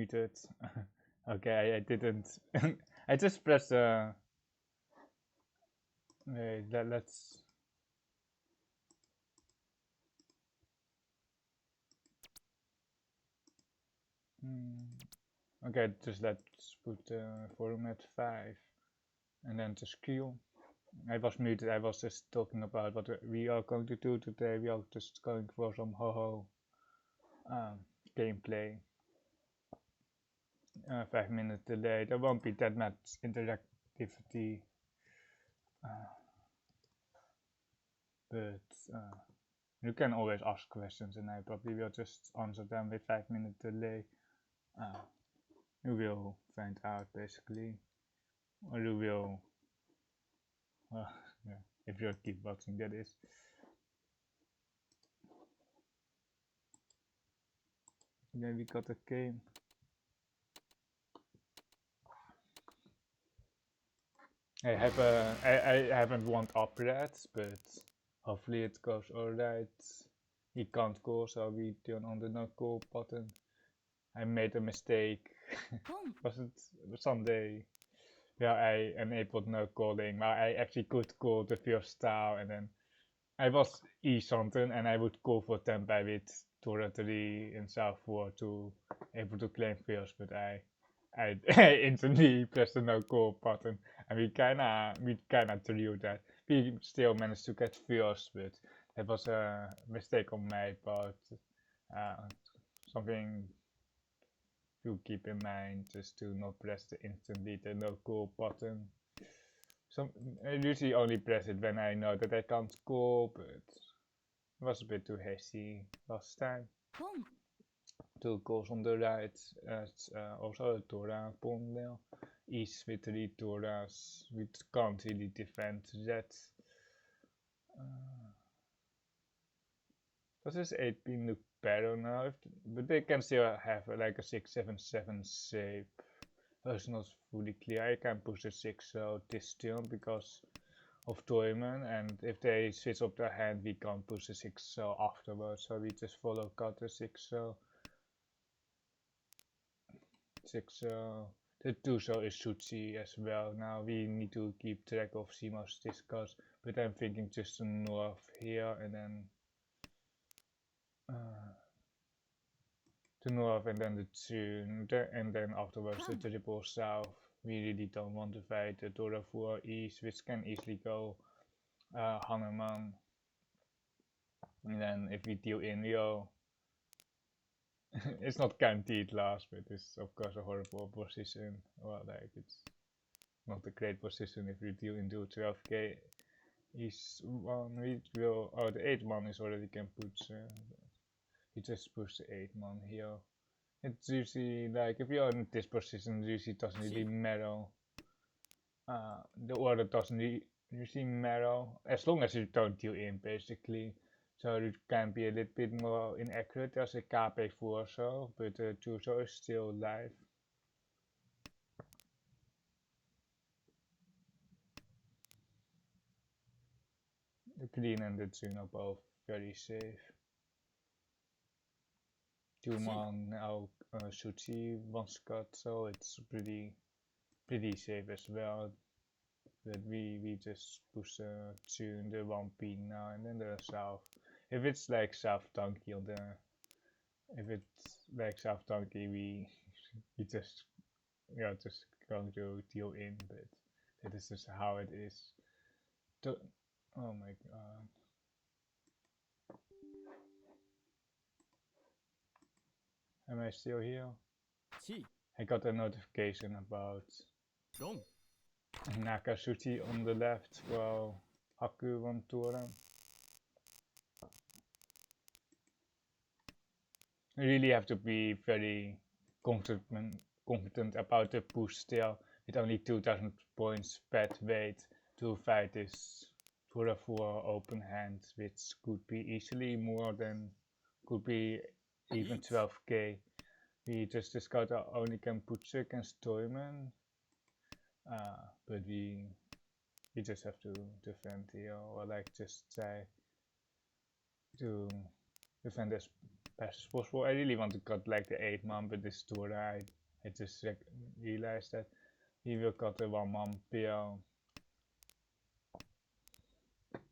muted. Okay, I didn't. I just pressed. Wait, let's. Okay, just let's put format 5 and then just queue. I was muted. I was just talking about what we are going to do today. We are just going for some Houou gameplay. 5-minute delay. There won't be that much interactivity, but you can always ask questions, and I probably will just answer them with 5-minute delay. You will find out basically, or you will. Yeah, if you keep watching, that is. Then we got a game. I haven't warmed up yet, but hopefully it goes alright. He can't go, so we turn on the no call button. I made a mistake. Was it Sunday? Yeah, I enabled no calling, but I actually could call the first tower, and then I was something, and I would call for Tempai with territory in South 4 to able to claim first, but I instantly pressed the no call button, and we kinda drew that. We still managed to get first, but that was a mistake on my part. Something to keep in mind, just to not press the instantly the no call button. I usually only press it when I know that I can't call, but it was a bit too hasty last time. 2 calls on the right. It's also a Torah pawn there. East with 3 Torahs. We can't really defend that. Does this 8-pin look better now? But they can still have like a 6-7-7 shape. It's not fully clear. I can push a 6 so this turn because of Toyman, and if they switch up their hand, we can't push a 6 so afterwards. So we just follow cut the 6 so. 6 so. The 2 so is Sutsi as well. Now we need to keep track of Sima's discards, but I'm thinking just to north here and then to north and then the 2 and then afterwards the triple south. We really don't want to fight the Dora 4 east, which can easily go Hanuman. And then if we deal in Rio, it's not guaranteed last, but it's of course a horrible position. Well, like it's not a great position if we deal into 12k. He's one, we will. Oh, the 8-man is already can put. We just push the 8-man here. It's usually like if you're in this position, it usually doesn't really matter. The order doesn't usually matter as long as you don't deal in basically. So it can be a little bit more inaccurate as a KP4 so, but the 2 so is still live. The clean and the 2 are both very safe. 2-man now Sutsi 1 cut, so it's pretty safe as well. But we just push the 2 in the 1-pin now and then the south. If it's like south donkey on the, if it's like south donkey, we just just going to deal in, but that is just how it is. Oh my god. Am I still here? I got a notification about Nakasuchi on the left while Haku won Tora. You really have to be very confident about the push still, with only 2000 points pet weight to fight this Tora 4 open hand, which could be easily more than, could be even 12k. We just discovered our only can put against Toyman, but we just have to defend here, or like just try to defend as best as possible. I really want to cut like the 8 man, but this tour I just realized that he will cut a 1 man PL.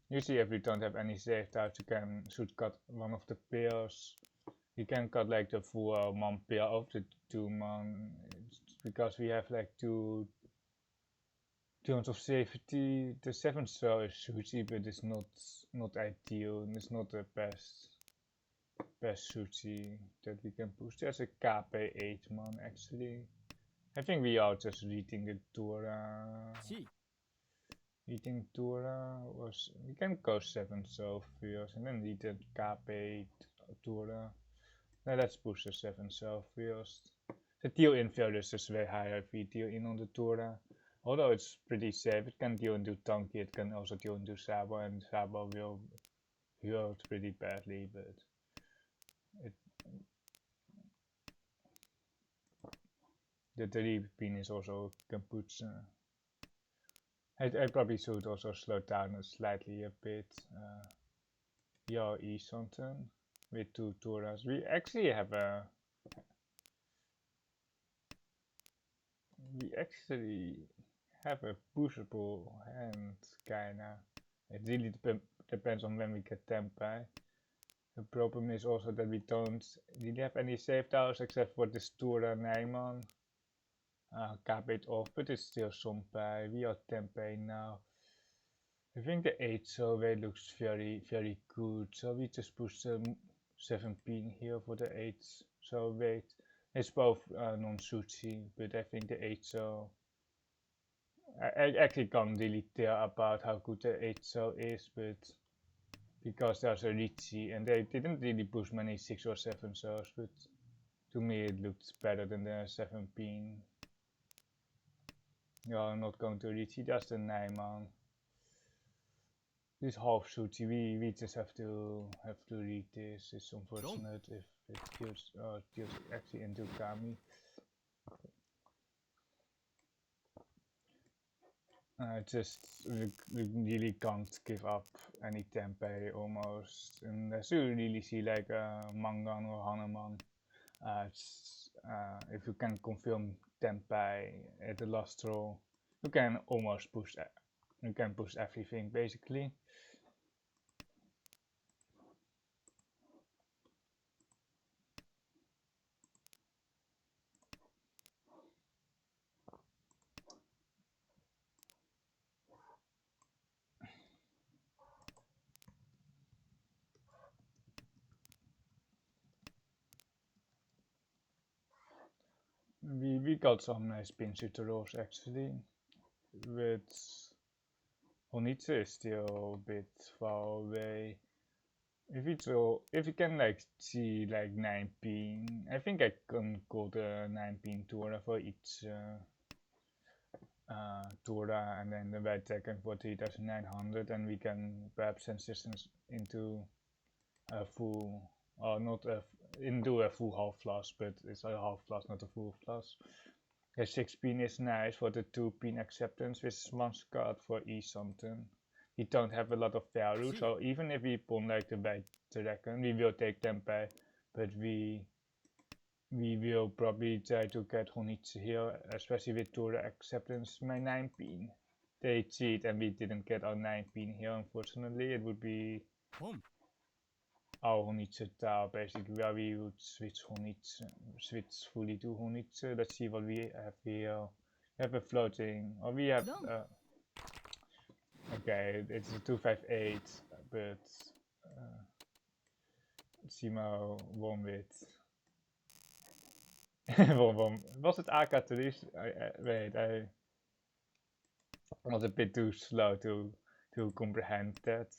Usually if we don't have any saved out, you should cut one of the pairs. You can cut like the full 1 pair of the 2 man, because we have like two tones of safety. The 7th cell is Sushi, but it's not ideal, and it's not the best Sushi that we can push. There's a KP 8 man actually. I think we are just reading the Tora. Eating Tora was, we can go 7 cell first and then read the KP 8 Tora. Now let's push the 7 cell first. The deal in value is just way higher if we deal in on the Tora. Although it's pretty safe, it can deal into Tanky, it can also deal into Sabo, and Sabo will hurt pretty badly, but the 3 pin is also can put. I probably should also slow down slightly a bit. Yeah, E something with 2 Toras. We actually have a. Pushable hand, kinda. It really depends on when we get Tempai. The problem is also that we don't really have any save towers except for this Tora Nijman. Cap it off, but it's still Sompai. We are Tempai now. I think the 8 survey looks very good, so we just push the 7 pin here for the 8 survey. It's both non-Sushi, but I think the 8 cell. I actually can't really tell about how good the 8 cell is, but because there's a Riichi and they didn't really push many 6 or 7 cells, but to me it looked better than the 7 pin. Yeah, I'm not going to Riichi, just a 9 man. This half Sushi, we just have to read this. It's unfortunate if it kills actually into Kami. We really can't give up any Tempai almost, unless you really see like Mangan or Hanuman. If you can confirm Tempai at the last roll, you can almost push. You can push everything basically. We got some nice pin shooter rolls actually, but Honitsu is still a bit far away. If you can like see like 9 pin, I think I can go the 9 pin Tora for each Tora, and then the red second for 3900, and we can perhaps send systems into a full, or not into a full half flush, but it's a half flush, not a full flush. The 6 pin is nice for the 2 pin acceptance with Smash card for E something. We don't have a lot of value, so even if we pull like the white dragon, we will take Tempai, but we will probably try to get Honitsu here, especially with Tora acceptance. My 9 pin. They cheat and we didn't get our 9 pin here, unfortunately. It would be our Honitsu Tao, basically, where we would switch fully to Honitsu. Let's see what we have here. We have a floating, or we have, okay, it's a 258, but Simo won with. Was it AK3? Wait, I was a bit too slow to comprehend that.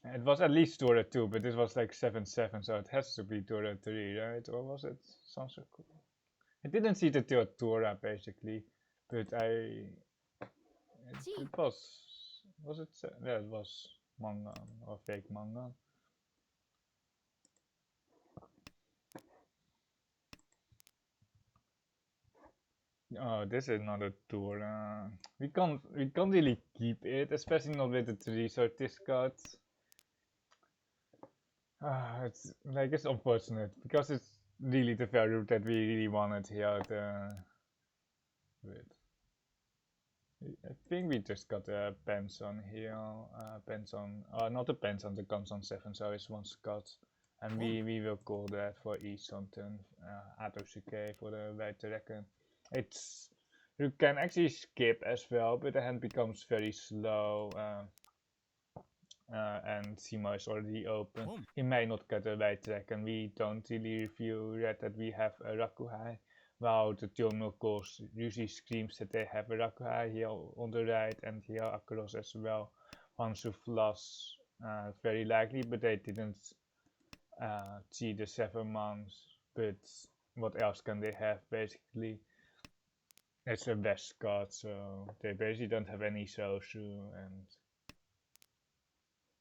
It was at least Tora 2, but this was like 7-7, so it has to be Tora 3, right? Or was it something cool? I didn't see the Tora basically, but it was it? Yeah, it was Mangan or fake Mangan. Oh, this is not a Tora. We can't really keep it, especially not with the 3 so discards. It's like it's unfortunate because it's really the value that we really wanted here. Wait. I think we just got a pension here. Pension, not a pension, the comes on 7, so it's one Scott. And we will call that for each something. Atosuke for the white dragon. It's you can actually skip as well, but the hand becomes very slow. And Sima is already open. He may not get a white dragon. We don't really review yet that we have a Rakuhai. Wow, the terminal course usually screams that they have a Rakuhai here on the right and here across as well. Hansu Flash, very likely, but they didn't see the 7 months. But what else can they have basically? It's a best card, so they basically don't have any Sosu and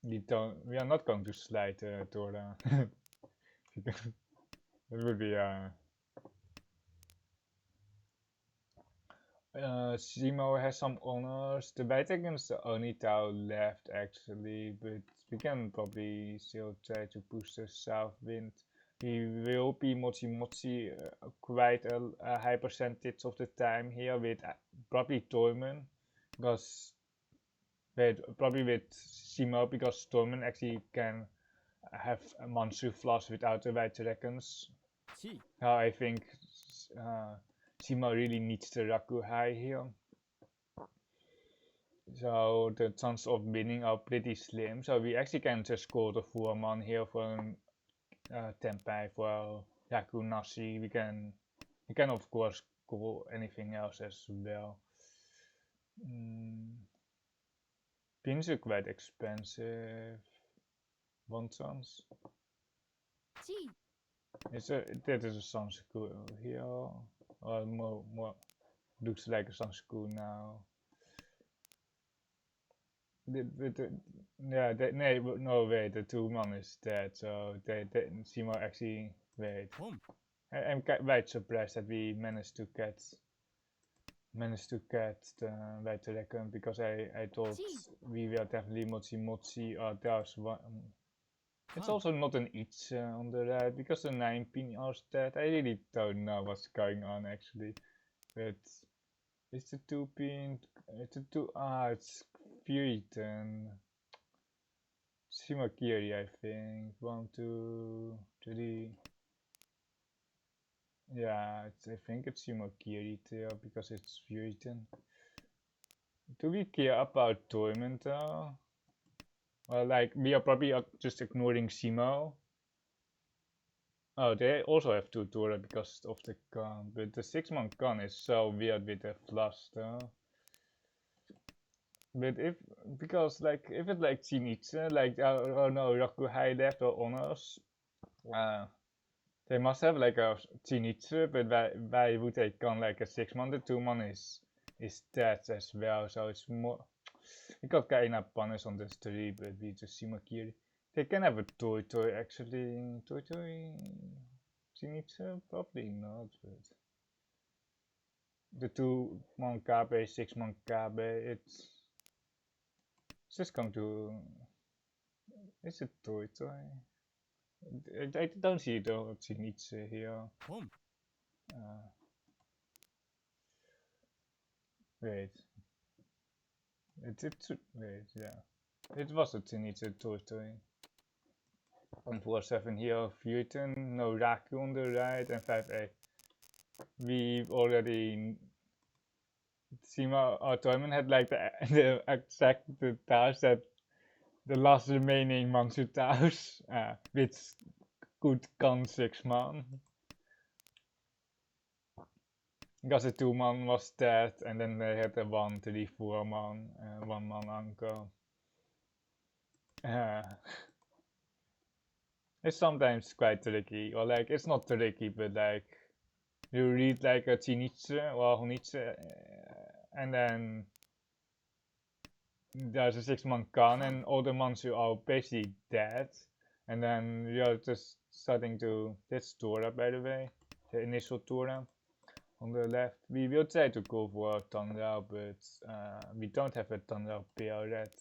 we are not going to slide Dora. It would be Simo has some honors. The Baitek is the only Tau left actually, but we can probably still try to push the south wind. We will be Mochi Mochi quite a high percentage of the time here with probably Toyman, because probably with Simo, because Toyman actually can have a Mansu Flash without the white dragons. I think Simo really needs the Rakuhai here. So the chance of winning are pretty slim. So we actually can just call the 4-man here for Tenpai for Yakunashi. We can of course call anything else as well. Pins are quite expensive. One chance. That is a Sansaku here. Or more looks like a Sansaku now. No wait, the 2-man is dead, so Simo actually wait. I'm quite surprised that we managed to get the white dragon, because I thought we were definitely Mochi Mochi, or there's one. It's also not an each on the right, because the 9 pin are dead. I really don't know what's going on actually. But it's the 2 pin, it's a 2, it's Fuiten. Shimakiri, I think. 1, 2, 3. Yeah, I think it's Shimakiri too, because it's Fuiten. Do we care about Tournament though? Well, like, we are probably just ignoring Simo. Oh, they also have 2 Tora because of the gun, but the 6-man gun is so weird with the flush though. But because like, if it's like Shinichi, like, oh no, Rakuhai left or honors, they must have like a Shinichi, but why would they gun like a 6-man? The 2-man is dead as well, so it's more. We got kinda punish on this 3, but we just Shimakiri. They can have a Toy actually. Toy Shinichi? Probably not, but the 2-man Kabe, 6-man Kabe, it's just going to. Is it Toy? I don't see the Shinichi here. Wait. Wait, yeah. It was a Shinichi Toy. On 4-7 here, Fuiten, no Raku on the right, and 5-8. We've already. Sima or Toyman had like the exact task that the last remaining Mansu task, which could con 6-man. Because the 2-man was dead, and then they had a 1, 3, 4-man, 1-man uncle. It's sometimes quite tricky, or like, it's not tricky, but like, you read like a Shinichi or Honichi, and then there's a 6-man gun, and all the Mansu are basically dead, and then you're just starting to. That's Tora, by the way, the initial Tora on the left. We will try to go for Tanrao, but we don't have a Tanrao pair yet.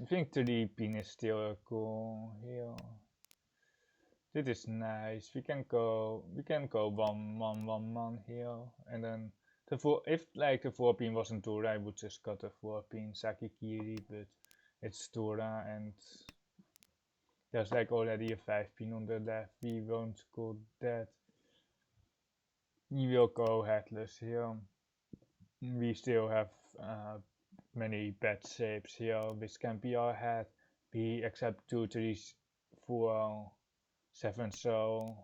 I think 3 pin is still cool here. This is nice. We can go 1 here, and then if like the 4 pin wasn't Tora, I would just cut the 4 pin Sakikiri, but it's Tora and there's like already a 5 pin on the left. We won't go that. We will go headless here. We still have many bad shapes here which can be our head. We accept 2, 3, 4, 7 so,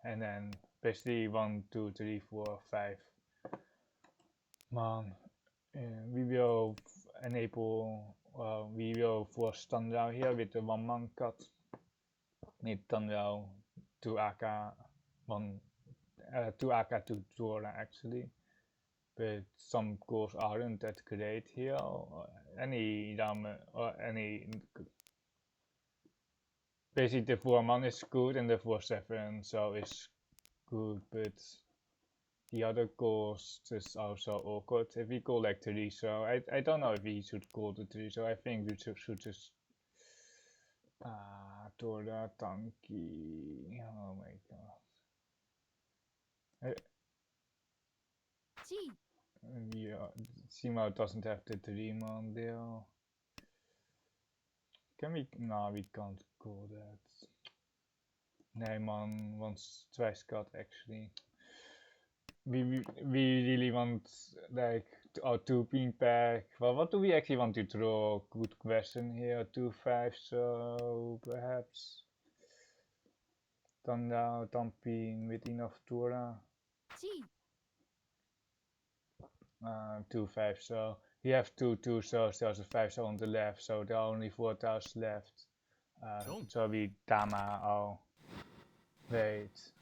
and then basically 1, 2, 3, 4, 5 man. We will enable, we will force Tanrao here with the 1 man cut. Need Tanrao 2 AK, 2 AK 2 Tora actually. But some cores aren't that great here. Any RAM or any. Basically, the 4 man is good and the 4/7 so is good, but the other cores is also awkward. If we go like 3 so, I don't know if we should go to 3 so. I think we should just. Tora Tanki. Oh my god. Yeah, Simo doesn't have the 3 man there. Can we? No, we can't go that. Nee man, once twice cut actually. We really want like our 2 pin pack. Well, what do we actually want to draw? Good question here. 2 5 so perhaps. Tampin with enough Tora. 2 5 so. We have 2 2 so there's a 5 so on the left, so there are only 4 tiles left. So we Tama. Oh, wait.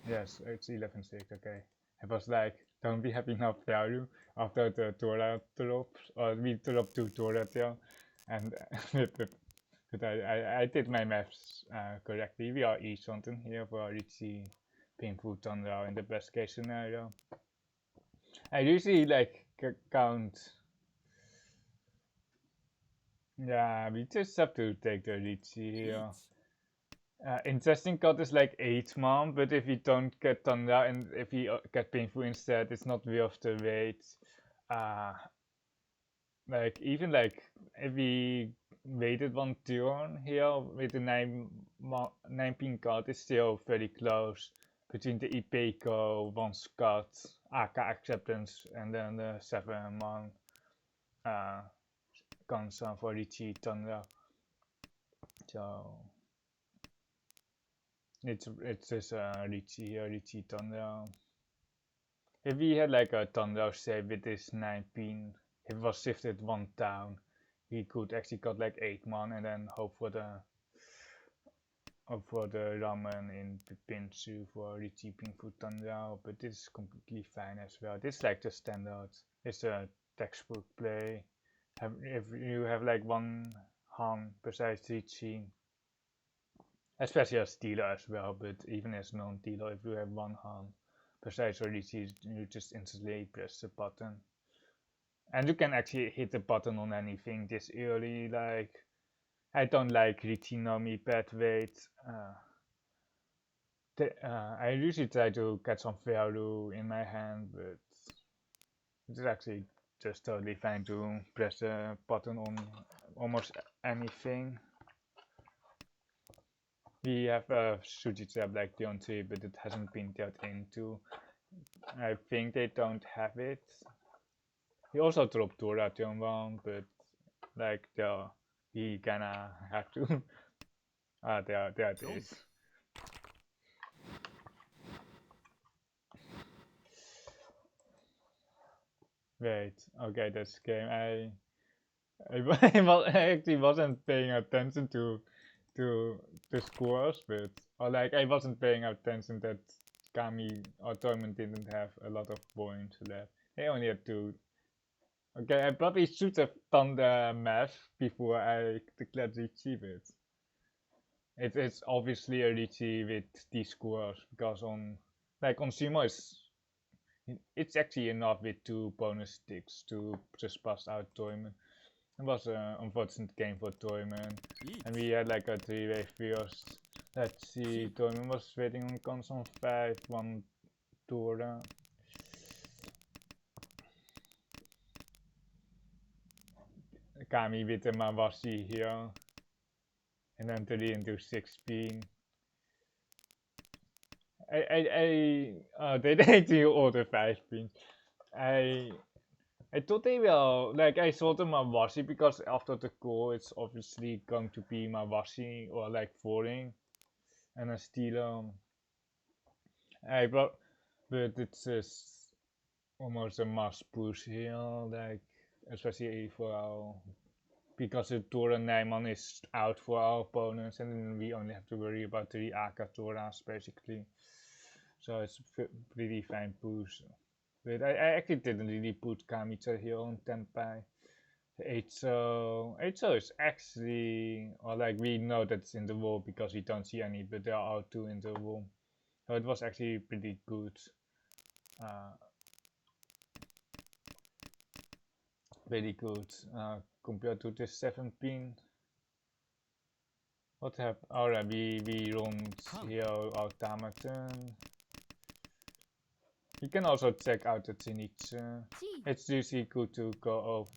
Yes, it's 11/6. Okay. I was like, don't we have enough value after the Tora drops? Or we dropped 2 Tora there, and but I did my maths correctly. We are each something here for Riichi Painful Thunder in the best case scenario. I usually like count. Yeah, we just have to take the Riichi here. Interesting cut is like 8 man, but if we don't get Thunder and if we get Painful instead, it's not worth the wait. Like even like if we waited 1 turn here with the 9 pin card, it's still very close between the Ipeco 1 cut, AK acceptance, and then the 7 man Kansan for Riichi Thunder. So it's just Riichi here, Riichi Thunder. If we had like a Thunder save with this 9 pin, if it was shifted 1 down, he could actually got like 8 man and then hope for the ramen in Pinsu for Riichi Painful Thunder, but this is completely fine as well. This is like the standard. It's a textbook play. If you have like 1 Han besides Riichi, especially as dealer as well, but even as non-dealer, if you have 1 Han besides Riichi, you just instantly press the button. And you can actually hit the button on anything this early, like I don't like Riichi Nomi bad weight. I usually try to get some value in my hand, but it's actually just totally fine to press the button on almost anything. We have a Suji tab like Dion 3, but it hasn't been dealt into. I think they don't have it. He also dropped Dora Dion 1, but like we kinda have to. There it is. Wait, okay, that's game. I actually wasn't paying attention to the scores, but or like I wasn't paying attention that Kami or Tournament didn't have a lot of points left. They only had 2. Okay, I probably should have done the math before I declared Riichi, but it's obviously a Riichi with these scores because on Sumo it's actually enough with 2 bonus sticks to just pass out tournament. It was an unfortunate game for Toyman. And we had like a 3-way first. Let's see, Toyman was waiting on console 5, 1 Tora. Kami with the Mawashi here. And then 3 into 16. They do order 5 pins. I thought they will, like I saw the Mawashi because after the call it's obviously going to be Mawashi or like falling and a stealer. But it's just almost a must push here, like especially for our, because the Tora Nijman is out for our opponents and then we only have to worry about 3 Aka Toras basically. So it's pretty fine push. But I actually didn't really put Kamicha here on Tenpai. 8-0 is actually, or like we know that it's in the wall because we don't see any, but there are 2 in the wall. So it was actually pretty good. Very good compared to the 7 pin. What happened? Alright, we roamed here our Tamaton. You can also check out the Zenitsu. It's usually good to go off.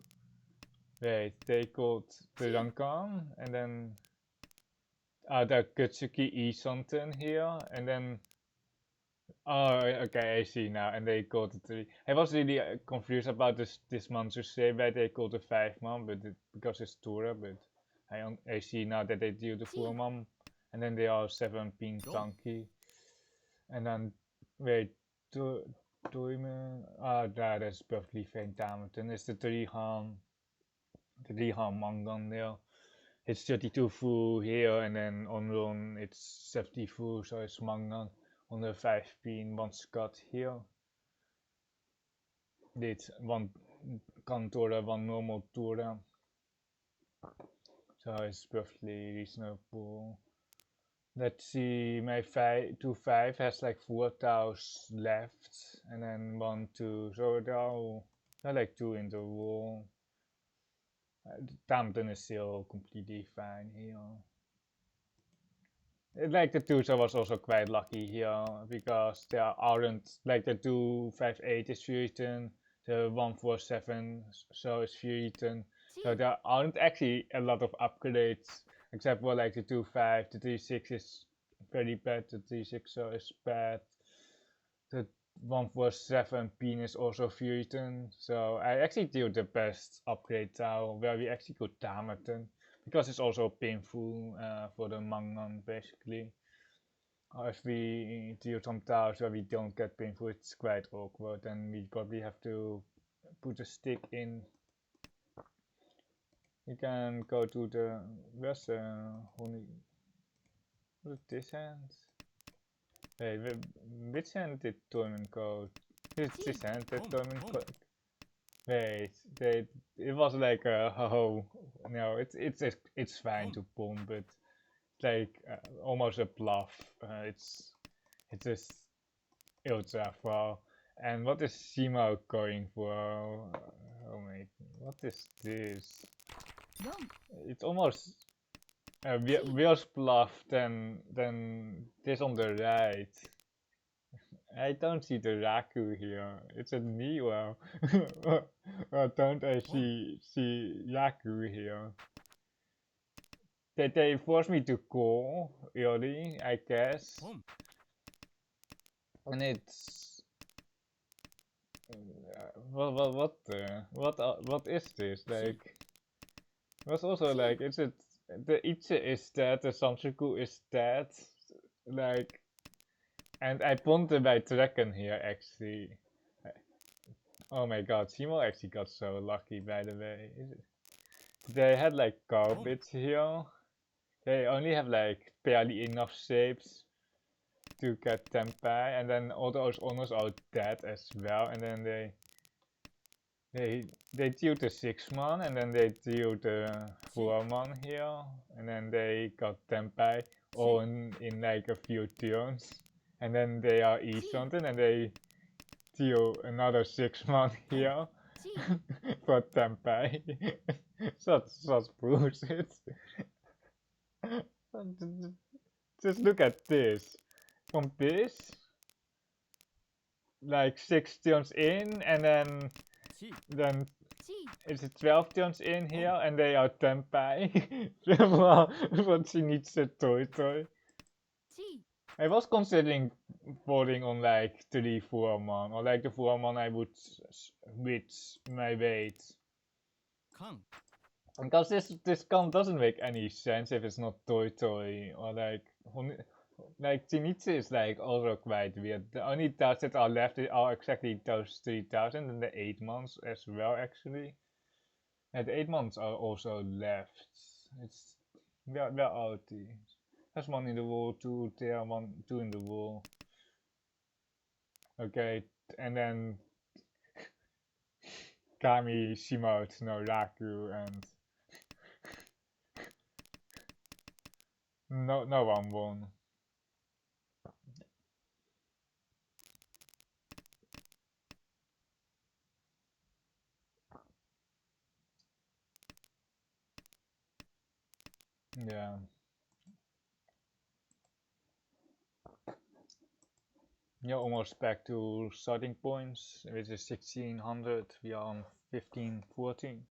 Wait, they called the Rankan and then the Kutsuki E something here and then okay, I see now, and they called it 3. I was really confused about this Mansusei why they called it 5-man, but because it's Tora, but I see now that they do the 4-man, and then they are 7 pin tanky, and then wait, that's perfectly fine damage. Then it's the 3-han Mangan there. It's 32 full here, and then on run it's 70 full, so it's Mangan on the 5 pin, 1 Scott here. Dit 1 kan Tora, 1 normal Tora. So it's perfectly reasonable. Let's see, my 2-5 has like 4 tiles left, and then 1, 2, so there are like 2 in the wall. Tamden is still completely fine here. Like the 2 was also quite lucky here because there aren't, like the 2-5-8 is Furyton, the 1-4-7 so is Furyton, so there aren't actually a lot of upgrades except for like the 2-5, the 3-6 is very bad, the 3-6 so is bad, the 1-4-7 pin is also Furyton, so I actually do the best upgrade tile where we actually could Tamaton. Because it's also painful for the Mangan basically. If we deal some tiles where we don't get painful, it's quite awkward, and we probably have to put a stick in. You can go to the, where's only, what's this hand? Hey, which hand did Toyman go? It's this hand that Toyman go. Wait, it was like a Houou. No, it's fine to bomb, but it's like almost a bluff. It's just ultra far. And what is Simo going for? Oh my, what is this? It's almost worse bluff than this on the right. I don't see the Raku here. It's a Niwa. Or don't I see Raku here? They force me to call, really, I guess. And it's what is this? Like, it was also like, is it the Ichi is dead, the Sansuku is dead, like. And I punted by Draken here actually. Oh my god, Simo actually got so lucky by the way. They had like garbage here. They only have like barely enough shapes to get Tenpai, and then all those honors are dead as well, and then they deal the 6-man, and then they deal the 4-man here, and then they got Tenpai all in like a few turns. And then they are E-something and they deal another 6-man here for Tenpai. such bullshit. Just look at this. From this, like 6 turns in, and then it's 12 turns in here, and they are tempai. What she needs a toy. I was considering voting on like 3 man, or like the 4 man I would switch my weight. Because this count doesn't make any sense if it's not toy or like Zenitsu is like also quite weird. The only tasks that are left are exactly those 3,000 and the 8 months as well actually. And the 8 months are also left. It's where are these? There's one in the wall, two there, two in the wall. Okay, and then Kami, Shimout, no Raku, and no one won. Yeah. You're almost back to starting points, which is 1600. We are on 1514.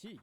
Chi.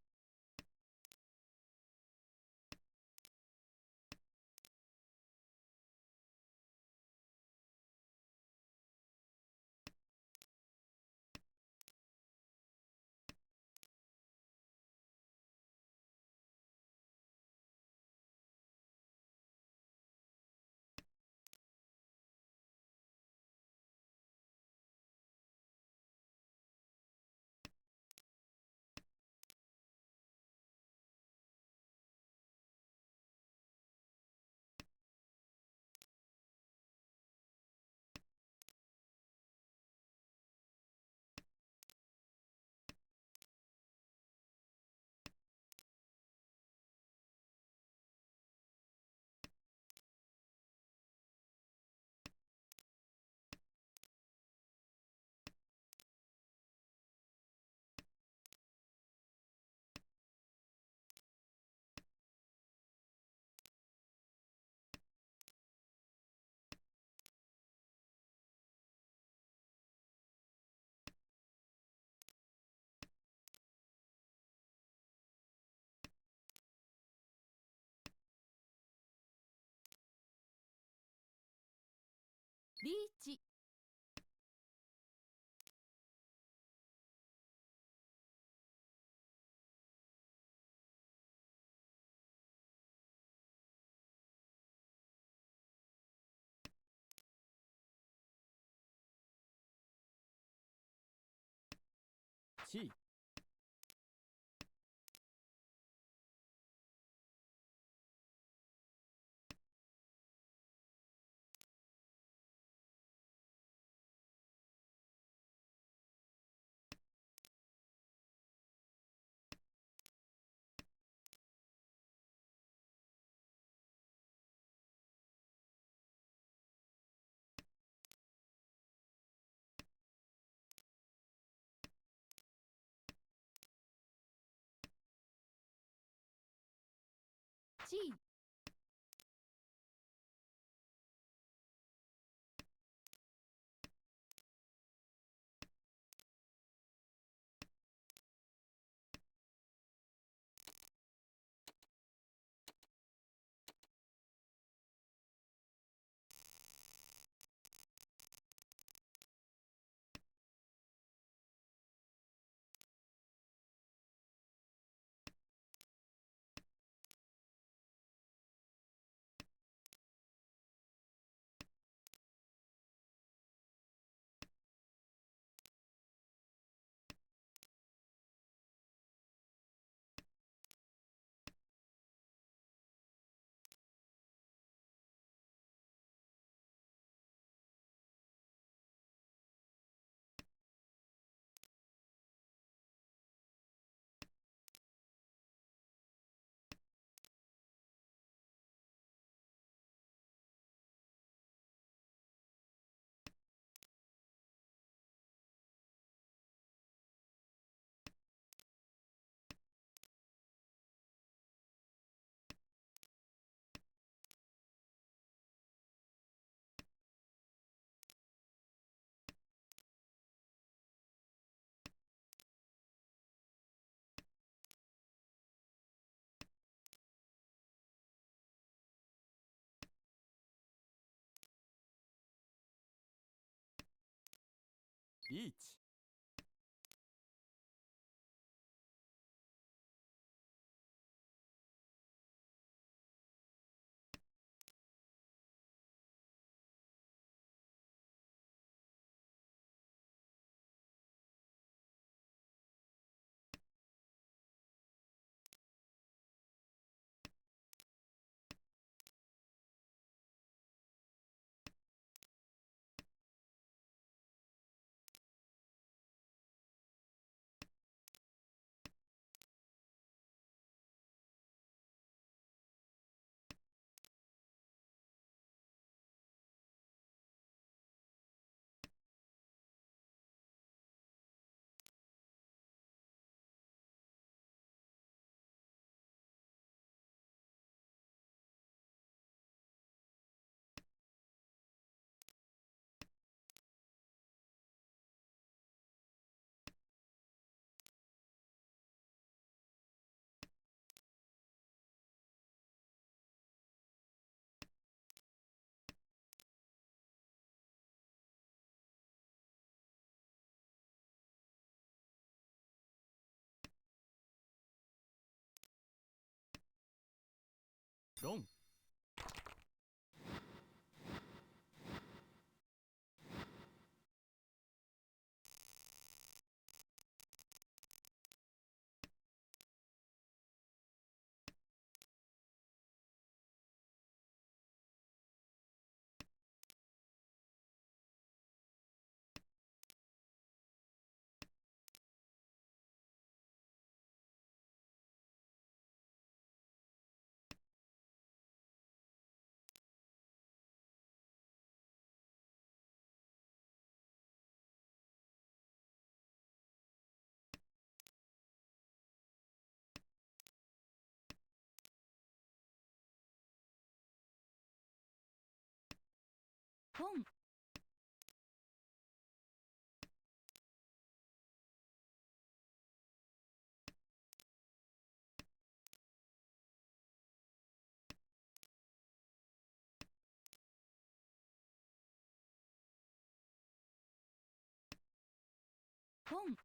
Riichi. Chi. Chi. Riichi. Long. Home. Home.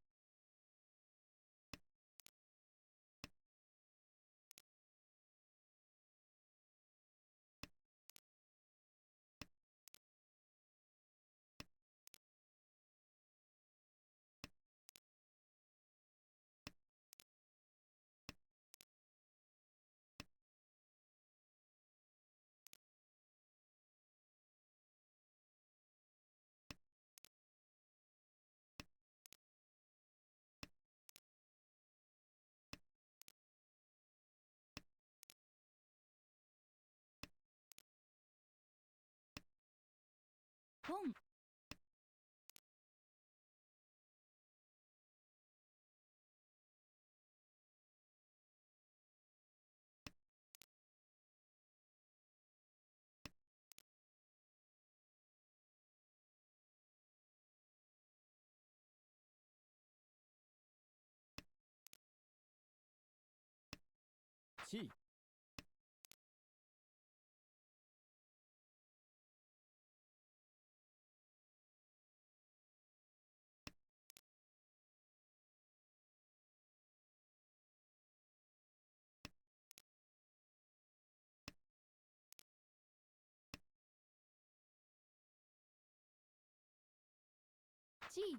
Home. Chi. Chi.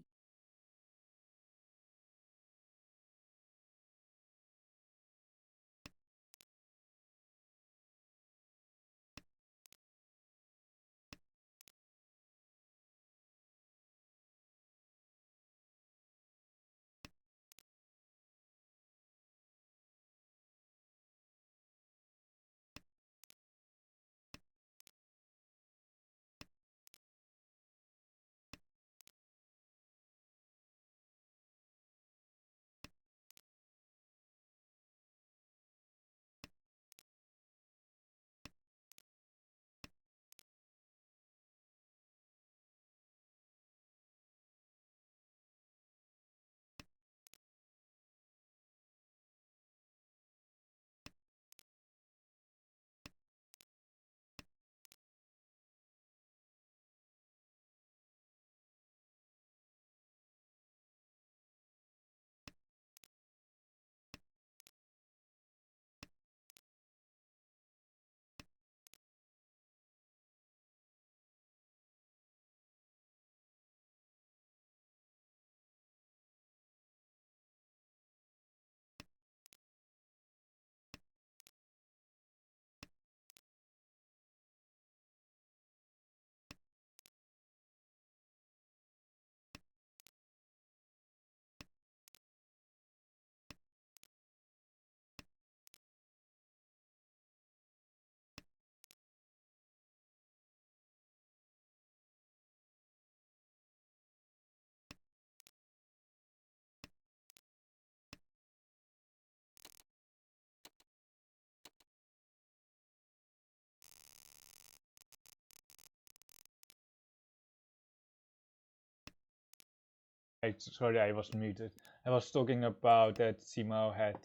Sorry, I was muted. I was talking about that Simo had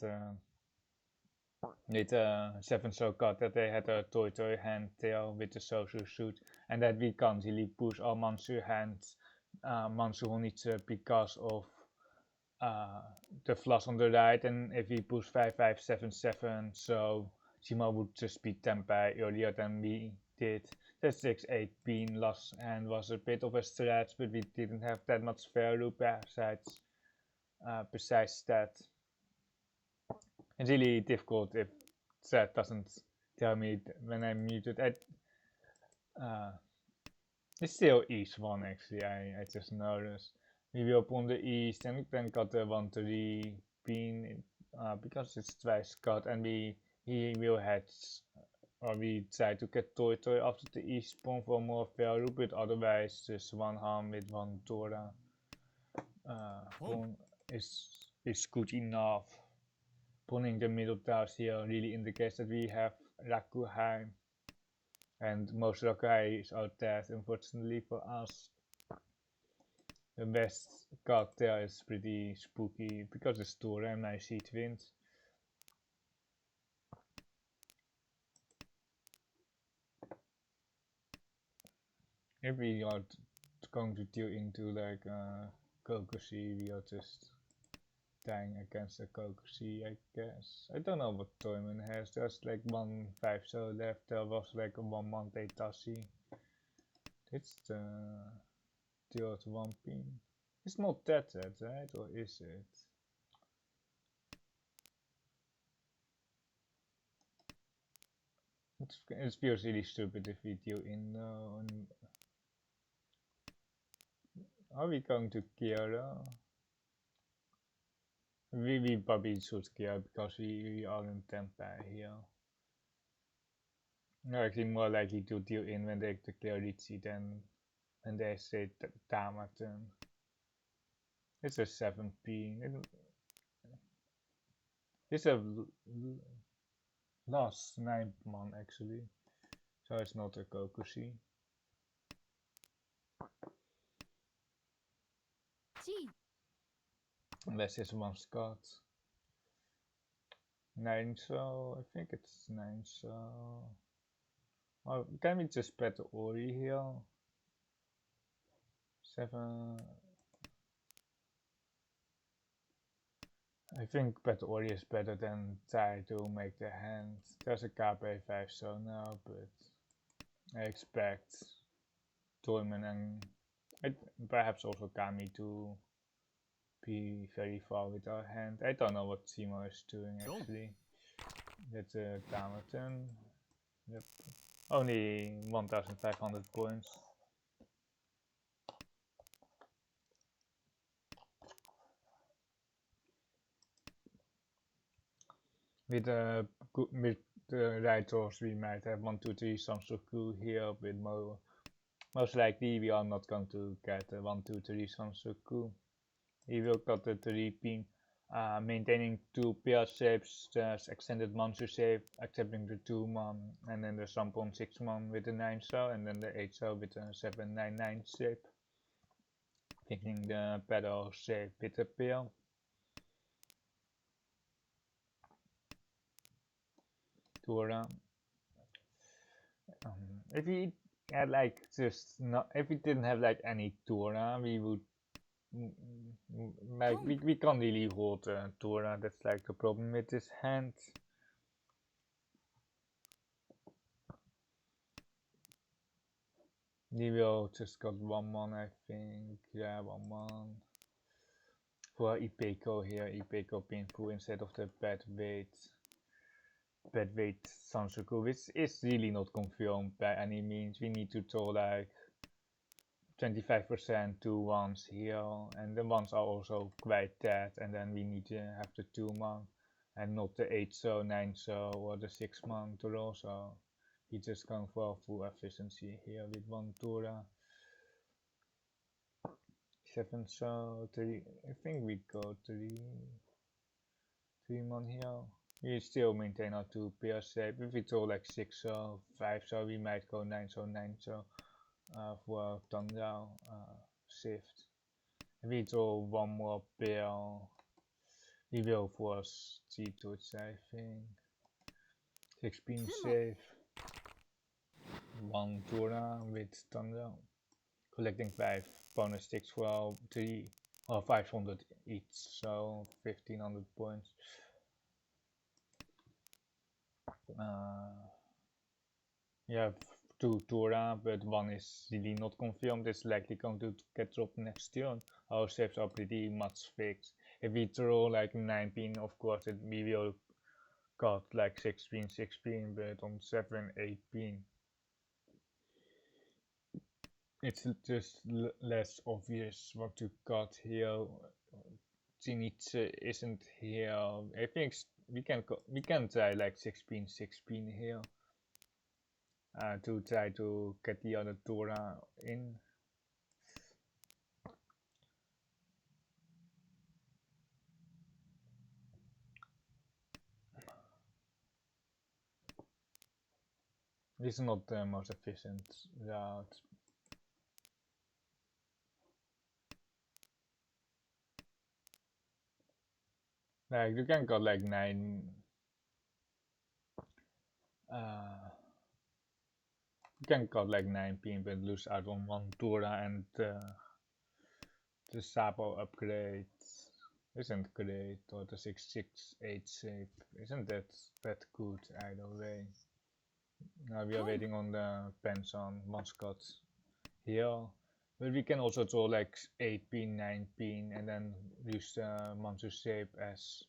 with 7 So Cut that they had a toy hand tail with the social suit, and that we can't really push all Mansu hands Mansu Honitsu because of the flash on the right, and if we push 5577, so Sima would just beat Tempai earlier than we did. The 6-8 bean last hand was a bit of a stretch, but we didn't have that much value besides that. It's really difficult if chat doesn't tell me when I'm muted. It's still east 1 actually, I just noticed. We will open the east and then got the 1-3 bean because it's twice cut, and he will hedge, or we try to get toy after the east pawn for more value, but otherwise just one hand with one Tora pawn is good enough. Pawning the middle towers here really indicates that we have Raku high, and most Raku high is out there, unfortunately for us. The best card there is pretty spooky because it's Tora and my C twins. If we are going to deal into like Kokosi, we are just dying against a Kokosi, I guess. I don't know what Toyman has. There's like 1-5 so left. There was like a 1 month Tassi. It's the third 1 pin. It's not that, right? Or is it? It feels really stupid if we deal in. Are we going to Kira? We probably should Kira because we are in Tempai here. We're actually more likely to deal in when they declare Riichi than when they say Tamaten. It's a 7 pin. It's a last 9 mon actually, so it's not a Kokushi. Unless it's one Scott. 9 so, I think it's 9 so. Or can we just bet the Ori here? 7. I think bet Ori is better than try to make the hand. There's a KP5 so now, but I expect Toyman and perhaps also Kami to be very far with our hand. I don't know what Simo is doing actually. That's a Tamaten. Yep. Only 1500 points. With the right horse we might have 1, 2, 3 Sansoku here, but most likely we are not going to get a 1, 2, 3 Sansoku. He will cut the 3 pin, maintaining 2 pair shapes, there's extended Mansu shape, accepting the 2 mon, and then the Sampon 6 mon with the 9 cell, and then the 8 cell with the 799 shape. Picking the pedal shape with the pair. Tora. If we had like just not, if we didn't have like any Tora, we would like we can't really hold Tora. That's like the problem with this hand. We will just got 1 mon, I think. Yeah, 1 mon. For Ipeko here, Ipeko painful instead of the bad weight Sansoku, which is really not confirmed by any means. We need to throw like 25% 2 ones here, and the ones are also quite dead, and then we need to have the 2 mon and not the 8 so, 9 so, or the 6 mon to roll, so we just going for full efficiency here with 1 Tora. 7 so, 3, I think we go 3 mon here. We still maintain our 2 pair shape. If we throw like 6 so, 5 so, we might go 9 so, 9 so for Tandao shift. If we throw 1 more pair, we will force G-touch, I think. 6 pin save. 1 Tora with Tandao. Collecting 5 bonus sticks for 3 or 500 each, so 1500 points. You have two Tora, but one is really not confirmed. It's likely going to get dropped next turn. Our saves are pretty much fixed. If we throw like 9 pin, of course we will cut like 6 pin, but on 7, 8 pin it's just less obvious what to cut here. Zenith isn't here. I think we can try like 6 pin here to try to get the other Tora in. This is not the most efficient route. Like you can got like 9. You can cut like 9 pin but lose out on 1 Tora, and the Sabo upgrade isn't great, or the 668 save isn't that good either way. Now we are waiting on the Penson mascots here, but we can also draw like 8 pin, 9 pin, and then use the monster shape as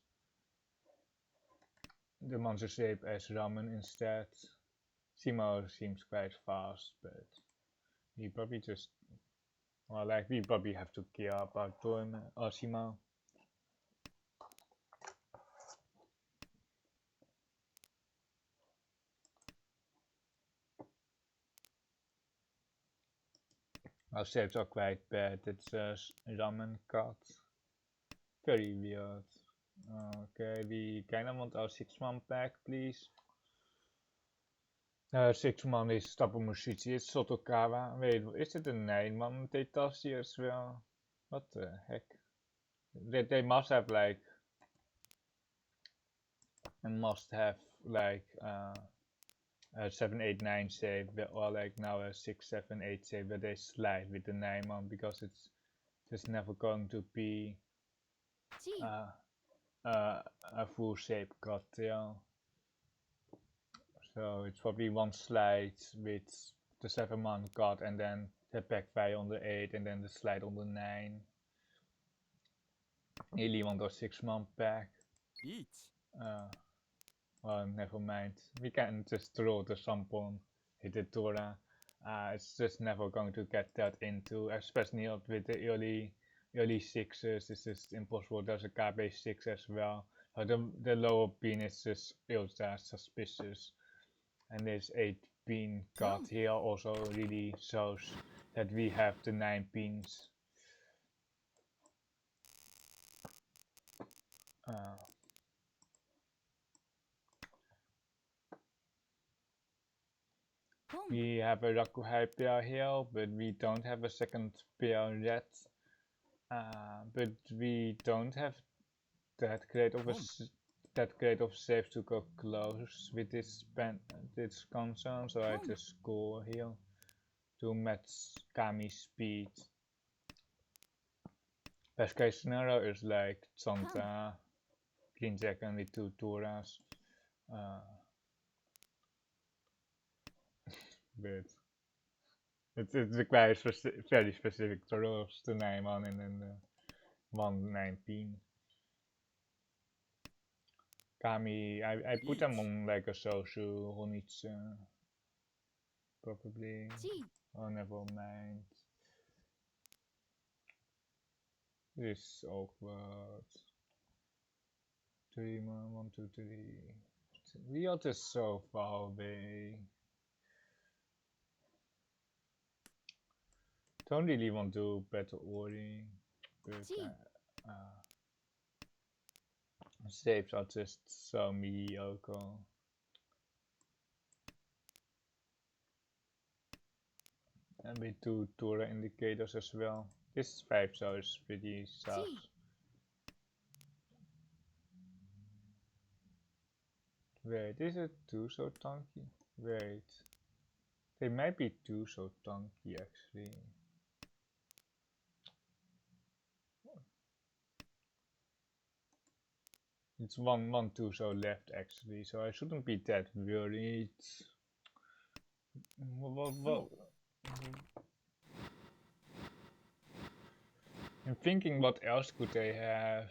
ramen instead. Simo seems quite fast, but we probably just, well, like we probably have to care about Torm or Simo. Our saves are quite bad. It's a ramen cut. Very weird. Okay, we kinda want our 6-man pack, please. 6-man is Tapamushichi, it's Sotokawa. Wait, is it a 9-man Teitashi as well? What the heck? They must have like a 7, 8, 9 save, or like now a 6, 7, 8 save, but they slide with the 9-man because it's just never going to be a full shape cut, yeah. So it's probably one slide with the 7-man cut, and then the backfire on the 8, and then the slide on the 9. Nearly want our 6-man pack. Well, never mind. We can just throw the Sampon, hit the Tora. It's just never going to get that into, especially not with the early 6s. It's just impossible. There's a KB 6 as well. The lower pin is just ultra suspicious. And this 8 pin cut here also really shows that we have the 9 pins. We have a Rakuhai pair here, but we don't have a second pair yet. But we don't have that great of saves to go close with this concern, so I just score here to match Kami's speed. Best case scenario is like Chanta, Green Dragon with 2 Toras. But it requires very specific throws, the 9-man and then the 1 9 pin. Kami, I put them on like a Sosu, Honitsu, probably. Oh, never mind. This is awkward. 3 more, 1, 2, 3. We are just so far away. Don't really want to battle Ori, but saves are just so mediocre. And with 2 Tora indicators as well. This 5 so is pretty sus. Wait, is it 2 so tanky? Wait. They might be 2 so tanky actually. It's 1-1-2 so left actually, so I shouldn't be that worried. What? I'm thinking what else could they have?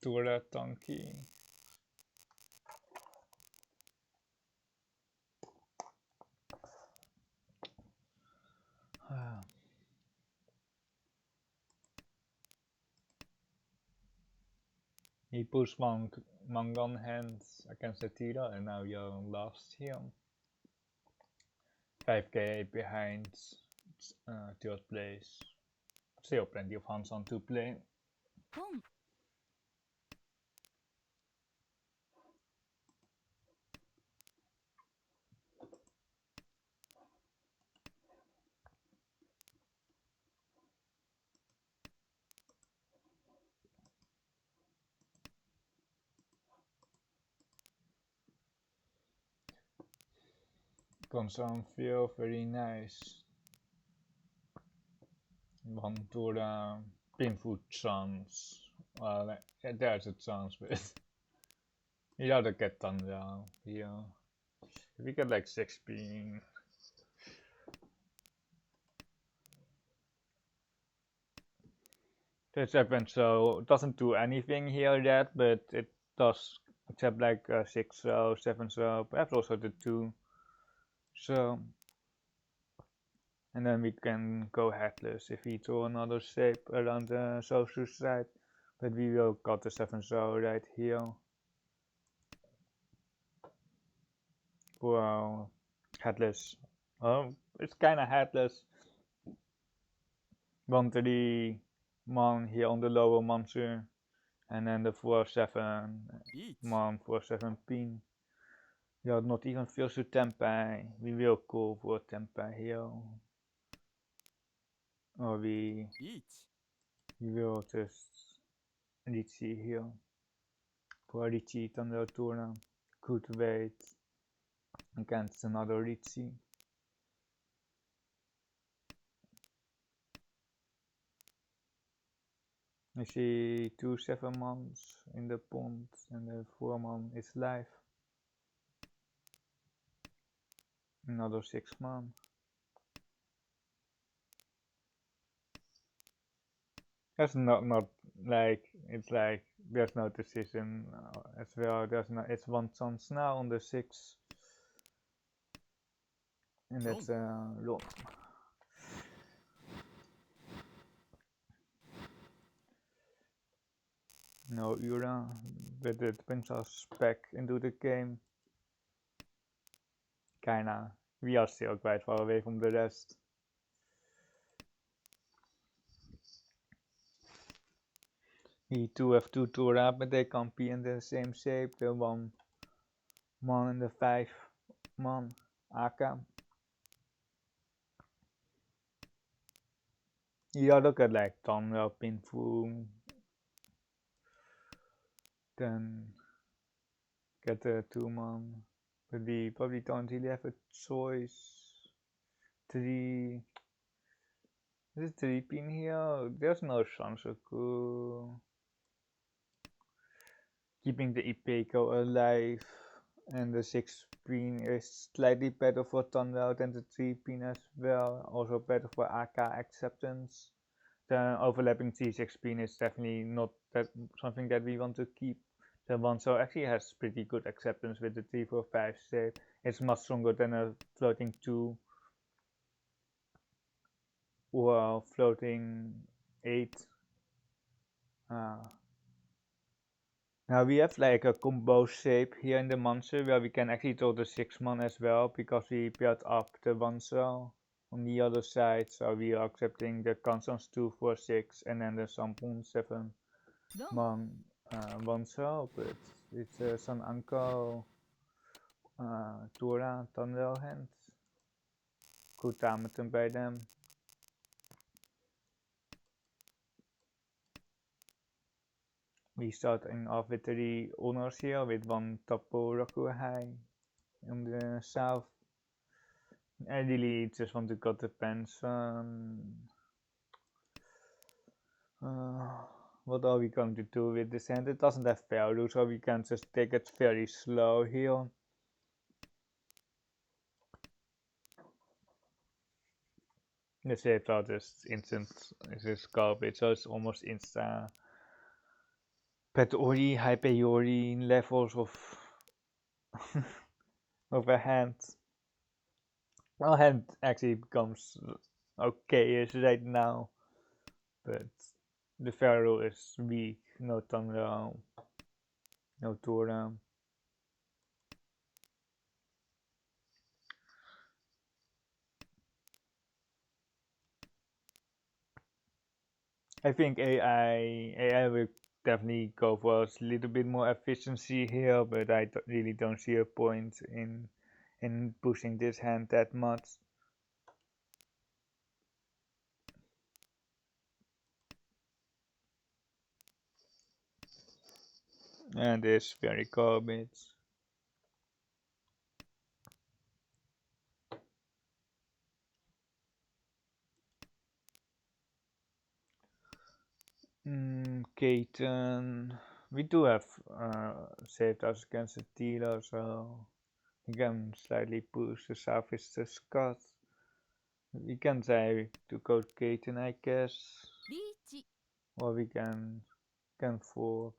Tura Tanki. He pushed Mangan hands against the Tira and now you're last here. 5k behind third place. Still plenty of hands on to play. Concern feel very nice. One to the pinfoot chance. Well, there's a chance, but you gotta get done now. Yeah. If we get like 6 pin. The 7 so doesn't do anything here yet, but it does except like 6 so, 7 so, perhaps also the 2. So, and then we can go headless if we throw another shape around the social side, but we will cut the 7 so right here. Wow, headless. Oh, it's kinda headless. 1-3 man here on the lower monster, and then the 4-7 man 4-7 pin. Yeah, not even veel to tempai. We will call for tempai here. Or we will just Riichi here. For Riichi Thunder Turna. Could wait against another Riichi. I see 2 7 mans in the pond and the 4 man is live. Another 6 man. That's not like, it's like there's no decision as well. There's no, it's 1 chance now on the 6. And that's long. No Ura, but it brings us back into the game. Kinda. We are still quite far away from the rest. We two have 2 Tura, but they can't be in the same shape. The 1 man and the 5 man AK. Yeah, look at like Tonra, Pinfu. Then get the 2 man. But we probably don't really have a choice. 3. Is it 3 pin here? There's no chance of keeping the Ipeco alive, and the 6 pin is slightly better for Thunderbolt than the 3 pin as well, also better for AK acceptance. The overlapping T6 pin is definitely not that something that we want to keep. The 1 so actually has pretty good acceptance with the 3-4-5 shape. It's much stronger than a floating 2 or floating 8. Now we have like a combo shape here in the monster where we can actually throw the 6 man as well, because we built up the 1 cell on the other side, so we are accepting the constants 2, 4, 6 and then the Sampon 7 man 1 cell, but it's some uncle Tura Thunder hands. Goed aan met hem bij them. We starting off with 3 honors here with 1 Tapo Roku High in the south. I really just want to cut the pants What are we going to do with this hand? It doesn't have value, so we can just take it very slow here. The shapes are just instant, this is garbage, so it's almost insta Petori, high priori levels of of a hand. Our hand actually becomes okay-ish right now, but the Pharaoh is weak, no Tangram, no Toram. I think AI will definitely go for a little bit more efficiency here, but I really don't see a point in pushing this hand that much. And it's very garbage. Keaton. We do have saved us against the dealer, so we can slightly push the Southeast Scott. We can say to go Keaton, I guess. Riichi. Or we can fold.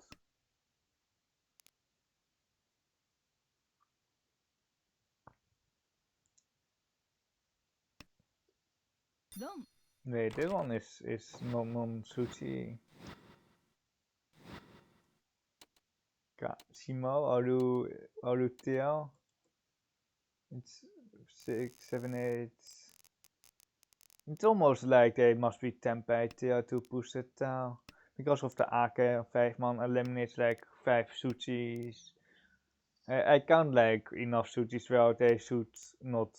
Ron. Wait, this one is non-sushi. Simo, Aru It's 6, 7, 8. It's almost like they must be tempeh to push it down. Because of the Ake 5 man eliminates like 5 sushis. I count like enough sushis where they should not.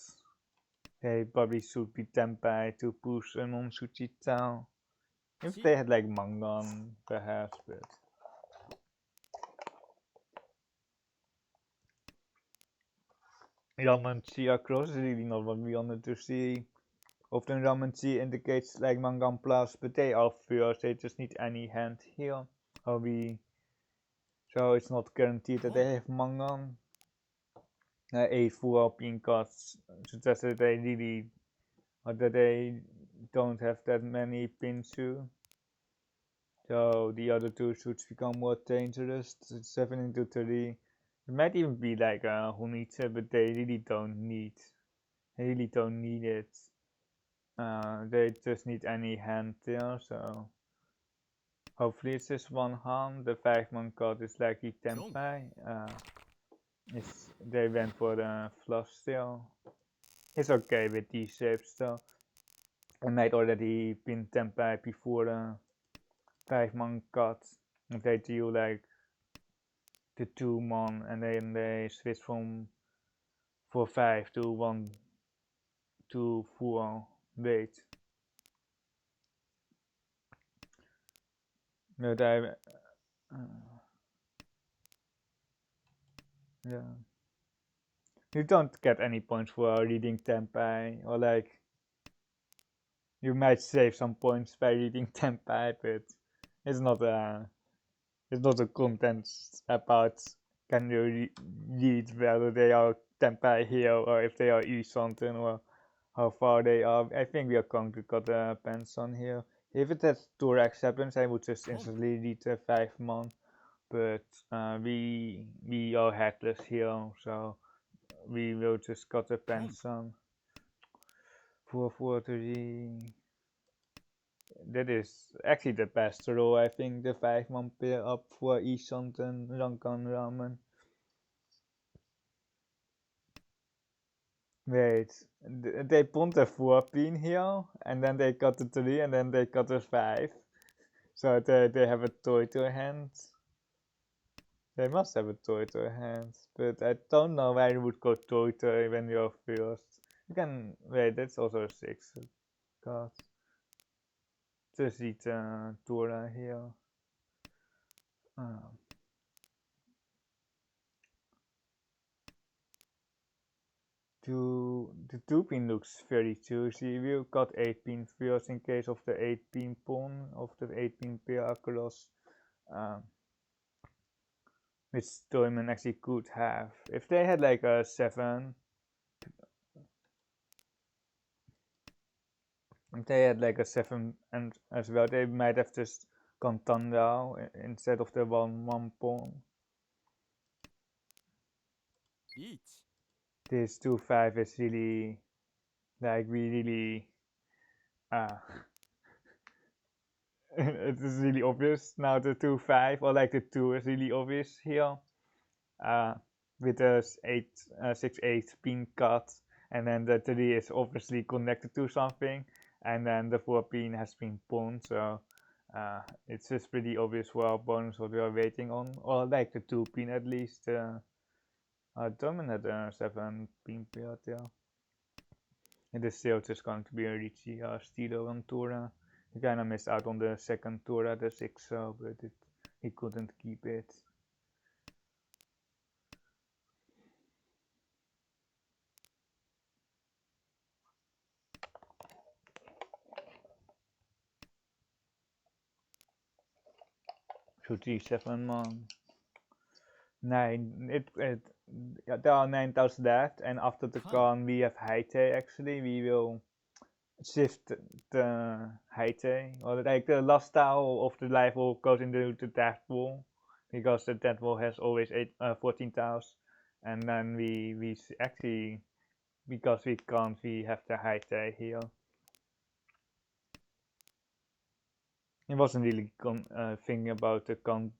They probably should be tempeh to push a non-sushi down. If they had like mangan, perhaps, but. Ramen across is really not what we wanted to see. Often ramen indicates like mangan plus, but they are first, they just need any hand here. So it's not guaranteed that they have mangan. 8 full pin cards suggests that they really, or that they don't have that many pins too. So the other two should become more dangerous. 7 into 3. It might even be like a Hunitze, but they really don't need. They really don't need it. They just need any hand there, so hopefully it's just one hand. The 5-man card is likely tempeh. They went for the flush still. It's okay with these shapes though. I might already been tempeh before the 5-man card. If they deal like the 2-man and then they switch from 4-5 to 1 to 4 wait. But yeah. You don't get any points for reading tempeh, or like you might save some points by reading tempeh, but it's not a content about can you read whether they are tempeh here or if they are something or how far they are. I think we are going to cut the pants on here. If it has tour acceptance, I would just instantly read the 5-man, but we are headless here, so we will just cut the pants on. 4-4-3. That is actually the best roll, I think, the 5-man pair up for Ishant and Rankan Ramen. Wait, they punt a 4-pin here, and then they cut the 3, and then they cut the 5. So they have a Toito hand. They must have a Toito hand, but I don't know why you would go Toito when you're first. You can, wait, that's also a 6 card. Just eat Tora here. The 2-pin looks very juicy. We've got 8-pin first in case of the 8-pin pawn of the 8-pin pair across, which Toyman actually could have. If they had like a 7, if they had like a 7 and as well, they might have just gone Tandao instead of the 1-1 pawn. This 2-5 is really, like, we really, it is really obvious now. The 2-5 or like the 2 is really obvious here, with the 6-8 pin cut, and then the 3 is obviously connected to something, and then the 4 pin has been pawned, so it's just pretty obvious for our opponents what we are waiting on, or like the 2 pin at least. Dominant 7 pin pair there. It is still just going to be a Riichi Stilo on Tora. He kinda missed out on the second Tora, the 6, but he couldn't keep it. So G7 man. 9. There are 9 tiles left, and after the Khan we have Haite actually. We will shift the Haite, or like the last tile of the live wall goes into the death wall, because the death wall has always 14 tiles, and then we actually, because we can't, we have the Haite here. He wasn't really thinking about the con.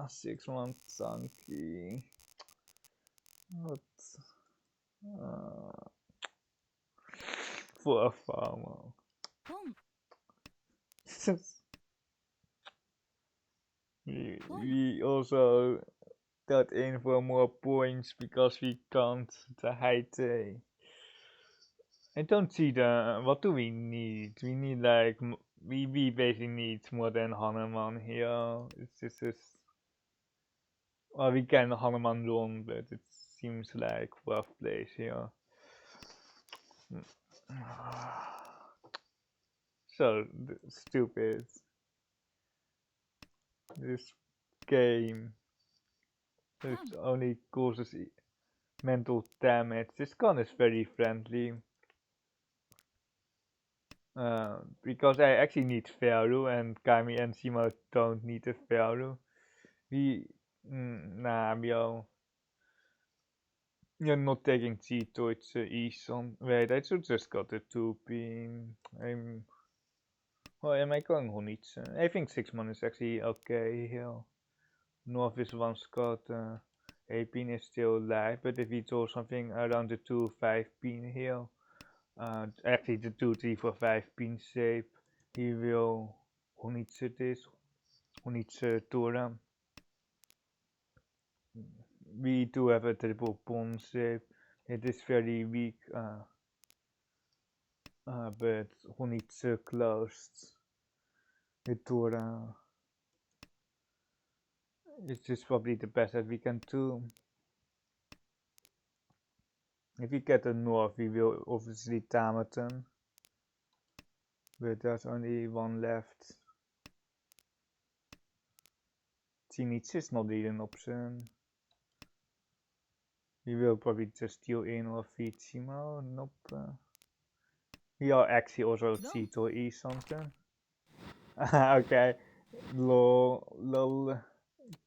6 months Sanky. What? For a farmer. we also got in for more points because we can't the Haite. I don't see what do we need? We need like, we basically need more than Hanuman here. It's just, well, we can Hanuman run, but it seems like rough place here. So stupid. This game just only causes mental damage. This gun is very friendly. Because I actually need Pharaoh, and Kami and Simo don't need a Pharaoh. You're not taking Cheeto, it's Eson. Wait, I should just got the 2 pin. Well, am I going Honitsu? I think 6 man is actually okay here. North is 1 Scott, 8 pin is still live, but if we draw something around the 2-5 pin here, actually the 2-3-4-5 pin shape, he will Honitsu this, Honitsu Tora. We do have a triple pawn shape. It is very weak, but Honitsu closed with Tora. It's just probably the best that we can do. If we get a North, we will obviously Tamaton, but there's only 1 left. Tzinitz is not really an option. We will probably just steal in or feed Simo. Nope. We are actually also Cheeto E something. Okay. Lol.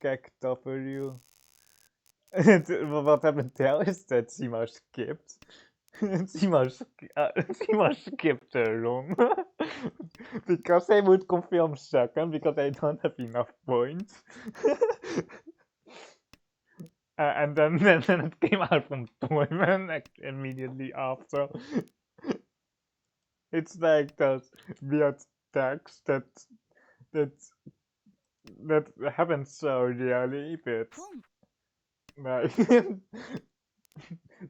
Kek W. What happened there is that Simo skipped. Simo skipped the run. Because they would confirm second, because they don't have enough points. And then it came out from Toyman like, immediately after. It's like those weird tags that happens so rarely, but like,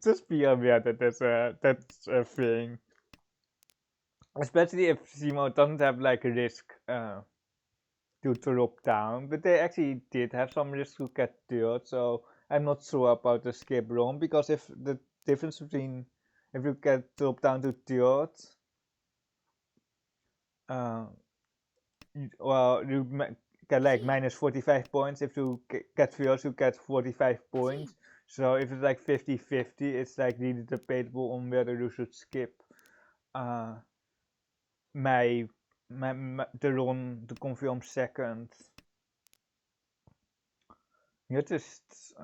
just be aware that that's a thing. Especially if Simo doesn't have like a risk to drop down, but they actually did have some risk to get third, so I'm not sure about the skip run, because if the difference between if you get drop down to third, well, you get like minus 45 points. If you get first, you get 45 points. So if it's like 50-50, it's like really debatable on whether you should skip my the run to confirm second. You just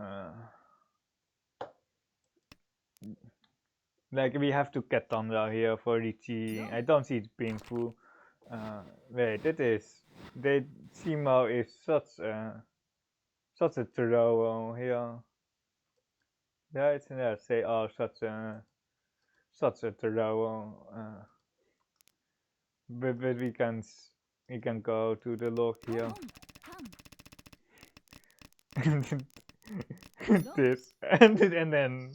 like we have to get thunder here for Riichi. I don't see it painful. Wait, it is. The Timo is such a throw here. Yeah, it's there. Say such a throw. But we can go to the log here. This and then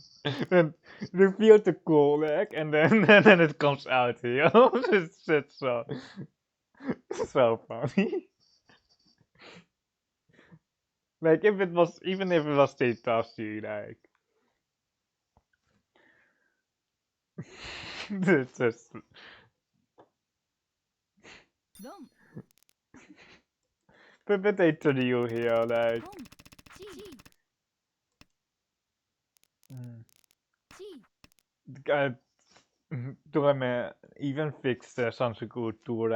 reveal the call leg, and then it comes out here. It's so funny. Like if it was, even if it was State Tasty, like it's just but they trio here, like toen me even fixed Sanseku to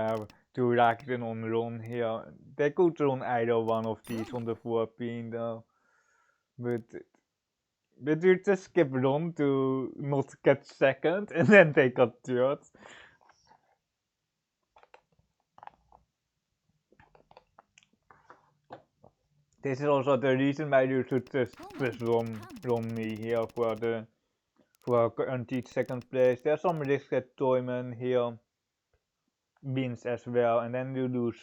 rack it on run here. They could run either one of these on the 4-pin though. But you just skip run to not get second, and then they got third. This is also the reason why you should just run me here for guaranteed second place. There's some risk that Toyman here wins as well, and then you lose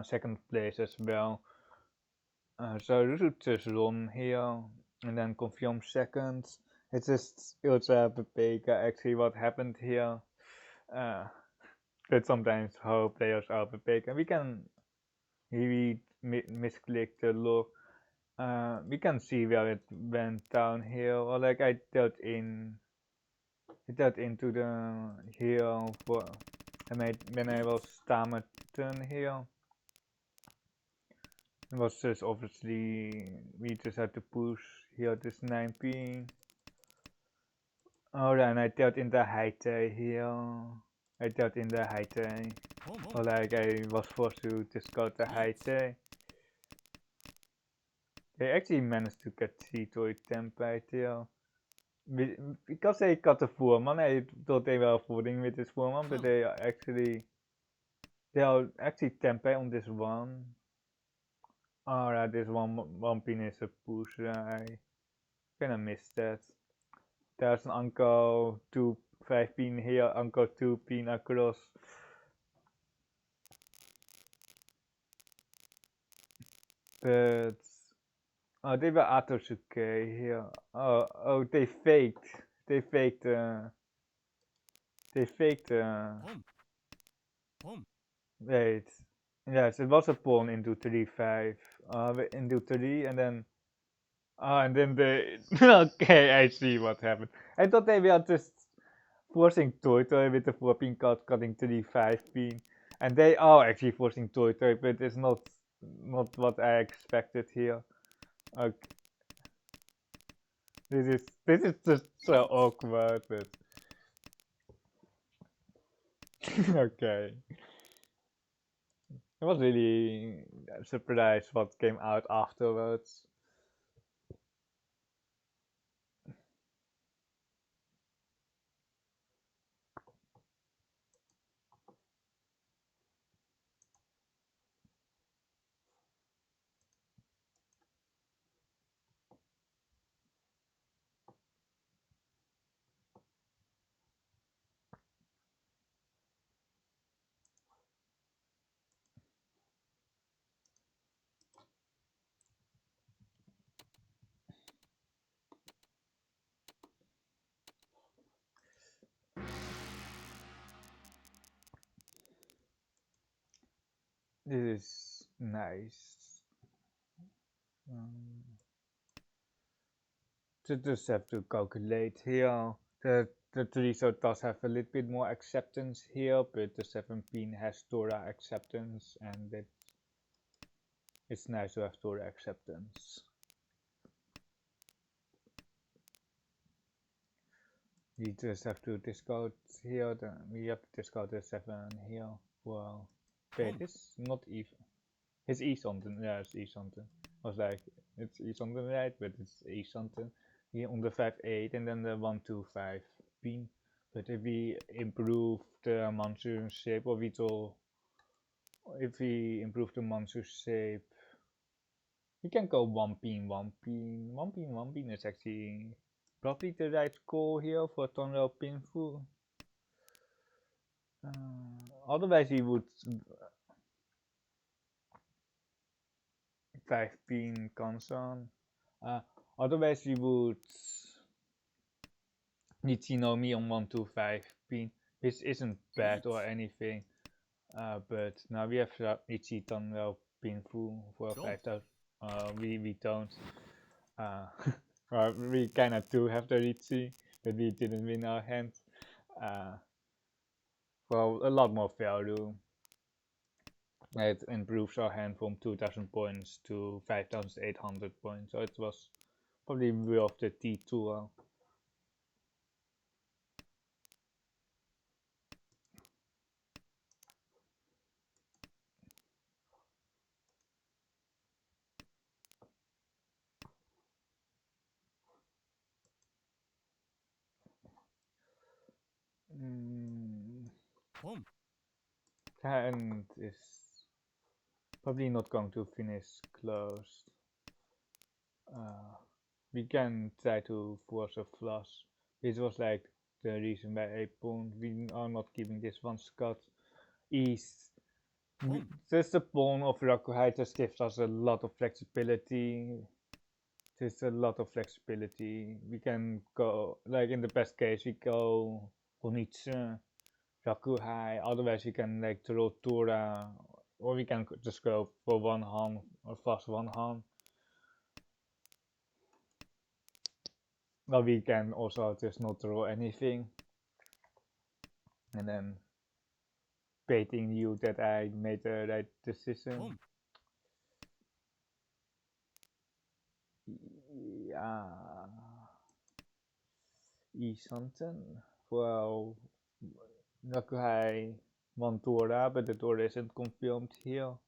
second place as well. So you should just run here and then confirm second. It's just Ultra Pepeka actually what happened here. But sometimes how players are Pepeka. We can maybe misclick the log. We can see where it went down here, or like I dealt into the here for when I was Stamerton here. It was just obviously we just had to push here this 9p. Oh, and I dealt in the height here. I dealt in the height. Or like I was forced to discard the height. They actually managed to get C-Toy temp right here. Because they got the foreman, I thought they were avoiding with this foreman, but they are actually tempe on this one. Alright, this one pin is a push. I kinda missed that. There's an Uncle 2 5 pin here, Uncle 2 pin across. But they were Atosuke here. Oh, they faked. They faked. Wait. Yes, it was a pawn into 3-5. Into 3, and then. And then they. Okay, I see what happened. I thought they were just forcing Toy with the 4-pin card cutting to the 5-pin. And they are actually forcing Toy, but it's not what I expected here. Okay. This is just so awkward, but okay. I was really surprised what came out afterwards. This is nice. Just have to calculate here. The 3 so does have a little bit more acceptance here, but the 7 pin has Torah acceptance, and it's nice to have Torah acceptance. We just have to discard here, we have to discard the 7 here. Well, wait, it's not even. It's E something, yeah, it's E something. I was like, it's E something right, but it's E something. Here on the 5-8 and then the 1-2-5 pin. But if we improve the Mansu shape, or if we improve the Mansu shape, we can go 1 pin, 1 pin, 1 pin, 1 pin is actually probably the right call here for Tonro Pinfu. Otherwise we would 5 pin Kansan. Otherwise we would Nichinomi on 1-2-5 pin, which isn't bad or anything. But now we have Riichi Tanro Pinfu for 5000. We don't. Well, we kinda do have the Riichi, but we didn't win our hand. For a lot more value. It improves our hand from 2000 points to 5800 points, so it was probably worth the T2. Hand is probably not going to finish closed. We can try to force a flush. This was like the reason why I pawned. We are not keeping this one Scott. Just the pawn of Rakuhai just gives us a lot of flexibility. There's a lot of flexibility. We can go, like in the best case, we go Onitsu, Rakuhai. Otherwise, we can like draw Tora, or we can just go for 1 hand or fast 1 hand. Well, we can also just not draw anything, and then baiting you that I made the right decision. Yeah. Something. Well, Rakuhai won Tora, but the Tora isn't confirmed here.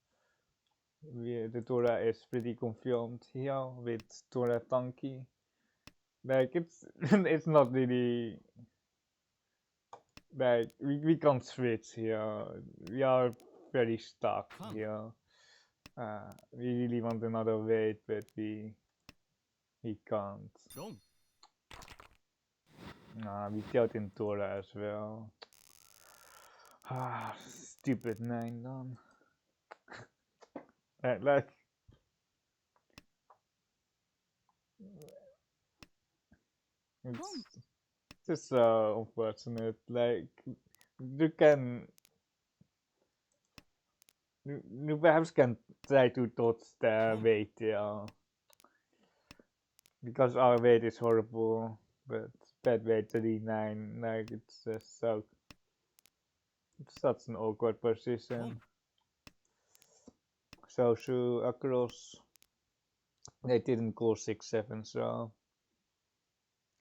The Tora is pretty confirmed here with Tora Tanki. Like it's not really like we can't switch here. We are very stuck here. We really want another weight, but we can't. We killed in Tora as well. Stupid 9 done. Like it's just so unfortunate. Like you perhaps can try to dodge the weight, because our weight is horrible, but bad weight 39, like it's just so, it's such an awkward position. So across, they didn't call 6-7, so,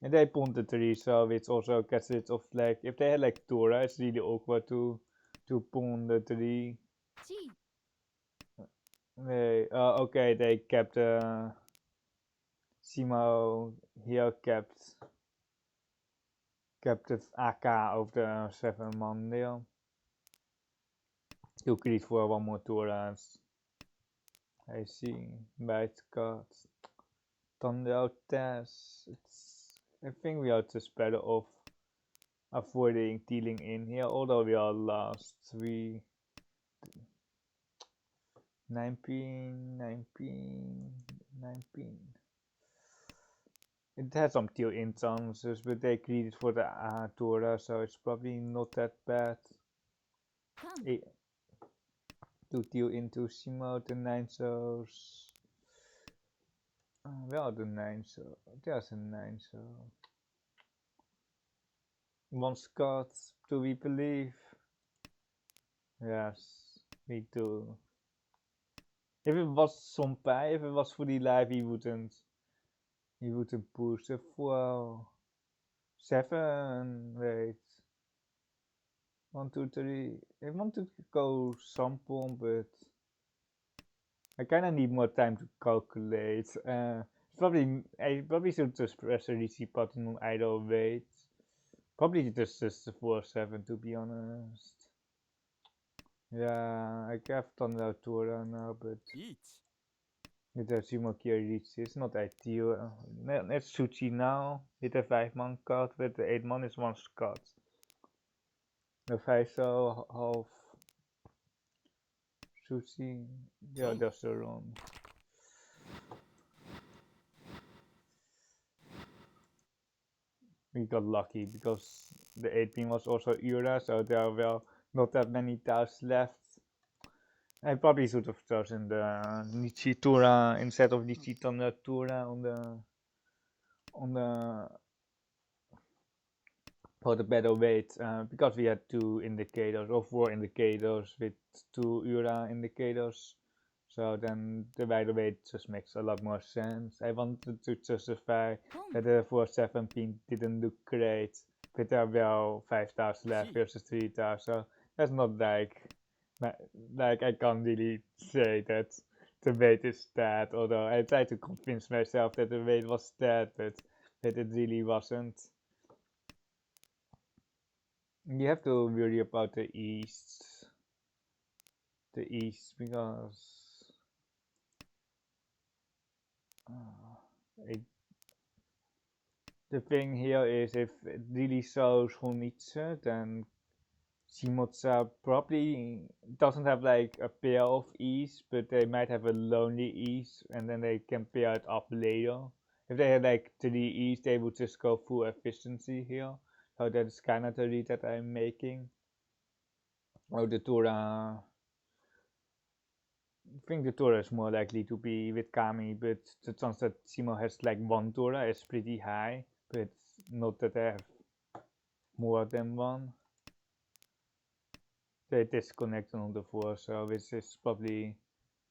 and they pawned the 3, so it also gets rid of, like, if they had like Tora, it's really awkward to pawn the 3. Okay, they kept Simo here kept the AK of the 7-man deal. You create for 1 more Torans. I see. Bite cards. Thunder test. I think we are just better off avoiding dealing in here, although we are last. 19. It has some deal in chances, but they created for the Tora, so it's probably not that bad. to deal into Simo the 9 souls. Where are the 9 souls? There's a 9 soul. One Scott, do we believe? Yes, we do. If it was Sonpai, if it was fully live, he wouldn't push it for 7. Wait. 1, 2, 3. I want to go Sampon, but I kinda need more time to calculate. I probably should just press a Riichi button on either wait. Probably just the 4-7 to be honest. Yeah, I have Thunder Tora now, but with the Sumoki Riichi, it's not ideal. Let's Suchi now. With the 5-man card, with the 8-man is 1 Scott. The 5 so half Sushi. Yeah, that's the wrong. We got lucky because the 8-pin was also Ura, so there were not that many tiles left. I probably should have chosen the Nichi Tura instead of Nichi Thunder Tura on the for the better weight, because we had 2 indicators or 4 indicators with 2 Ura indicators. So then the wider weight just makes a lot more sense. I wanted to justify that the 4-7 pin didn't look great, but there were 5 tiles left versus 3 tiles, so that's not like I can't really say that the weight is dead, although I tried to convince myself that the weight was dead, but that it really wasn't. You have to worry about the east because the thing here is if it really shows Honitsu, then Shimotsa probably doesn't have like a pair of E's, but they might have a lonely E's and then they can pair it up later. If they had like 3 E's, they would just go full efficiency here. So that's kind of the read that I'm making. Oh, the Tora. I think the Tora is more likely to be with Kami, but the chance that Simo has like 1 Tora is pretty high, but not that they have more than 1. They disconnected on the 4, so which is probably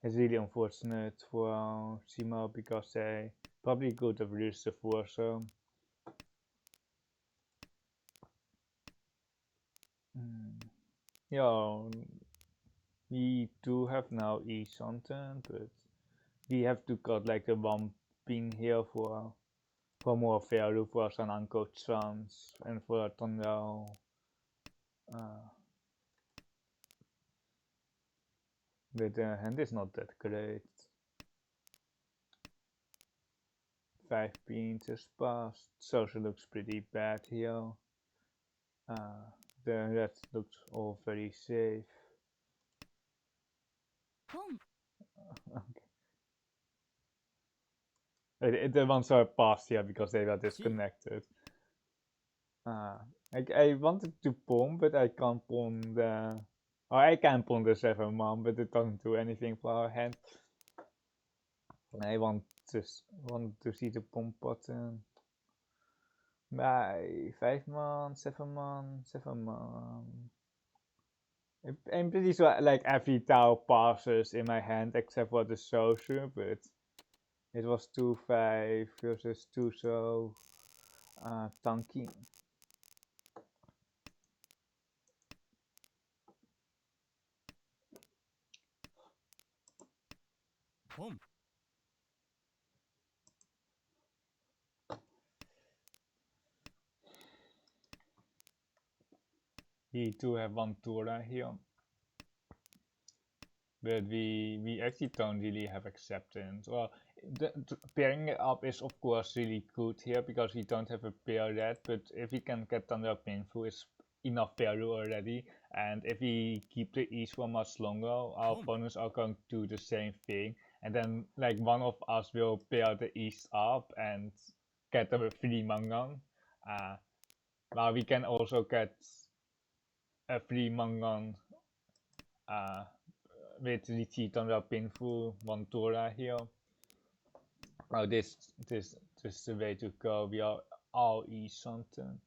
really unfortunate for Simo because they probably could have reached the 4, so yeah, we do have now E something, but we have to cut like the 1 pin here for more value for some uncle chance and for Thunder. But the hand is not that great. 5 pins is passed. Social looks pretty bad here. The rest looks all very safe. Okay. The ones are passed here because they were disconnected. I wanted to pawn, but I can't pawn the... Oh, I can pawn the 7-man, but it doesn't do anything for our hand. I want to see the pawn button. Bye. 5-man, 7-man, 7-man. I'm pretty sure like every tile passes in my hand except for the social, but it was 2-5 versus 2 so tanky. We do have 1 Tora here, but we actually don't really have acceptance. Well, pairing it up is of course really good here because we don't have a pair yet, but if we can get Thunder Painful it's enough value already, and if we keep the E's for much longer, our opponents are going to do the same thing, and then like one of us will pair the E's up and get a 3 Mangan. While we can also get a 3 Mangan with Riichi painful 1 Tora here. Oh, this is the way to go. We are all E something.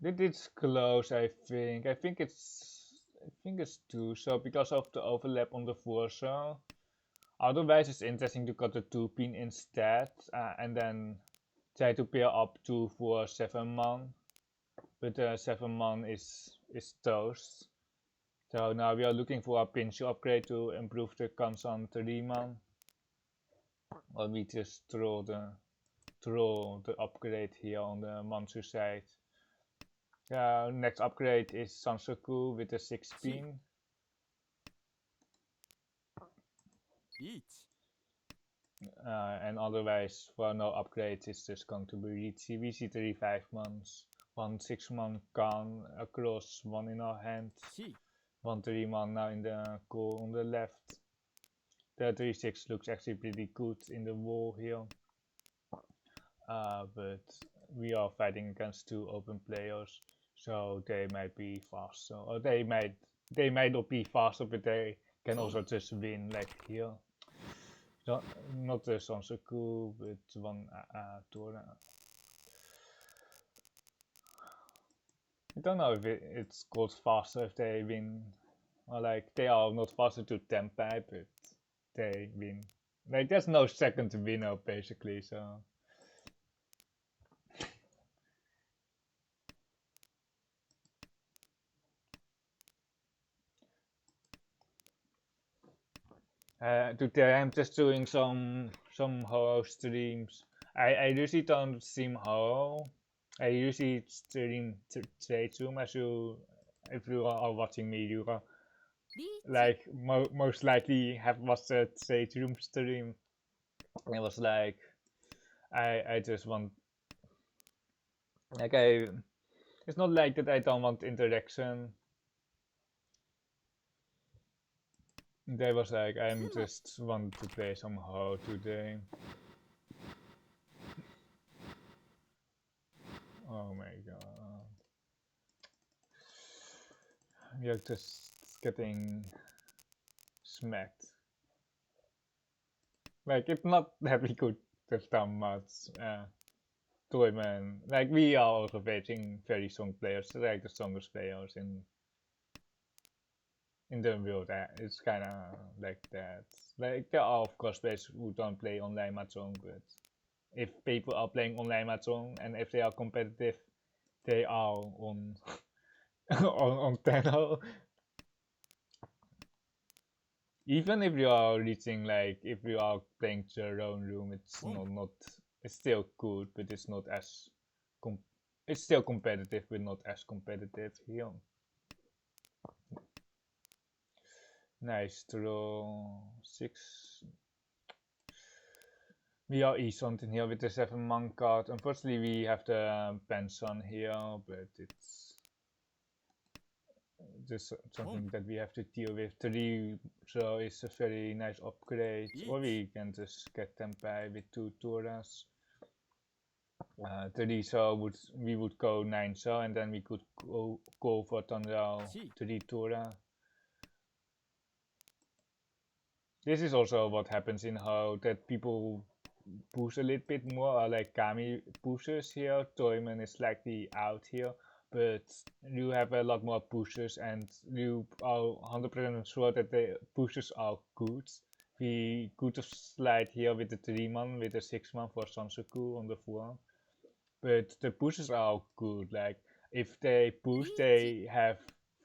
It's close, I think. I think it's 2. So because of the overlap on the Vorso. Otherwise, it's interesting to cut the 2 pin instead, and then try to pair up 2 for 7 man. But 7 man is toast. So now we are looking for a pinch upgrade to improve the cons on 3 man. Or we just throw the upgrade here on the Mansu side. Next upgrade is Sansoku with the 6 pin. And otherwise, for no upgrades, it's just going to be Riichi. We see 3 5 months, 1 6 man can across, 1 in our hand, 1 3 man now in the core on the left. The 3 6 looks actually pretty good in the wall here. But we are fighting against 2 open players, so they might be faster, or they might not be faster, but they can also just win like here. Not the Sansoku, but 1 Tora. I don't know if it's called faster if they win, or like they are not faster to Tempai, but they win. Like there's no second winner basically, so. Today I'm just doing some Houou streams. I usually don't stream Houou. I usually stream trade room, as if you are watching me, you are like most likely have watched a trade room stream. It was like I just want like it's not like that I don't want interaction. They was like I'm just want to play some Houou today. Oh my god. We are just getting smacked. Like it's not that we could have done much. Toyman, like we are also facing very strong players, like the strongest players in the world. It's kind of like that. Like there are of course players who don't play online Mahjong, but if people are playing online Mahjong and if they are competitive, they are on on Tenhou. Even if you are reaching, like if you are playing your own room, it's not it's still good, but it's not as it's still competitive, but not as competitive here. Nice draw 6. We are E-something here with the 7 man card. Unfortunately, we have the Benson here, but it's just something that we have to deal with. 3 so it's a very nice upgrade, or we can just get Tempai with 2 Toras. 3 so we would go 9 so, and then we could go for Tanrao 3 Tora. This is also what happens in Houou, that people push a little bit more, or like Kami pushes here. Toyman is slightly out here, but you have a lot more pushes, and you are 100% sure that the pushes are good. We could have slide here with the 3 man, with the 6 man for Sansoku on the 4. But the pushes are good. Like if they push, they have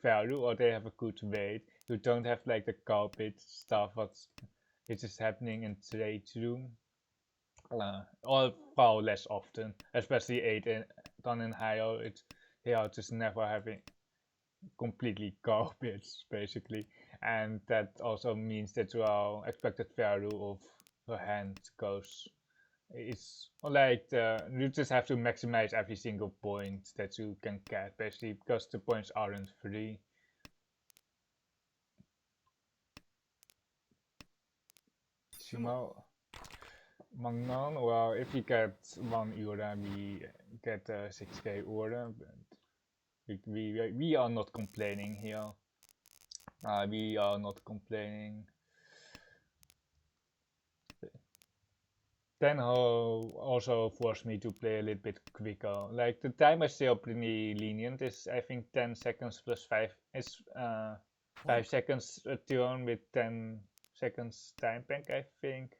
value, or they have a good weight. You don't have like the carpet stuff which is happening in trade room. Or far less often, especially 8 and done in higher. They are just never having completely garbage basically, and that also means that your expected value of your hand goes. It's like you just have to maximize every single point that you can get, basically, because the points aren't free. Shimo Magnon, well, if you get 1 euro, we get 6k order, but we are not complaining here. We are not complaining. Tenhou also forced me to play a little bit quicker. Like the time is still pretty lenient. It's I think 10 seconds plus 5. It's 5 seconds a turn with 10 seconds time bank, I think.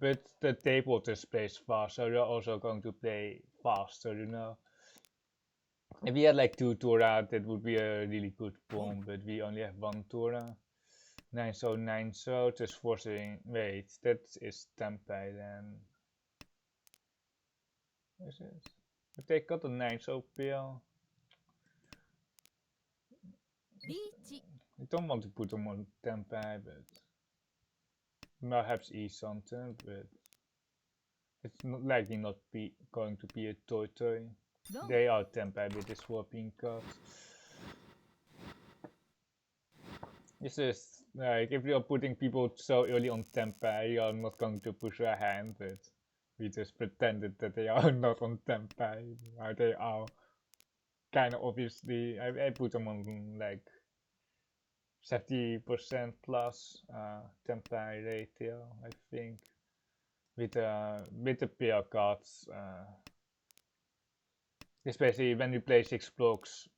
But the table just plays fast, so you're also going to play faster, you know. If we had like 2 Tora, that would be a really good bomb, but we only have 1 Tora. 9 so 9 so, just forcing. Wait, that is Tempai then. What is it? If they got a 9 so pill. Riichi. I don't want to put them on Tempai, but perhaps E something, but it's not likely not be going to be a toy. They are Tempai with this swapping card. This is like if you're putting people so early on Tempai, you're not going to push their hand, but we just pretended that they are not on Tempai. They are kind of obviously. I put them on like 70% plus Tempai ratio, I think. With the pair cards, especially when you play 6 blocks,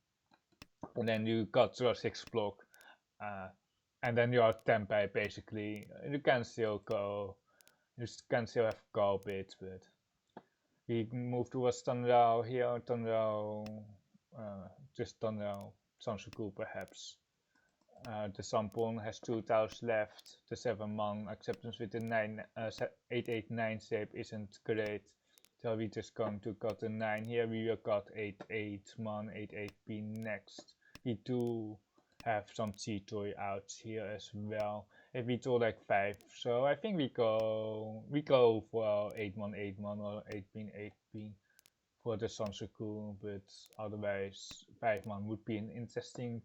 and then you got your 6 block, and then you are Tempai basically. You can still go. You can still have go bits, but we move towards Tanrao here. Tanrao, just Tanrao, Sansuku perhaps. The Sampon has 2 tiles left. The 7 man acceptance with the 889 shape isn't great. So we just going to cut a 9 here. We will cut 8 man, 8 next. We do have some C-toy outs here as well. If we draw like 5, so I think we go for 8 man or 8 for the Sansuku, but otherwise 5 man would be an interesting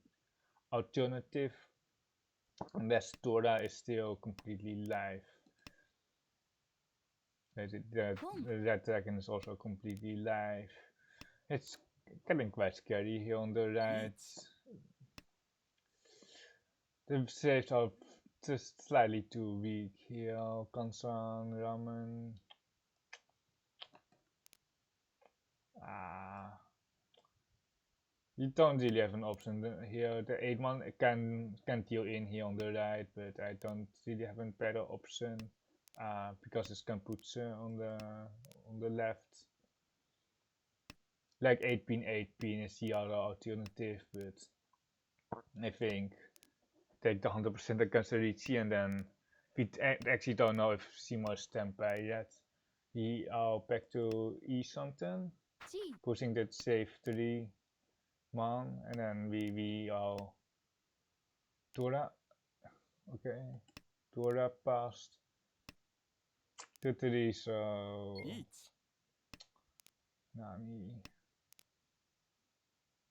alternative. Unless Dora is still completely live. The Red Dragon is also completely live. It's getting quite scary here on the right. The saves are just slightly too weak here. Kansan, Ramen. You don't really have an option here. The 8 man can deal in here on the right, but I don't really have a better option because it's Kamputse on the left. Like 8 is the other alternative, but I think take the 100% against the Riichi, and then we actually don't know if Simo is Tempai yet. We are back to E something, pushing that save 3 man, and then we are Tora. Okay, Tora passed to 3, so Nami.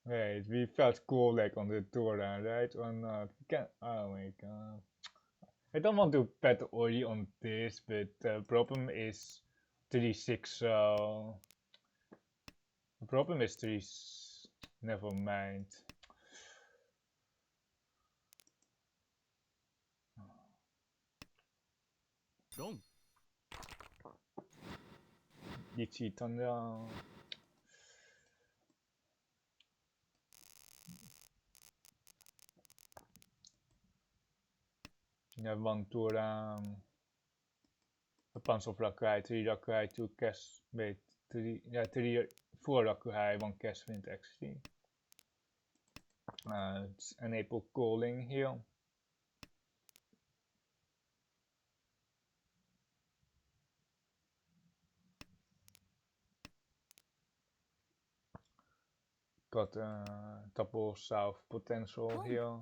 Wait, we felt cool like on the Tora, right? Or not? We can. Oh my god. I don't want to bet Ori on this, but the problem is 3-6, so the problem is 3. Never mind. Riichi Thunder. You have 1 Tora, a bunch of Rakurai, 3 Rakurai, 2 cash. Wait, 4 Rakurai, 1 cash wind actually. It's enable calling here. Got double south potential here.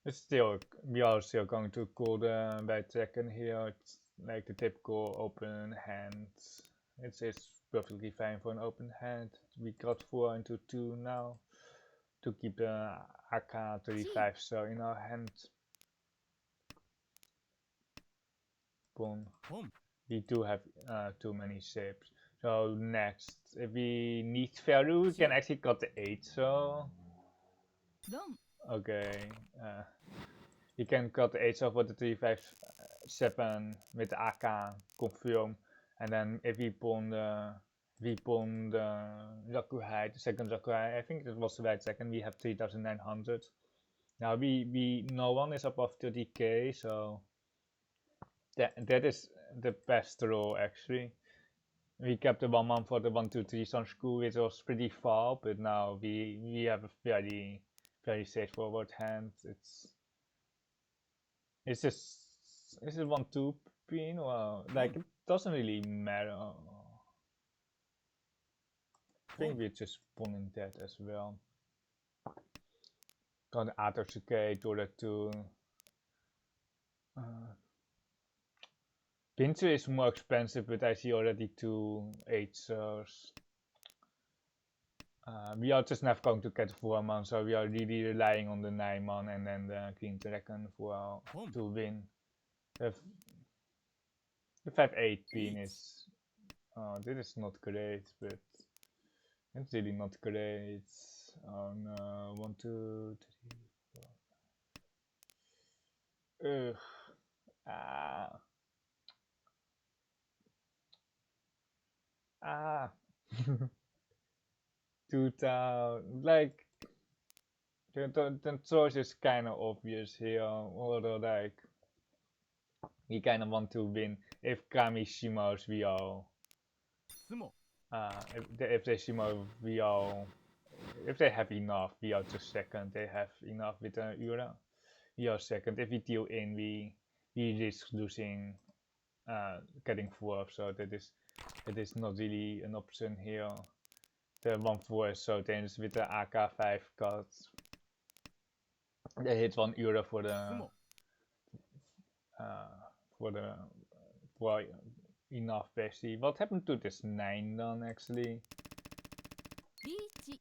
It's still, we are still going to call the Red Dragon here. It's like the typical open hand. It's perfectly fine for an open hand. We got 4 into 2 now to keep the AK-35 so in our hand. Boom. We do have too many shapes. So next, if we need value, we can actually cut the 8 so. Dom. Okay. You can cut the age off with the 357 with the AK, confirm, and then if we pawn the Rakuhai, the second Rakuhai, I think it was the right second, we have 3900. Now no one is above 30k, so that is the best roll actually. We kept the 1 month for the 123 Sun School, which was pretty far, but now we have a very straightforward hand. It's just is it 1-2 pin? Well, like it doesn't really matter. I think we're just pulling that as well. Got the Atotsuke, Dora 2. Pincer is more expensive, but I see already 2 8s. We are just never going to get 4-man, so we are really relying on the 9-man and then the Green Dragon to win. The 5-8 pin is. This is not great, but it's really not great. Oh no, 1, 2, 3, 4. Ugh. Ah. Ah. 2000. Like, the choice is kind of obvious here, although like, we kind of want to win if Kamishimo's VO. If they Shimo VO, if they have enough, we are just second. They have enough with the Ura. We are second. If we deal in, we risk losing, getting fourth. So that is not really an option here. The 1-4 is so dangerous with the AK5 cards. They hit 1 Ura for the for enough basically. What happened to this 9 then actually? Riichi.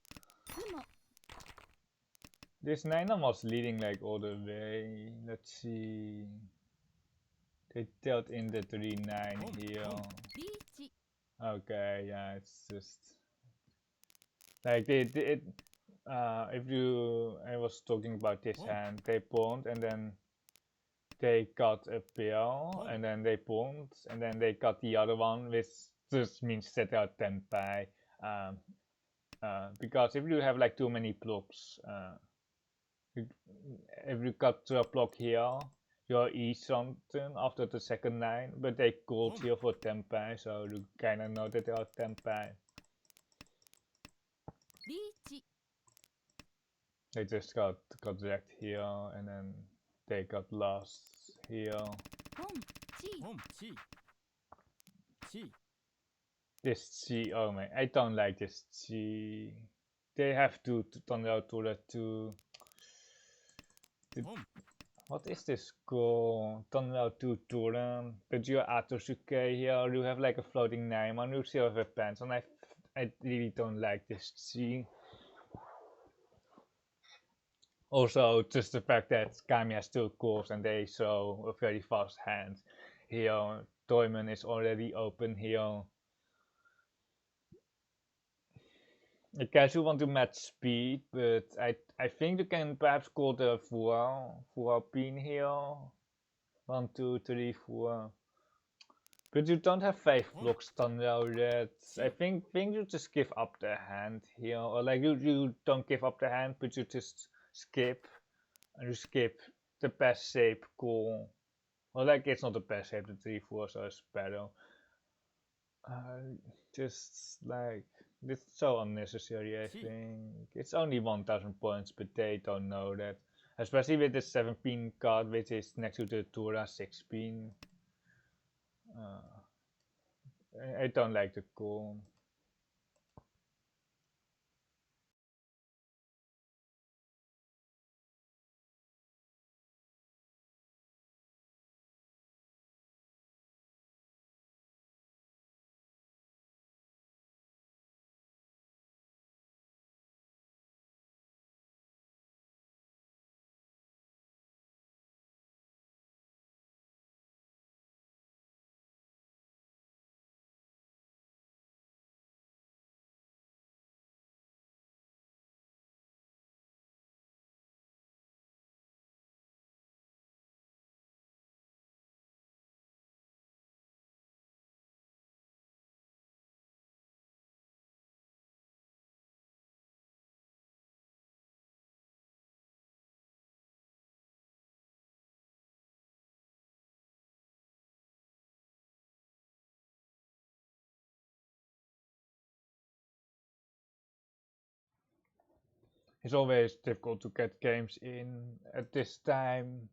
Kumo. This 9 was leading like all the way. Let's see. They dealt in the 3-9 here. Riichi. Okay, yeah, it's just like I was talking about this hand, they pawned and then they got a pair and then they pawned and then they got the other one, which just means that they are tenpai. Because if you have like too many blocks, if you got to a block here, you're E something after the second 9, but they called here for tenpai, so you kinda know that they are tenpai. Riichi. They just got wrecked here, and then they got lost here. This Chi, oh man, I don't like this Chi. They have to turn out to that too. What is this called? Turn out to Turan. But you Atotsuke here, you have like a floating 9-man, you still have a pants, and I really don't like this Chi. Also, just the fact that Kami has 2 cores and they show a very fast hand. Here, Toyman is already open here. I guess you want to match speed, but I think you can perhaps call the 4 pin here. 1, 2, 3, 4. But you don't have 5 blocks done yet. I think you just give up the hand here, or like you don't give up the hand, but you just skip, and you skip the best shape call. Well, like it's not the best shape, the 3-4, so it's better. Just like it's so unnecessary. I think it's only 1000 points, but they don't know that. Especially with the 7-pin card, which is next to the Tura 6-pin. I don't like the call. it's always difficult to get games in at this time.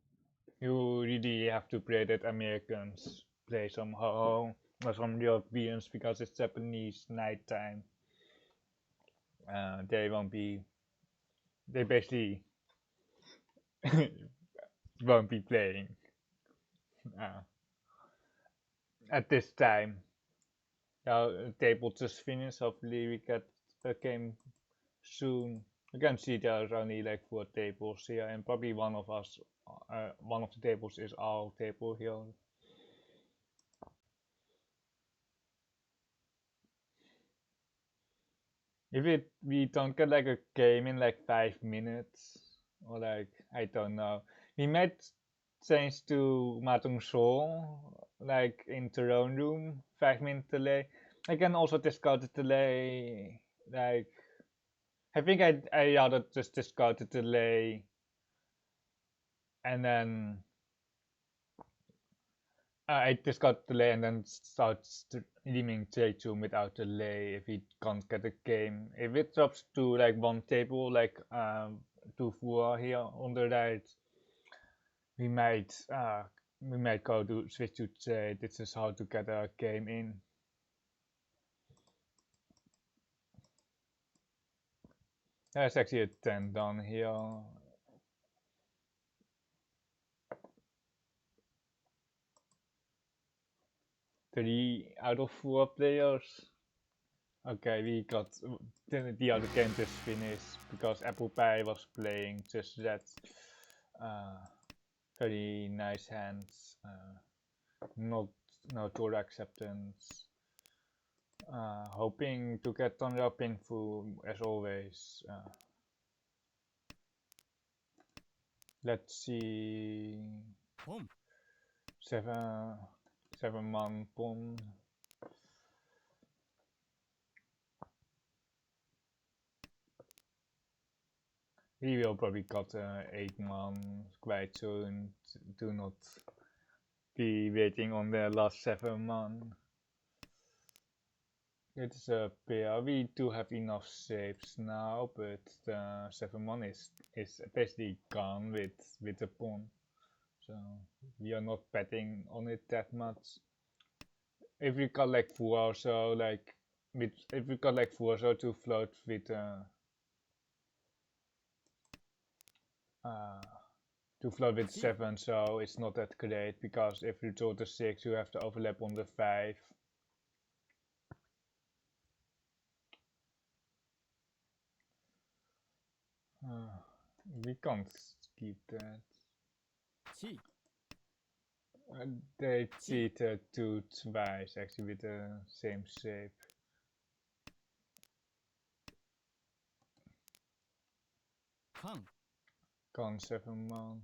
You really have to pray that Americans play somehow, or some Europeans, because it's Japanese nighttime. They won't be. They basically won't be playing uh, at this time. Table just finished. Hopefully, we get a game soon. You can see there's only like 4 tables here, and probably one of the tables is our table here. If we don't get like a game in like 5 minutes, or like, I don't know, we might change to Mahjong Soul, like in the own room, 5-minute delay. I can also discard the delay, like, I think I rather just discard the delay and then I discard delay and then start streaming J2 without delay if we can't get a game. If it drops to like 1 table, like to 4 here on the right, we might go to switch to J. This is how to get a game in. There's actually a 10 down here. 3 out of 4 players. Okay, we got the other game just finished because Apple Pie was playing just that. Very nice hands. No tour acceptance. Hoping to get on your pinful as always. Let's see. 7-man pawn. We will probably cut 8-man quite soon. Do not be waiting on the last 7-man. It's a pair. We do have enough shapes now, but the 7-man is basically gone with the pawn. So we are not betting on it that much. If we got like 4 or so, like if we got like 4 or so to float with to float with 7, so it's not that great because if you draw the 6, you have to overlap on the 5. We can't keep that. They cheated to twice actually with the same shape. Con 7-man.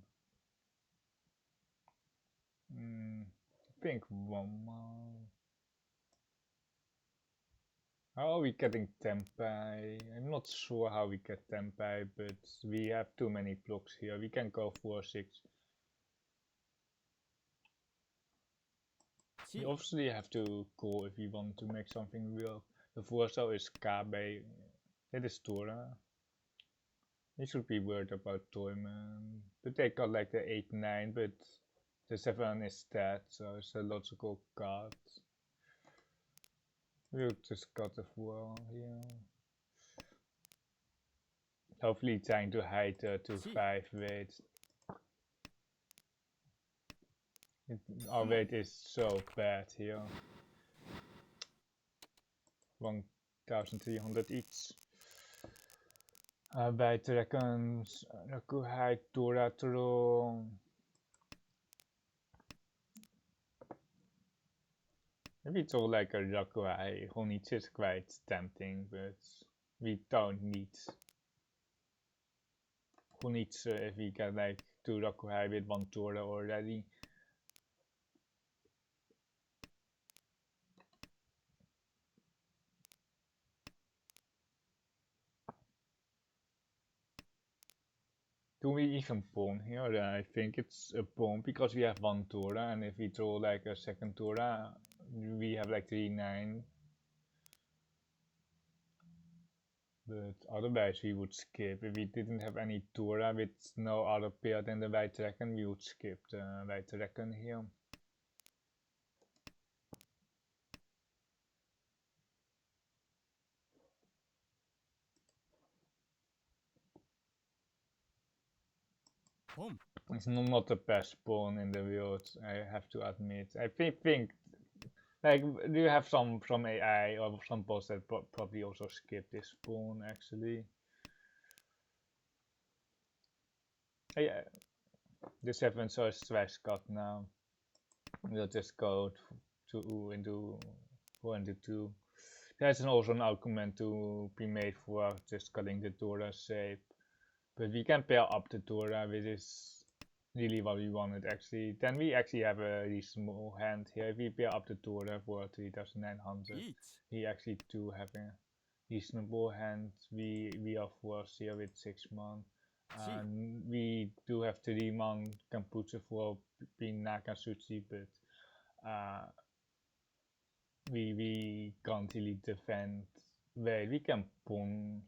I think 1-man. How are we getting Tempai? I'm not sure how we get Tempai, but we have too many blocks here. We can go 4-6. We obviously have to call if we want to make something real. The Vorso is KB. It is Tora. We should be worried about Toyman. But they got like the 8-9, but the 7 is dead, so it's a logical card. We'll just cut the 4 here. Hopefully trying to hide the 2-5 weight. Our weight is so bad here. 1300 each. Wij trekken Rakuhai Toratoro. Maybe it's all like a Rakuhai. Honich is quite tempting, but we don't need Honich if we get like 2 Rakuhai with 1 Tora already. Do we even pawn here? I think it's a pawn because we have 1 Tora, and if we draw like a second Tora, we have like 3-9. But otherwise we would skip. If we didn't have any Tora with no other pair than the white dragon, we would skip the white dragon here. It's not the best pawn in the world, I have to admit. I think like, do you have some AI or some bots that probably also skip this pawn actually? Yeah, the 7 so is twice cut now. We'll just go to into 4 into 2. There's also an argument to be made for just cutting the Dora shape. But we can pair up the Dora, which is really what we wanted actually. Then we actually have a reasonable hand here. If we pair up the Dora for 3900, we actually do have a reasonable hand. We are forced here with 6 man. And we do have 3 man Kampuche for being Nakatsuchi, but we can't really defend. Well, we can pawn.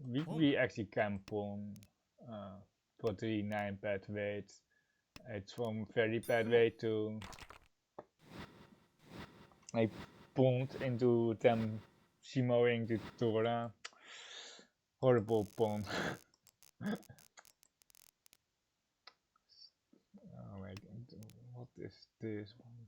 We actually can pawn for 3-9 bad weight. It's from very bad weight to I pawned into them shimoing the Dora. Horrible pawn. Oh my god, what is this one?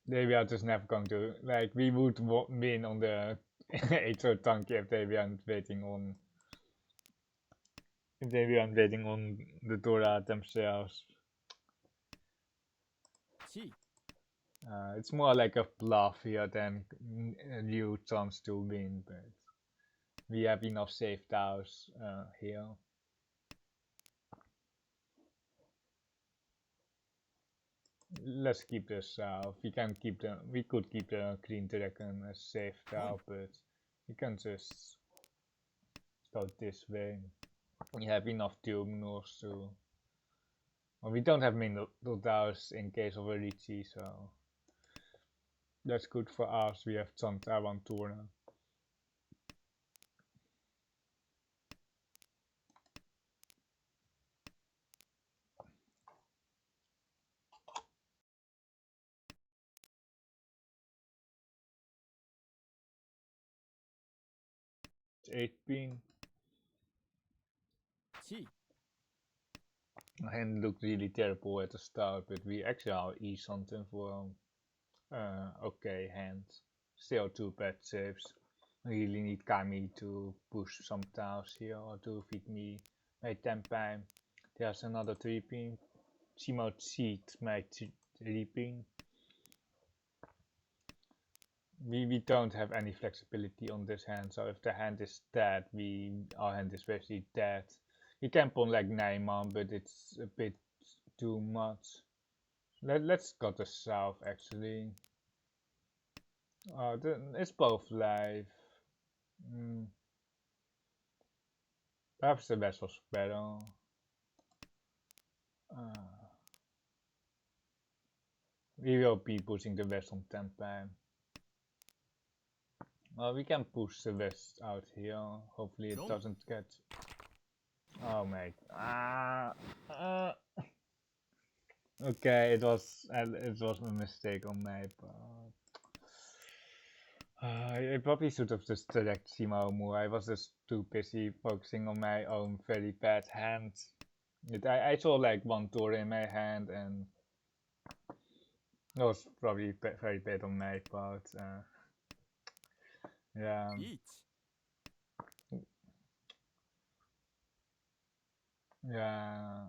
They are just never going to, like, we would win on the 8 tank if they weren't waiting on the Dora themselves. It's more like a bluff here than a real chance to win, but we have enough safe tiles here. Let's keep this south. We could keep the green dragon as safe tile, but we can just go this way. We have enough Dominors to. Well, we don't have mineral tiles in case of a Riichi, so that's good for us. We have Taiwan Tour now. It's 8 pin. And looked really terrible at the start, but we actually are something for okay hands. Still 2 bad saves. Really need Kami to push some tiles here or to feed me my Tenpai. There's another 3 pin. Shimo cheat my 3 pin. We don't have any flexibility on this hand, so if the hand is dead, our hand is basically dead. We can pawn like 9 man, but it's a bit too much. Let's go to south actually. It's both live. Perhaps the west was better. We will be pushing the west on Tenpai. Well, we can push the west out here. Hopefully it doesn't get. Oh mate. Okay, it was a mistake on my part. I probably should have just direct Simo more. I was just too busy focusing on my own very bad hand. I saw like 1 door in my hand, and that was probably very bad on my part. Yeah. Yeah.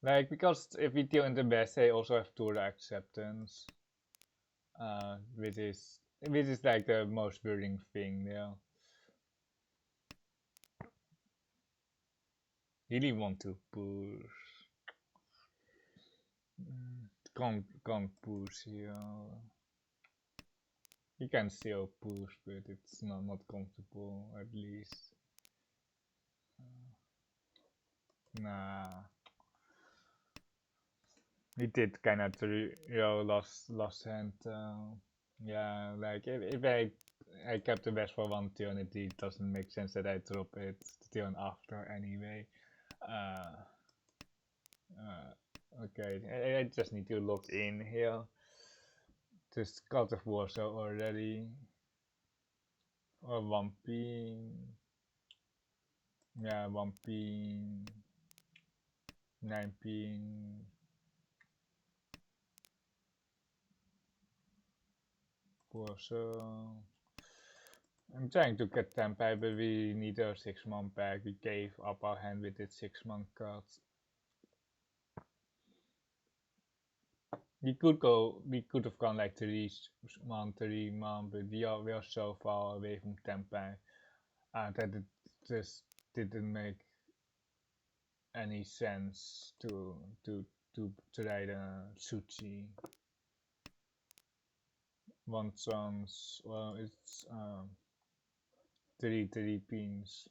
Like, because if we deal in the best, they also have Tora acceptance. Which is like the most worrying thing there. Really want to push. Can't push here. You can still push, but it's not comfortable at least. Nah. We did kind of last hand. Yeah, like if I kept the best for one turn, it doesn't make sense that I drop it the turn after anyway. Uh, okay, I just need to log in here. Just God of War so already. Or one pin. Yeah, one pin. 9 pin. So I'm trying to get 10 pack, but we need a 6-man pack. We gave up our hand with its 6-man cards. We could have gone like 3-man, but we are so far away from 10 pack that it just didn't make any sense to try the Suchi. One chance, well, it's 3 pins.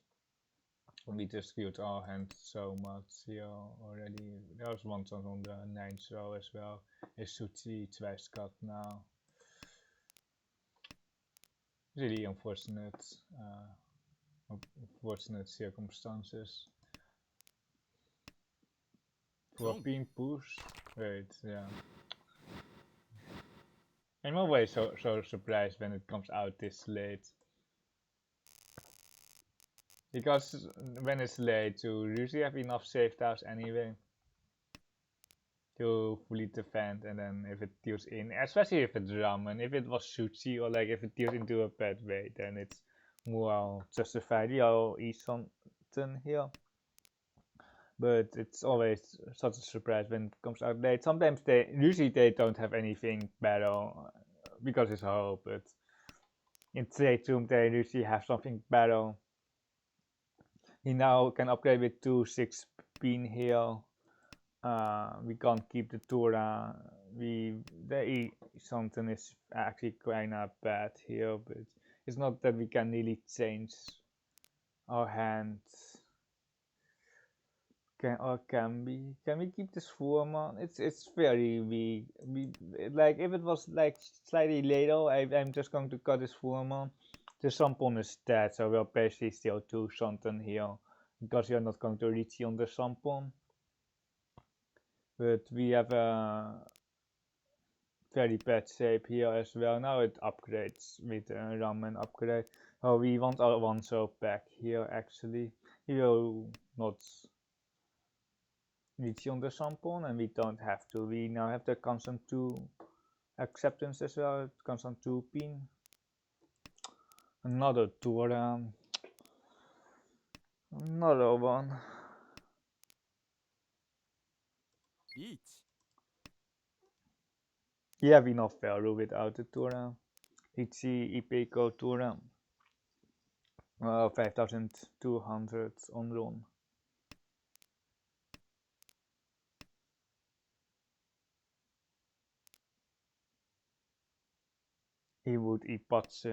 We just killed our hand so much here already. There was one chance on the 9th row as well. Is Suchi twice cut now. Really unfortunate circumstances. For being pushed. Wait, yeah. I'm always so surprised when it comes out this late. Because when it's late, you usually have enough save tiles anyway to fully defend, and then if it deals in, especially if it's ramen, if it was sushi or like if it deals into a bad way, then it's more justified. I'll eat something here. But it's always such a surprise when it comes out late. Sometimes usually they don't have anything better because it's Houou, but in today's room they usually have something better. He now can upgrade with 2 6-pin here. We can't keep the Tora. Something is actually kinda bad here, but it's not that we can really change our hand. Can we keep this Foreman? It's very weak. Like if it was like slightly later, I'm just going to cut this Foreman. The Sampon is dead, so we'll basically still do something here because you're not going to reach on the Sampon. But we have a very bad shape here as well. Now it upgrades with a ramen upgrade. Oh, we want our one soul back here actually. He will not reach on the Sampon, and we don't have to. We now have the constant 2 acceptance as well, constant 2 pin. Another Tora. Another one. Riichi. Yeah, we not value without the Tora. Riichi Ipeco Tora. 5200 on run. He would epatch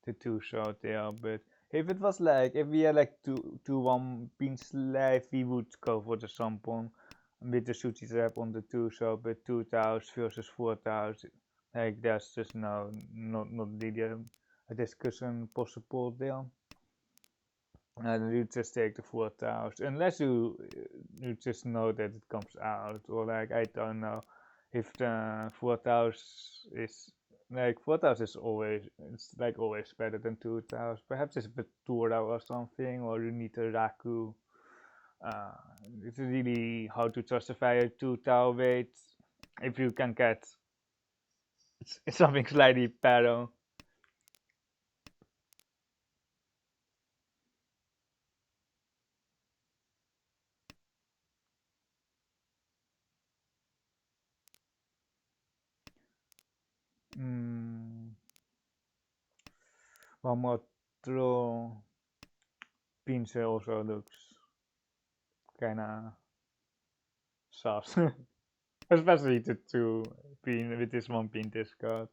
the 2 shot there, but if it was like, if we had like two 1 pins left, we would go for the Sampon with the Suchi trap on the 2 shot, but 2000 versus 4000, like there's just not really a discussion possible there. And you just take the 4000 unless you just know that it comes out, or like I don't know if the 4000 is like 4000 is always, it's like always better than 2000. Perhaps it's Tora or something, or you need a Raku. It's really hard to justify a 2000 weight if you can get something slightly better. One more throw. Pince also looks kinda sus. Especially the 2 pin with this 1 pin discard.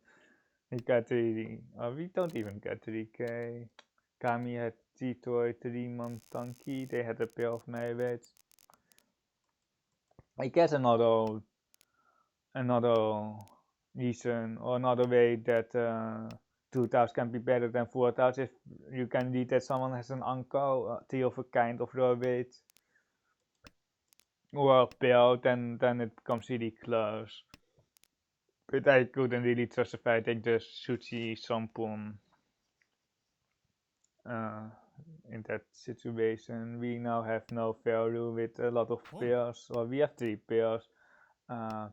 We got 3. We don't even get 3k. Kami had T-Toy, 3-man Tanky. They had a pair of Mayweaths. I guess another another reason or another way that 2,000 can be better than 4,000 if you can read that someone has an uncle, three of a kind of raw weight, or a pair, then it becomes really close. But I couldn't really justify. I think the sushi sampon in that situation. We now have no value with a lot of pairs, or we have 3 pairs.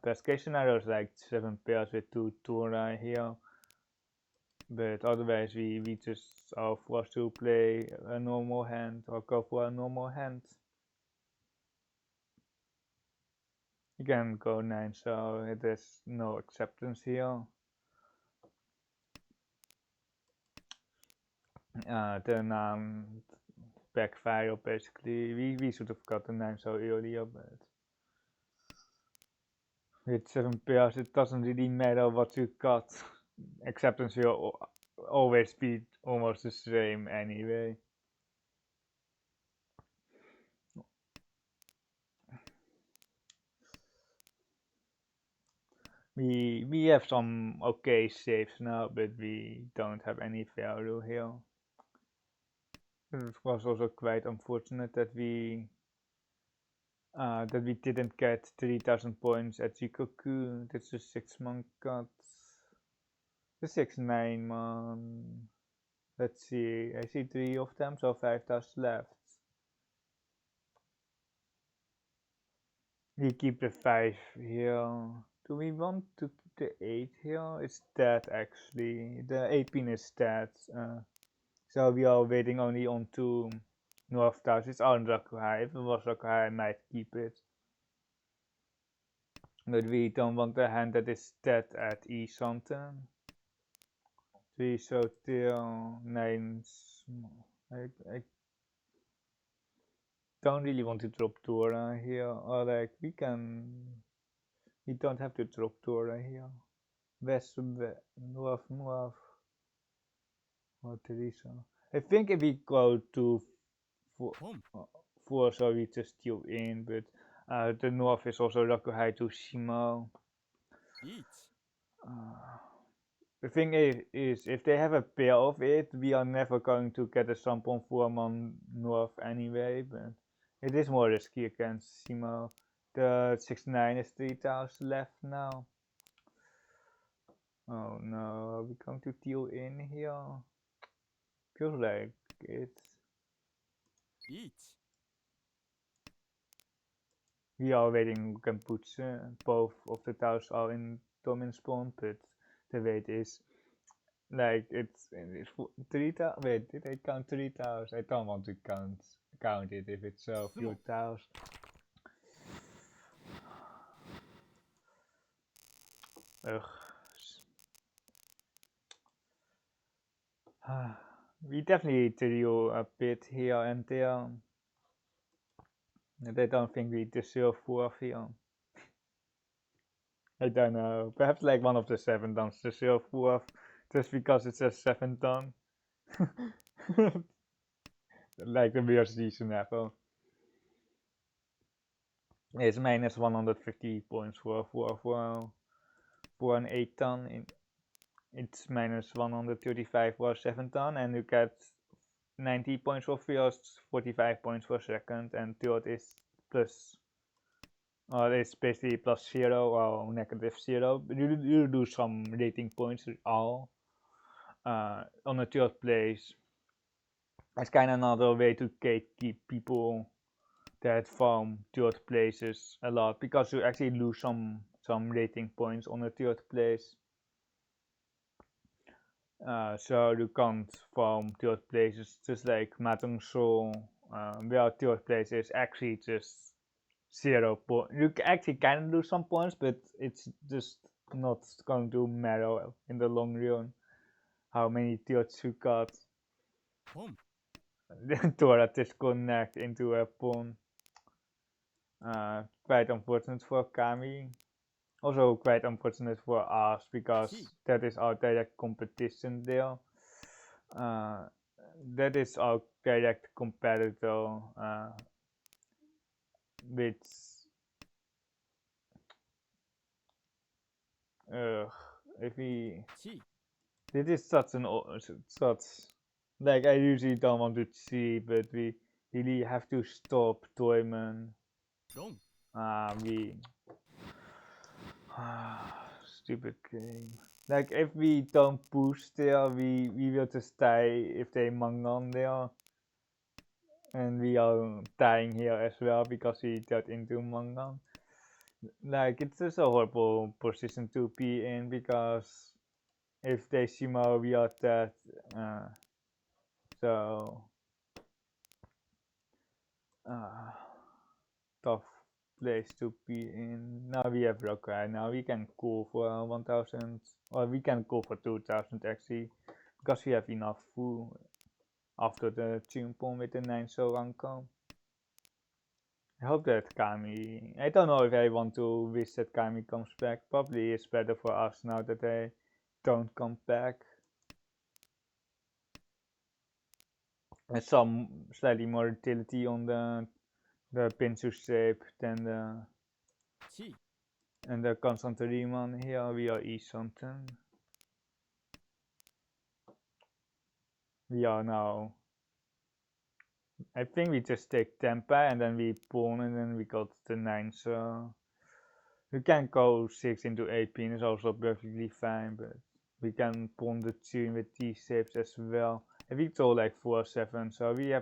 Best case scenario is like 7 pairs with 2 Tora here. But otherwise we just are forced to play a normal hand or go for a normal hand. You can go 9, so it is no acceptance here. The backfire basically. We should have got the 9 so earlier, but with 7 pairs it doesn't really matter what you got. Acceptance will always be almost the same anyway. We have some okay saves now, but we don't have any value here. It was also quite unfortunate that we didn't get 3,000 points at Jikoku. That's a 6-man cut. The 6-9 man. Let's see. I see 3 of them, so 5,000 left. We keep the 5 here. Do we want to keep the 8 here? It's dead actually. The 8 pin is dead. So we are waiting only on 2 North Towers. It's on Rakuhai. If it was Rakuhai, I might keep it. But we don't want the hand that is dead at E something. 3 so till 9. I don't really want to drop Dora here. Or like we don't have to drop Dora here. West, north, or Teresa. I think if we go to 4, so we just steal in, but the north is also Rakuhai to Shimo. The thing is, if they have a pair of it, we are never going to get a Sampon 4-man north anyway, but it is more risky against Shimo. The 6-9 is 3,000 left now. Oh no, are we going to deal in here? Feels like it. We are waiting Genputsu. Both of the towers are in dominant spawn, but the wait is like it's 3,000. Wait, did I count 3 towers? I don't want to count it if it's so few towers. Ugh. We definitely deal a bit here and there. And I don't think we deserve 4 here. I don't know. Perhaps like one of the 7 dons deserve 4 just because it says 7 don. Like the worst season ever. It's minus 150 points for an 8 ton. It's minus 135 for a 7 ton, and you get 90 points for first, 45 points for second, and third is plus. It's basically plus 0 or negative 0. You do some rating points all on the third place. It's kind of another way to keep people that farm third places a lot, because you actually lose some rating points on the third place. So you can't farm third places just like Mahjong Soul, where third place is actually just 0 points. You actually can lose some points, but it's just not going to matter in the long run how many thirds you got. Tora disconnect into a pawn. Quite unfortunate for Kami. Also quite unfortunate for us, because that is our direct competition there. That is our direct competitor, which if we... Chi. This is such an... such... Like, I usually don't want to see, but we really have to stop Toyman. Long. We... Stupid game. Like, if we don't push there, we will just die if they Mangan there. And we are dying here as well because we got into Mangan. Like, it's just a horrible position to be in because if they Shimo, we are dead. So... tough place to be in. Now we have Rokai. Now we can go for 1000, or we can go for 2000 actually, because we have enough food after the Chimpon with the 9 Soranko. I hope that Kami... I don't know if I want to wish that Kami comes back. Probably it's better for us now that they don't come back. And some slightly more utility on the Pinsu shape than the... Chi. And the constant Riemann here, we are East something. We are now... I think we just take Tempa and then we pawn and then we got the 9, so... We can go 6 into 8 pin is also perfectly fine, but we can pawn the 2 with these shapes as well. And we throw like 4-7, so we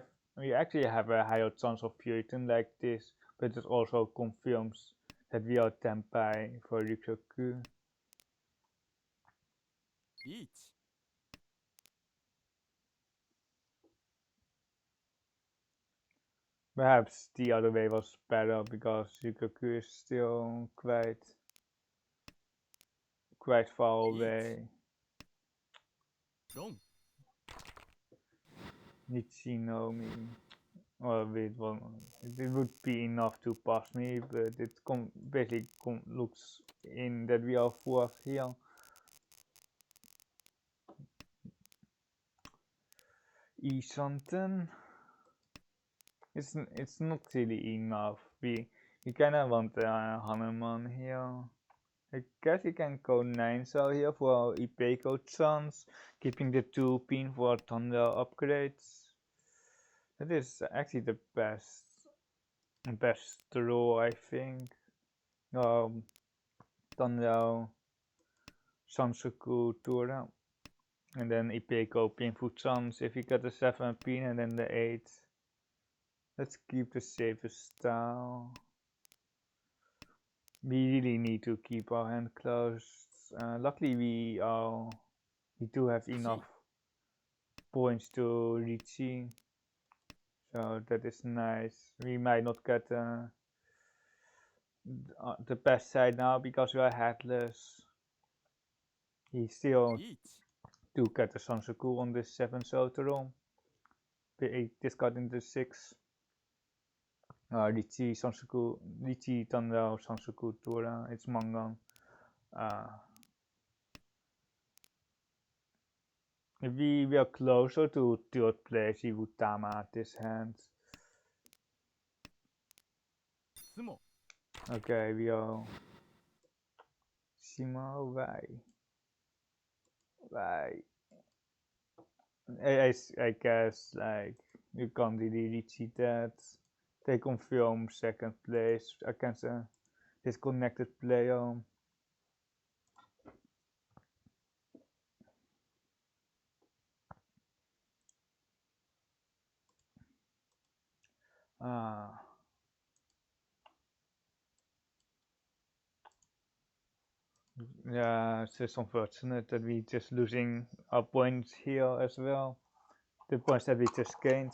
actually have a higher chance of Puritan like this, but it also confirms that we are Tempai for Riksoku. Riichi. Perhaps the other way was better because Riksoku is still quite far away. Long. Riichi know me. Well, wait, well, it would be enough to pass me, but it basically looks in that we are 4th here. E-something. It's not really enough. We kinda want Hanuman here. I guess we can go 9 cell here for Ipeco chance, keeping the 2 pin for thunder upgrades. That is actually the best row, I think. Thunder, Sansuku, Tura, and then Ipeco Pinfu chance if we get the 7 pin and then the 8. Let's keep the safest style. We really need to keep our hand closed. Luckily we do have enough points to Riichi, so that is nice. We might not get the best side now because we are headless. He still Riichi. do get the Sansuku on this 7 Sotoro. Discarding the 6. Riichi, Sansuku, Riichi, Tandao, Sansuku, Tora, it's Mangan. If we were closer to 3rd place, he would Tama this hand. Sumo. Okay, we are... Shima, why? I guess, like, you can't really reach that. They confirm 2nd place against a disconnected player. Yeah, it's just unfortunate that we just losing our points here as well. The points that we just gained.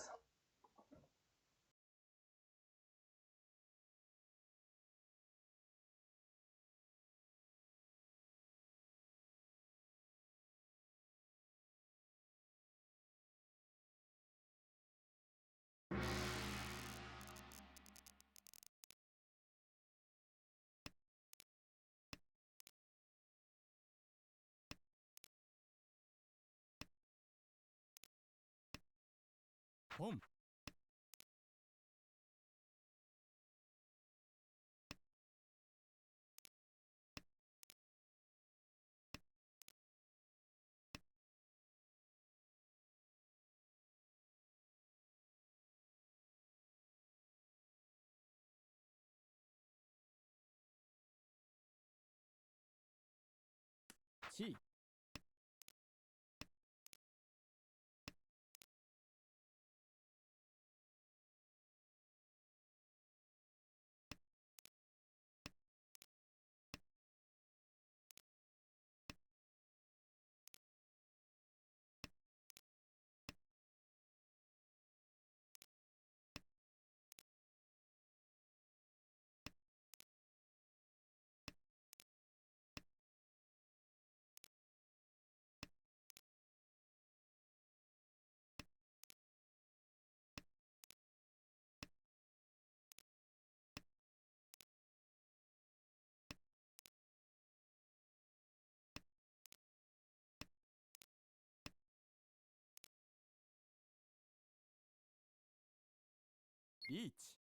Pom. 1、リーチ、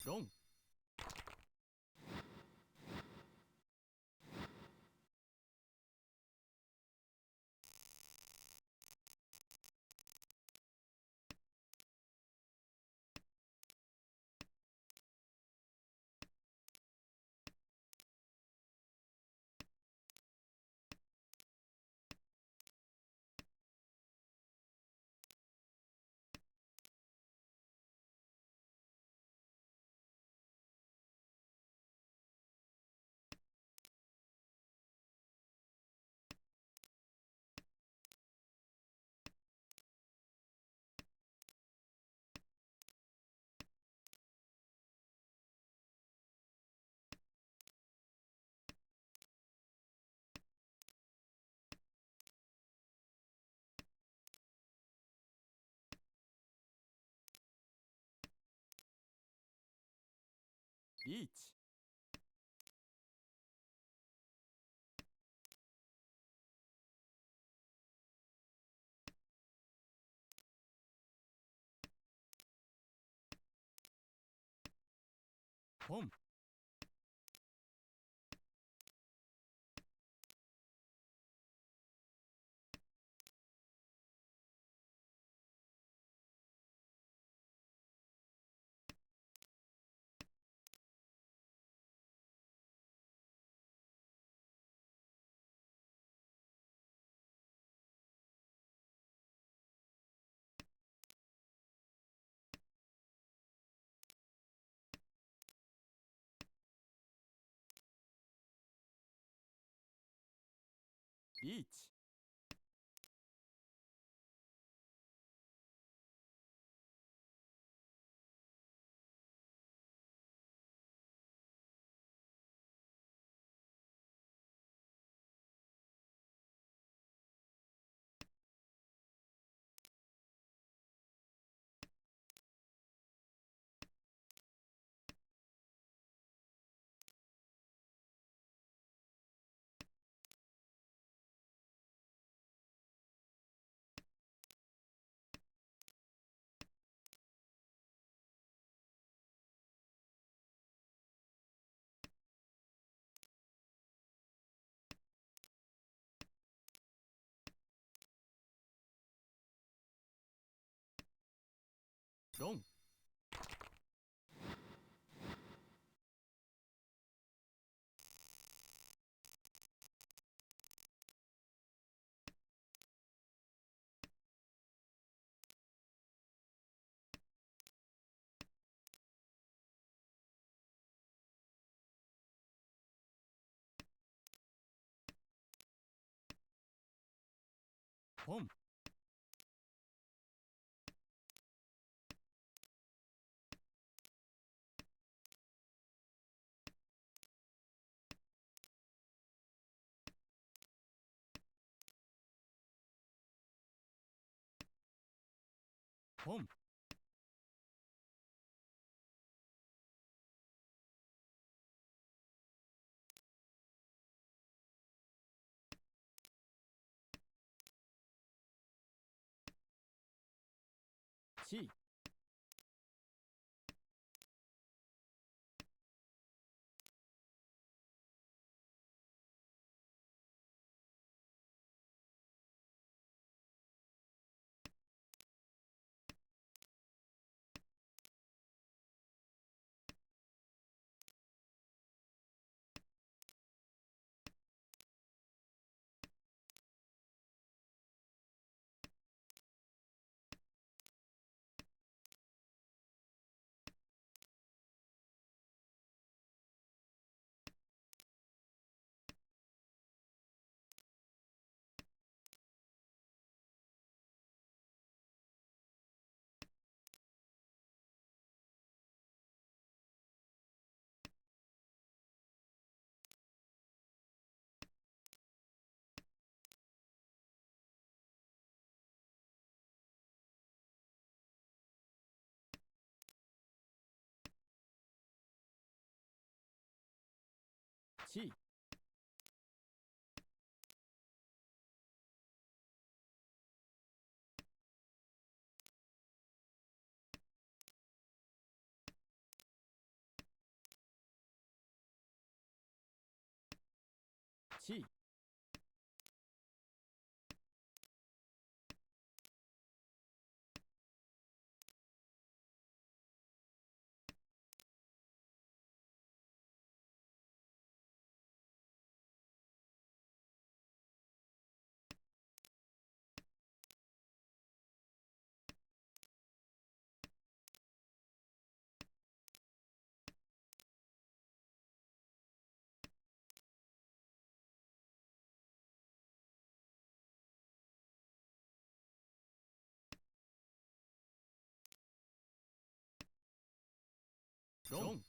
ロン、リーチ、ポン、リーチ、ロン、ポン、Boom. Chi. Chi. Chi. Dong.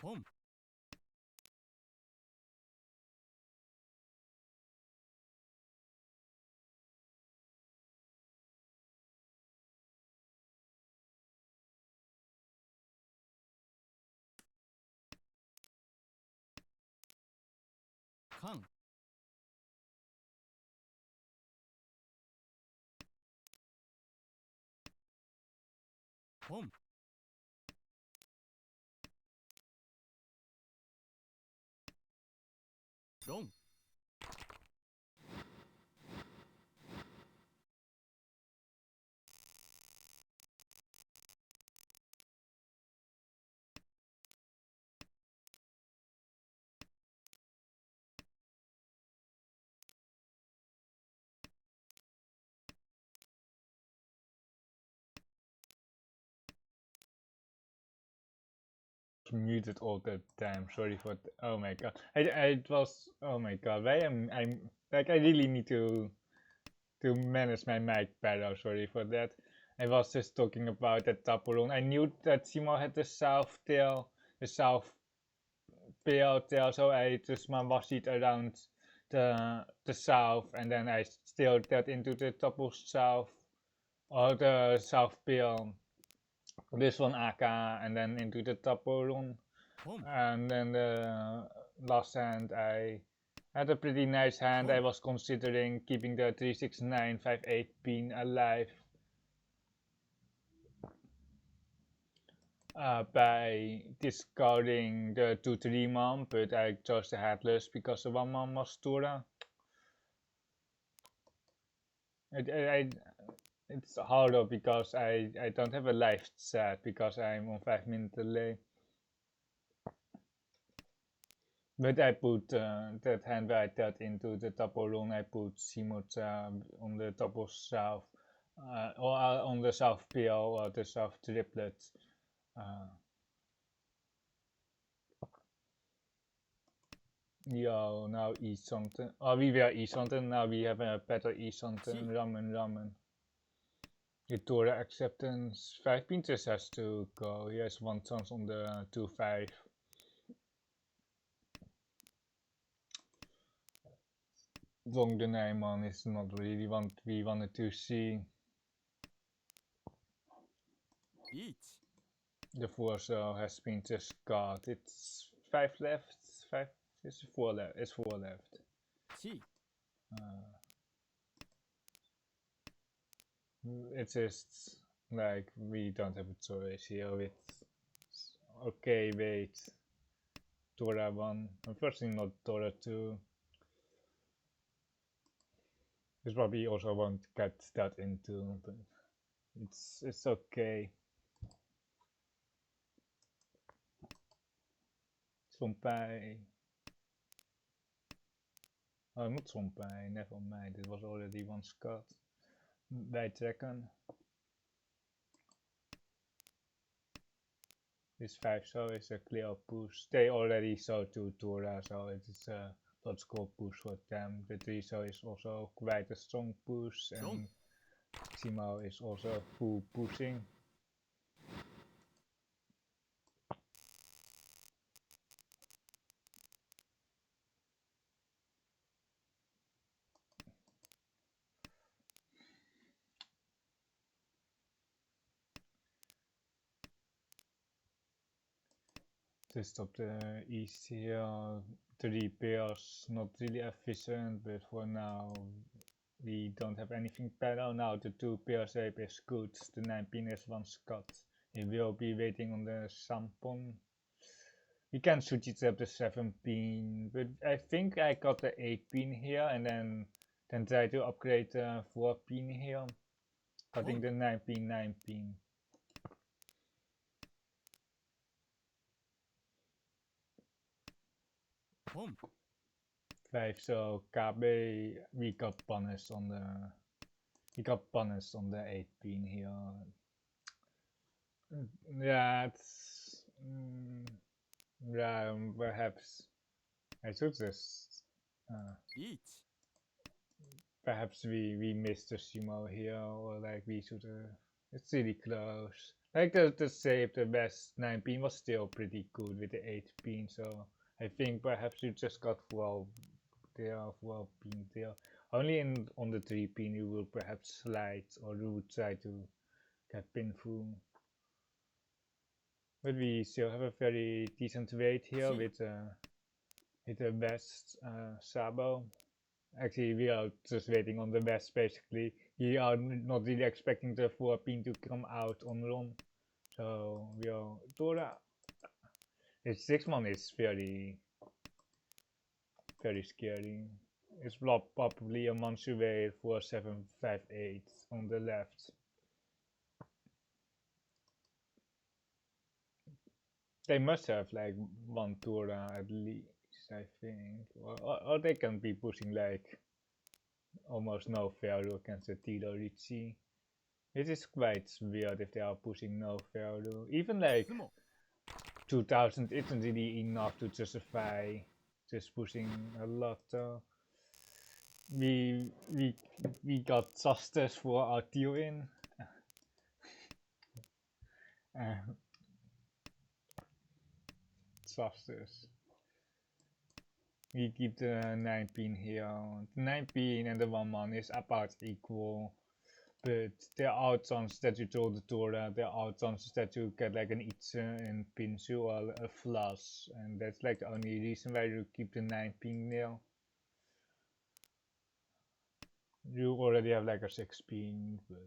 Boom. Kang. Boom. Dong. Muted all the time. Sorry for. Oh my god. It was. Oh my god. Why I'm like I really need to manage my mic better. Sorry for that. I was just talking about that tapuron. I knew that Simo had the south tail, the south pale tail, so I just was it around the south, and then I steered that into the tapu south or the south pale. This one Aka, and then into the tapuron. Boom. And then the last hand I had a pretty nice hand. I was considering keeping the 36958 pin alive. by discarding the 2-3 mom, but I chose the headless because the 1 mom was Tora. It's harder because I don't have a life set because I'm on 5-minute delay. But I put that hand where I got into the double run, I put Simut on the double south, or on the south PL or the south triplet. Yeah, now east something. Oh, we were east something, now we have a better east something. Ramen. The Tora acceptance. 5 pinters has to go. He has 1 chance on the 2-5. Wrong the name on is not really what we wanted to see. The 4 so has been just got. It's 5 left. 5 is 4 left. It's 4 left. It's just like we don't have a choice here with okay wait. Tora 1. Unfortunately not Tora 2. This probably also won't get that into, but it's okay. Sompai. Oh, not Sompai, never mind. It was already 1 cut. Bij trekken. This 5 so is a clear push. They already saw 2 Tora, so it is a logical push for them. The 3 so is also quite a strong push, and Simo is also full pushing. To stop the east here, 3 pairs, not really efficient, but for now we don't have anything better. Now the 2 pair shape is good, the 9 pin is 1 cut. He will be waiting on the Sampon. We can switch it up the 7 pin, but I think I got the 8 pin here and then try to upgrade the 4 pin here. Cutting the 9 pin. 5 so KB we got punished on the 8 pin here. Yeah, it's yeah, perhaps I should just perhaps we missed the Simo here, or like we should it's really close. Like the shape, the best 9 pin was still pretty good with the 8 pin, so I think perhaps you just got 12 there, 12 pin there. Only on the 3 pin you will perhaps slide, or you would try to get pin through. But we still have a very decent weight here with the best Sabo. Actually, we are just waiting on the best basically. We are not really expecting the 4 pin to come out on run. So we are Tora. His 6 man is very scary. It's probably a Mansuwei 4758 on the left. They must have like 1 Tora at least, I think. Or they can be pushing like almost no value against the Tilo Riichi. It is quite weird if they are pushing no value. Even like 2000 isn't really enough to justify just pushing a lot. We got justice for our deal in. Justice. We keep the 9 pin here. The 9 pin and the 1 man is about equal. But there are chances that you draw the Tora, there are chances that you get like an Itze and Pinsu or a Flush, and that's like the only reason why you keep the 9 pin there. You already have like a 6 pin, but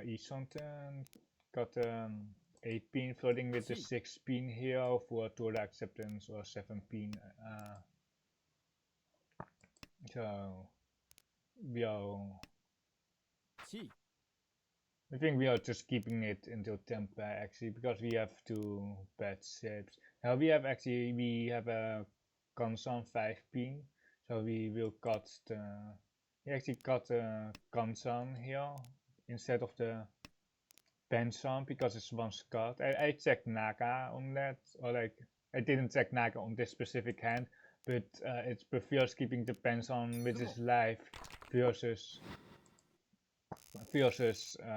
East something got 8 pin floating with the 6 pin here for Tora acceptance or 7 pin. So we are. Chi. I think we are just keeping it until Tempe actually because we have 2 bad shapes. Now we have a Kansan 5 pin, so we will cut the. We actually cut the Kansan here instead of the Pensan because it's once cut. I checked Naga on that, or like I didn't check Naga on this specific hand, but it prefers keeping the Pensan which is live versus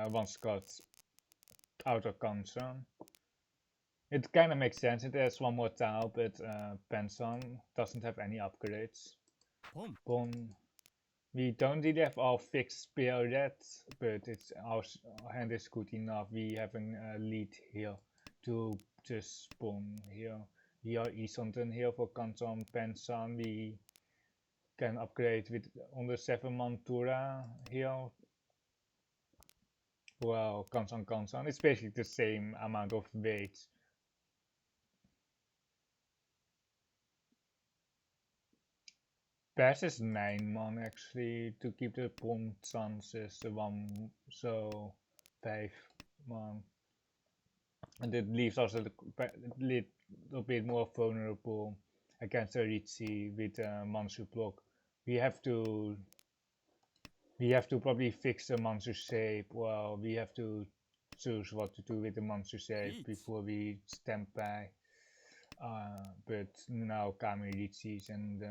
once cut outer Kansan. It kind of makes sense. It has one more tile, but Pensan doesn't have any upgrades. Bon. We don't really have our fixed spear yet, but our hand is good enough. We have a lead here to just spawn here. We are Isonten here for Kansan Pensan. We can upgrade with on the 7-man Tura here. Well, Kansan. It's basically the same amount of weight. Pass is 9-man actually to keep the bomb chances 1, so 5-man. And it leaves us a little bit more vulnerable against the Riichi with Mansu block. We have to probably fix the Mansu shape. Well, we have to choose what to do with the Mansu shape before we stand by. But now Kami Riichis and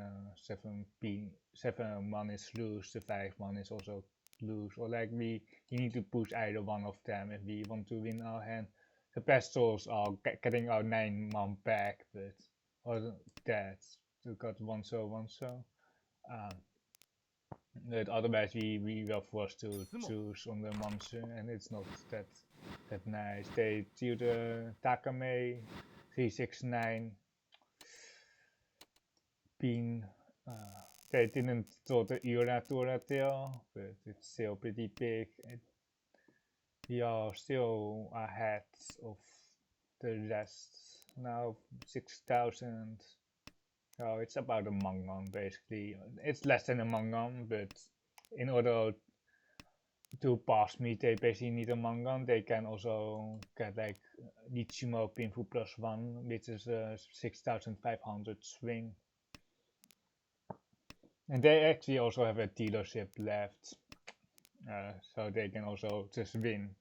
7-man is loose, the 5-man is also loose. Or like we need to push either one of them if we want to win our hand. The best souls are getting our 9-man back, but or that we got one so. But otherwise we were forced to choose on the Mansu, and it's not that nice. They do the Takame 369 pin. They didn't throw the Tora tail, but it's still pretty big. We are still ahead of the rest. Now 6,000. So it's about a Mahjong basically. It's less than a Mahjong, but in order to pass me, they basically need a Mahjong. They can also get like Riichi Mahjong Pinfu +1, which is a 6,500 swing. And they actually also have a dealership left, so they can also just win.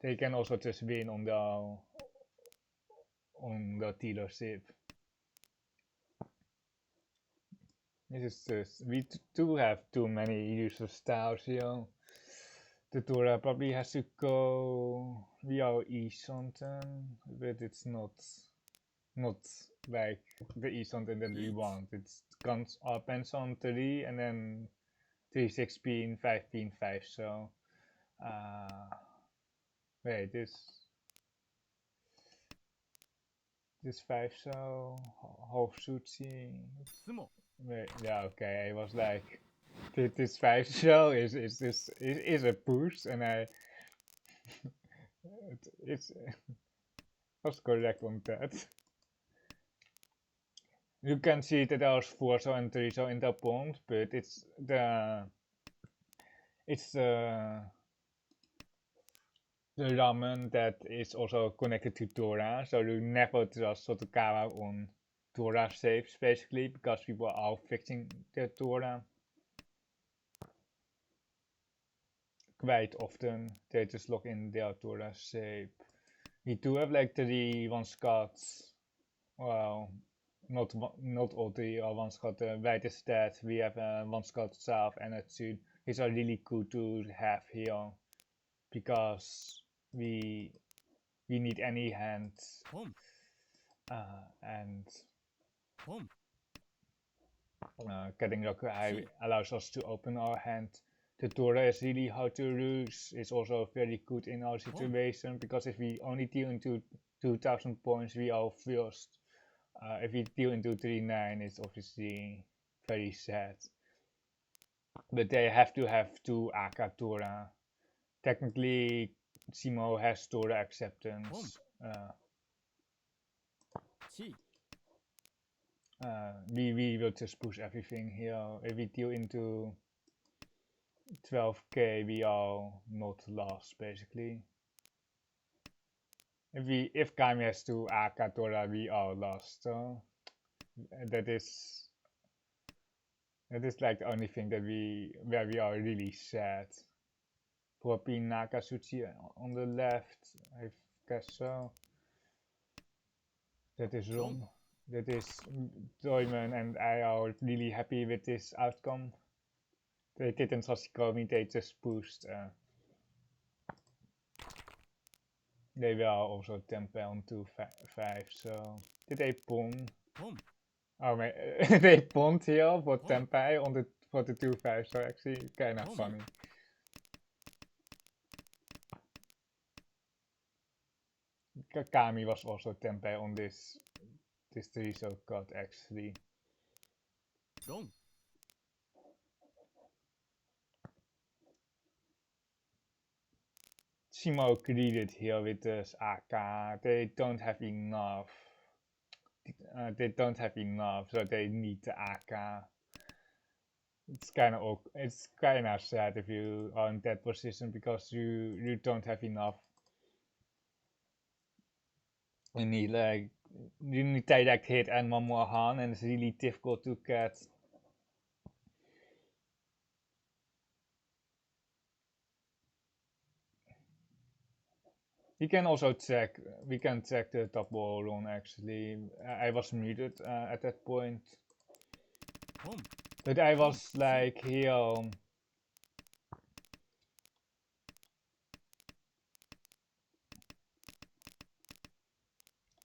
They can also just win on the dealership. This is just, we do have too many user styles here. The Tora probably has to go via something, but it's not like the something that we want. It's guns pens on 3 and then 3 6 pin 5 pin 5. So wait, this 5 so half sushi. Wait, yeah, okay. I was like, this 5 show is a boost, and it's was correct on that. You can see that there's 4 so and 3 so in the pond, but it's the ramen that is also connected to Tora, so you never trust Sotokawa on Tora saves basically because people are fixing the Tora quite often. They just log in their Tora shape. We do have like 3 one-shots. Well, not all 3 are one-shot. White is dead. We have a one-shot South and a Tsun. These are really good to have here because we need any hand and getting Roku High allows us to open our hand. The Tora is really hard to lose. It's also very good in our situation because if we only deal into 2,000 points, we are first. If we deal into 3-9, it's obviously very sad. but they have to have 2 Aka Tora. Technically, Simo has Tora acceptance. Chi. We will just push everything here. If we deal into 12k, we are not lost basically. If Kami has 2 Aka Tora, we are lost. So that is like the only thing that where we are really sad. Poppy Nakasuchi on the left, I guess so. That is wrong. That is Doyman and I are really happy with this outcome. They didn't just call me, they just pushed. They were also tempo on 2-5, so did they pawn? Oh my, they pawned here for tempo on for the 2-5, so actually kinda funny. Kami was also tempo on this 3 so cut actually. Simo greeted here with this AK. They don't have enough. They don't have enough, so they need the AK. It's kind of sad if you are in that position because you don't have enough. You need direct hit and one more Han, and it's really difficult to get. We can check the double run actually. I was muted at that point. But I was like here.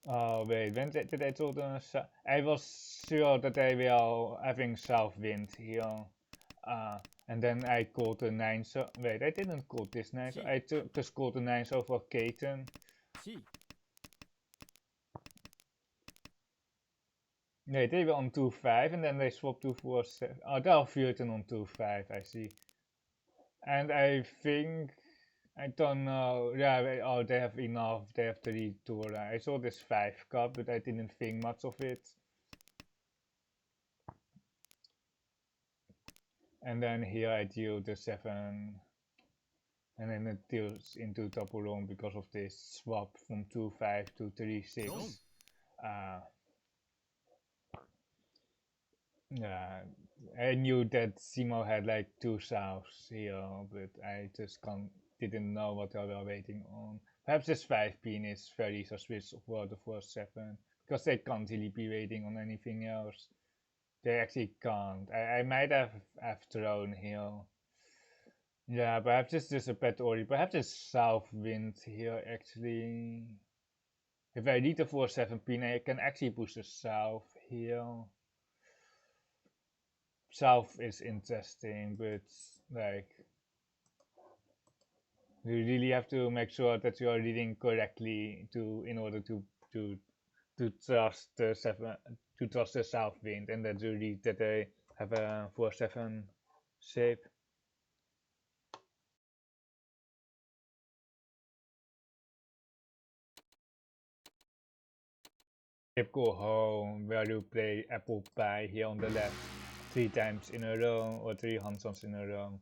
Oh wait, when did I told them? I was sure that they were having south wind here. And then I called the 9 so wait, I didn't call this 9 so I just called the 9 so for Katen. Nee, they were on 2-5 and then they swapped to 4-7. Oh, they are Vuurten on 2-5, I see. And I think, I don't know, yeah, oh, they have enough, they have 3 Tora. I saw this 5 cup, but I didn't think much of it. And then here I deal the 7, and then it deals into double long because of this swap from 2-5 to 3-6. Yeah, I knew that Simo had like 2 souths here, but I just didn't know what they were waiting on. Perhaps this 5 pin is very suspicious for the 4-7, because they can't really be waiting on anything else. They actually can't. I might have thrown here. Yeah, perhaps it's just a bad order. Perhaps it's south wind here actually. If I read the 4-7 pin, I can actually push the south here. South is interesting, but like you really have to make sure that you are reading correctly in order to trust the south wind, and that you read that they have a 4-7 shape. Typical home where you play apple pie here on the left 3 times in a row or 3 Hansons in a row.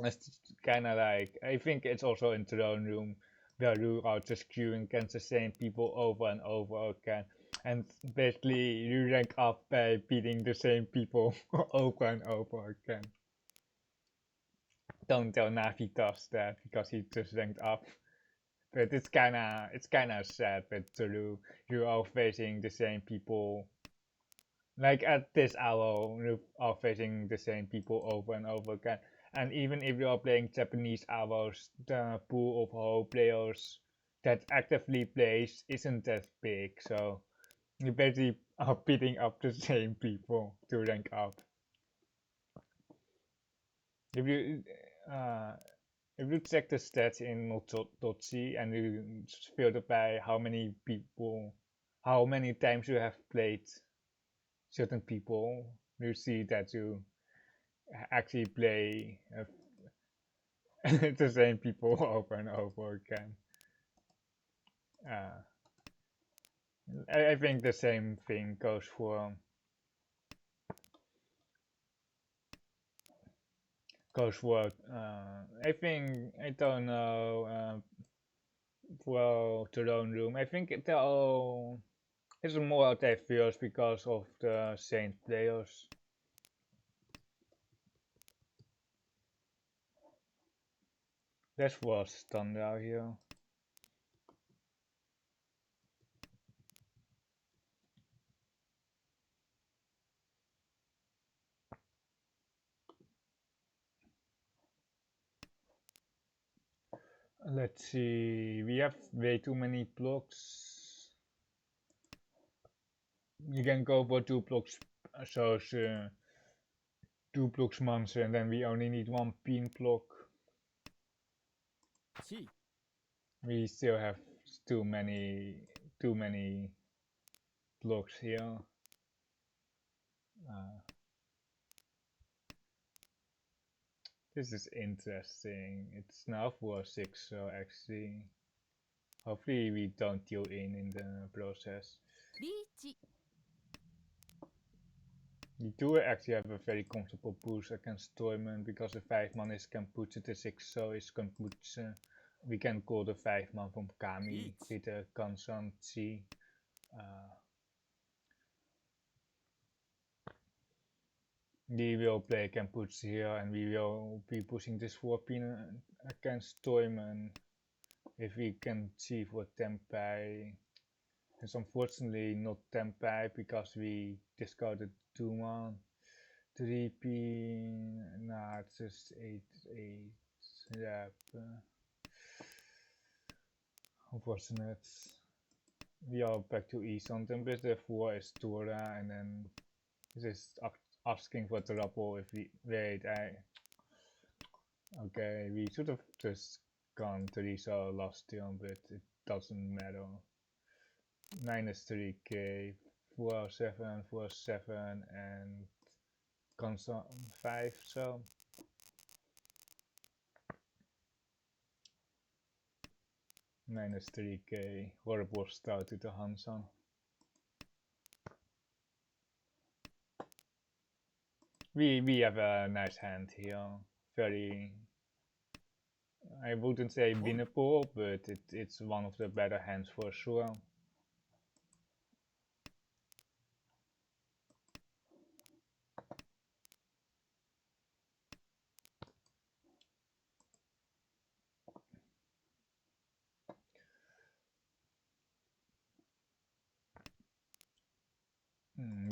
It's kind of like, I think it's also in throne room where you are just queuing against the same people over and over again, and basically you rank up by beating the same people over and over again. Don't tell Navi does that because he just ranked up. But it's kinda sad, but you are facing the same people. Like at this hour, you are facing the same people over and over again. And even if you are playing Japanese hours, the pool of Houou players that actively plays isn't that big, so you basically are beating up the same people to rank up. If you check the stats in Notochi and you filter by how many times you have played certain people, you see that actually play the same people over and over again. I think the same thing goes for I think I don't know for throne room. I think it's more diverse because of the Saint players. That's what's done out here. Let's see, we have way too many blocks. You can go for 2 blocks, so 2 blocks monster, and then we only need 1 pin block. Chi. We still have too many blocks here. This is interesting. It's now 4-6, so actually, hopefully we don't deal in the process. Riichi. We do actually have a very comfortable boost against Toyman because the 5-man is can put it to 6, so it's can put we can call the 5-man from Kami with a constant C. We will play Kenputsu here and we will be pushing this 4-pin against Toyman if we can see for Tenpai. It's unfortunately not Tenpai because we discarded 2-man. 3-pin, nah, it's just 8-8. Yeah, unfortunate. We are back to Eson, then with the 4 is Tora and then this is asking for trouble if we wait. Okay, we should have just gone to Risa last turn, but it doesn't matter. Minus 3k, 407, 47, and constant 5, so. Minus 3k, horrible start to the Hansan. We have a nice hand here. Very, I wouldn't say winnable, but it's one of the better hands for sure.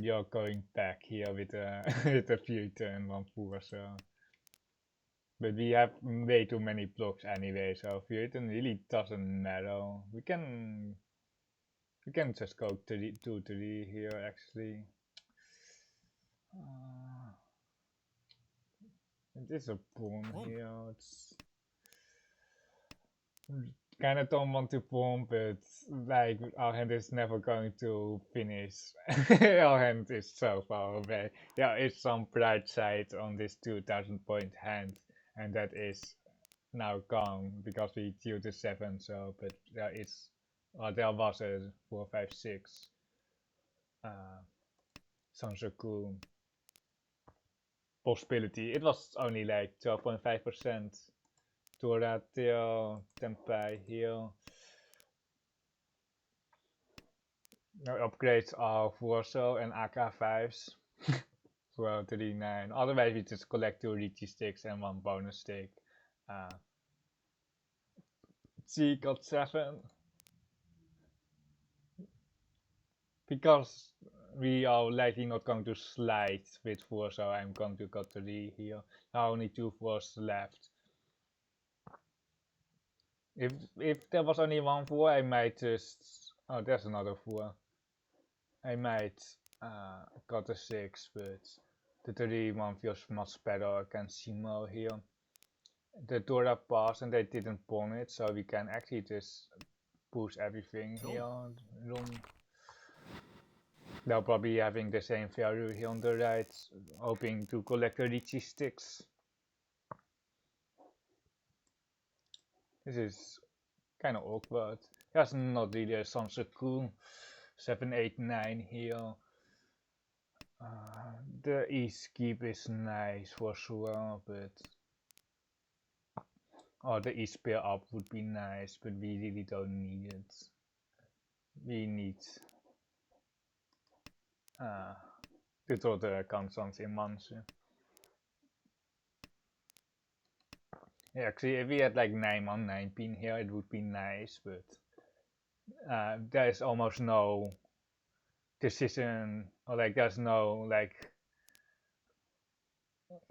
You're going back here with a with a future and 1 poor, so. But we have way too many blocks anyway, so Futon really doesn't matter. We can just go 2-3 here actually. It is a pawn here. It's kind of don't want to pawn, but like our hand is never going to finish. Our hand is so far away. There is some bright side on this 2000 point hand, and that is now gone because we deal the 7. So, but there is, there was a 4-5-6 Sansoku possibility. It was only like 12.5%. Toratio, Tenpai here. No upgrades are Vorso and AK5s. For 39. Otherwise we just collect 2 Riichi sticks and 1 bonus stick. G got 7. Because we are likely not going to slide with 4, so I'm going to got 3 here. Now only 2 4s left. If there was only 1 4, I might just... Oh, there's another 4. I might got a 6, but the 3-1 feels much better against Shimo here. The Dora passed and they didn't pawn it, so we can actually just push everything here. They'll probably be having the same value here on the right, hoping to collect the Riichi sticks. This is kind of awkward. That's not really a so cool. 7, 8, 9 here. The east keep is nice for sure, but the east pair up would be nice, but we really don't need it. We need to throw the constants in Mansu. Yeah, actually, if we had like 9 on 9 pin here, it would be nice, but there is almost no decision, or like there's no like,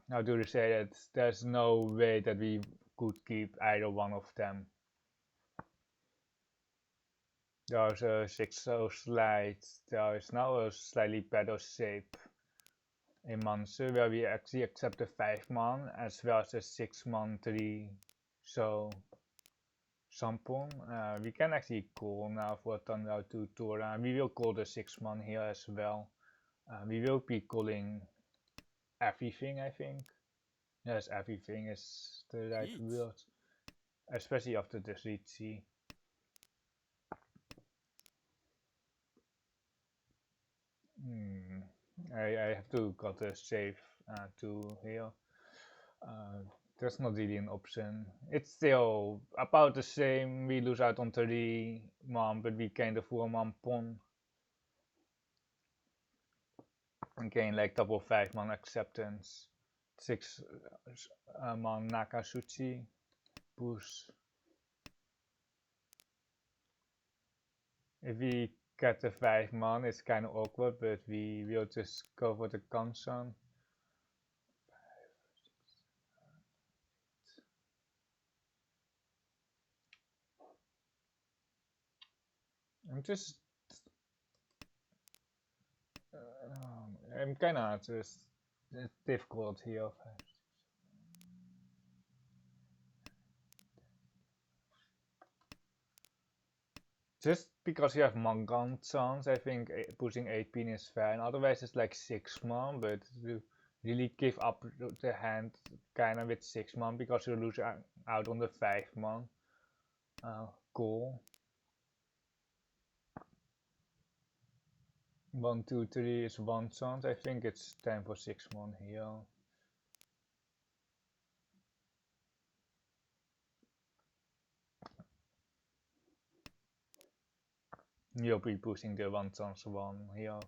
how do you say it? There's no way that we could keep either one of them. There's a 6-0 slide. There is now a slightly better shape in Mansu where we actually accept the 5-man as well as the 6-man 3. So Sampon, we can actually call now for Tandao to Tora. We will call the 6-man here as well. We will be calling everything, I think. Yes, everything is the right word. Especially after the Riichi. I have to got a save to here. That's not really an option. It's still about the same. We lose out on 3-man, but we gain the 4-man pawn. And gain like double 5-man acceptance. 6-man Nakasuchi. Push. If we get the 5-man, it's kind of awkward, but we will just go for the Kansan. I'm kind of just difficult here. Just because you have Mangan chance, I think pushing 8 pin is fine. Otherwise, it's like 6-man, but you really give up the hand kind of with 6-man because you lose out on the 5-man. Cool. 1, 2, 3 is 1 chance. I think it's time for 6-man here. You'll be pushing the 1 chance 1 here.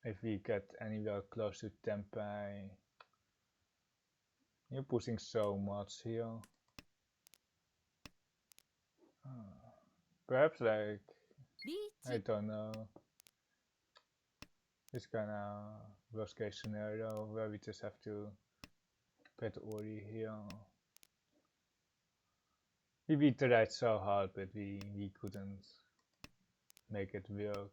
If we get anywhere close to Tempai. You're pushing so much here. Perhaps like, I don't know. This kind of worst case scenario where we just have to put Ori here. We tried so hard, but we couldn't make it work.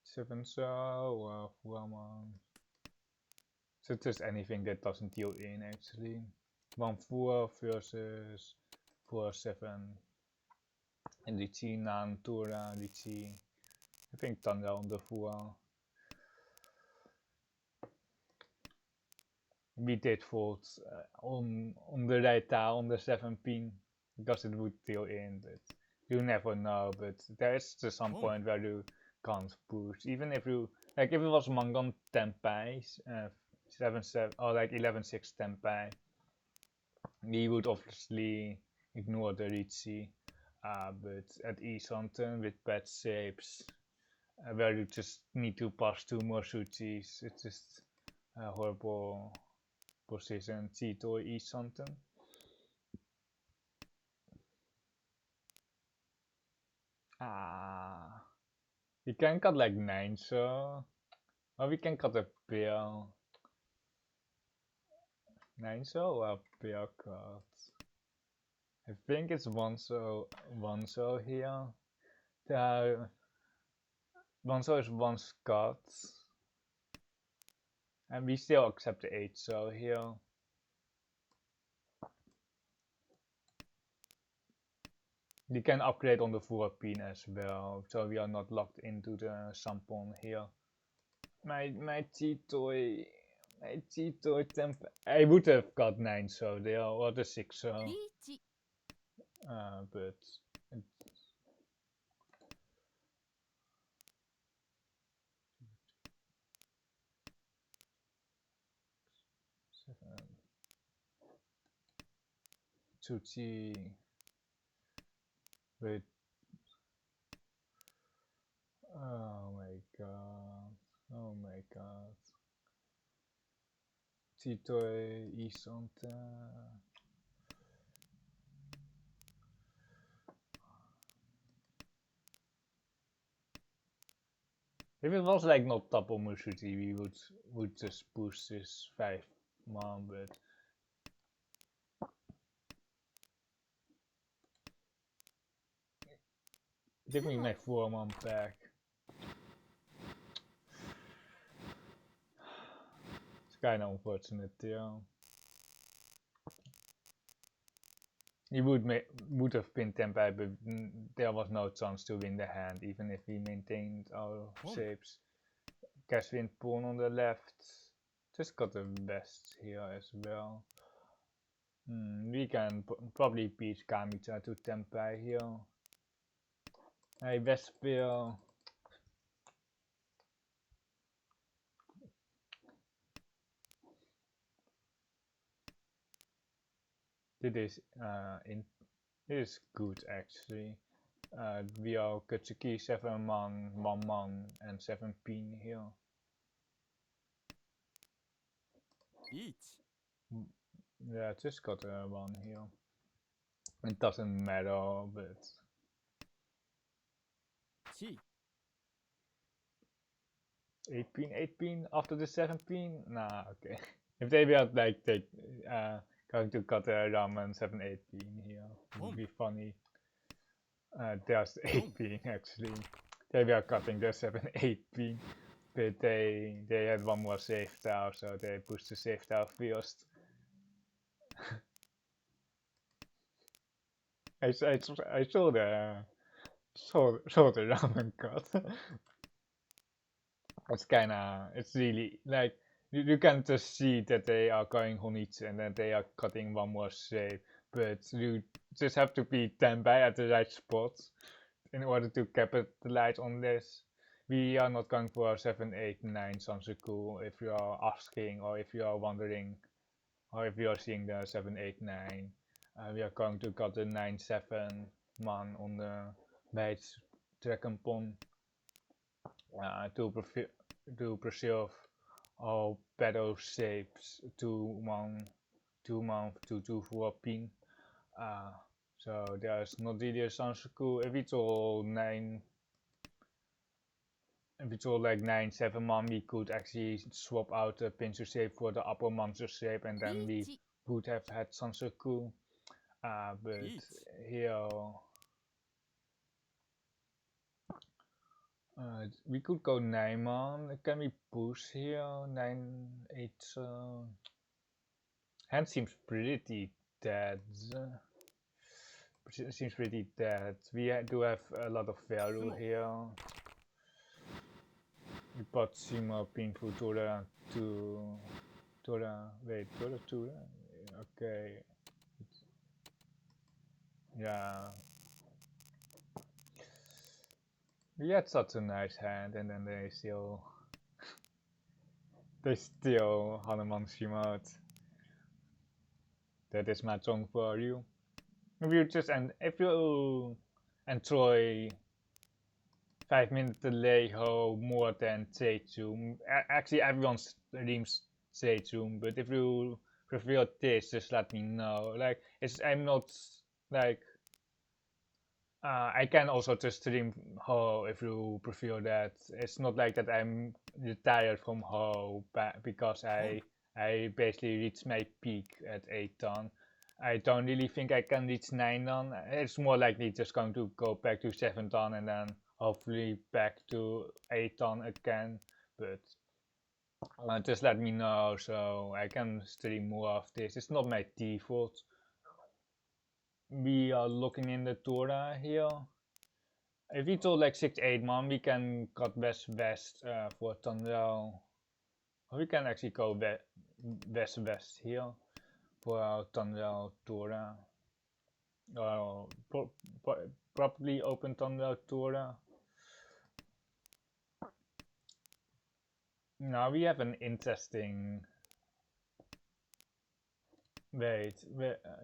Seven so so just anything that doesn't deal in actually. 1-4 versus 4-7. And Riichi Nan Tora Riichi. I think Tanda on the 4. We did fold on the right tile on the 7 pin because it would deal in, but you never know. But there is just some point where you can't push, even if you like if it was Mangan Tenpai 7-7 or like 11-6 Tenpai, we would obviously ignore the Riichi. But at Isanten with bad shapes, where you just need to pass 2 more Suchis, it's just a horrible position. Chito Isanten. We can cut like 9 so, or we can cut a pair. 9 so or a pair cut. I think it's 1 so here. 1 so is 1 cut. And we still accept the 8 so here. We can upgrade on the 4 pin as well, so we are not locked into the sampon here. My cheat toy temp. I would have got 9 so there or the 6 so. リーチ But seven. Tsuchi. Wait. Oh my god. Oh my god. Titoy Isonta. If it was like not Tapo Musuti, we would just push this 5 man, but give me my 4 man pack. It's kinda unfortunate, yeah. He would have pinned Tempai, but there was no chance to win the hand, even if we maintained our shapes. Caswind pawn on the left. Just got the best here as well. We can probably beat Kamicha to Tempai here. Hey, Westfield. This is good actually. We are Kutsuki 7 man, 1 man, and 7 pin here. Each. Yeah, just got a 1 here. It doesn't matter, but. チ 8 pin, 8 pin after the 7 pin? Nah, okay. If they were like going to cut a ramen 7 8 pin here, it would be funny. There's 8 pin actually. They were cutting the 7 8 pin, but they had 1 more safe tower, so they pushed the safe tower first. I saw the ramen cut. It's really like you can just see that they are going Honitsu and then they are cutting 1 more shape, but you just have to be Tenbai at the right spot in order to capitalize on this. We are not going for 7, 8, 9 Sansuku if you are asking, or if you are wondering, or if you are seeing the 7, 8, 9. We are going to cut the 9, 7 man on the right Dragon Pond to preserve all battle shapes to 2 4 pin. So there's not really a Sansuku. If it's all like 9 7 man, we could actually swap out the pincer shape for the upper monster shape, and then we リーチ would have had Sansuku. But Each. here we could go 9 man. Can we push here? 9 8 hand seems pretty dead. Seems pretty dead. We do have a lot of value here. We bought Sima Pinfu Tora to Tora. Wait, Tora? Okay. Yeah. We had such a nice hand, and then they still Hanuman Shimot. That is Mahjong for you. If you enjoy 5-minute delay Houou more than Seichum, actually everyone streams Seichum, but if you prefer this, just let me know. Like, I'm not like. I can also just stream Houou if you prefer that. It's not like that I'm retired from Houou because I basically reached my peak at 8 ton. I don't really think I can reach 9 ton. It's more likely just going to go back to 7 ton and then hopefully back to 8 ton again. But just let me know so I can stream more of this. It's not my default. we are looking in the Torah here. If we told like 6-8 man, we can cut west for Tanrao. We can actually go west here for our Tanrao Torah. Probably open Tanrao Torah. Now we have an interesting. Wait,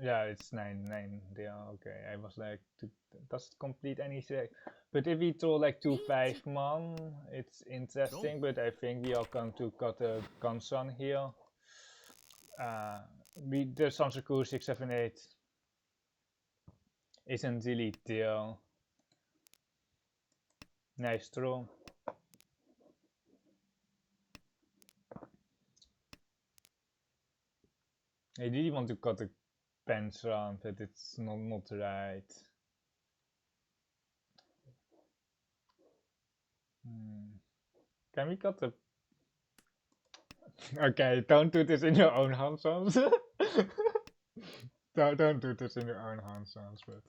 yeah, it's 9 there. Okay, I was like, does it complete any check? But if we throw like 2-5 man, it's interesting. But I think we are going to cut a Kansan here. The Sansaku 678 isn't really there. Nice throw. I really want to cut a bench round, but it's not right. Can we cut the... Okay, don't do this in your own hands. don't do this in your own hands, but...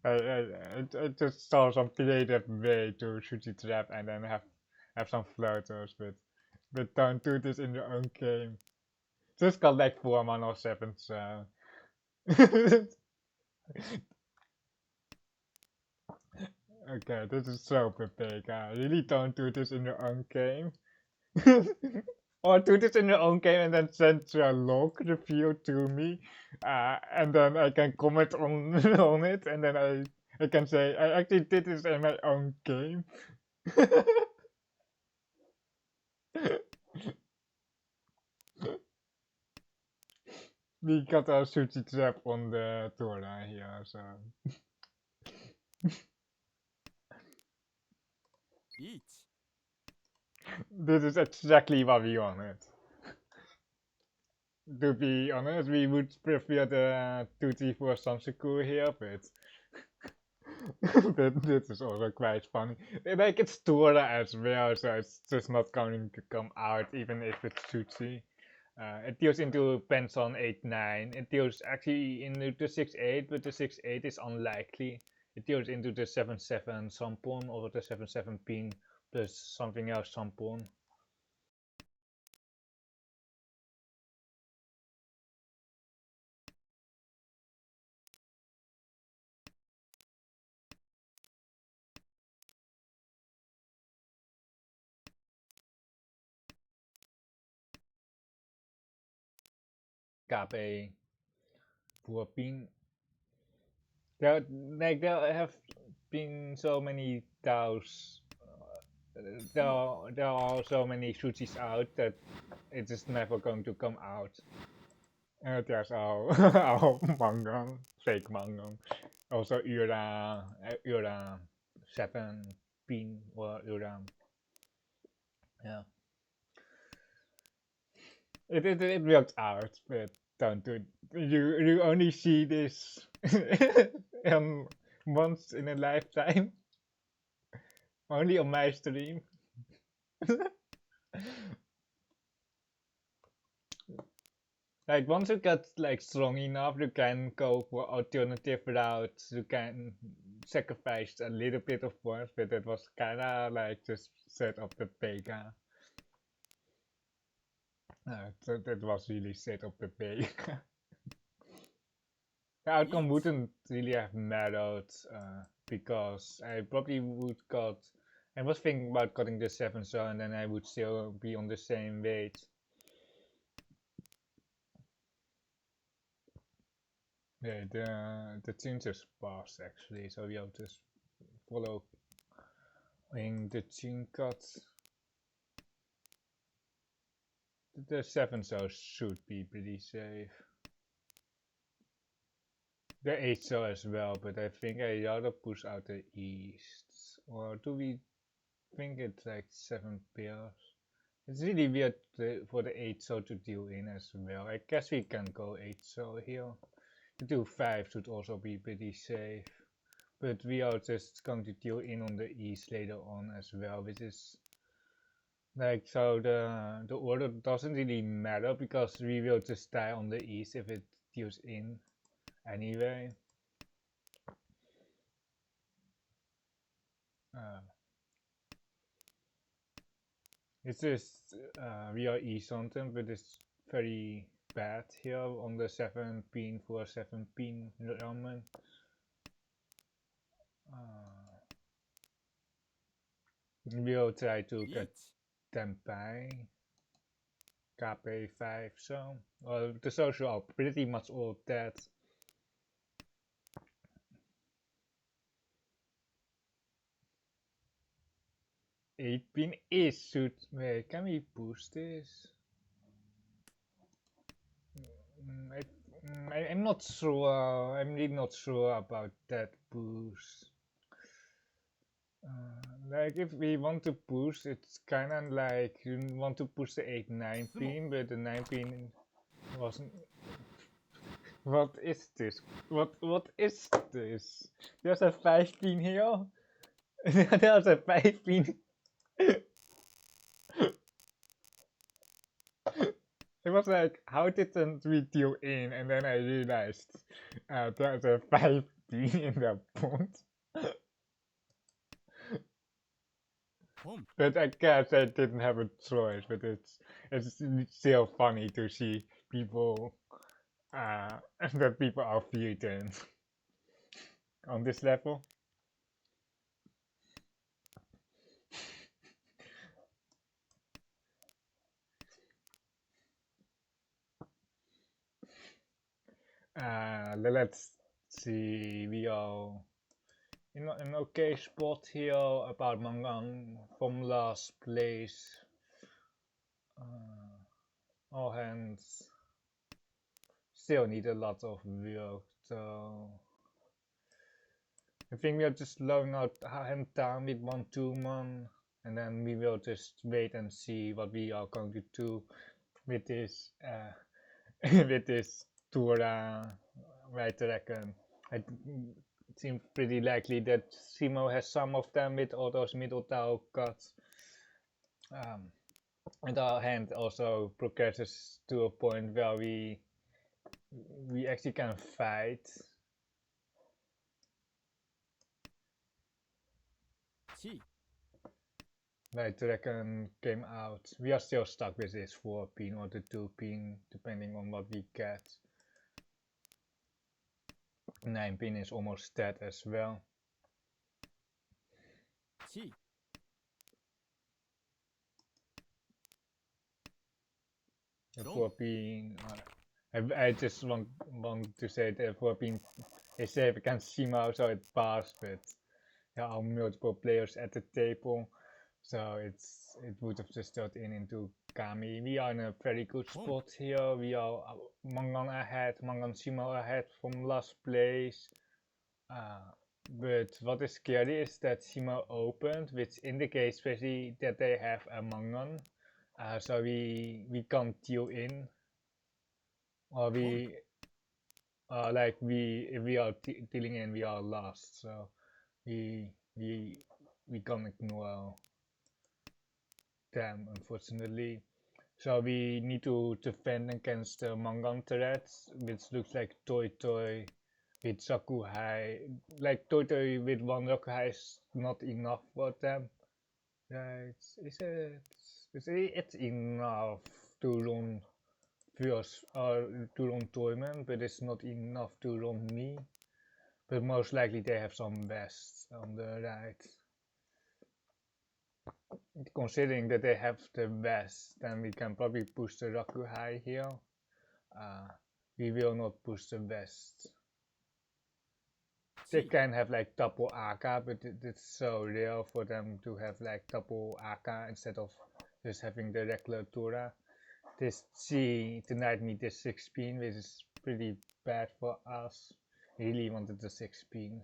I just saw some creative way to shoot the trap and then have some floaters, but don't do this in your own game. Just got like 4 man or 7, so... Okay, this is so pathetic. Really don't do this in your own game. Or do this in your own game and then send a log review to me, and then I can comment on on it, and then I can say I actually did this in my own game. We got our sushi trap on the Torah here, so. This is exactly what we wanted. To be honest, we would prefer the 2-3-4 Samsaku here, but this is also quite funny. Like it's Torah as well, so it's just not going to come out even if it's Tutsi. It deals into Penson 8-9. It deals actually into the 6-8, but the 6-8 is unlikely. It deals into the 7-7 Sampon or the 7-7 pin plus something else Sampon. KP for pin. There have been so many DAOs. There are so many sushis out that it is never going to come out. There's our Mahjong, fake Mahjong. Also Ura 7 pin or Ura. Yeah. It worked out, but don't do it. You only see this once in a lifetime. Only on my stream. Like once you get like strong enough, you can go for alternative routes. You can sacrifice a little bit of points, but it was kinda like just set up the Pega. That was really set up the Pega. The outcome wouldn't really have mattered because I probably would got. I was thinking about cutting the 7 so and then I would still be on the same weight. Yeah, the tune just passed actually, so we'll just following the tune cut. The 7 so should be pretty safe. The 8 so as well, but I think I rather push out the east. Or do we think it's like 7 pairs? It's really weird for the 8 so to deal in as well. I guess we can go 8 so here. To do 5 should also be pretty safe. But we are just going to deal in on the east later on as well, which is like, so the order doesn't really matter because we will just die on the east if it deals in. Anyway. It's just we are e-something, but it's very bad here on the 7 pin for 7 pin ramen. We'll try to get them by KP5, so the social are pretty much all dead. 8 pin is should wait, can we push this? I'm not sure. I'm really not sure about that push. Like if we want to push, it's kind of like you want to push the 8-9 pin, but the 9 pin wasn't. What is this? What is this? There's a 5 pin here. There's a 5 pin. It was like, how didn't we deal in? And then I realized there's a 5 pin in the pond. But I guess I didn't have a choice. But it's still funny to see people that people are beaten on this level. Let's see. We are in an okay spot here about Mahjong from last place. All hands still need a lot of work, so I think we are just blowing out hand down with 1-2-1, and then we will just wait and see what we are going to do with this with this Tura, right? I reckon. It seems pretty likely that Simo has some of them with all those middle Tao cuts. And our hand also progresses to a point where we actually can fight. Right, I reckon came out. We are still stuck with this 4 pin or the 2 pin, depending on what we get. 9 pin is almost dead as well. The 4 pin. I just want to say that 4 pin is safe against Simo, so it passed, but there are multiple players at the table, so it would have just turned into Kami. We are in a very good spot here. We are Mahjong ahead, Mahjong Simo ahead from last place. But what is scary is that Simo opened, which indicates especially that they have a Mahjong. So we can't deal in, or we like if we are dealing in, we are lost. So we can't ignore them, unfortunately. So we need to defend against the Mahjong threats, which looks like Toy Toy with Sakuhai. Like Toy Toy with 1 Sakuhai is not enough for them. Right? It's enough to run first to run tournament, but it's not enough to run me. But most likely they have some vests on the right. Considering that they have the vest, then we can probably push the Rakuhai here. We will not push the vest. They can have like double Aka, but it's so rare for them to have like double Aka instead of just having the regular Tura. This C denied me this 6 pin, which is pretty bad for us. Really wanted the 6 pin.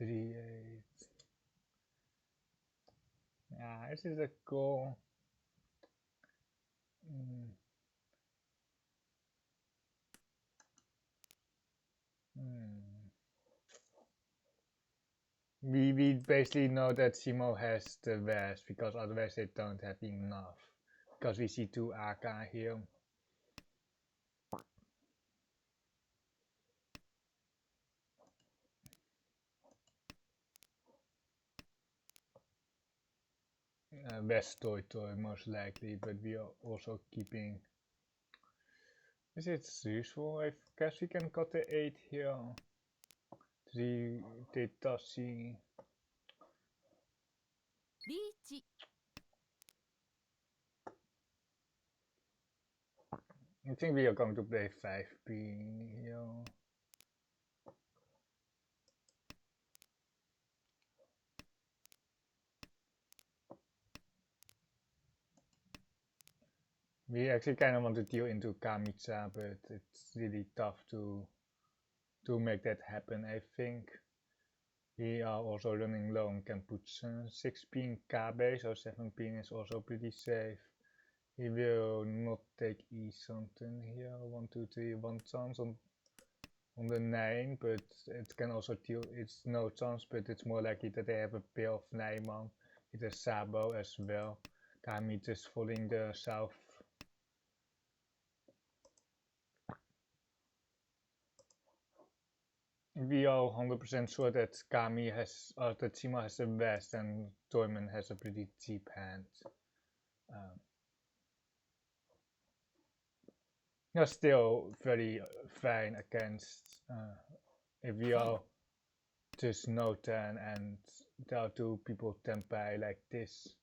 3-8. Yeah, this is a goal. We basically know that Simo has the vest, because otherwise they don't have enough. Because we see 2 AK here. West Toy most likely, but we are also keeping. Is it useful? I guess we can cut the 8 here. 3 Detashi. Riichi. I think we are going to play 5p here. We actually kind of want to deal into Kamitsa, but it's really tough to make that happen, I think. We are also running low and can put 6p in KB, so 7p is also pretty safe. He will not take E something here. 1, 2, 3, 1 chance on the 9, but it can also deal. It's no chance, but it's more likely that they have a pair of Nijman with a Sabo as well. Kami just following the south. We are 100% sure that Kami has, that Sima has the best and Toyman has a pretty cheap hand. They're still very fine against if we are just no 10 and there are 2 people 10 by like this,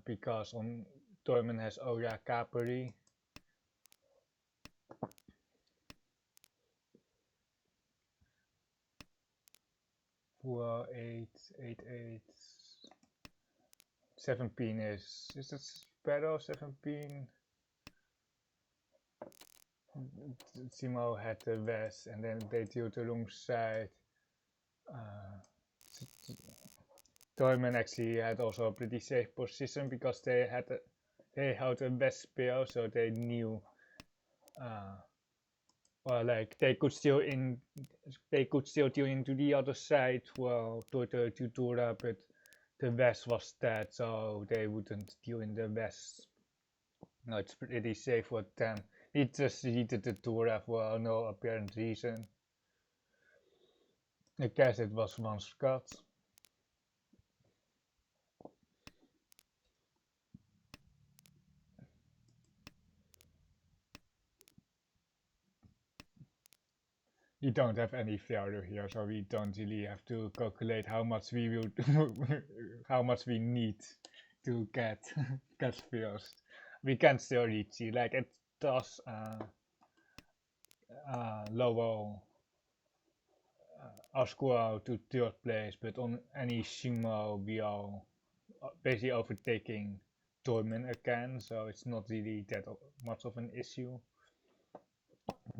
because on Toyman has Oya Capri. Four, 8, 8, 8. 7 pin is it better? 7 pin. Simo had the west and then they deal the wrong side. Toyman actually had also a pretty safe position because they held a west pair, so they knew or like they could still deal into the other side well to the Tutora, but the west was dead, so they wouldn't deal in the west. No, it's pretty safe for them. He just needed the Tura for no apparent reason. I guess it was one Scott. We don't have any value here, so we don't really have to calculate how much we will how much we need to get first. We can still reach it, like it does lower our score to 3rd place, but on any Shimo we are basically overtaking Dorman again, so it's not really that much of an issue.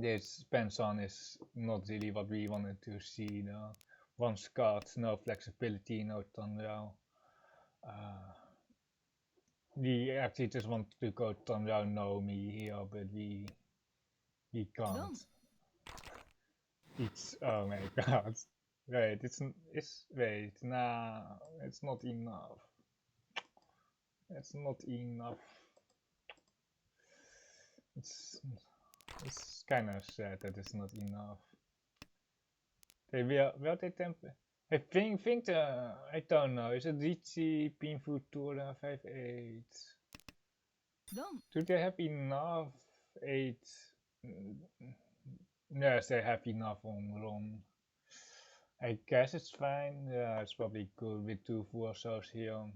This Penson is not really what we wanted to see though. One Scott, no flexibility, no Tonrao. We actually just want to go Tonrao no me here, but we can't. It's oh my god. Wait, wait, nah, it's not enough. It's not enough. It's kind of sad that it's not enough. They will they temper. I think the I don't know. Is it Riichi Pinfutura 5-8? Do they have enough 8? Yes, they have enough on Ron. I guess it's fine. Yeah, it's probably good with 2 Forsos here.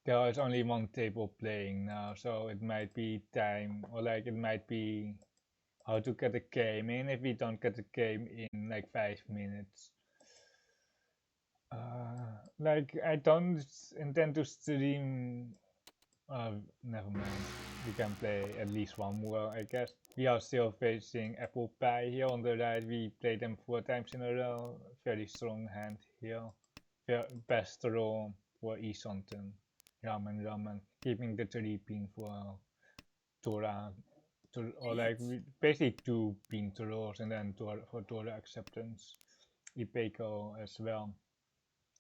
There is only one table playing now, so it might be time, or like it might be how to get a game in if we don't get the game in like 5 minutes. Like I don't intend to stream. Never mind. We can play at least one more, I guess. We are still facing Apple Pie here on the right. We played them 4 times in a row. Very strong hand here. Best roll for Isonten. Ramen. Keeping the 3 pin for Tora. Or like basically 2 pin rolls and then for Tora acceptance. Ipeco as well.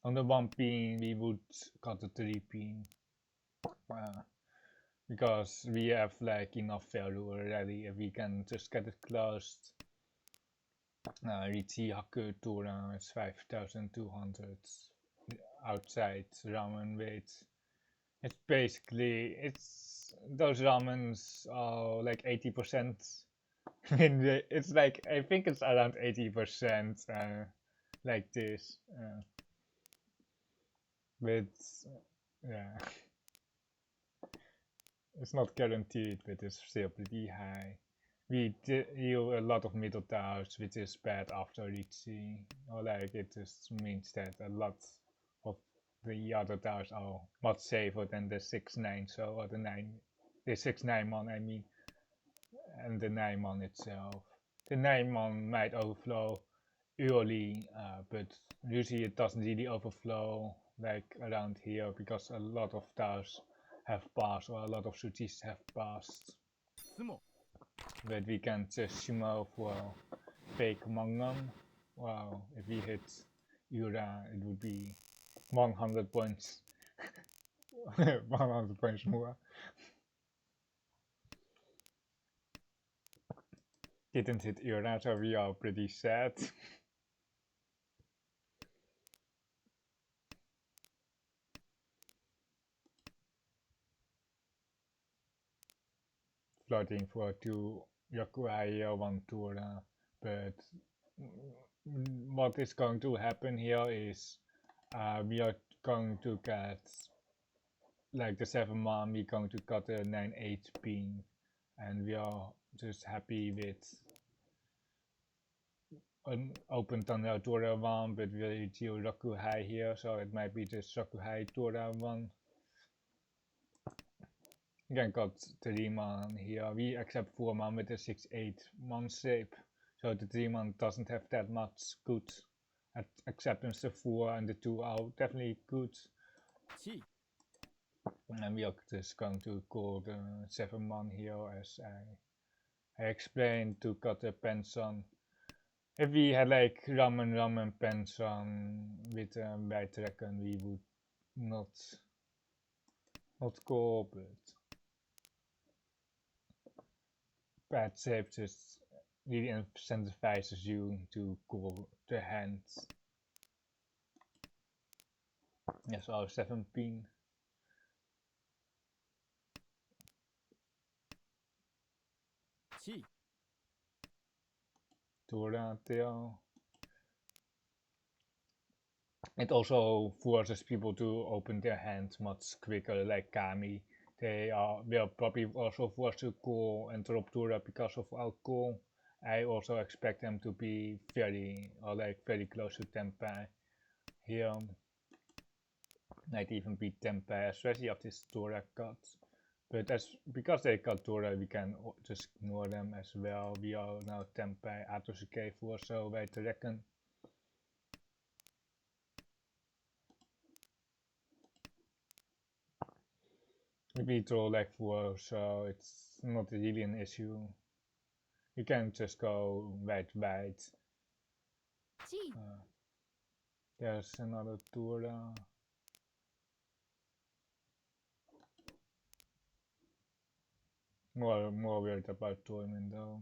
On the 1 pin we would cut the 3 pin. because we have like enough value already if we can just get it closed. Riichi Tora is 5,200 outside ramen weight. It's basically, those ramens are like 80% win rate. It's like, I think it's around 80% like this. But yeah, it's not guaranteed, but it's still pretty high. We deal a lot of middle towers, which is bad after Riichi. Or like it just means that a lot of the other towers are much safer than the 6-9, so or the 6-9 mon I mean, and the 9 mon itself. The 9 mon might overflow early, but usually it doesn't really overflow like around here because a lot of towers have passed or a lot of suchis have passed. But we can just sumo for fake Mahjong. Wow, if we hit Ura, it would be 100 points. 100 points more. Didn't hit Ura, so we are pretty sad. Floating for 2 Yakuhaya, 1 Tura, but what is going to happen here is we are going to get like the 7 mon, we're going to cut the 9-8 pin, and we are just happy with an open Tanrao Tora 1, but we'll deal Rakuhai here, so it might be just Rakuhai Tora 1. Again, got 3 mon here. We accept 4 mon with the 6-8 mon shape, so the 3 mon doesn't have that much good acceptance. The 4 and the 2 are definitely good. And we are just going to call the 7 mon here as I explained to cut the pension. If we had like ramen pension with a white dragon, we would not call, but bad shape just really incentivizes you to call the hands. Yes, our 7 pin. Tora tail. It also forces people to open their hands much quicker, like Kami. They will probably also forced to call and drop Tora because of our call. I also expect them to be very close to Tempai. Here might even be Tempai, especially after this Tora cut. But because they cut Tora, we can just ignore them as well. We are now Tempai, Atosuke for so I reckon. We draw like 4, so it's not really an issue. You can just go white. There's another Tora. More worried about Torment though.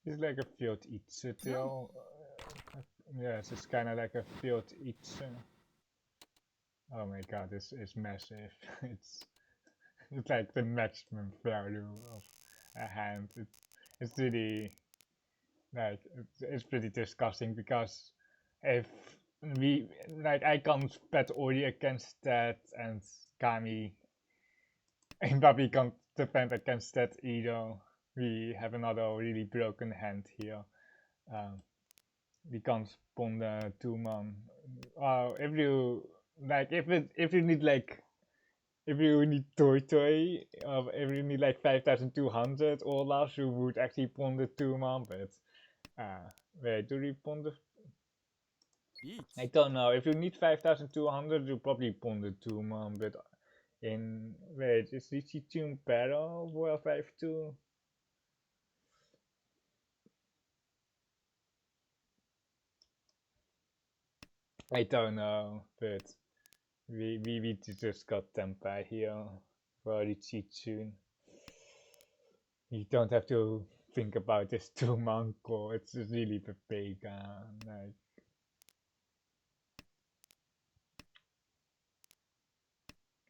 It's like a field each tail. Yes, it's kind of like a field each. Oh my god, this is massive. it's like the maximum value of a hand. It's really like it's pretty disgusting because if we like I can't bet Ori against that and Kami and Bobby can't defend against that either. We have another really broken hand here. We can't spawn the 2 mon. If you like if you need like if you need toy if you need like 5,200 or less, you would actually pawn the 2 mon, but wait, do we pawn the I don't know. If you need 5,200, you probably pawn the 2 mon, but wait, is Riichi Tune better for 5-2? I don't know, but we just got Tempai here for Riichi soon. You don't have to think about this 2-month call, it's just really the Vega, like.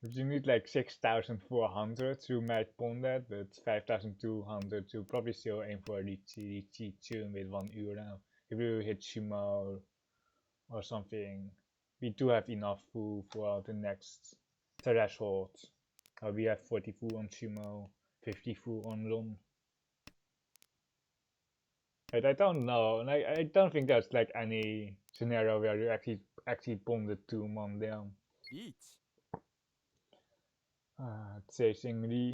If you need like 6,400, you might pon that, but 5,200, you probably still aim for Riichi soon with 1 euro. If you hit Shimo or something, we do have enough food for the next threshold. We have 40 food on Shimo, 50 food on Lon. But I don't know, and I don't think there's like any scenario where you actually pon the 2-month down. 1 Chasing Lee.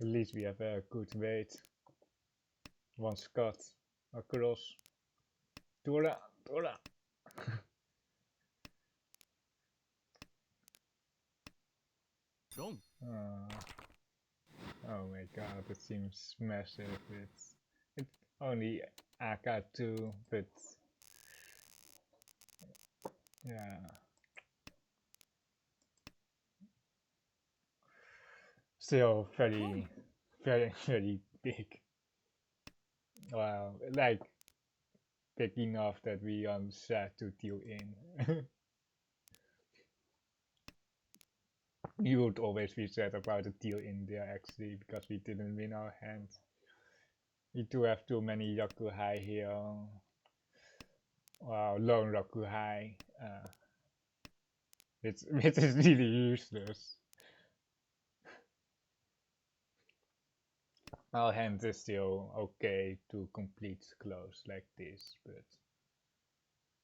At least we have a good weight. 1 Scott across. Dora. Long Oh my god, it seems massive. It's only AK2, but yeah. Still very big. Wow, like big enough that we sad to deal in. You would always be sad about a deal in there actually, because we didn't win our hand. We do have too many Yakuhai here. Wow, lone Yakuhai. Which is really useless. Our hand is still okay to complete close like this, but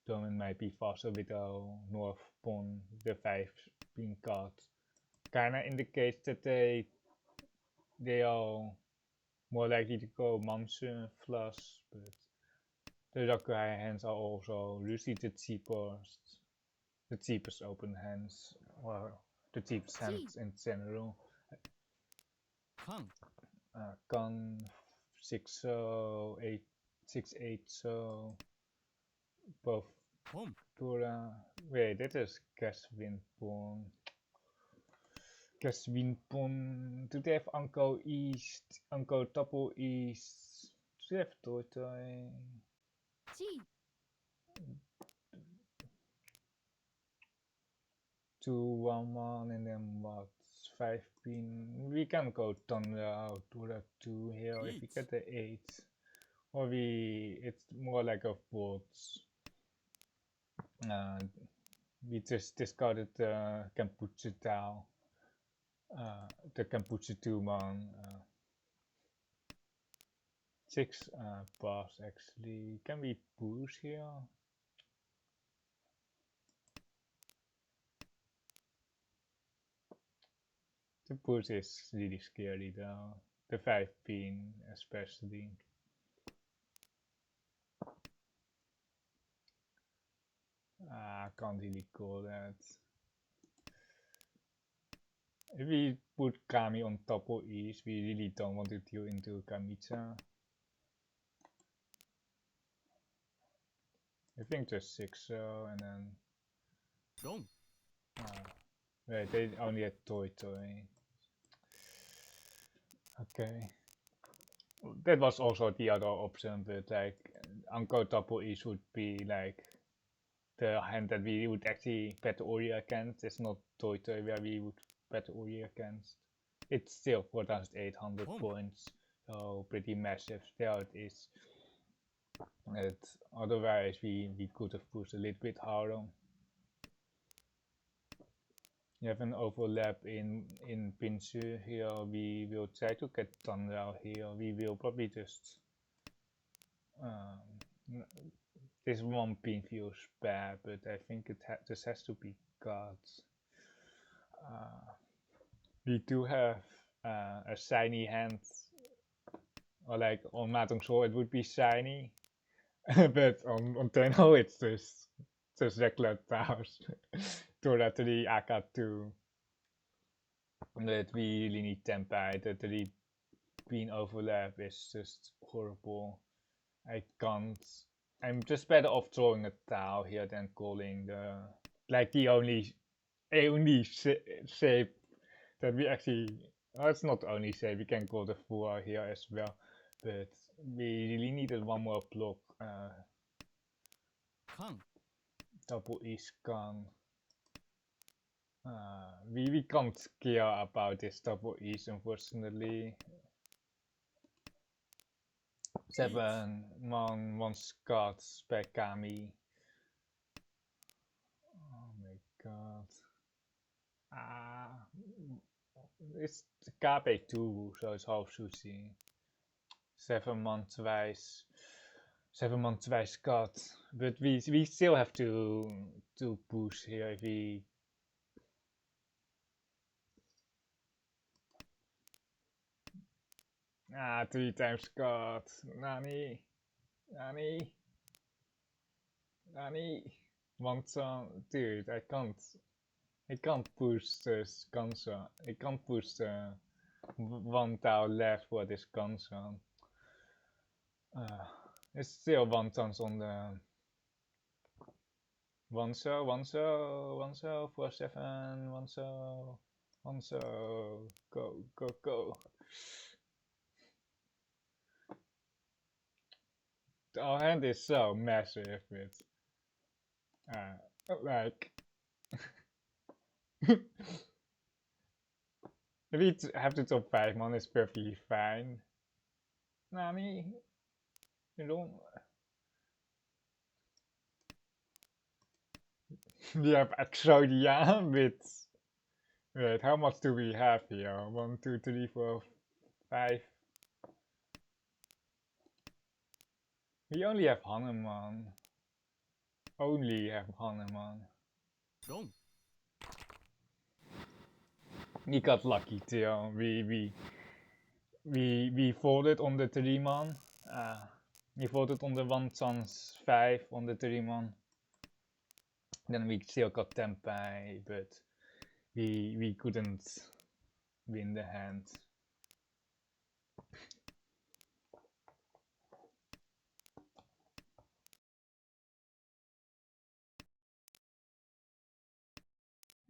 Domin might be faster with our North Pawn, the 5 being cut. Kinda indicates that they are more likely to go Mamsu flush, but the Yakuhai hands are also usually the cheapest open hands, or the cheapest hands in general. Kan 6-8, 6-8, so both Dora. Wait, that is Caswin Pawn. Caswin Pawn. Do they have Uncle East? Uncle Double East? Do they have Toitoi? 2-1-1 and then what? 5 pin. We can go Thunder out to the 2 here if we get the 8. Or it's more like a bots. We just discarded the Kenputsu Tao. The Kenputsu 2-man. 6 pass actually. Can we push here? The push is really scary though. The 5 pin especially. I can't really call that. If we put Kami on top of East, we really don't want to deal into Kamicha. I think just 6 so, and then... wait, they only had Toy. Okay. That was also the other option, but like Uncle Double East would be like the hand that we would actually bet Ori against. It's not Toy where we would bet Ori against. It's still 4,800 points, so pretty massive. There it is. Otherwise we could have pushed a little bit harder. You have an overlap in Pinsu here. We will try to get Thunder here. We will probably just this 1 pin feels bad, but I think this has to be got. We do have a shiny hand, or like on Mahjong Soul it would be shiny, but on Tenhou it's just regular towers. Dora 3, AK2. But we really need Tempai. The pin overlap is just horrible. I can't. I'm just better off throwing a towel here than calling the like the only shape that we actually. Oh, it's not only shape. We can call the 4 here as well, but we really needed one more block. Kan. Double is can. We can't care about this double E's unfortunately. 7 one Scots per Kami. Oh my god. It's KP2, so it's half sushi. 7 twice. 7 twice cut. But we still have to push here if we. 3 times cut. Nani? Nani? Nani? One song. Dude, I can't push this console. I can't push the 1 tile left for this console. It's still 1 tons on the 1 so, 1 so, 1 so, 4 7, 1 so, 1 so, go, go, go. Our hand is so massive, it's like if we have to top 5 man, it's perfectly fine. Nani? You don't. We have Exodia with. Wait, how much do we have here? 1, 2, 3, 4, 5. We only have Hanuman. Only have Hanuman. Long. We got lucky too. We folded on the 3 man. We folded on the 1 chance 5 on the 3 man. Then we still got tempai, but we couldn't win the hand.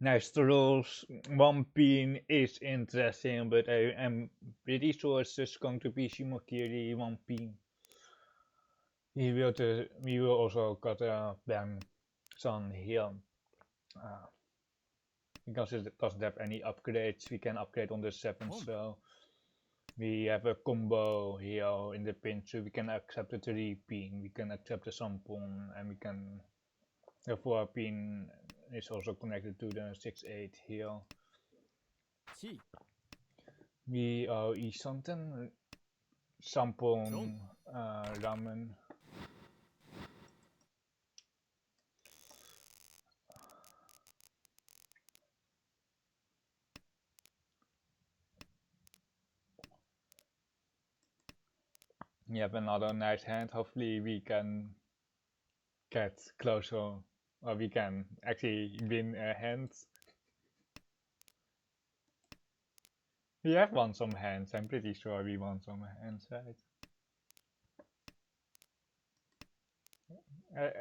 Nice rules. 1 pin is interesting, but I am pretty sure it's just going to be Shimokiri 1 pin. We will also got a ban son here. Because it doesn't have any upgrades, we can upgrade on the 7, so we have a combo here in the pin, so we can accept the 3 pin, we can accept the sampon, and we can. The 4 pin is also connected to the 6-8 here. We are something sampon ramen. We have another nice hand. Hopefully we can get closer, or we can actually win a hand. We have won some hands. I'm pretty sure we won some hands, right?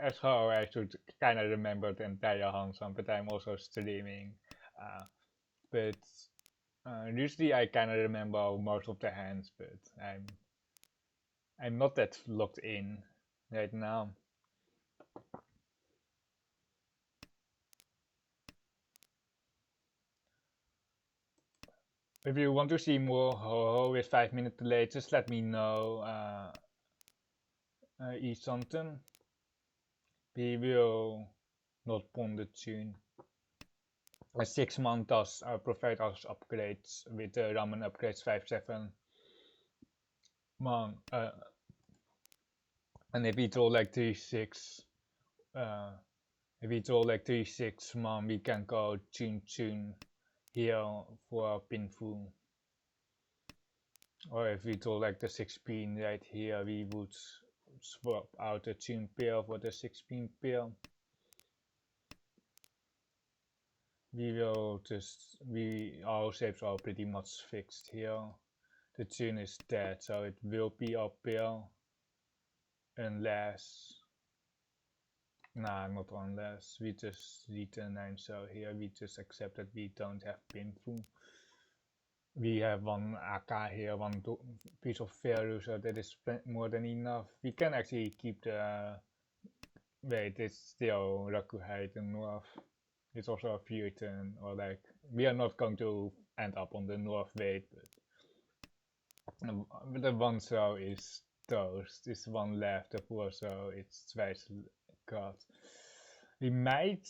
As how I should kind of remember the entire hand sum, but I'm also streaming. But usually I kind of remember most of the hands, but I'm not that locked in right now. If you want to see more Houou with 5-minute delay, just let me know. Eat something. We will not pawn the tune. 6 months does provide us upgrades with the ramen upgrades 5-7. Man, and if we draw like 3-6, if we draw like 3-6, man, we can go tune here for pinfu. Or if we draw like the 6 pin right here, we would swap out the tune pair for the 6 pin pair. Our shapes are pretty much fixed here. the Chun is dead, so it will be uphill. Unless... Nah, not unless. We just read the 9, so here we just accept that we don't have Pinfu. We have one AK here, one piece of value, so that is more than enough. We can actually keep the... Wait, it's still Rakuhei the north. It's also a few turn, or like... We are not going to end up on the north wait, but the one so is toast. This one left, the four so it's twice cut. We might...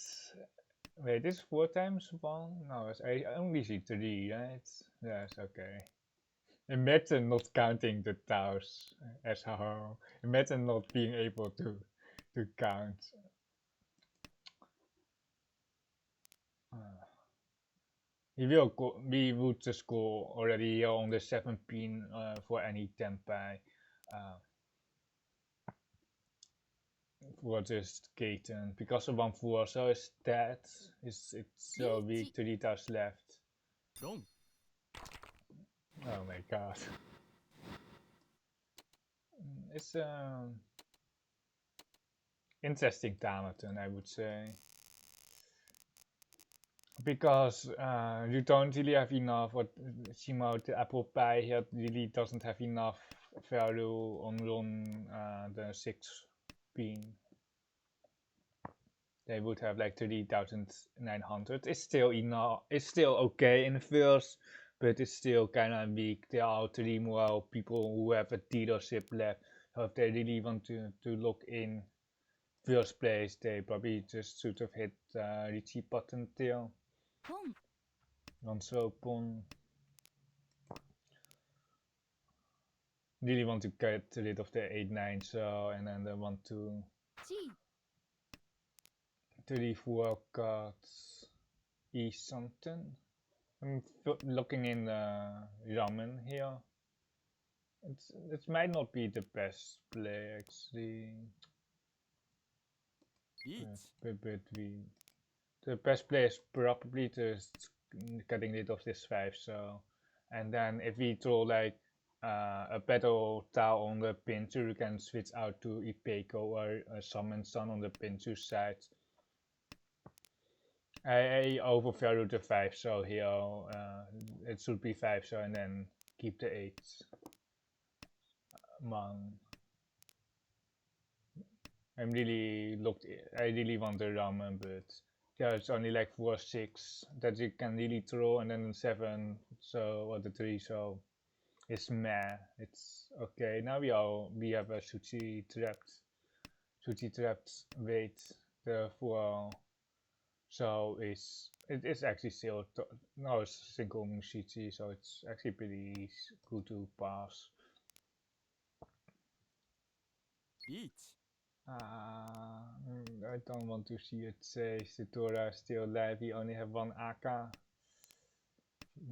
Wait, this 4 times 1? No, I only see 3, right? Yes, okay. Imagine not counting the towers as a whole. Imagine not being able to count. We would just go already on the 7 pin for any tempai. For just Gaten, because the 1-4 so is dead. It's so weak, 3 towers left. Long. Oh my god. It's interesting Tamaton, I would say. Because you don't really have enough, what Shimo, the apple pie here really doesn't have enough value on the 6 pin. They would have like 30,900. It's still enough. It's still okay in the first, but it's still kind of weak. There are 3 more people who have a dealership left. So if they really want to look in first place, they probably just should have hit Riichi Potential. So Pon. Really want to get rid of the 8-9 so, and then they want to 34 cards east something. I'm looking in ramen here. It might not be the best play actually. But the best play is probably just getting rid of this 5 so, and then if we throw like a battle tile on the Pinchu, you can switch out to Ipeko or Summon Sun on the Pinchu side. I overvalue the 5 so here it should be 5 so, and then keep the 8 man. I really want the ramen, but yeah, it's only like 4-6 that you can really throw, and then 7 so, or the 3 so it's meh. It's okay. Now we have a Sushi trapped wait. The 4 so it's actually still no, it's single Mushichi, so it's actually pretty good to pass. I don't want to see it say Sitora still alive. We only have 1 AK.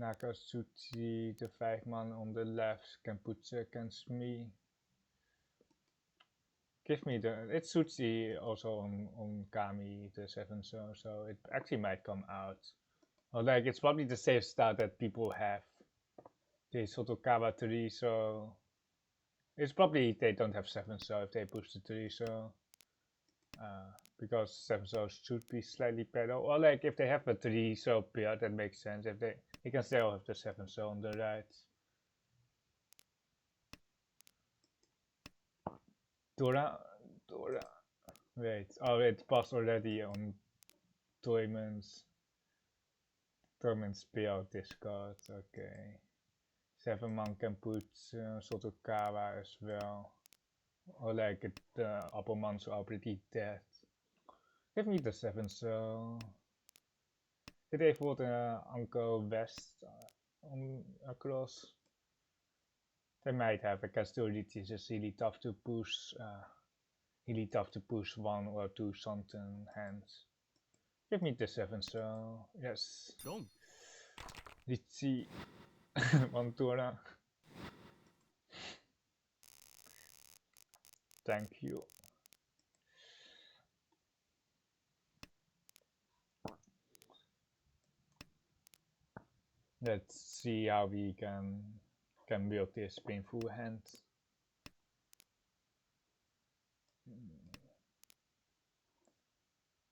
Nakatsuchi, the 5 man on the left, can put against me. Give me it's Suchi also on Kami, the 7 so it actually might come out. Or like, it's probably the safe start that people have. The Sotokawa 3 so it's probably they don't have 7 so if they push the 3 so. Because 7 so should be slightly better. Or like if they have a 3 so pair, that makes sense. If they can still have the 7 so on the right. Dora. Wait, oh, it passed already on Toyman's pair discard. Okay. 7 man can put Sotokawa as well. Or like the upper man's already dead. Give me the 7 so. Did they vote Uncle West across? They might have, because it's just really tough to push. Really tough to push 1 or 2 something hands. Give me the 7 so. Yes. Riichi Mantura. Thank you. Let's see how we can can build this painful hand.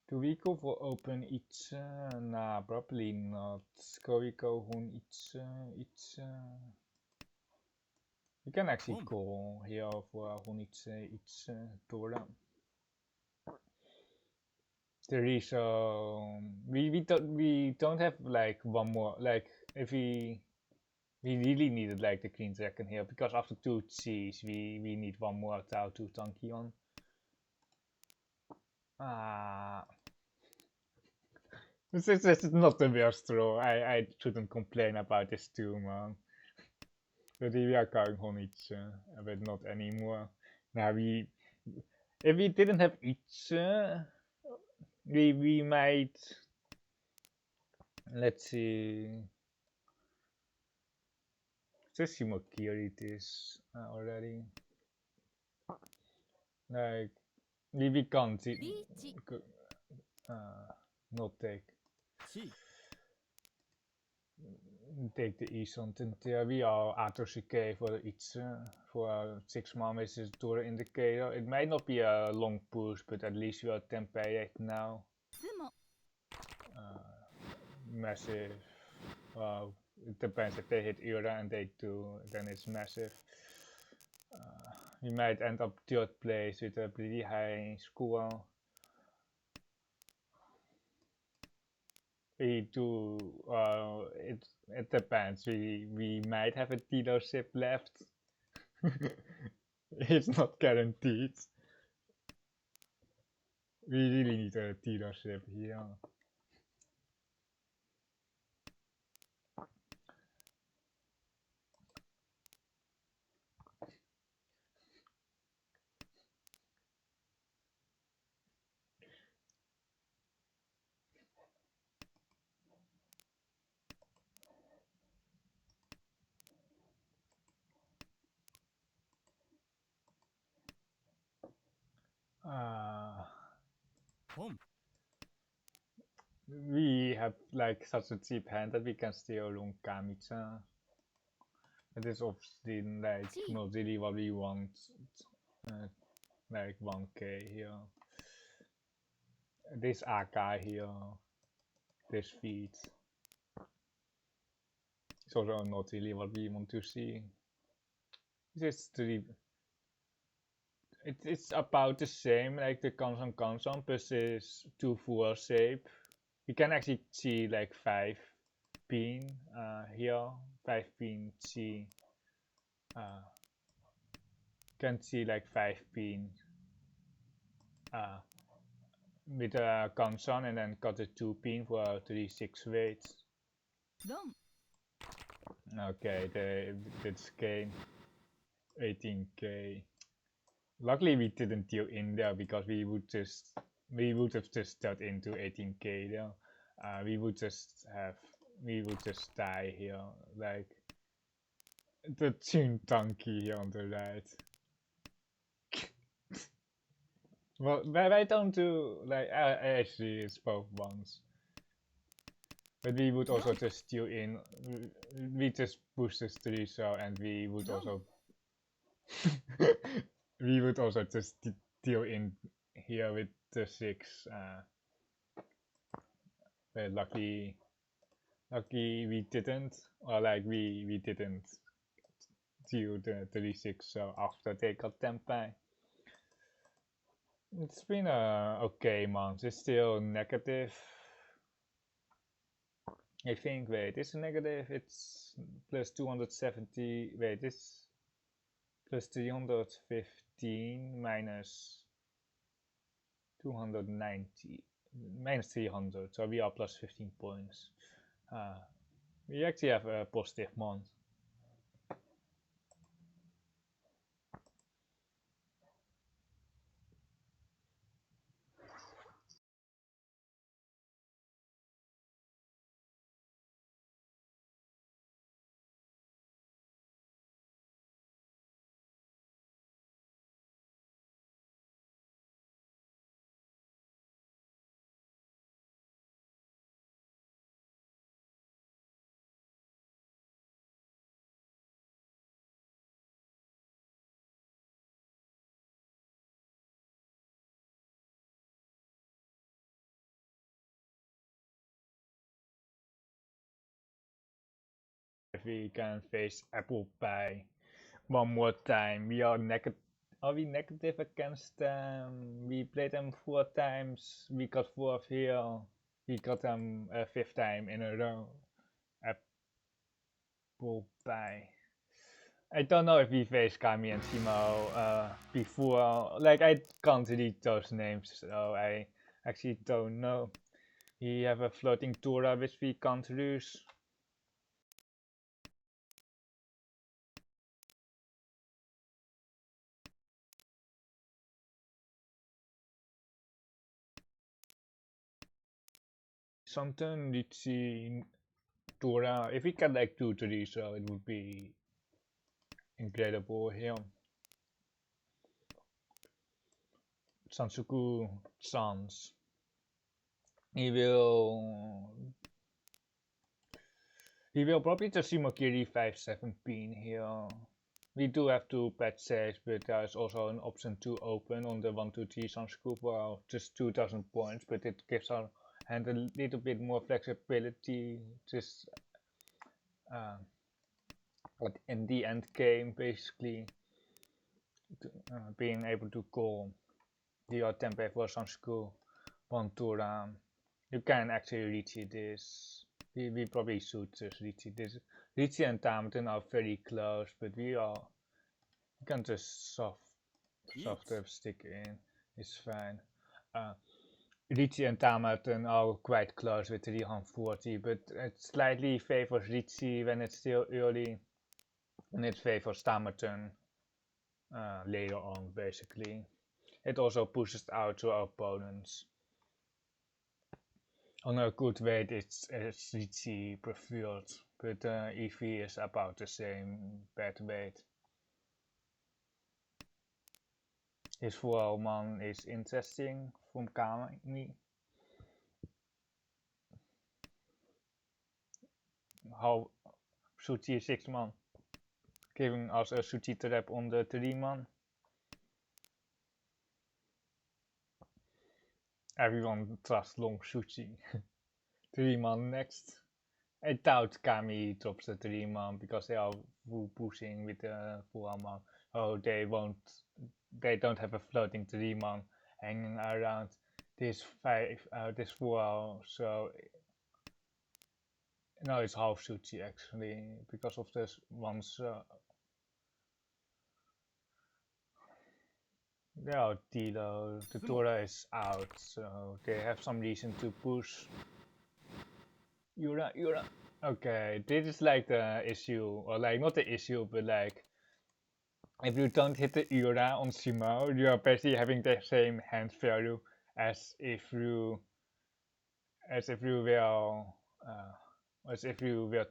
Do we go for open each? Nah, probably not. Go we go Hun each? We can actually go here for Hun each Tora. There is we don't have like one more, like if we really needed like the green dragon here, because after 2 Cs we need one more Tao to tanky on. This is not the worst throw. I shouldn't complain about this too, man. But we are going on each, but not anymore. Now if we didn't have each, we might, let's see. Just Shimokiri this already. Like we can't not take the East until we are after CK for each for 6 man with this door indicator. It might not be a long push, but at least we are 10 pay now. Massive. It depends if they hit Ura and they do, then it's massive. We might end up 3rd place with a pretty high score. We do, it depends. We might have a dealership left. It's not guaranteed. We really need a dealership here. We have like such a cheap hand that we can steal long Kamicha. It is obviously like not really what we want. Like 1k here. This AK here. This feed. It's also not really what we want to see. This is it's about the same, like the Kansan plus this 2 full shape. You can actually see like 5 pin here, 5 pin C. Can see like 5 pin with a Kansan and then got the 2 pin for 36 weights. Okay, that's game 18k. Luckily we didn't deal in there because we would have just dealt into 18k there. We would just die here, like the Chun Tanky here on the right. Well, why don't do like actually it's both ones. But we would also just deal in. We just push this 3 so, and we would also we would also just deal in here with the 6. But lucky we didn't, or like we didn't deal the 36 so after they got 10 by. It's been a okay month. It's still negative. I think, wait, it's negative, it's plus 270, wait, it's plus 315 minus 290, minus 300, so we are plus 15 points. We actually have a positive month. if we can face apple pie one more time. We are negative. Are we negative against them? We played them 4 times. We got 4th here. We got them a 5th time in a row. Apple pie. I don't know if we faced Kami and Simo before. Like, I can't read those names, so I actually don't know. We have a floating Tora which we can't lose. Something Riichi Tora. If we get like 2-3, so it would be incredible here. Sansuku Sans. He will probably just Shimokiri 5-7 pin here. We do have 2 pet saves, but there's also an option to open on the 1-2-3 Sansuku for just 2000 points, but it gives our hand a little bit more flexibility. Just in the end game, basically, being able to call the tempo for Sansuku 1 Tora. You can actually reach this. We probably should just reach this. Riichi and Tamaten are very close, but we can just soft stick in. It's fine. Riichi and Tamaten are quite close with 340, but it slightly favors Riichi when it's still early, and it favors Tamaten later on, basically. It also pushes out to our opponents. On a good weight, it's Riichi preferred, but EV is about the same bad weight. His 4-man is interesting from Kami. How Suchi 6-man, giving us a Suchi trap on the 3-man. Everyone trusts long Suchi. 3-man next. I doubt Kami drops the 3-man because they are pushing with the 4-man. Oh, they don't have a floating 3-man hanging around this 4, so no, it's half Suchi actually because of this one's they are Tilo, the Tora is out, so they have some reason to push. Yura. Okay, this is like the issue, or like not the issue, but like if you don't hit the Yura on Simo, you are basically having the same hand value as if you were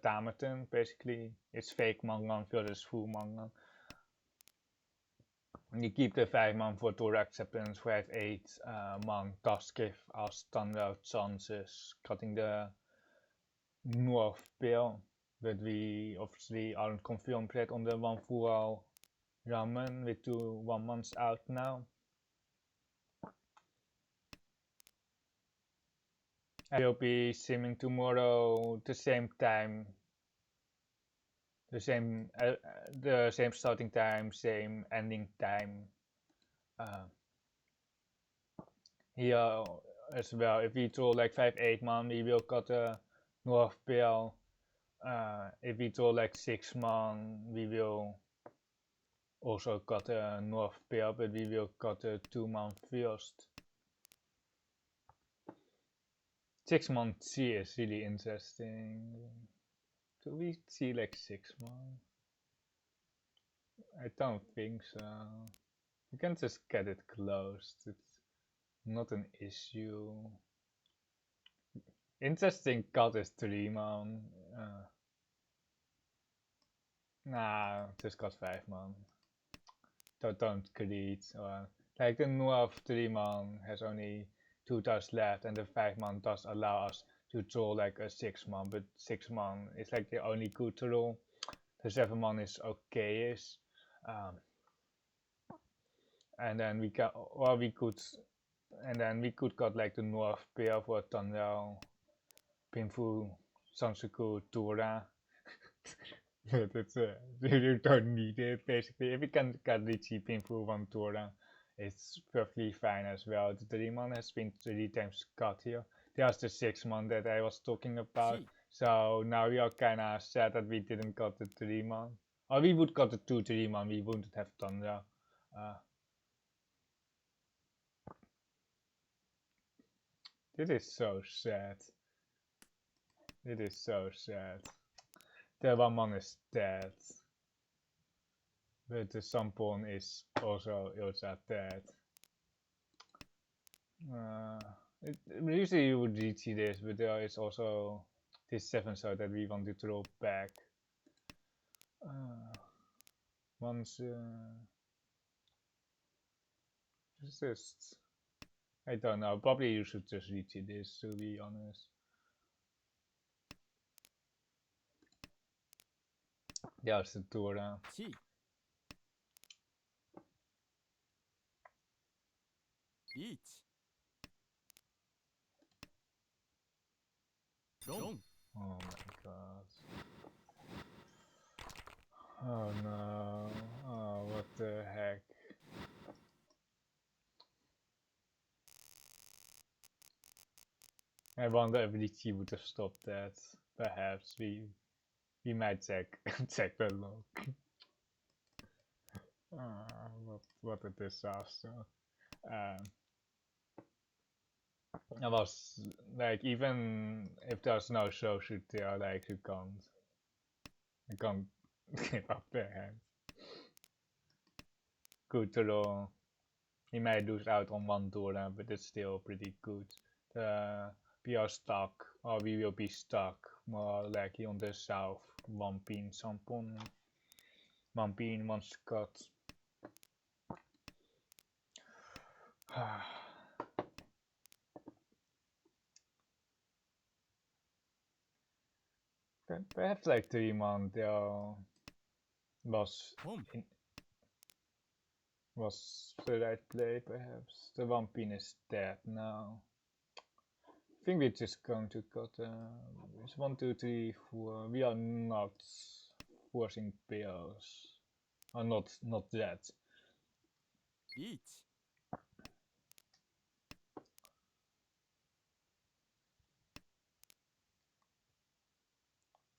Tamaten. Basically, it's fake Mangan versus full Mangan. You keep the 5-man for Tora acceptance, 5-8 man does give us standard chances cutting the north bill, but we obviously aren't confirmed yet on the 1 full ramen with 2 1-mans out now. I will be simming tomorrow the same time, the same starting time, same ending time. Here as well, if we draw like 5-8-man, we will cut a north bill. If we draw like 6-man, we will also cut a north bill, but we will cut a 2-man first. 6-man C is really interesting. Do we see like 6-man? I don't think so. You can just get it closed. It's not an issue. Interesting cut is 3-man. Nah, just got 5-man. Don't greed. Like the north 3-man has only 2 dots left, and the 5-man does allow us to draw like a 6-man, but 6-man is like the only good roll. The 7-man is okay-ish. And then we could got like the north pair for Tandao, Pinfu, Sansuku, Tora. But it's you don't need it basically. If you can cut the cheap in for one tour, it's perfectly fine as well. The 3-man has been 3 times cut here. There's the 6-man that I was talking about. Chi. So now we are kinda sad that we didn't cut the 3-man. Or we would cut the 2-3-man, we wouldn't have done that. This is so sad. It is so sad. The 1-man is dead. But the Sampon is also dead. Usually you would reach this, but there is also this 7 so that we want to throw back. Once just I don't know, probably you should just reach this to be honest. There's the tour. Chi. Riichi. Long. Oh my god. Oh no. Oh, what the heck. I wonder if Riichi would have stopped that. Perhaps we might check check the log. What a disaster. I was like, even if there's no show shoot there, like you can't give up their hands. Good draw. He might lose out on one tour, but it's still pretty good. We are stuck, or we will be stuck more likely on the south. 1 pin Sampon. 1 pin, 1 cut. Perhaps like 3-man there was the right play, perhaps. The 1 pin is dead now. I think we're just going to cut it's 1, 2, 3, 4. We are not forcing pairs. Or not yet. Riichi.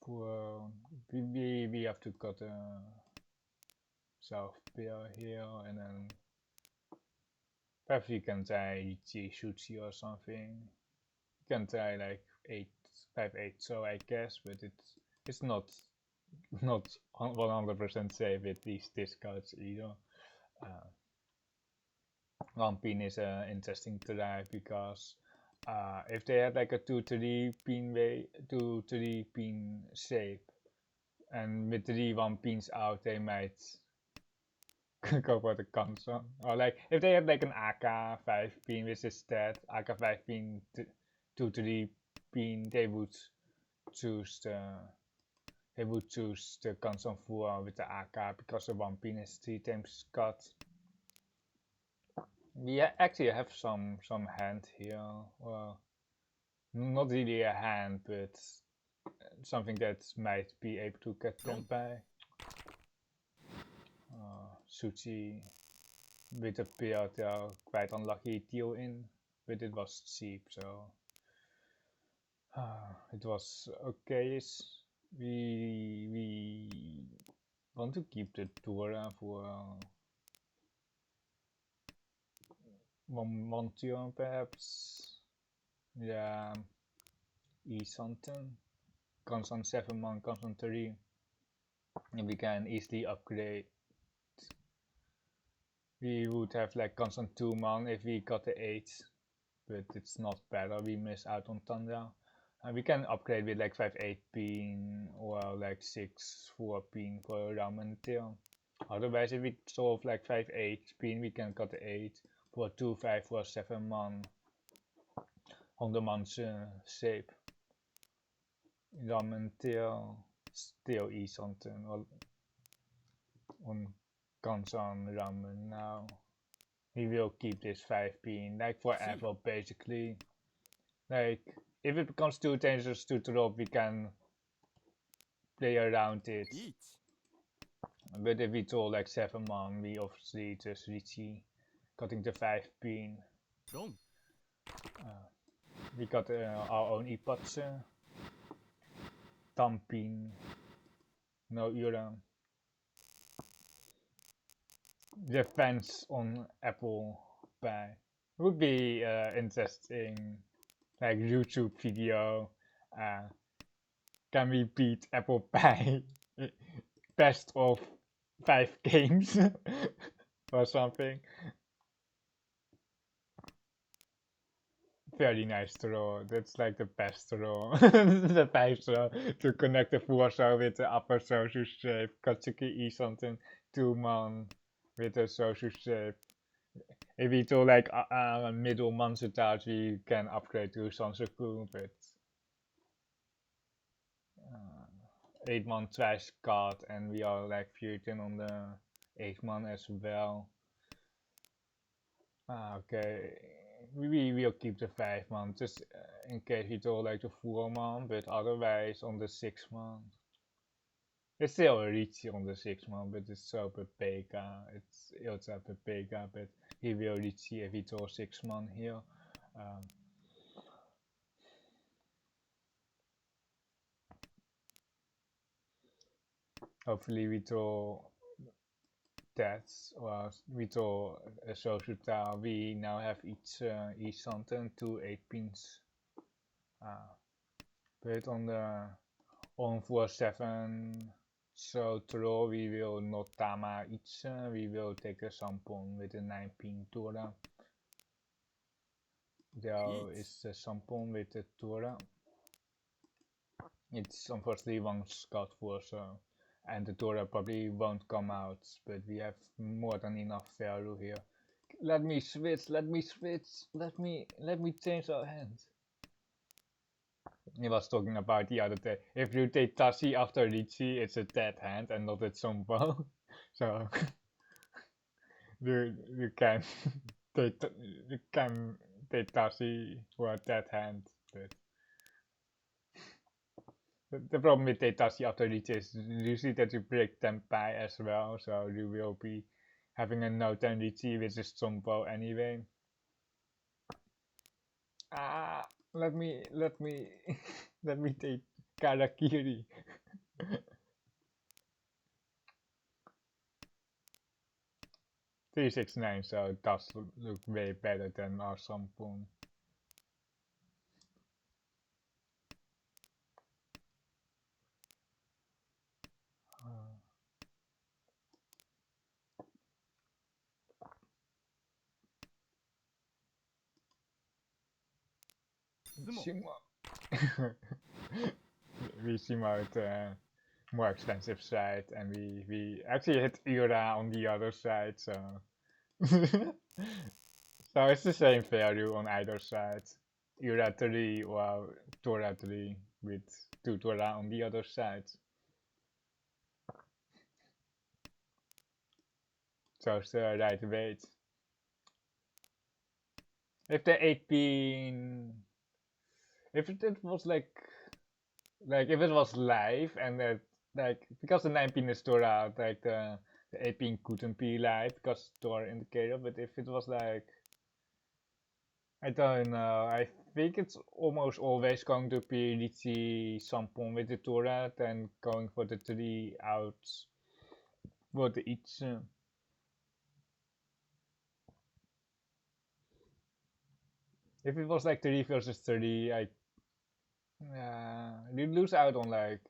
For we have to cut a south pair here, and then perhaps we can try Riichi Shuchi or something. You can try like 5-8 so I guess, but it's not 100% safe with these discards either. 1 pin is an interesting try because if they had like a 2-3 pin shape, and with 1 pins out, they might go for the console. Or like if they had like an AK 5 pin, which is dead, AK 5 pin 2-3 pin, they would choose the console 4 with the AK because the 1 pin is 3 times cut. We actually have some hand here. Well, not really a hand, but something that might be able to get them by. Suchi with a pair, they are quite unlucky deal in, but it was cheap, so it was okay. We want to keep the tour for one turn perhaps. Yeah, something. Constant 7-man, constant 3, and we can easily upgrade. We would have like constant 2-man if we got the 8, but it's not better. We miss out on Tundra. And we can upgrade with like 5-8 pin or like 6-4 pin for Ramen tail. Otherwise, if we solve like 5-8 pin, we can cut the 8 for 2-5 for 7-man on the man's shape. Ramen tail still something on Kansan Ramen now. We will keep this 5 pin like forever basically. Like if it becomes too dangerous to drop, we can play around it. Riichi. But if we draw like 7 man, we obviously just Riichi, cutting the 5 pin. Long. We got our own ipatse, tampin, no ura. Defense on apple pie would be interesting, like YouTube video. Can we beat apple pie? Best of 5 games or something. Very nice throw. That's like the best throw. The 5 throw to connect the 4 throw with the upper social shape. Katsuki E something 2 man with a social shape. If we do like middle Mansutage, we can upgrade to Sansoku, but 8 man trash card, and we are like 14 on the 8 man as well. Okay, we will keep the 5 man just in case we do like the 4 man, but otherwise on the 6 man. It's still a Riichi on the 6 man, but it's so Pepeka. It's ultra Pepeka, but he will Riichi if he draw 6 man here. Hopefully we draw that, or we draw a social tile. We now have each something 2 8 pins. But on the 147 so draw, we will not tama each. We will take a sampon with a 9 pin tora. There is a sampon with a tora. It's unfortunately one scout for, so, and the tora probably won't come out, but we have more than enough value here. Let me switch, let me change our hand. He was talking about the other day. If you take Tashi after Riichi, it's a dead hand and not a Chompo. So you can take Tashi for a dead hand. But the problem with Tashi after Riichi is usually that you break Tenpai as well, so you will be having a no 10 Riichi which is Chompo anyway. Let me let me take Karakiri. 369, so it does look way better than our sampon. We seem out more expensive side, and we actually hit Ira on the other side, so so it's the same value on either side. Ira 3 or Tora 3 with 2 Tora on the other side. So it's the right weight. If the 8 pin, if it was like if it was live and that like because the 9 pin is stored out, like the 8 pin couldn't be live because store indicator. But if it was like, I don't know, I think it's almost always going to be Riichi Sampon with the Torah and going for the 3 out for the each. If it was like 3 versus 3, you lose out on like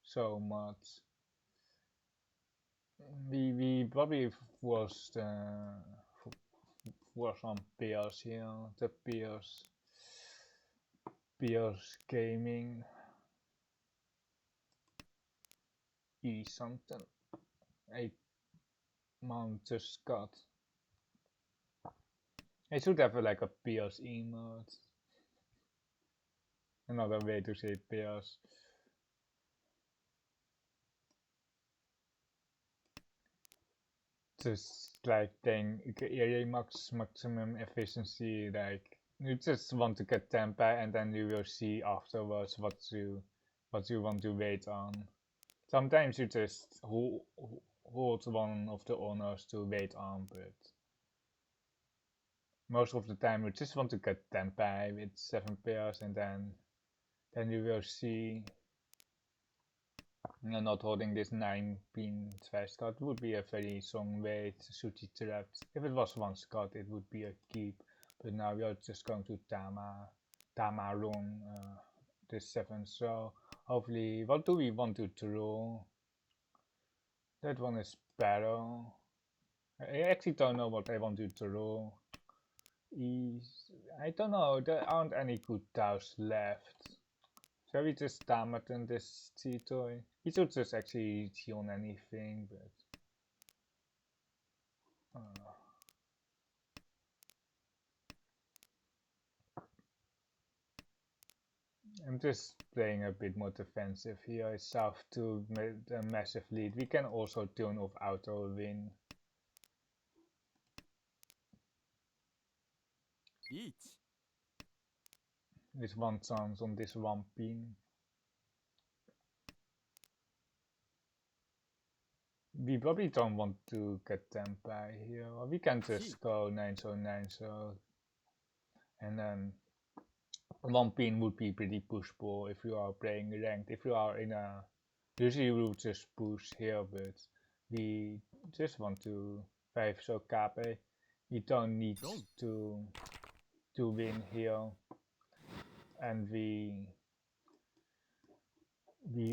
so much. We probably forced for some pairs here, the pairs gaming E something 8 Mount Scott. I should have like a pairs emote. Another way to say pairs. Just like playing area maximum efficiency, like you just want to get tempo and then you will see afterwards what you what you want to wait on. Sometimes you just hold one of the honors to wait on, but most of the time you just want to get Tenpai with 7 pairs, and then you will see. Not holding this 9-pin Scott would be a very strong weight, Suchi trapped. If it was 1 Scott, it would be a keep, but now we are just going to Tamarong this 7, so hopefully, what do we want to draw? That one is battle. I actually don't know what I want to draw. I don't know, there aren't any good tiles left. Shall we just Tamaton this T-toy? He should just actually T on anything, but I'm just playing a bit more defensive here. It's south to a massive lead. We can also turn off auto win. Riichi. With 1 chance on this 1 pin. We probably don't want to get Tenpai here. Or we can just go 9-9, and then 1 pin would be pretty pushable if you are playing ranked. If you are in a, usually you will just push here, but we just want to 5 so Cape. We don't need to win here, and we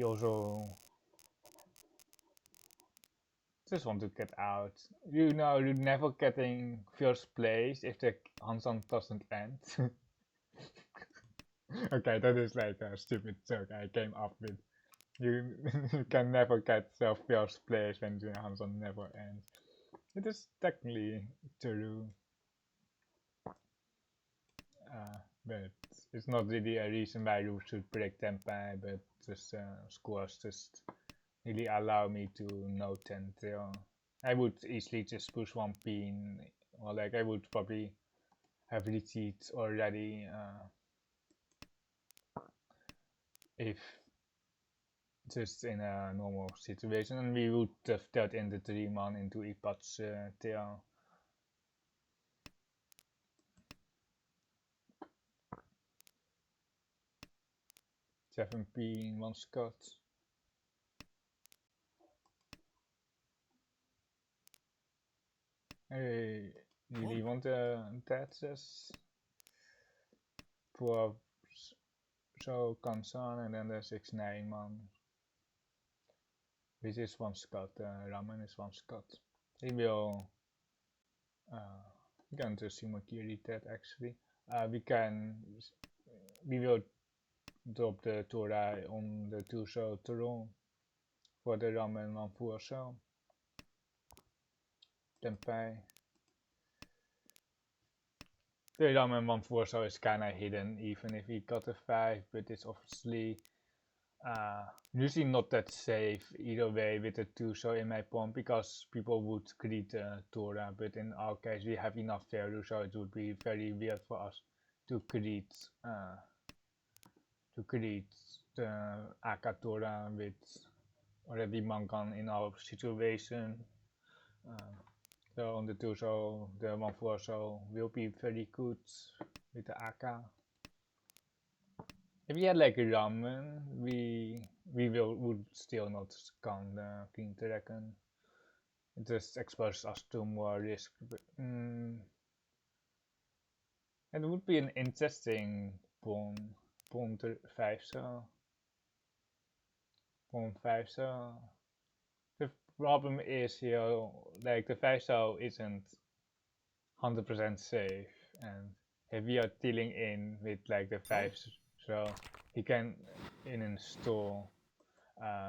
also just want to get out. You know, you're never getting first place if the Hanson doesn't end. Okay, that is like a stupid joke I came up with. You can never get first place when the Hanson never ends. It is technically true. But it's not really a reason why you should break Tenpai, but just scores just really allow me to no 10 till. I would easily just push 1 pin, or like I would probably have Riichi already if just in a normal situation, and we would have dealt in the 3-man into Ipat's tail. Seven pin, 1 Scott. I really want Tatsus for so Kansan, and then the 6-9 man, which is 1 Scott. Ramen is 1 Scott. He will. We can just Sumakiri that actually. We will drop the Torah on the 2 show Toro for the Ramen 1 4 show. Tenpai. The Ramen 1 4 show is kinda hidden even if he got a 5, but it's obviously usually not that safe either way with the 2 show in my palm, because people would greet Torah, but in our case we have enough value, so it would be very weird for us to greet the Aka Torah with already Mangan in our situation. So on the 2 show, the 1 4 show will be very good with the Aka. If we had like Ramen, we would still not scan the King Dragon. It just exposes us to more risk. But, it would be an interesting pawn 5 so. Pawn 5 so. The problem is here, like the 5 so isn't 100% safe, and if we are dealing in with like the 5 so, he can install.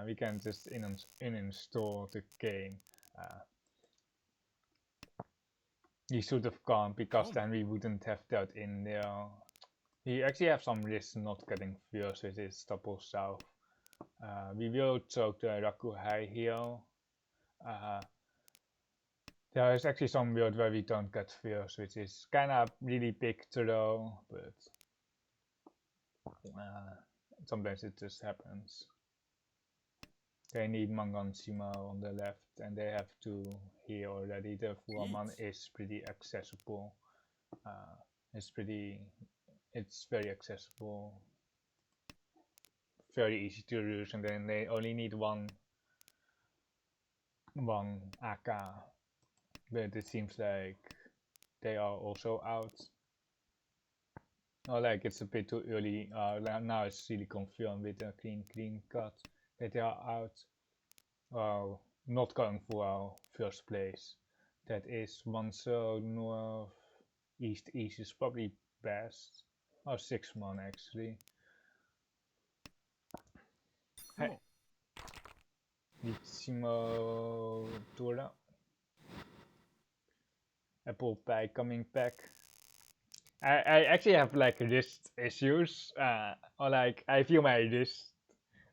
We can just install the game. He should have gone, because then we wouldn't have that in there. He actually have some risk not getting first with his double south. We will choke the Rakuhai here. There is actually some build where we don't get first, which is kind of really big throw, but sometimes it just happens. They need Mahjong Sima on the left, and they have to here already. The Fuaman is pretty accessible. It's very accessible, very easy to use, and then they only need one AK. But it seems like they are also out. Or like it's a bit too early. Now it's really confirmed with a clean cut that they are out. Not going for our first place. That is Wanzhou North East is probably best. Or 6-man actually. Hey. Riichi Mahjong. Apple Pie coming back. I actually have like wrist issues. Or like I feel my wrist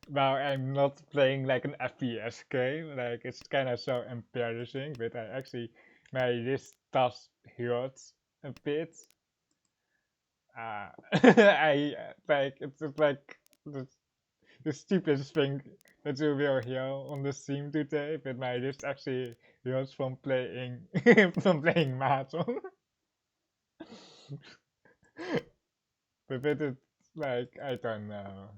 while I'm not playing like an FPS game. Like it's kind of so embarrassing, but my wrist does hurt a bit. I like it's just like the stupidest thing that you will hear on the stream today, but my wrist actually hurts from playing Mahjong. but it's like I don't know.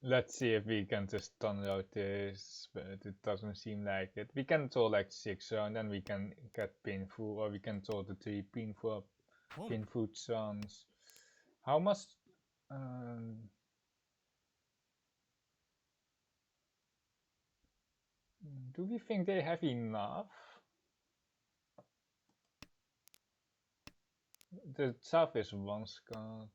Let's see if we can just download this, but it doesn't seem like it. We can draw like 6 and then we can get painful, or we can draw the 3 painful chance. How much? Do we think they have enough? The south is 1 card.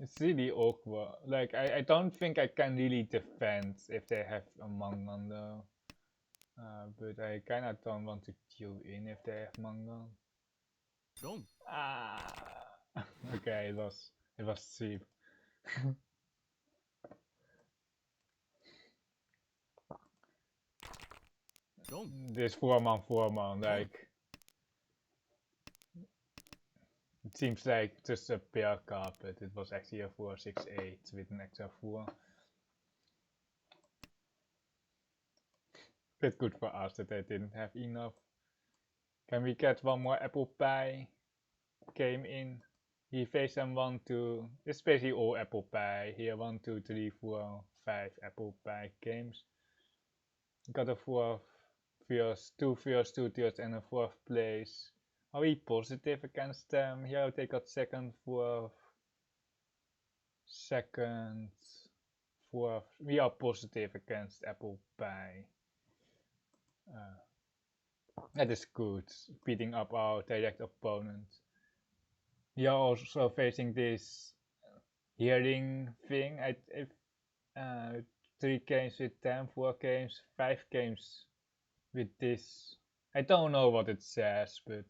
It's really awkward. Like I don't think I can really defend if they have a Mahjong though. But I kinda don't want to queue in if they have Mahjong. Okay, it was cheap. This 4-man, like it seems like just a pair card, but it was actually a 4-6-8 with an extra 4. Bit good for us that they didn't have enough. Can we get one more apple pie game in? He faced them 1, 2. It's basically all apple pie here. 1, 2, 3, 4, 5 apple pie games. Got a 4th first, 2 first, 2 thirds, and a 4th place. Are we positive against them? Here they got 2nd, 4th, 2nd, 4th. We are positive against apple pie. That is good, beating up our direct opponent. We are also facing this hearing thing. 3 games with them, 4 games, 5 games with this. I don't know what it says, but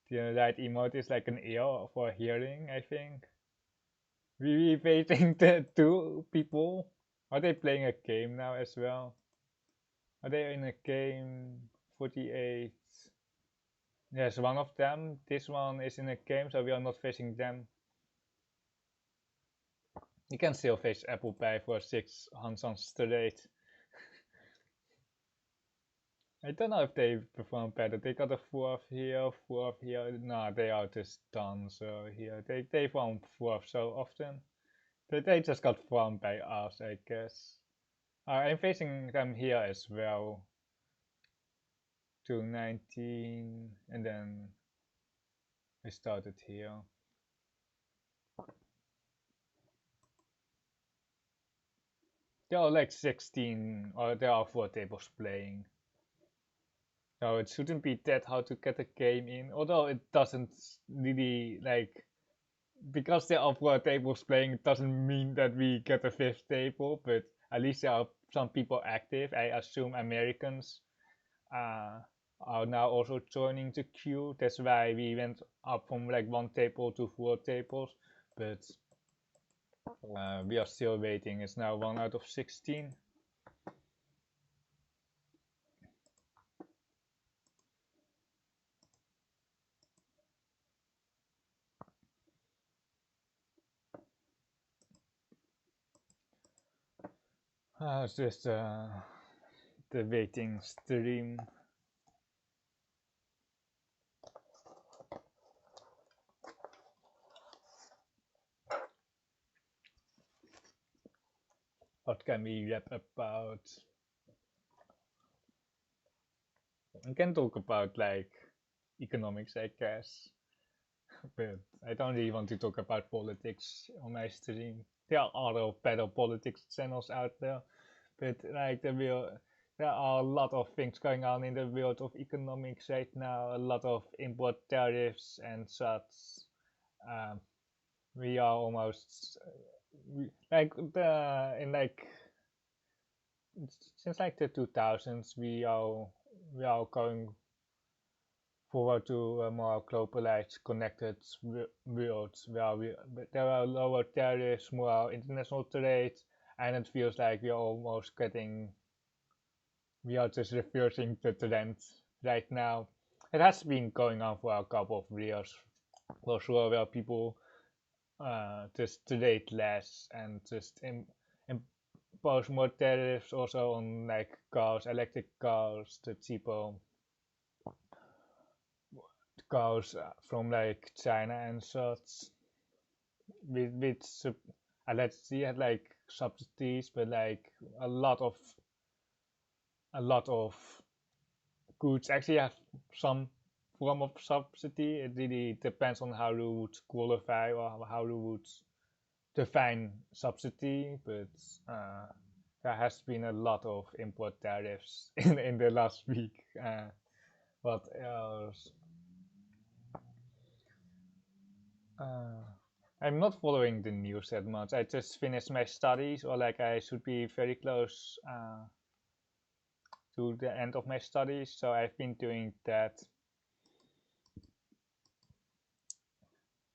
the right emote is like an ear for hearing, I think. We facing the 2 people. Are they playing a game now as well? Are they in a game? 48. Yes, one of them. This one is in a game, so we are not facing them. You can still face apple pie for 6 hands on straight. I don't know if they perform better. They got a 4th here, 4th here. No, they are just done. So here they farm 4th so often. But they just got farmed by us, I guess. I'm facing them here as well. 219, and then I started here. There are like 16, or there are 4 tables playing. So it shouldn't be that hard to get a game in, although it doesn't really, like, because there are 4 tables playing, it doesn't mean that we get a 5th table, but at least there are some people active. I assume Americans are now also joining the queue. That's why we went up from like 1 table to 4 tables, but we are still waiting. It's now 1 out of 16. It's just the waiting stream. What can we rap about? We can talk about like economics, I guess, but I don't really want to talk about politics on my stream. There are other better politics channels out there, but like there are a lot of things going on in the world of economics right now. A lot of import tariffs and such. Um, we are almost like in like since like the 2000s we are going forward to a more globalized, connected world where there are lower tariffs, more international trade, and it feels like we are just reversing the trend right now. It has been going on for a couple of years for sure, where people just trade less and just impose more tariffs also on like cars, electric cars, the cheaper cars from like China and such. With let's see, had like subsidies, but like a lot of a lot of goods actually have some form of subsidy. It really depends on how you would qualify or how you would define subsidy, but there has been a lot of import tariffs in the last week. What else? Uh, I'm not following the news that much. I just finished my studies, or like I should be very close to the end of my studies, so I've been doing that.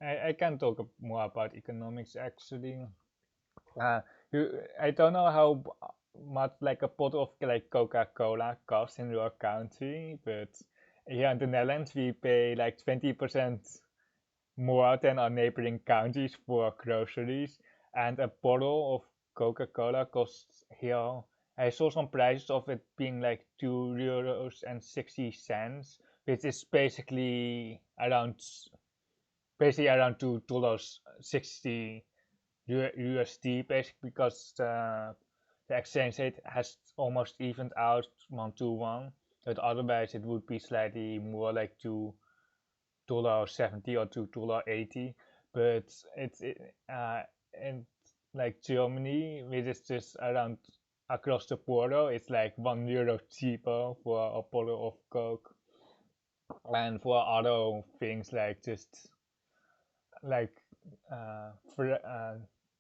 I can talk more about economics actually. Uh, I don't know how much like a bottle of like Coca-Cola costs in your country, but here in the Netherlands we pay like 20% more than our neighboring countries for groceries, and a bottle of Coca-Cola costs here. I saw some prices of it being like €2.60, which is basically around $2.60 USD, basically because the exchange rate has almost evened out 1 to 1. But otherwise, it would be slightly more like $2.70 or $2.80. But in like Germany, which is just around across the border, it's like €1 cheaper for a bottle of Coke. And for other things like just like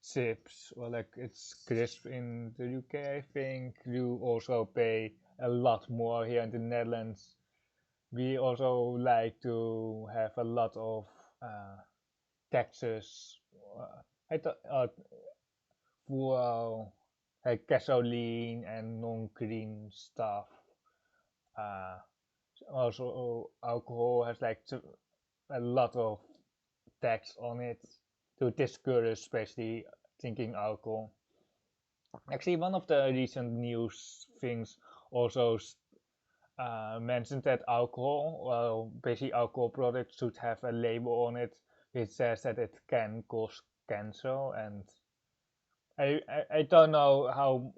chips or like it's crisp in the UK, I think you also pay a lot more here in the Netherlands. We also like to have a lot of taxes. I thought for like gasoline and non-green stuff. Uh, Also, alcohol has like a lot of tax on it to discourage especially drinking alcohol. Actually, one of the recent news things also mentioned that basically alcohol products should have a label on it which says that it can cause cancer, and I don't know how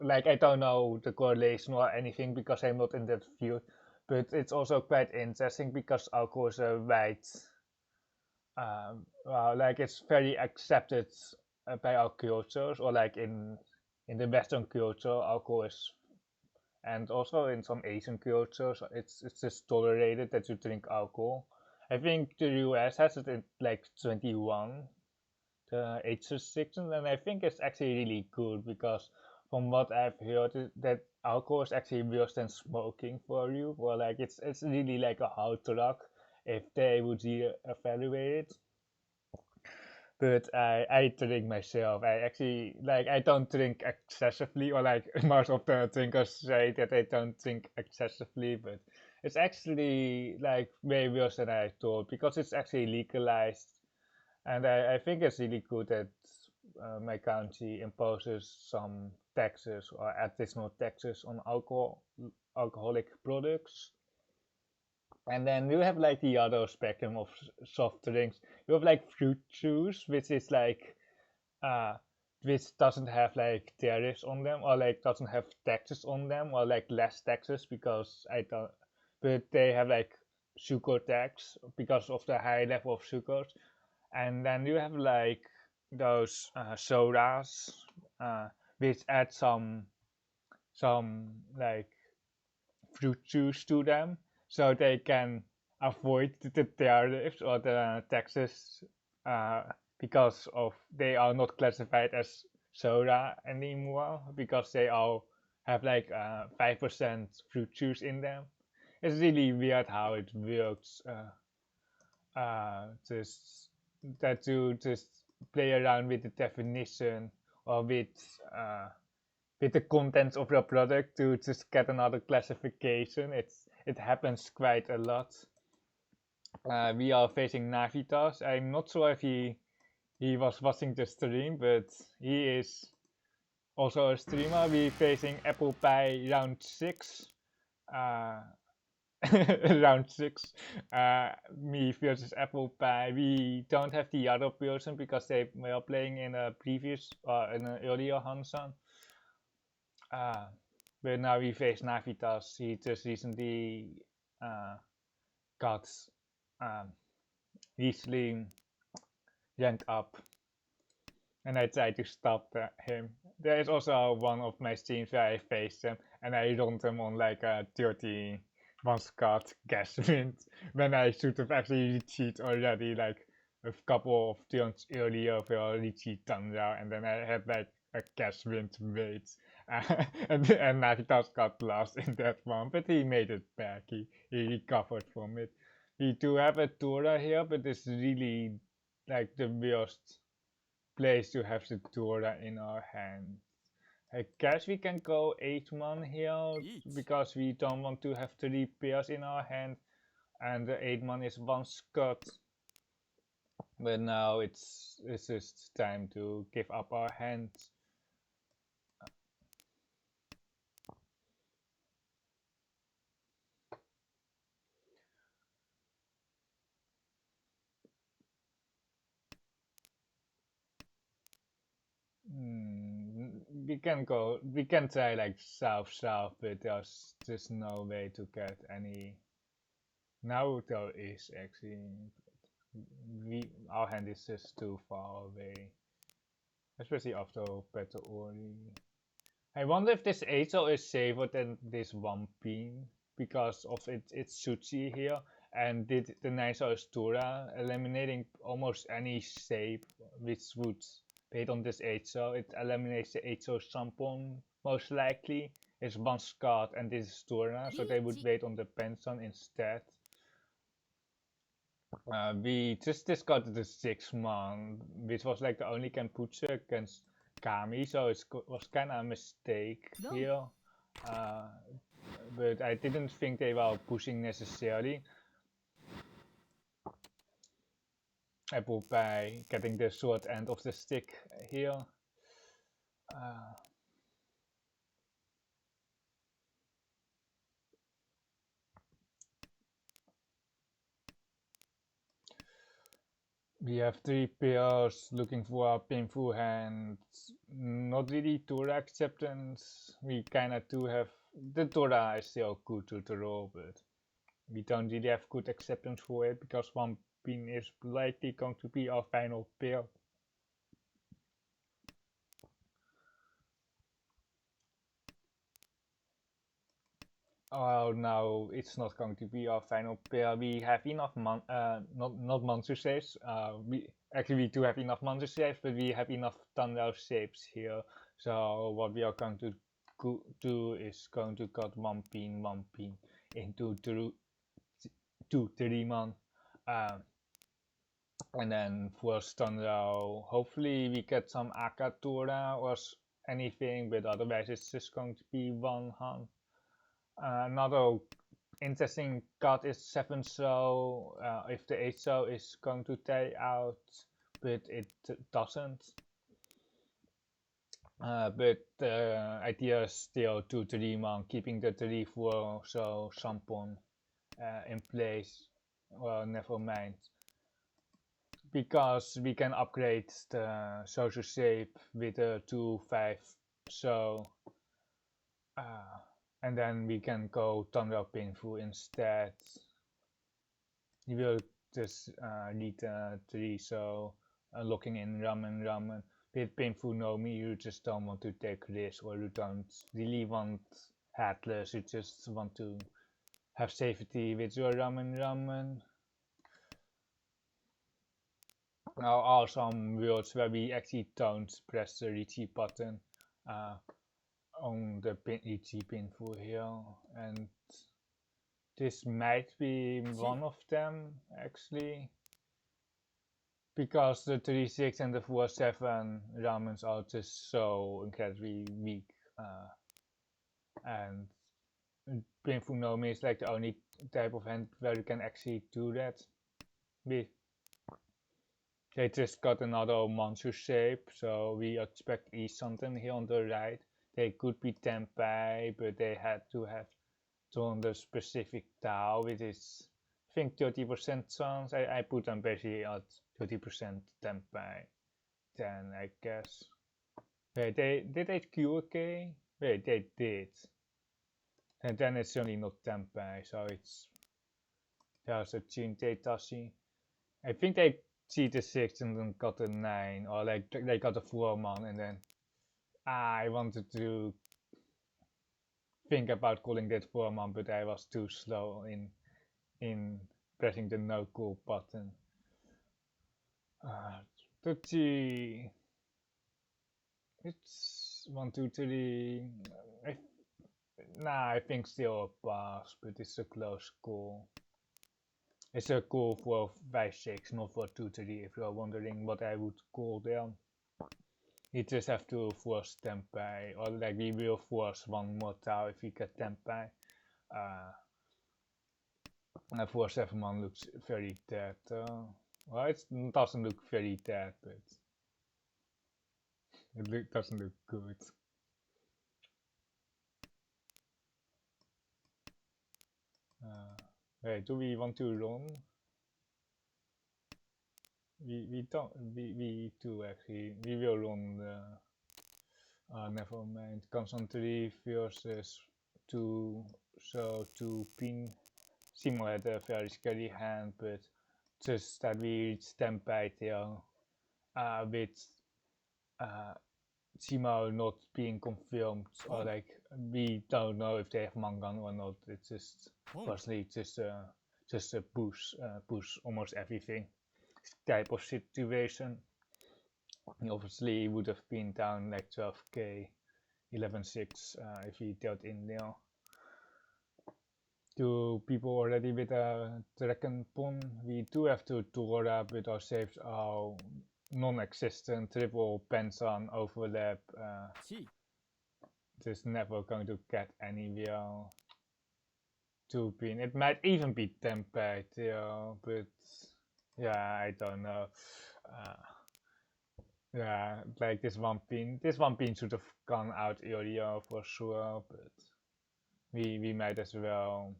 like I don't know the correlation or anything because I'm not in that field, but it's also quite interesting because alcohol is a wide like it's very accepted by our cultures, or like in the Western culture, alcohol is, and also in some Asian cultures, it's just tolerated that you drink alcohol. I think the US has it at like 21, the age restriction, and I think it's actually really good because from what I've heard, that alcohol is actually worse than smoking for you, or like it's really like a hard drug if they would evaluate it. But I drink myself. I actually like I don't drink excessively, or like most of the drinkers say that they don't drink excessively, but it's actually like way worse than I thought because it's actually legalized, and I think it's really good that my country imposes some taxes or additional taxes on alcoholic products. And then you have like the other spectrum of soft drinks. You have like fruit juice, which is like which doesn't have like tariffs on them, or like doesn't have taxes on them, or like less taxes because I don't, but they have like sugar tax because of the high level of sugars. And then you have like those sodas, which add some like fruit juice to them, so they can avoid the tariffs or the taxes, uh, because of they are not classified as soda anymore because they all have like 5% fruit juice in them. It's really weird how it works. Just that you just play around with the definition or with the contents of your product to just get another classification. It happens quite a lot. We are facing Navitas. I'm not sure if he was watching the stream, but he is also a streamer. We facing Apple Pie round 6. Round 6. Me versus Apple Pie. We don't have the other person because they were playing in a previous in an earlier Hansan. But now we face Navitas. He just recently got recently ranked up, and I tried to stop him. There is also one of my streams where I faced him, and I run them on like a 31 card gas wind when I should have actually cheated already, like a couple of turns earlier for Riichi Tanja, and then I had like a gas wind wait. And Navitas got lost in that one, but he made it back. He recovered from it. We do have a Tora here, but it's really like the worst place to have the Tora in our hand. I guess we can go 8-man here because we don't want to have 3 pairs in our hand, and the 8-man is 1 Scott. But now it's just time to give up our hands. We can try like south, but there's just no way to get any. Now there is actually, our hand is just too far away, especially after Better Ori. I wonder if this Azo is safer than this Wampin because of its Suchi here, and did the nicer Astura eliminating almost any shape which would based on this Azo. It eliminates the Azo Sampon most likely. It's 1 Scott and this is Astura, so they would wait on the Penson instead. We just discarded the 6-man, which was like the only Kenputsu against Kami, so it was kind of a mistake here. But I didn't think they were pushing necessarily. Apple Pie getting the short end of the stick here. We have 3 pairs looking for a painful hand. Not really Tora acceptance. We kinda do have the Tora is still good to draw, but we don't really have good acceptance for it because one pin is likely going to be our final pair. Oh no, it's not going to be our final pair. We have enough not monster shapes. We do have enough monster shapes, but we have enough thunder shapes here. So what we are going to do is going to cut one pin into 3-man. And then for Thunder, hopefully we get some Akatora or anything, but otherwise it's just going to be one hand. Another interesting card is 7 so if the 8 so is going to take out, but it doesn't. But the idea is still to 3 monk, keeping the 3-4 so Sampon in place. Well, never mind. Because we can upgrade the social shape with a 2-5 so and then we can go Thunder Painful instead. You will just need 3 so looking in ramen. With Painful Nomi you just don't want to take risks, or you don't really want headless, you just want to have safety with your ramen. Now are some worlds where we actually don't press the Riichi button on the Riichi Painful here, and this might be one of them actually, because the 3-6 and the 4-7 ramens are just so incredibly weak, and Painful Nomi is like the only type of hand where you can actually do that with. They just got another monster shape, so we expect something here on the right. They could be Tenpai, but they had to have drawn the specific Tao, which is, I think, 30% chance. I put them basically at 30% Tenpai, then I guess. Wait, did they QK? Wait, they did. And then it's certainly not Tenpai, so it's, there's a Chinte Tashi. I think they cheated 6 and then got a 9, or like they got a 4-man, and then I wanted to think about calling that 4-man, but I was too slow in pressing the no call button. Tucci, it's 1, 2, 3. I think still a pass, but it's a close call. It's a call for 5-6, not for 2-3, if you're wondering what I would call them. You just have to force Tenpai, or like we will force one more Tau if we get Tenpai. 4-7-1 looks very dead. Well, it doesn't look very dead, but it doesn't look good. Wait, do we want to run? We don't. We do actually. We will run the. Never mind. Comes on 3 versus 2. So 2 pin. Simo had a very scary hand, but just that we reached Tenpai there with Simo not being confirmed, or like we don't know if they have Mangan or not. It's just personally just a push almost everything type of situation. He obviously would have been down like 12k, 11-6 if he dealt in there. To people already with a Dragon Pon, we do have to Tora, but our saves are non-existent. Triple Pensan overlap. Just never going to get anywhere. 2 pin. It might even be Tenpai, yeah, but yeah, I don't know. Yeah, like this one pin should have gone out earlier for sure, but we might as well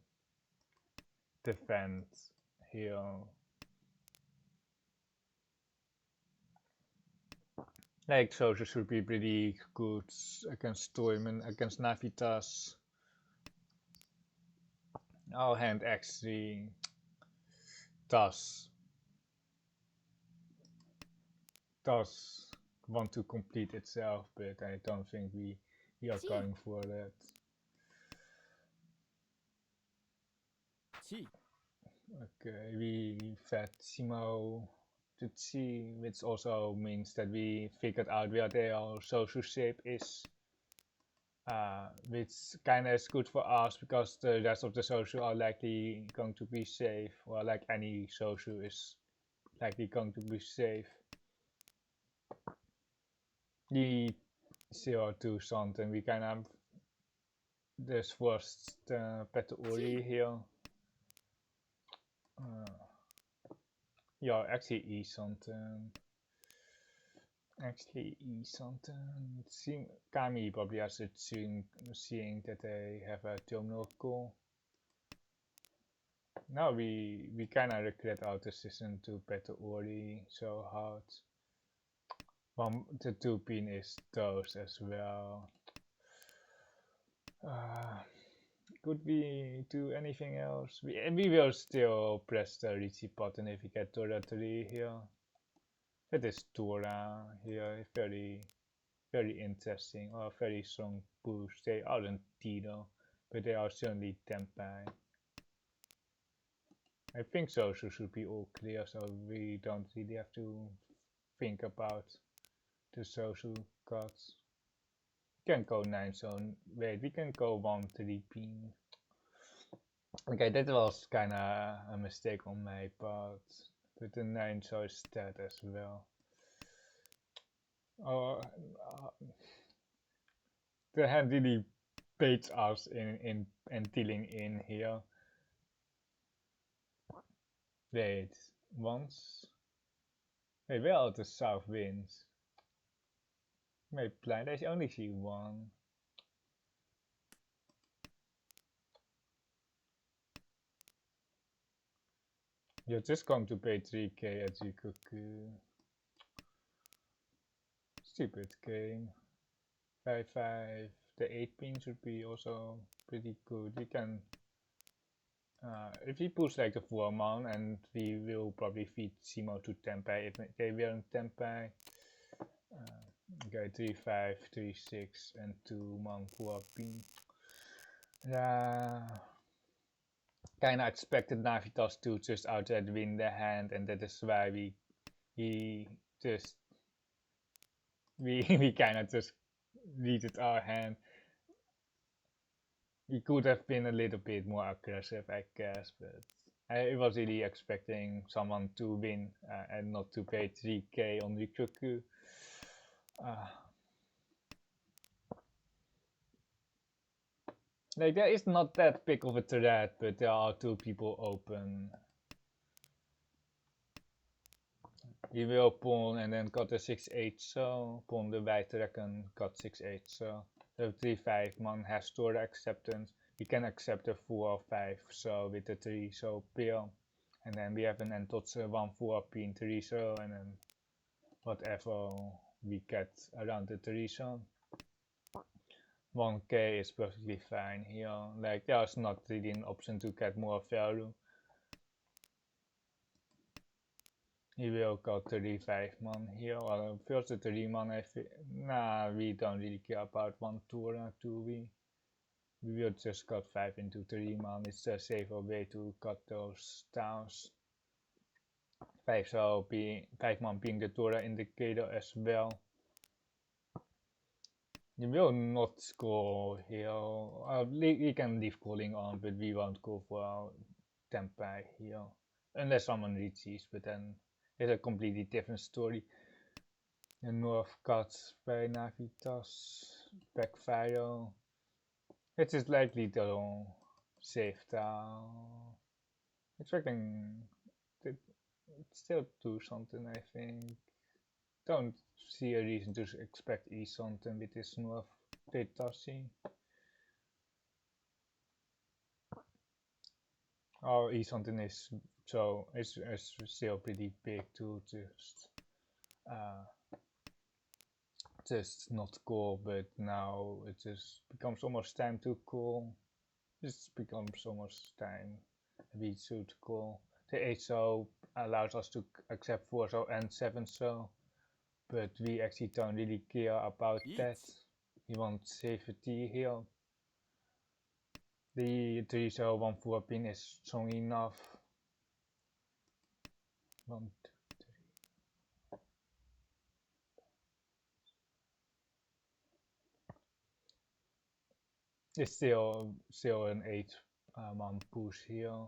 defend here. Like Sosa should be pretty good against Toyman, against Navitas. Our hand actually does want to complete itself, but I don't think we are going for that. Okay, we fed Simo to Chi, which also means that we figured out where their social shape is. Which kinda is good for us because the rest of the social are likely going to be safe, or like any social is likely going to be safe. The 0-2 something, we kind of just forced Petori here. Yeah, actually E something. Actually, E something. Kami probably has it seeing that they have a terminal call. Now we kinda regret our decision to bet the Ori so hard. The 2 pin is toast as well. Could we do anything else? We will still press the Riichi button if we get Tora 3 here. That is Tora here, very interesting, or very strong boost. They aren't Tito, but they are certainly Tenpai. I think Sosu should be all clear, so we don't really have to think about the Sosu cards. We can go 9 zone. Wait, we can go 1 3 pin. Okay, that was kinda a mistake on my part. But the 9 zone is dead as well. The hand really baits us in dealing in here. Wait, once? Wait, where are the south winds? Wait, blind, I only see 1. You're just going to pay 3k at Jikoku. Stupid game. 5-5. The 8 pin should be also pretty good. We can if we push like the 4 man, and we will probably feed Simo to Tenpai if they weren't Tenpai. Okay, 3-5, 3-6 and 2 man 4 pin. Kinda expected Navitas to just outright win the hand, and that is why we kinda just readed our hand. We could have been a little bit more aggressive, I guess, but I was really expecting someone to win and not to pay 3k on Rikyoku. Like, there is not that big of a threat, but there are 2 people open. We will pawn and then got a 6-8 so, pawn the white dragon, got 6-8 so. The 3-5 man has store acceptance. We can accept a 4-5 so with the 3 so pair. And then we have an Entots 1-4 pin 3 so, and then whatever we get around the 3 so. 1k is perfectly fine here. Like, there's not really an option to get more value. He will go 35 man here, or first the 3 man I think. Nah, we don't really care about 1 Tora, do we? We will just cut 5 into 3 man, it's a safer way to cut those towns. 5 man being the Tora indicator as well. You will not score here. We can leave calling on, but we won't go for Tenpai here. Unless someone reaches, but then it's a completely different story. The North cuts by Navitas, backfire. It is likely to save down. Expecting it still do something, I think. Don't see a reason to expect E something with this North Detashi. Or E something is so it's still pretty big to just not call, but now it just becomes almost time to call. Just becomes almost time we should call. The 8 so allows us to accept 4 so and 7 so, but we actually don't really care about that. We want safety here. The 3 so 1-4 pin is strong enough. 1, 2, 3. It's still an 8 man push here.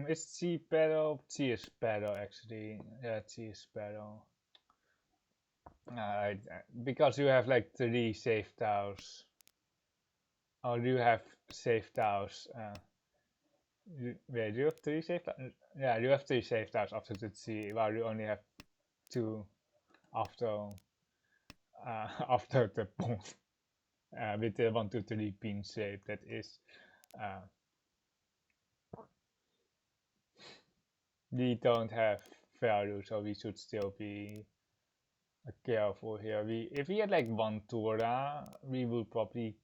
Is C better? C is better actually. Yeah, C is better. Because you have like 3 safe tiles. Or you have safe tiles. Wait, you have 3 save tiles? Yeah, you have 3 save tiles after the T, while you only have 2 after after the bomb. With the 1, 2, 3 pin save, that is. We don't have value, so we should still be careful here. If we had like 1 Tora, we would probably.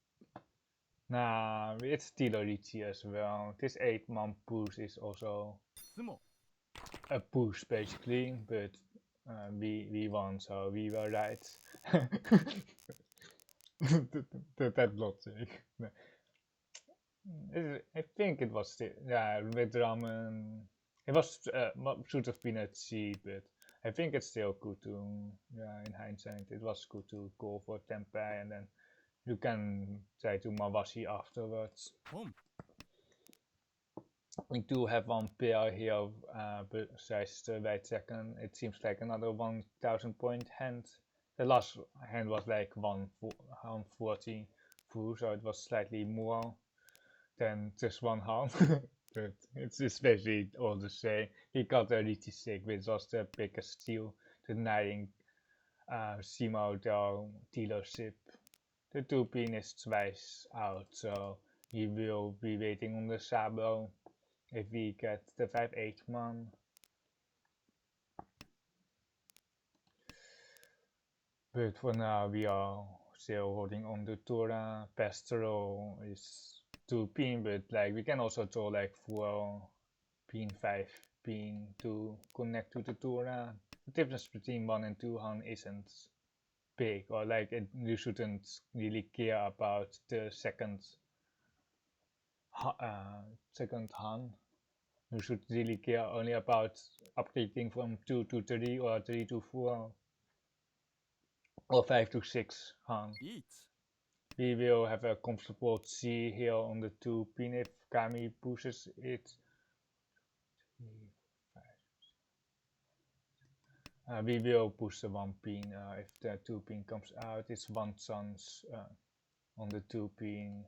Nah, it's still a Riichi as well. This 8-man push is also 相撲 a push basically, but we won, so we were right. That logic. I think it was still, yeah, with ramen. It was should have been at sea, but I think it's still good to, yeah, in hindsight, it was good to go for tempeh and then you can try to mawashi afterwards. ポン We do have 1 pair here besides the right second. It seems like another 1000 point hand. The last hand was like 140 full, so it was slightly more than just 1 hand. But it's basically all the same. He got a Riichi City, which was the biggest steal, denying Simo their dealership. The 2 pin is twice out, so he will be waiting on the Sabo if we get the 5-8 man. But for now we are still holding on to Tora. Pastoral is 2 pin, but like we can also draw like 4 pin, 5 pin to connect to the Tora. The difference between 1 and 2 Han isn't big, or like you shouldn't really care about the second Han. You should really care only about upgrading from 2 to 3 or 3 to 4 or 5 to 6 Han. リーチ We will have a comfortable C here on the 2 pin if Kami pushes it. We will push the 1 pin if the 2 pin comes out. It's 1 chance on the 2 pin.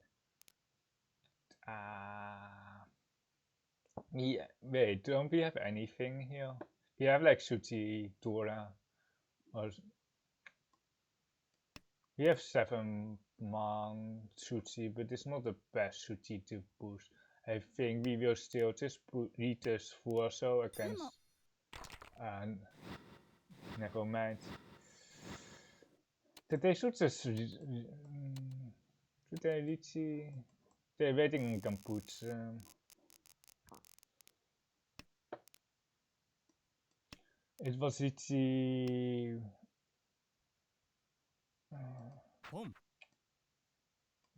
Yeah, wait, don't we have anything here? We have like Shuchi, Tora, or we have 7-man Shuchi, but it's not the best Shuchi to push. I think we will still just read this Fuoso against. Never mind. They should just. Should they Riichi? They're waiting on Kamput. It was Riichi. ポン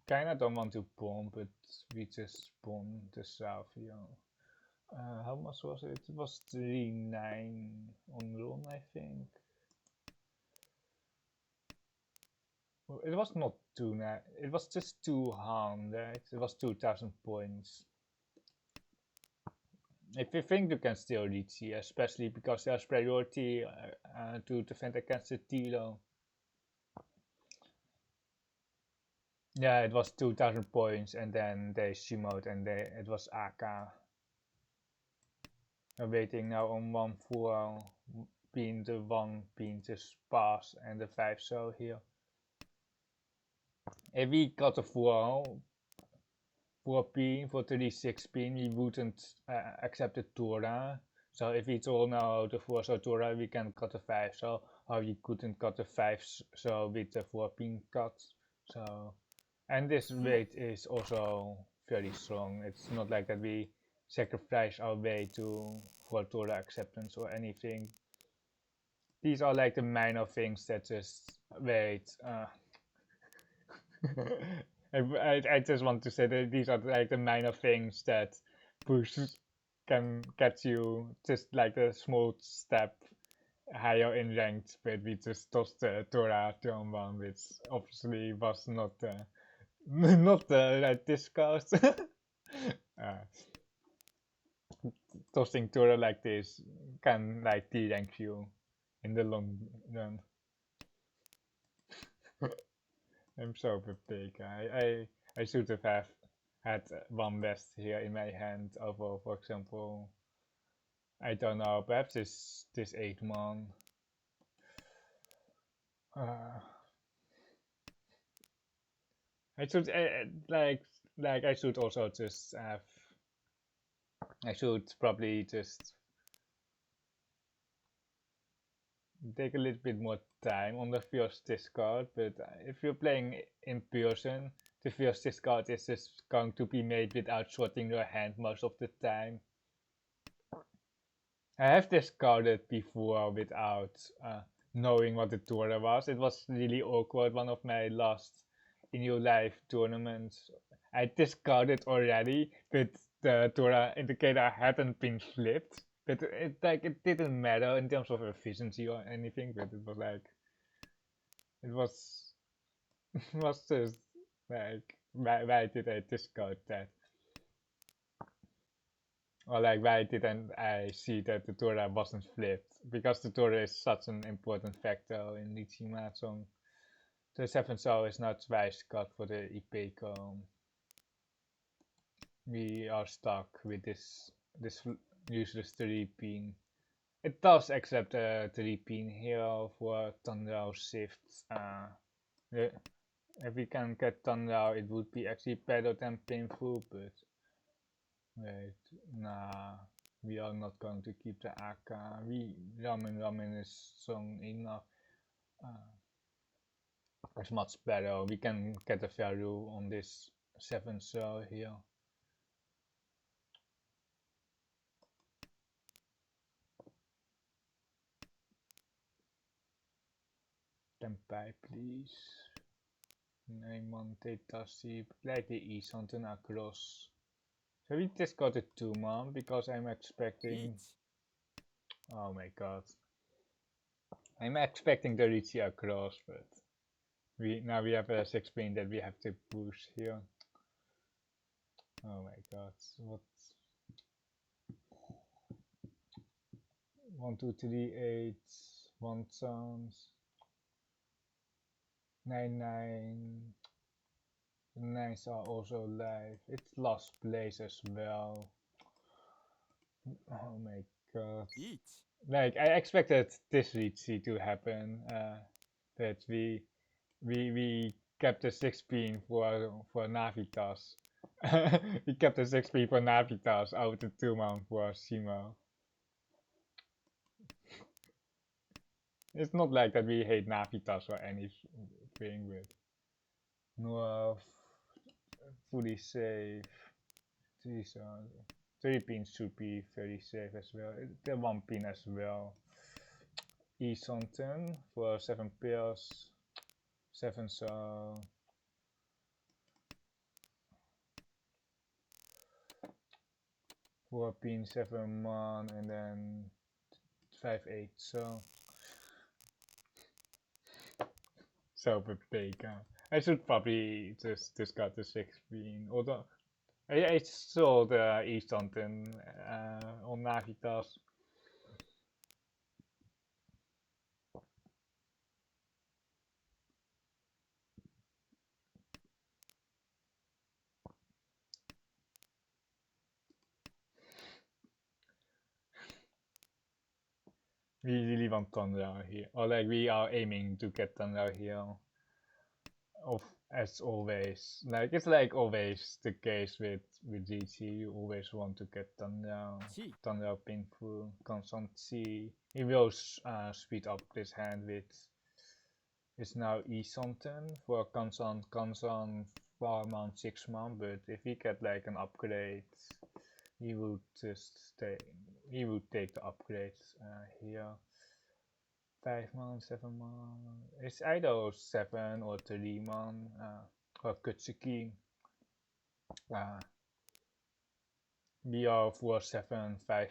Kinda don't want to bomb, but we just bombed the south here. How much was it? It was 3-9 on run, I think. Well, it was not 2-9, it was just 200, it was 2000 points. If you think you can still reach here, especially because there's priority to defend against the Tilo. Yeah, it was 2000 points and then they Shimoed and it was Aka. We're waiting now on 1 4 pin, the 1 pin just pass and the 5 so here. If we got a 4 pin for 36 pin, we wouldn't accept the Tora. So if we draw now the 4 so Tora, we can cut the 5 so, or we couldn't cut the 5 so with the 4 pin cut. So, and this rate is also very strong. It's not like that we sacrifice our way for Tora acceptance or anything. These are like the minor things that just wait. I just want to say that these are like the minor things that push can get you just like a small step higher in ranked, but we just tossed the Tora turn 1, which obviously was not not the right discard. Tossing Tora like this can like de-rank you in the long run. I'm so pathetic. I should have had one west here in my hand over, for example, I don't know, perhaps this 8-man. I should like I should also just have. I should probably just take a little bit more time on the first discard, but if you're playing in person, the first discard is just going to be made without sorting your hand most of the time. I have discarded before without knowing what the tour was. It was really awkward. One of my last in your life tournaments, I discarded already, but the tour indicator hadn't been flipped. But it didn't matter in terms of efficiency or anything. But it was like it was it was just like why did I discard that? Or like why didn't I see that the Torah wasn't flipped? Because the Torah is such an important factor in Riichi Mahjong. The 7 Soul is not twice cut for the IP com. We are stuck with this useless 3 pin. It does accept a 3 pin here for Tanrao shifts. If we can get Tanrao, it would be actually better than painful, but wait, nah, we are not going to keep the AK. Ramen is strong enough. It's much better. We can get a value on this 7 cell here. Tempai, please. Neyman Tetasi. Play the E something across. So we just got a 2-man because I'm expecting. Oh my god. I'm expecting the Riichi across, but now we have a 6 pin that we have to push here. Oh my god, what? 1, 2, 3, 8, 1 chance. 9, 9. The 9s are also live. It's last place as well. Oh my god. Like I expected this Riichi to happen, but we kept the 6 pin for Navitas. We kept the 6 pin for Navitas out the 2-man for Simo. It's not like that we hate Navitas or anything, but no, fully safe. 3 pins should be very safe as well. The 1 pin as well. E something for 7 pairs. 7 so. 4 pin, 7 man, and then 5 8 so. So Pepeka. I should probably just discard the 6 pin. Although I saw the E something on Navitas. We really want Thunder here, or like we are aiming to get Thunder here. As always, like it's like always the case with Riichi. You always want to get Thunder painful, constant C. He will speed up this hand with. It's now E something for constant 4-man, 6-man, but if we get like an upgrade, he would just stay. He would take the upgrades here. 5-man, 7-man. It's either 7 or 3-man or Kutsuki. We are 4, 7, 5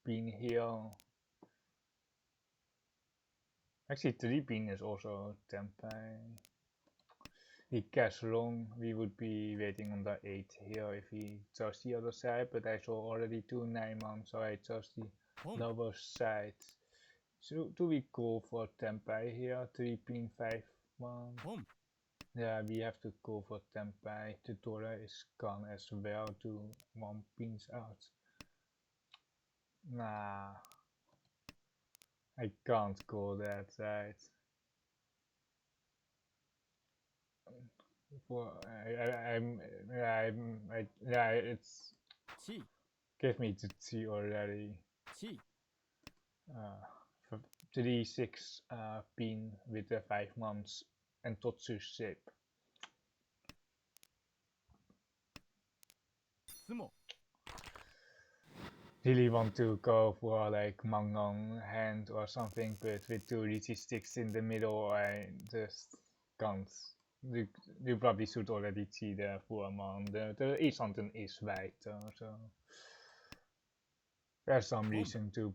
pin here. Actually 3 pin is also Tempai. He cash wrong, we would be waiting on the 8 here if he chose the other side, but I saw already 2 9-man, so I chose the lower side. So do we go for Tempai here? 3 pin 5-man. Yeah, we have to go for Tempai. Tutorial is gone as well to 1 pins out. Nah, I can't go that side. For yeah, it's 地 give me the T already. 地 For 3-6 pin with the 5 months and Totsu shape. つも Really want to go for like Mahjong hand or something, but with 2 Riichi sticks in the middle, I just can't. You probably should already see the full amount. The something is right, so there's some reason to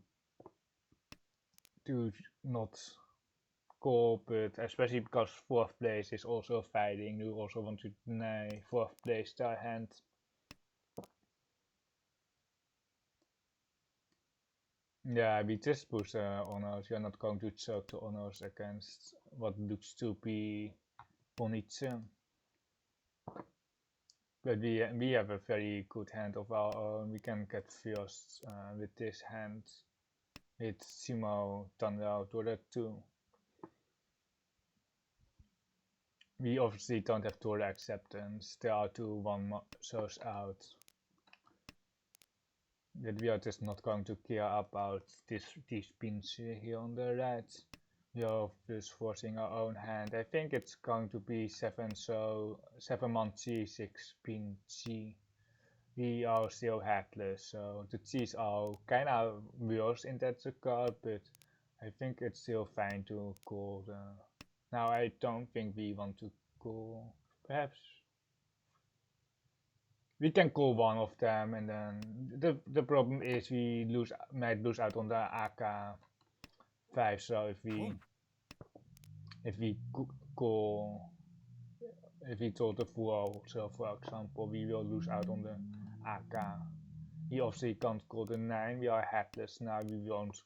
not go, but especially because 4th place is also fighting. You also want to deny 4th place their hand. Yeah, we just push honors. You're not going to choke the honors against what looks to be Bonitze. But we have a very good hand of our own. We can get first with this hand. With Simo Tanrao Torek too. We obviously don't have Torah acceptance. There are 2 1 shows out. But we are just not going to care about these pins here on the right. We are just forcing our own hand. I think it's going to be 7, so 7 month G, 6 pin G. We are still headless, so the G's are kinda worse in that regard, but I think it's still fine to call the... Now I don't think we want to call... Perhaps we can call one of them, and then the problem is we might lose out on the AK5. So if we call, if we told the full, so for example, we will lose out on the AK. We obviously can't call the 9. We are headless now. We won't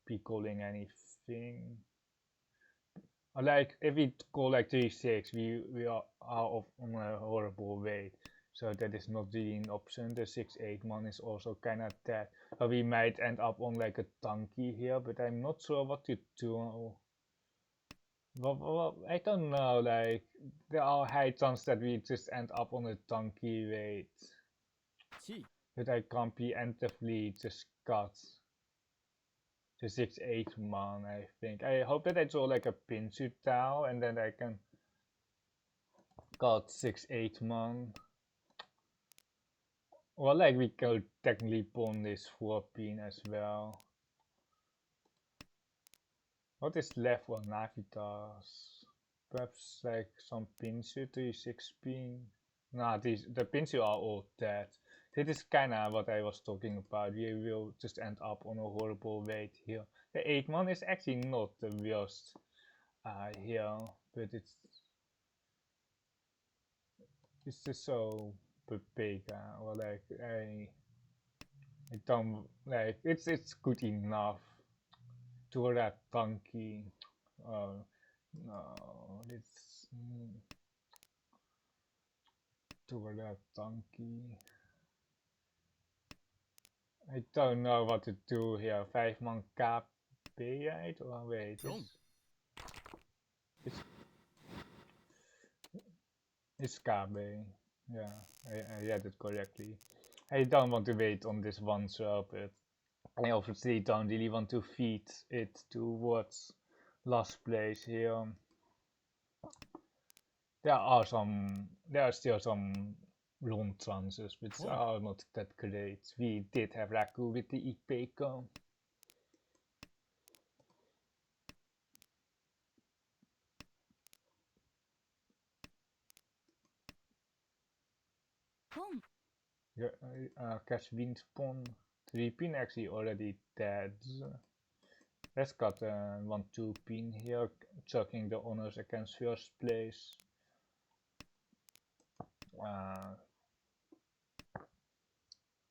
be calling anything. Like if we call like 3-6, we are on a horrible weight. So that is not really an option. The 6-8 one is also kind of dead. So we might end up on like a tanky here, but I'm not sure what to do. Well, I don't know, like there are high chances that we just end up on a tanky weight. 地 But I can't preemptively just cut the 6-8 man, I think. I hope that I draw like a Pinsu Tao and then I can cut 6-8 man. Well, like we could technically pawn this 4 pin as well. What is left for Navitas? Perhaps like some Pinsu 3-6 pin. Nah, the Pinsu are all dead. This is kinda what I was talking about. We will just end up on a horrible weight here. The 8 man is actually not the worst here, but it's just so big, or like I don't like it's good enough to that funky. No, it's to that funky. I don't know what to do here. 5 man cap B8 or wait. It's KB. Yeah, I read it correctly. I don't want to wait on this one throw, but I obviously don't really want to feed it towards last place here. There are still some long chances, which are not that great. We did have Raku with the Ipeko. Cash wind pawn. 3 pin actually already dead. Let's got 1-2 pin here, chucking the honors against first place.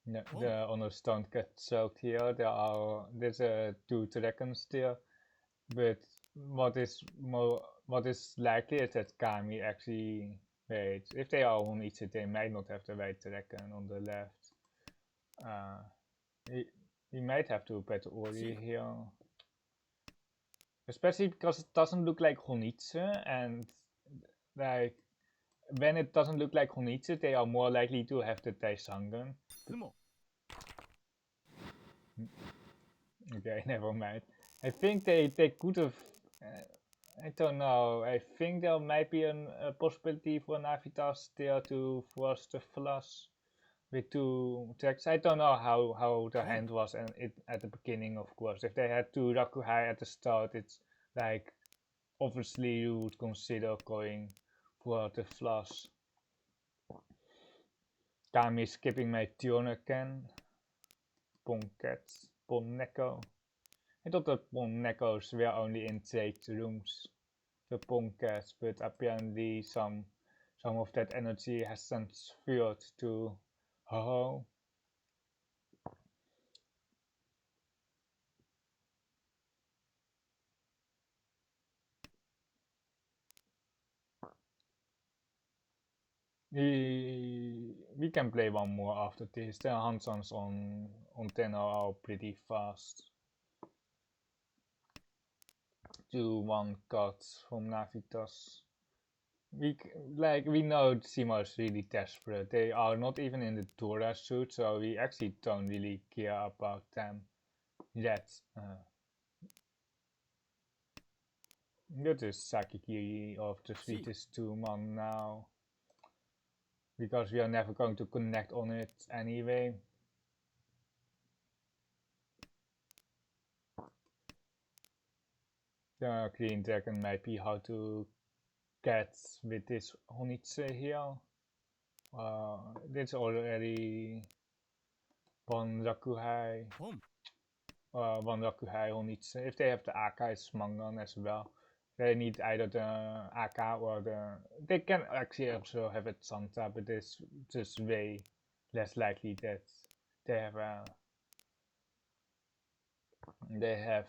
The honors don't get choked here. There's 2 dragons there, but what what is likely is that Kami actually waits. If they are on each, they might not have the right dragon on the left. We might have to put Ori here. Especially because it doesn't look like Honitsu, and like when it doesn't look like Honitsu, they are more likely to have the Taisangan. Okay, never mind. I think they could have. I don't know. I think there might be a possibility for Navitas there to force the flush with 2 attacks. I don't know how the hand was and it at the beginning, of course. If they had 2 Rakuhai at the start, it's like obviously you would consider going for the flush. Kami skipping my turn again. Ponneko. I thought the Ponnekos were only in taped rooms, the Poncats, but apparently some of that energy has transferred to Houou. We can play one more after this. The hands-ons on Tenhou are pretty fast. Do 1 cut from Navitas. We know Simo is really desperate. They are not even in the Tora suit, so we actually don't really care about them yet. That is Sakikiri of the sweetest 2-man now. Because we are never going to connect on it anyway. The green dragon might be how to get with this Honitsu here. It's already 1 Rakuhai. 1 Rakuhai Honitsu. If they have the Aka, it's Mangan as well. They need either the Aka or the... They can actually also have it Santa, but it's just way less likely that they have a... They have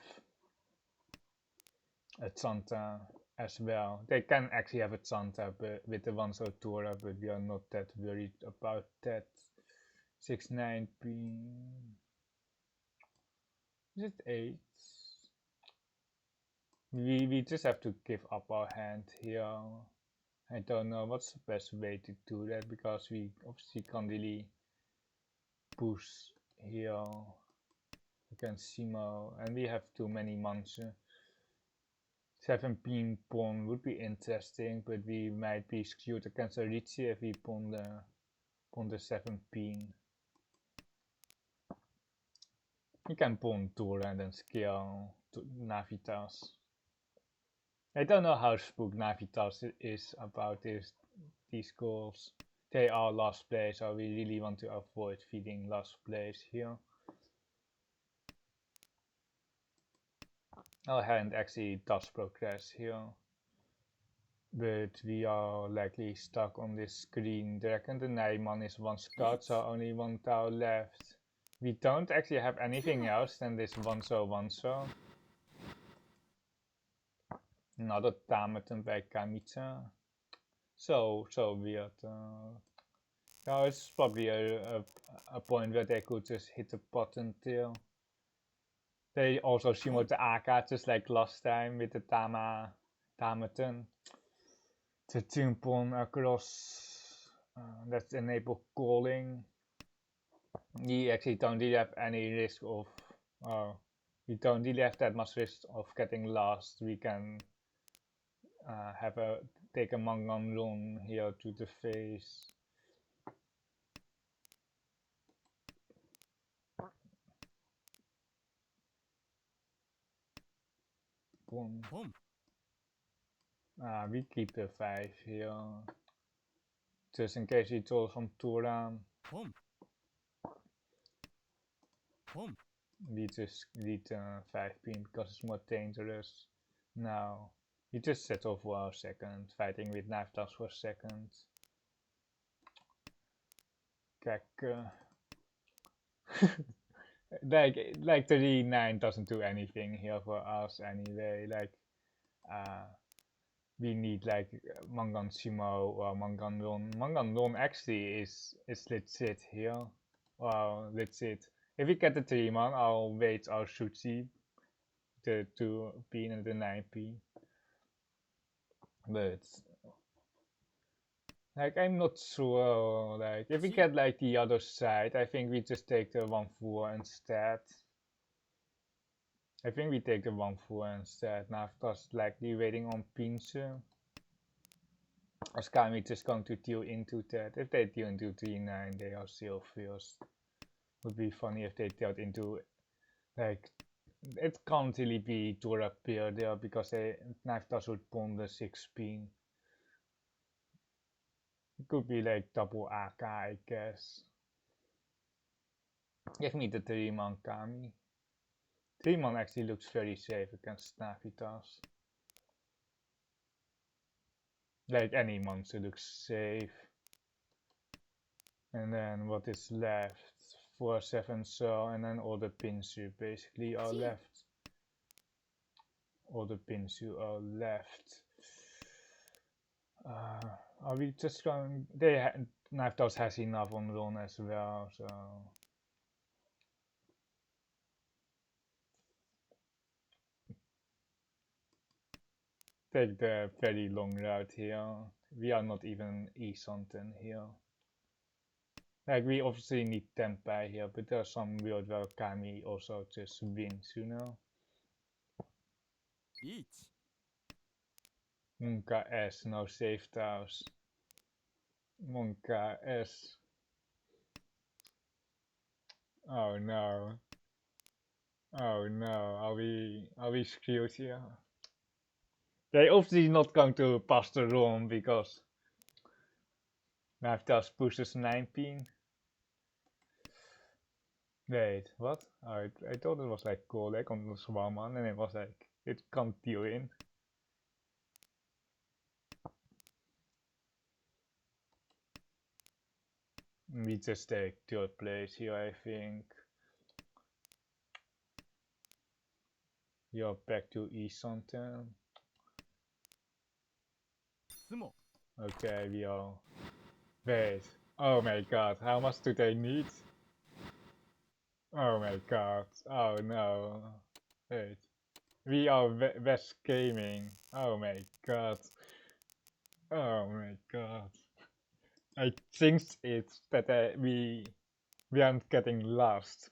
a Santa as well. They can actually have a Santa but with the Wanzo Tora, but we are not that worried about that. 6-9 p. Is it 8? We just have to give up our hand here. I don't know what's the best way to do that, because we obviously can't really push here against Simo, and we have too many monsters. 7 pawn would be interesting, but we might be skewed against a Riichi if we pawn the 7 pin. We can pawn Tora and then scale to Navitas. I don't know how spooked Navitas is about these goals. They are last place, so we really want to avoid feeding last place here. Our hand actually does progress here, but we are likely stuck on this green dragon. The Nijman is 1 scout, so only 1 tile left. We don't actually have anything else than this Wanzo. Another Tamaten by Kamitsa. So weird. No, it's probably a point where they could just hit the button tail. They also Shimo the Aka just like last time with the Tamaten. The Timpon across. Let's enable calling. We actually don't really have any risk of. We don't really have that much risk of getting lost. We can take a Mangan run here to the face. Boom. We keep the 5 here, just in case he draws from Tura. We just lead 5 pin because it's more dangerous. Now, we just settle for a second, fighting with knife toss for a second. Kijk, like 39 doesn't do anything here for us anyway. Like, we need like Mahjong Sumo or Mahjong Ron. Mahjong Ron actually is legit here. Well, legit. If we get the 3-man, I'll wait our Shuchi, the 2p and the 9p. But like I'm not sure. Like if we get like the other side, I think we just take the 1-4 instead. I think we take the 1-4 instead. Now just likely waiting on Pinche. Or Kami just going to deal into that. If they deal into 3-9, they are still first. Would be funny if they dealt into like it can't really be Dora pair there because they knife toss would pawn the 6-pin. It could be like double AK, I guess. Give me the 3-man Kami. 3-man actually looks very safe against Navitas. Like any monster looks safe. And then what is left? 4-7 so and then all the Pinsu basically are left. All the Pinsu are left. Are we just going? Navitas has enough on Ron as well, so. Take the very long route here. We are not even E-Santen here. Like we obviously need Tempai here, but there's some weird where Kami also just wins, you know? Riichi. Monka S, no safe house. Monka S. Oh no. Oh no, are we screwed here? They're obviously not going to pass the run because Navitas pushes 9-pin. Wait, what? I thought it was like Golek on the Swarman and it was like, it can't deal in. We just take 3rd place here, I think. You're back to E-Santen. Sumo. Okay, we are. Wait. Oh my god, how much do they need? Oh my god. Oh no. Wait. We are West Gaming. Oh my god. Oh my god. I jinxed it that we aren't getting lost.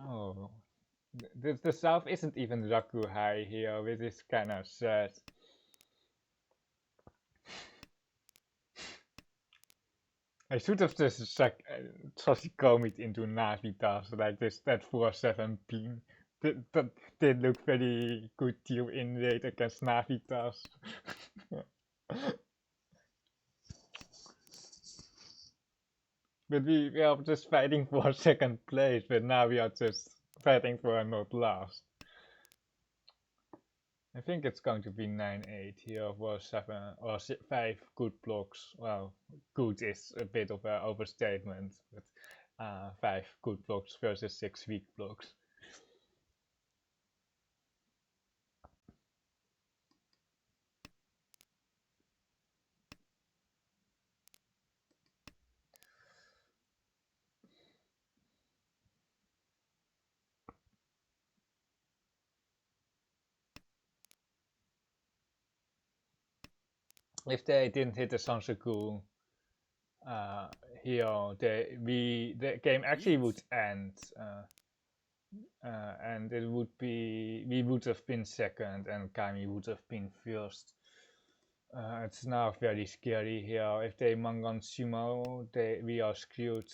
Oh. The south isn't even Raku High here, which is kinda sad. I should have just Sashikomi'd into Navitas, like this, that 4-7 pin. That did look very good deal in rate against Navitas. But we are just fighting for 2nd place, but now we are just fighting for not last. I think it's going to be 9-8 here for 7 or 5 good blocks. Well, good is a bit of an overstatement, but 5 good blocks versus 6 weak blocks. If they didn't hit the Sansaku here, the game actually would end, and it would be we would have been 2nd and Kami would have been 1st. It's now very scary here. If they Mahjong Sumo, we are screwed.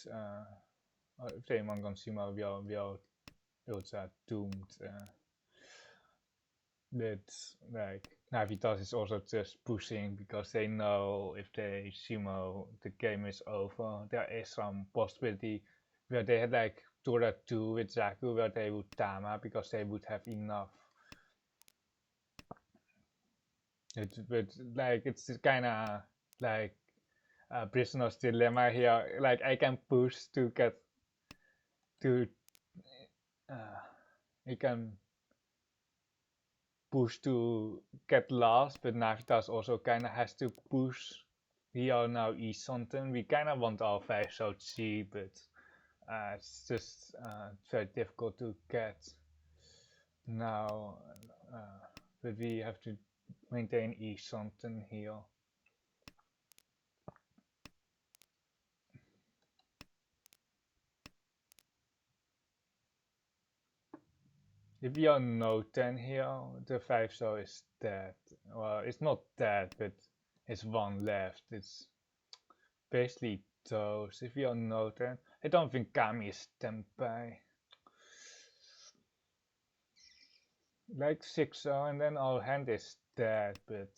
If they Mahjong Sumo, we are also doomed. But like Navitas is also just pushing because they know if they Sumo, the game is over. There is some possibility where they had like Dora 2 with Zaku where they would Tama because they would have enough. But like it's kinda like a prisoner's dilemma here. Like I can push to get to you can push to get last, but Navitas also kind of has to push. We are now East something. We kind of want our 5 South C, but it's just very difficult to get now. But we have to maintain East something here. If we are no 10 here, the 5 star is dead. Well, it's not dead, but it's one left. It's basically toast. If we are no 10, I don't think Kami is standby. Like 6 star, and then our hand is dead, but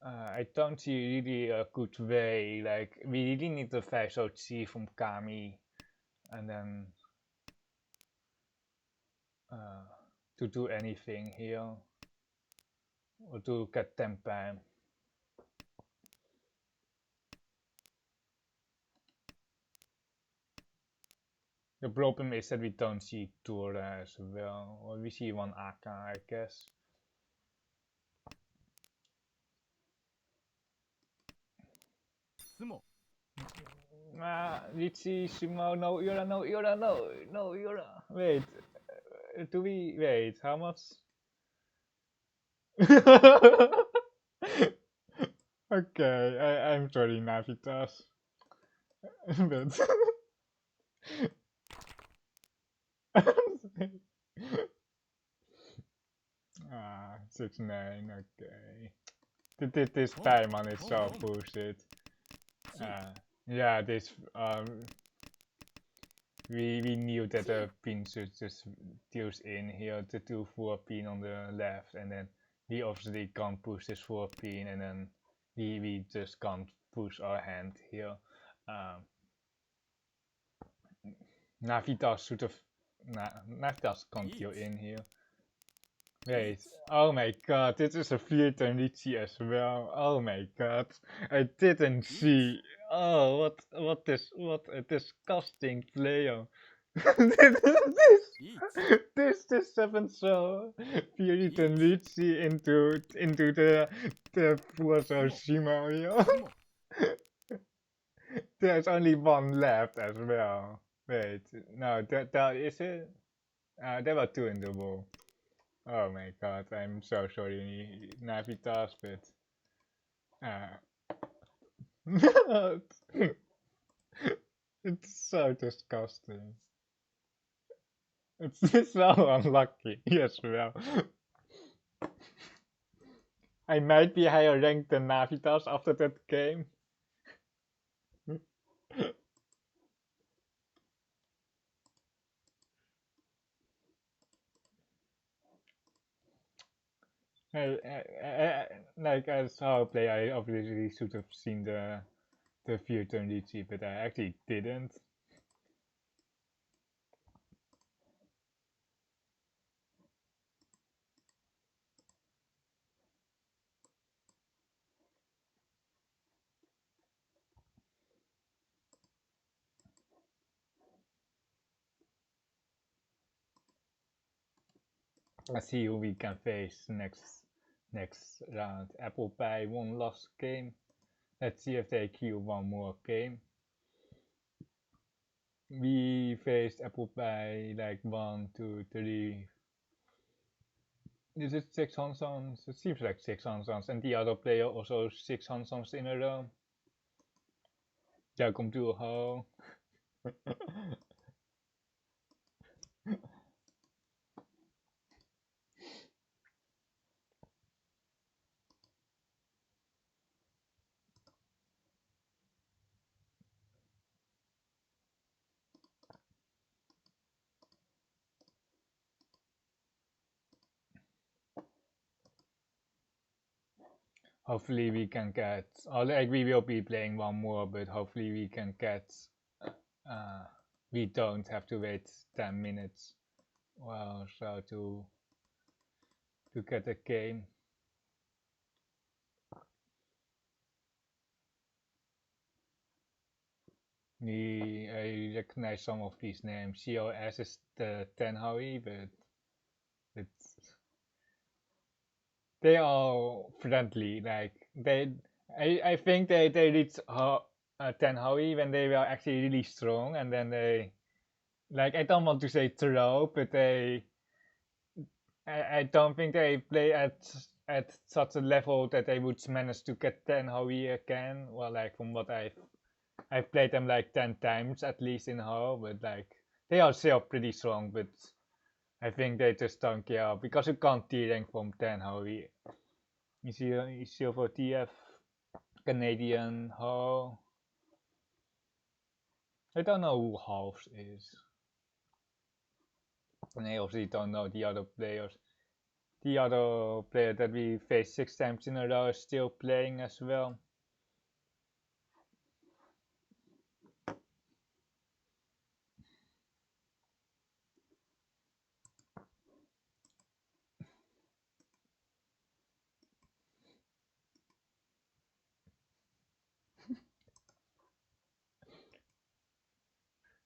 I don't see really a good way. Like, we really need the 5 star C from Kami, and then to do anything here, or to get tempo. The problem is that we don't see Tora as well, or we see one Aka, I guess. Sumo. Riichi, Sumo, no Yura, no Yura, no Yura. Wait, do we, wait, how much? Okay, I'm sorry, Navitas. But 6-9, okay. This Paimon is so bullshit. Yeah, this we knew that the pin should just deals in here to do 4 pin on the left, and then we obviously can't push this 4 pin, and then we just can't push our hand here. Navitas should have Navitas can't deal in here. Wait, oh my god, this is a 4-turn Riichi as well. Oh my god, I didn't see. Oh, what a disgusting player. this 7-star 4-turn Riichi into the 4-star Shima here. There's only one left as well. Wait, no, that is it. There were 2 in the wall. Oh my god, I'm so sorry, Navitas, but it's so disgusting. It's so unlucky as well. I might be higher ranked than Navitas after that game. Like as how I play, I obviously should have seen the 4-turn Riichi, but I actually didn't. Let's see who we can face next round. Apple Pie won last game. Let's see if they queue one more game. We faced Apple Pie like 1, 2, 3. Is it 6 Hansons? It seems like 6 Hansons, and the other player also 6 Hansons in a row. Welcome to Houou. Hopefully we can get, like we will be playing one more, but hopefully we can get, we don't have to wait 10 minutes or so to get a game. I recognize some of these names. COS is the Tenhou, but it's they are friendly. Like I think they reached Tenhou when they were actually really strong, and then they, like, I don't want to say throw, but I don't think they play at such a level that they would manage to get Tenhou again. Well, like from what I've played them like 10 times at least in Hou, but like they are still pretty strong, but I think they just don't care because you can't rank from Tenhou. You see, Silver TF, Canadian Hou. I don't know who House is. And I obviously don't know the other players. The other player that we faced 6 times in a row is still playing as well.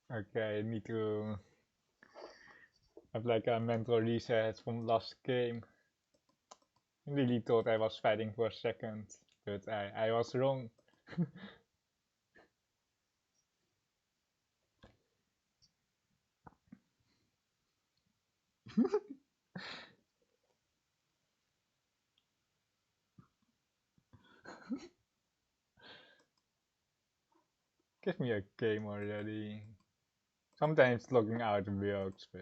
Okay, I need to have like a mental reset from last game. I really thought I was fighting for a second, but I was wrong. Give me a game already. Sometimes logging out works, but...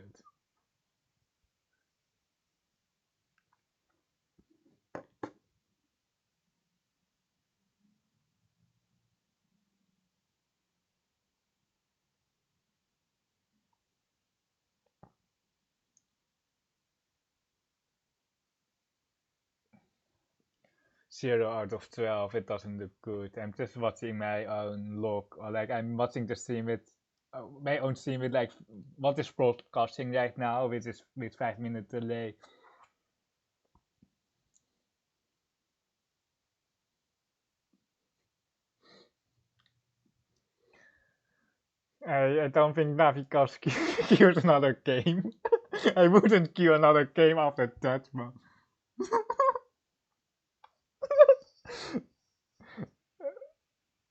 Zero out of 12, it doesn't look good. I'm just watching my own log, or like I'm watching the stream with my own stream with like what is broadcasting right now, which is with 5-minute delay. I don't think Navikas queued another game. I wouldn't queue another game after that one.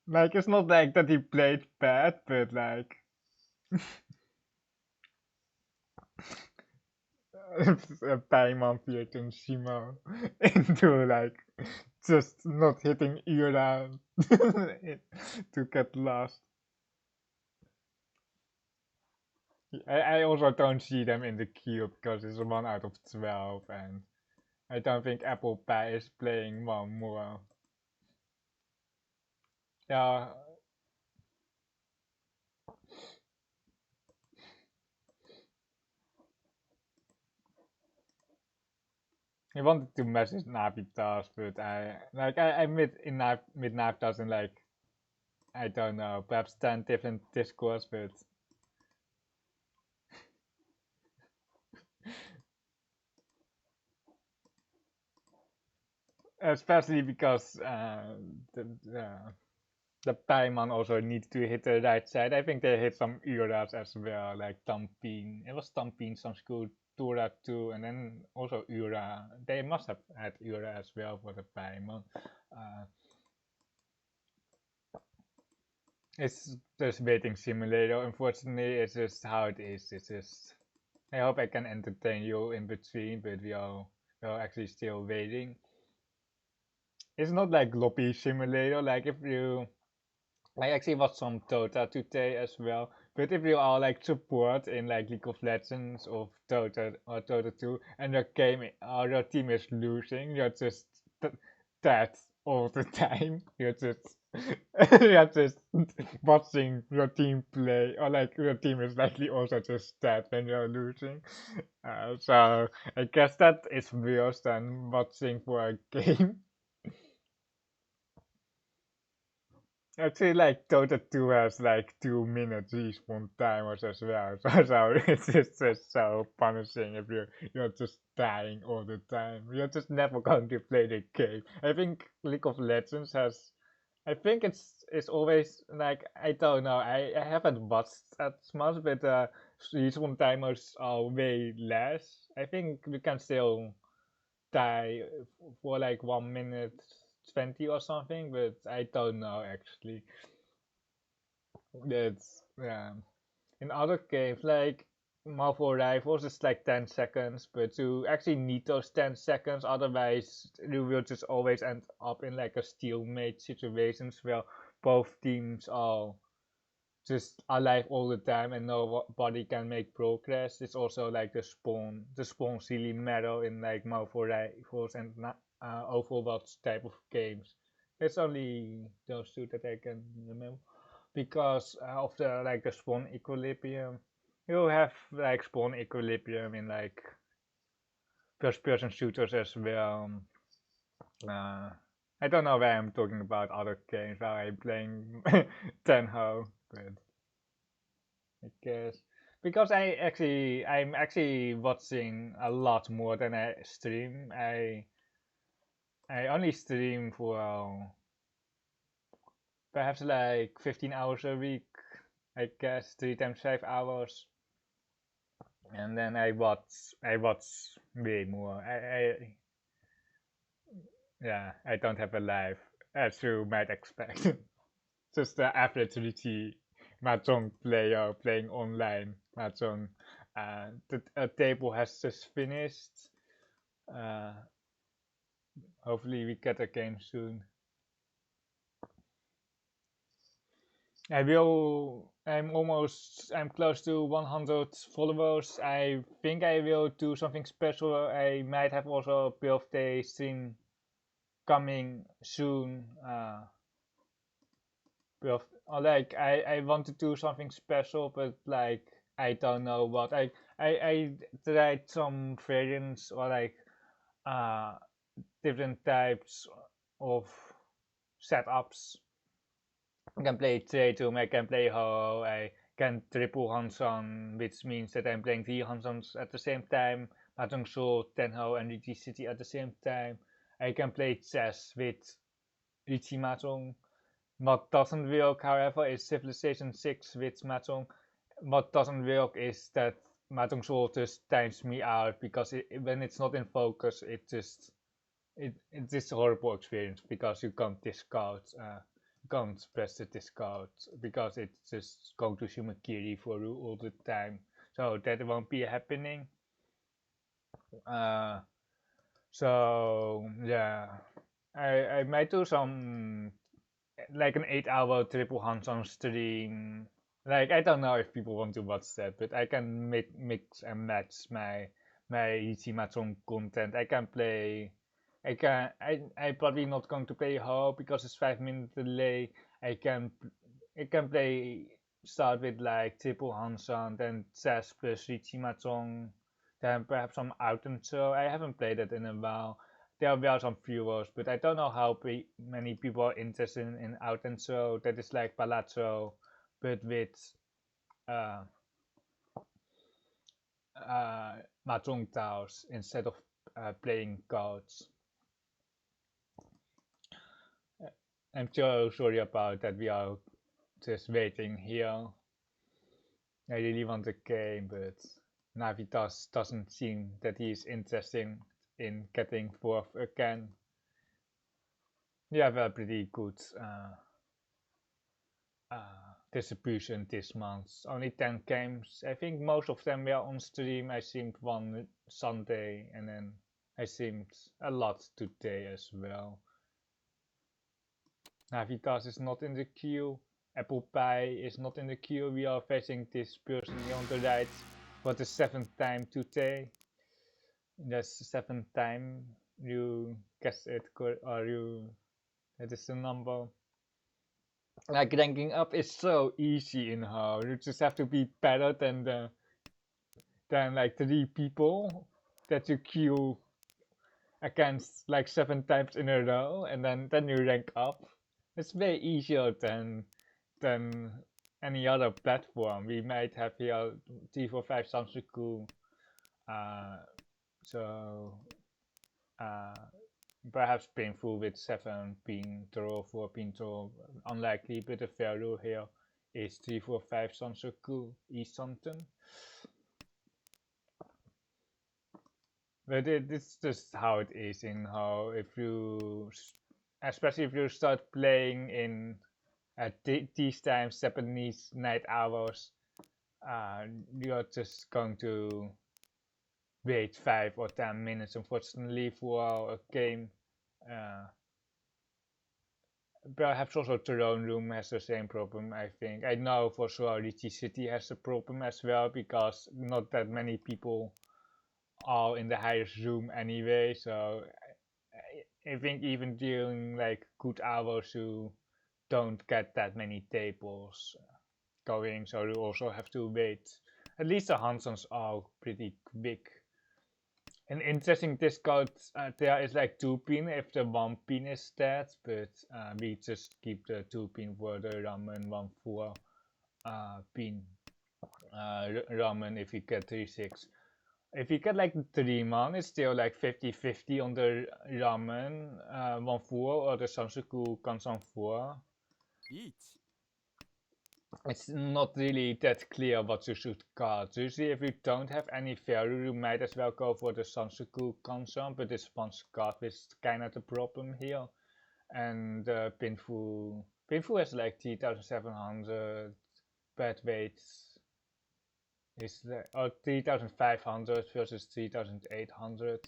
Like, it's not like that he played bad, but like... Paimon Pearton Shimo into like just not hitting Ira to get lost. I also don't see them in the queue because it's 1 out of 12 and I don't think Apple Pie is playing one more. Yeah. I wanted to message Navitas, but I met Navitas in like, I don't know, perhaps 10 different discourse, but especially because the Paimon also needs to hit the right side. I think they hit some Uras as well, like Tampin. It was Tampin, some school, Tura too, and then also Ura. They must have had Ura as well for the Paimon. It's just waiting simulator. Unfortunately, it's just how it is. It's just. I hope I can entertain you in between, but we are actually still waiting. It's not like Lobby Simulator. Like if you, I actually watched some Dota today as well. But if you are like support in like League of Legends or Dota or Dota 2 and your game or your team is losing, you're just dead all the time. You're just you're just watching your team play, or like your team is likely also just dead when you're losing. So I guess that is worse than watching for a game. Actually, like Dota 2 has like 2 minutes respawn timers as well, so it's just so punishing if you're just dying all the time. You're just never going to play the game. I think League of Legends has, I think it's always like, I don't know. I haven't watched as much, but respawn timers are way less. I think you can still die for like 1 minute 20 or something, but I don't know actually. That's yeah. In other games like Marvel Rivals, it's like 10 seconds, but you actually need those 10 seconds, otherwise you will just always end up in like a stalemate situations where both teams are just alive all the time and nobody can make progress. It's also like the spawn really matter in like Marvel Rivals and Overwatch type of games. It's only those two that I can remember because of the like the spawn equilibrium. You have like spawn equilibrium in like first-person shooters as well. Uh, I don't know why I'm talking about other games while I'm playing Tenhou, but I guess because I'm actually watching a lot more than I stream. I only stream for perhaps like 15 hours a week. I guess 3 times 5 hours, and then I watch way more. Yeah, I don't have a life as you might expect. Just the average Riichi Mahjong player playing online Mahjong. The table has just finished. Uh, Hopefully we get a game soon. I'm close to 100 followers. I think I will do something special. I might have also a birthday stream coming soon. Like I want to do something special, but like I don't know what. I tried some variants or like uh different types of setups. I can play Tatum, I can play Houou, I can triple Hanson, which means that I'm playing 3 Hansons at the same time, Mahjong Soul, Tenhou and Riichi City at the same time. I can play chess with Riichi Mahjong. What doesn't work, however, is Civilization 6 with Mahjong. What doesn't work is that Mahjong Soul just times me out because when it's not in focus, it's just a horrible experience because you can't discard, can't press the discard because it's just going to Shumakiri for you all the time. So that won't be happening. So yeah, I might do some like an 8-hour triple Hanson stream. Like I don't know if people want to watch that, but I can mix and match my Riichi Mahjong content. I can play. I probably not going to play Houou because it's 5 minute delay. I can play start with like triple Hanson, then chess plus Riichi Mahjong, then perhaps some out and so. I haven't played it in a while. There were some viewers, but I don't know how many people are interested in out and so. That is like Palazzo, but with uh, Mahjong tiles instead of playing cards. I'm so sorry about that. We are just waiting here. I really want the game, but Navitas doesn't seem that he is interested in getting fourth again. We have a pretty good distribution this month. Only 10 games. I think most of them were on stream. I streamed one Sunday and then I streamed a lot today as well. Navitas is not in the queue. Apple Pie is not in the queue. We are facing this person here on the right for the 7th time today. That's the 7th time you guessed it, or that is the number. Like ranking up is so easy in Houou. You just have to be better than like 3 people that you queue against like 7 times in a row, and then you rank up. It's way easier than any other platform. We might have here 345 Samsuku, so perhaps painful with 7 being draw, 4 being draw, unlikely, but the value here is 345 Samsuku, East something. But it's just how it is in how if you, especially if you start playing in at these times, Japanese night hours, you're just going to wait 5 or 10 minutes, unfortunately, for a game. Uh, Perhaps also Throne Room has the same problem, I think. I know for sure Riichi City has a problem as well, because not that many people are in the highest room anyway, so I think even during like good hours you don't get that many tables going, so you also have to wait. At least the Hansons are pretty quick. An interesting discount there is like 2-pin if the 1-pin is dead, but we just keep the 2-pin for the ramen 1-4 pin ramen if you get 3-6. If you get like 3-man, it's still like 50-50 on the ramen 1-4 or the Sansuku Kansan 4. Riichi. It's not really that clear what you should cut. Usually if you don't have any value, you might as well go for the Sansuku Kansan, but this one's cut, which is kinda the problem here. And Pinfu has like 3700 bad weights. Is 3500 versus 3800.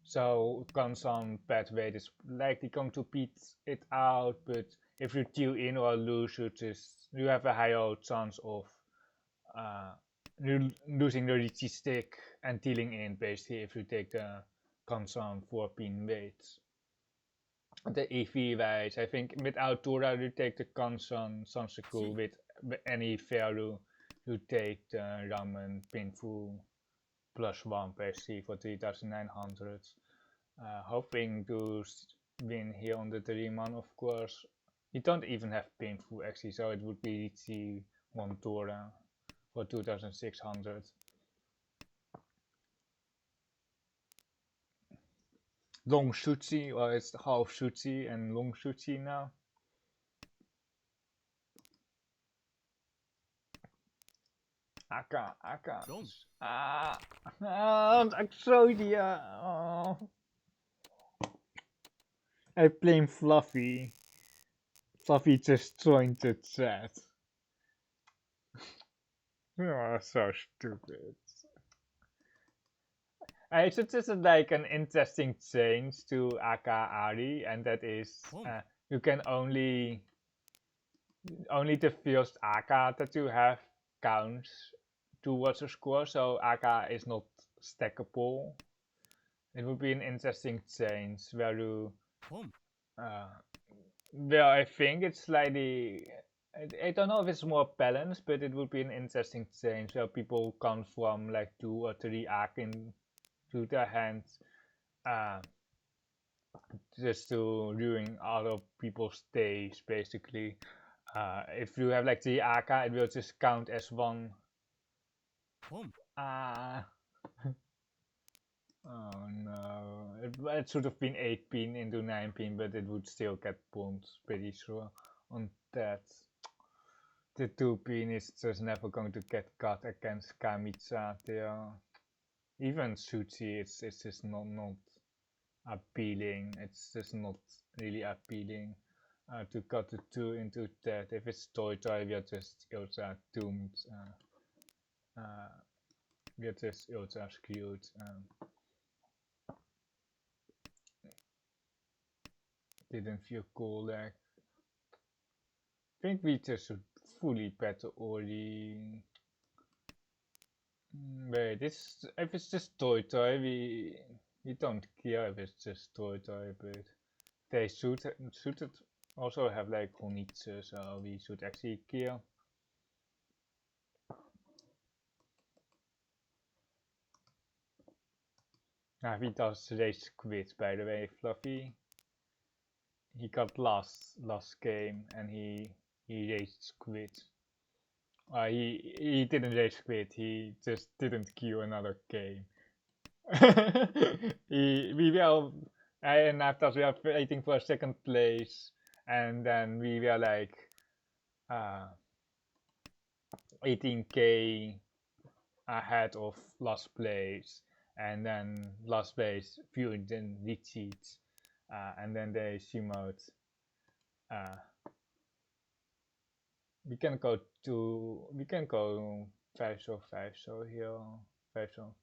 So Kansan bad weight is likely going to beat it out, but if you deal in or lose, you have a higher chance of losing the Riichi stick and dealing in, basically, if you take the Kansan 4-pin weights. The EV wise, I think without Tora you take the Kansan Sansuku, with any value you take the Ramen Pinfu +1 basically for 3900. Hoping to win here on the 3-man, of course. You don't even have Pinfu actually, so it would be Riichi 1 Tora for 2600. Long Shuchi, or it's half Shuchi and long Shuchi now. Aka. Exodia. Oh. I blame Fluffy. Fluffy just joined the chat. Oh, so stupid. It's just like an interesting change to Aka Ari, and that is you can only the first Aka that you have counts towards a score, so Aka is not stackable. It would be an interesting change where you well, I think it's slightly, I don't know if it's more balanced, but it would be an interesting change where people come from like 2 or 3 arc into their hands just to ruin other people's days, basically. If you have like 3 Aka, it will just count as one. Oh no, it should have been 8-pin into 9-pin, but it would still get pumped, pretty sure, on that. The 2-pin is just never going to get cut against Kamitsa there. Even Suchi, it's just not appealing. It's just not really appealing to cut the 2 into that. If it's Toy Toy, we are just ultra doomed. We are just ultra screwed. Didn't feel cool there. I think we just should fully battle Ori. Wait, if it's just Toy Toy, we don't care if it's just Toy Toy, but they should also have like Honitsu, so we should actually care. He does race quit, by the way, Fluffy. He got last game and he rage quit. He didn't rage quit, he just didn't queue another game. We were, and after we were waiting for second place, and then we were like 18k ahead of last place, and then last base few then Riichi, and then they Shimote. We can go 5 so here 5 so.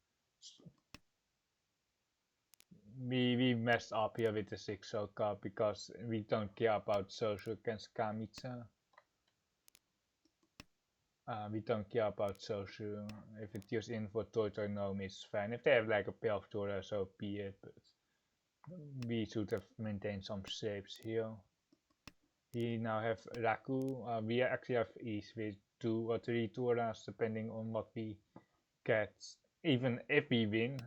We messed up here with the 6 so card because we don't care about social against Kamitsa. We don't care about social. If it goes in for Toitoi Nomi, it's fine. If they have like a pair of Tora, so be it. But we should have maintained some shapes here. We now have Raku. We actually have East with 2 or 3 Toras depending on what we get. Even if we win,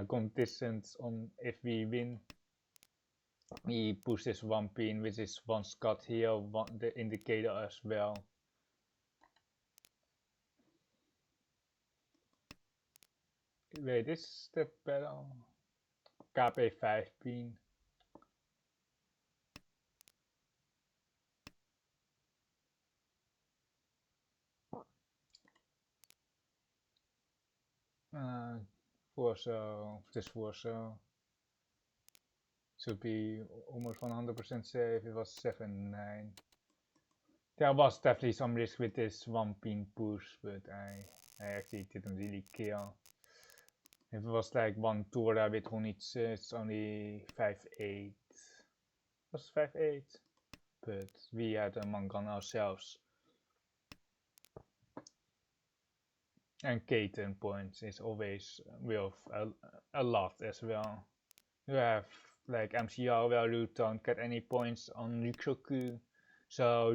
conditions on if we win. We push this 1 pin with this 1 Scott here, the indicator as well. Wait, is that better? KP 5 pin. This 4 so should be almost 100% safe. It was 7-9. There was definitely some risk with this 1 pin push, but I actually didn't really care. If it was like 1 Tora with Honitsu, it's only 5-8. It was 5-8, but we had a Mangan ourselves. And Kaiten points is always worth a lot as well. You have like MCR where you don't get any points on Riksoku, so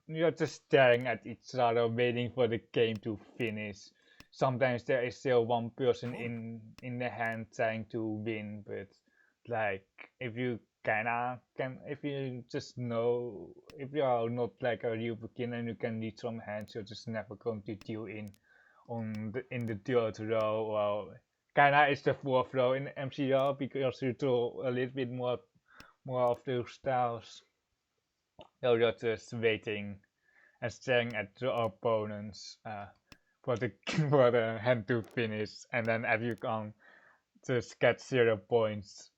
you're just staring at each other waiting for the game to finish. Sometimes there is still one person in the hand trying to win, but like if you if you just know, if you are not like a real beginner and you can read some hands, you're just never going to deal in in the 3rd row. Well, kinda is the 4th row in MCR because you throw a little bit more of those styles. So you're just waiting and staring at the opponents for the for the hand to finish, and then if you can just get 0 points.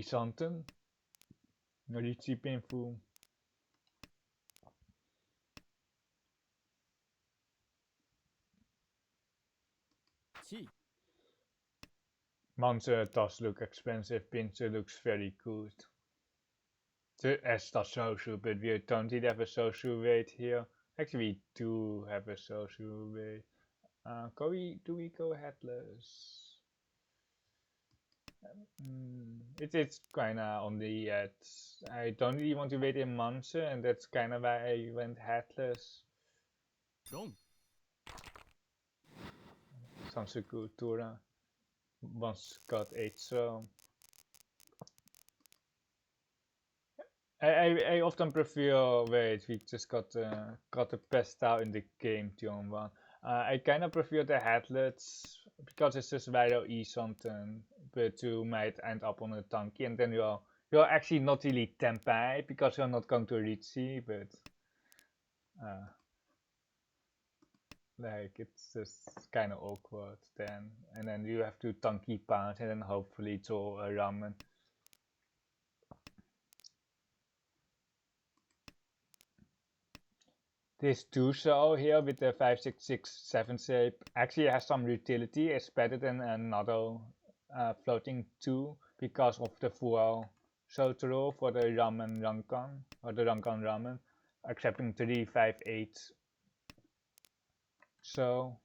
Something Riichi painful. Monster does look expensive, Pincer looks very good. As does social, but we don't really have a social weight here. Actually, we do have a social weight. Do we go headless? It's kinda on the edge. I don't really want to wait a monster, and that's kinda why I went headless. Sansuku Tura. Once got 8 so. I often prefer, wait, we just got the best out in the game, John 1. I kinda prefer the headlets, because it's just very easy something, but you might end up on a tanky, and then you're actually not really tempai, because you're not going to Riichi, but like it's just kinda awkward then, and then you have to tanky pounce, and then hopefully draw a ramen. This 2 so here with the 5, 6, 6, 7 shape actually has some utility. It's better than another floating 2 because of the 4 so throw for the ramen rankan or the rankan ramen, accepting 3, 5, 8. So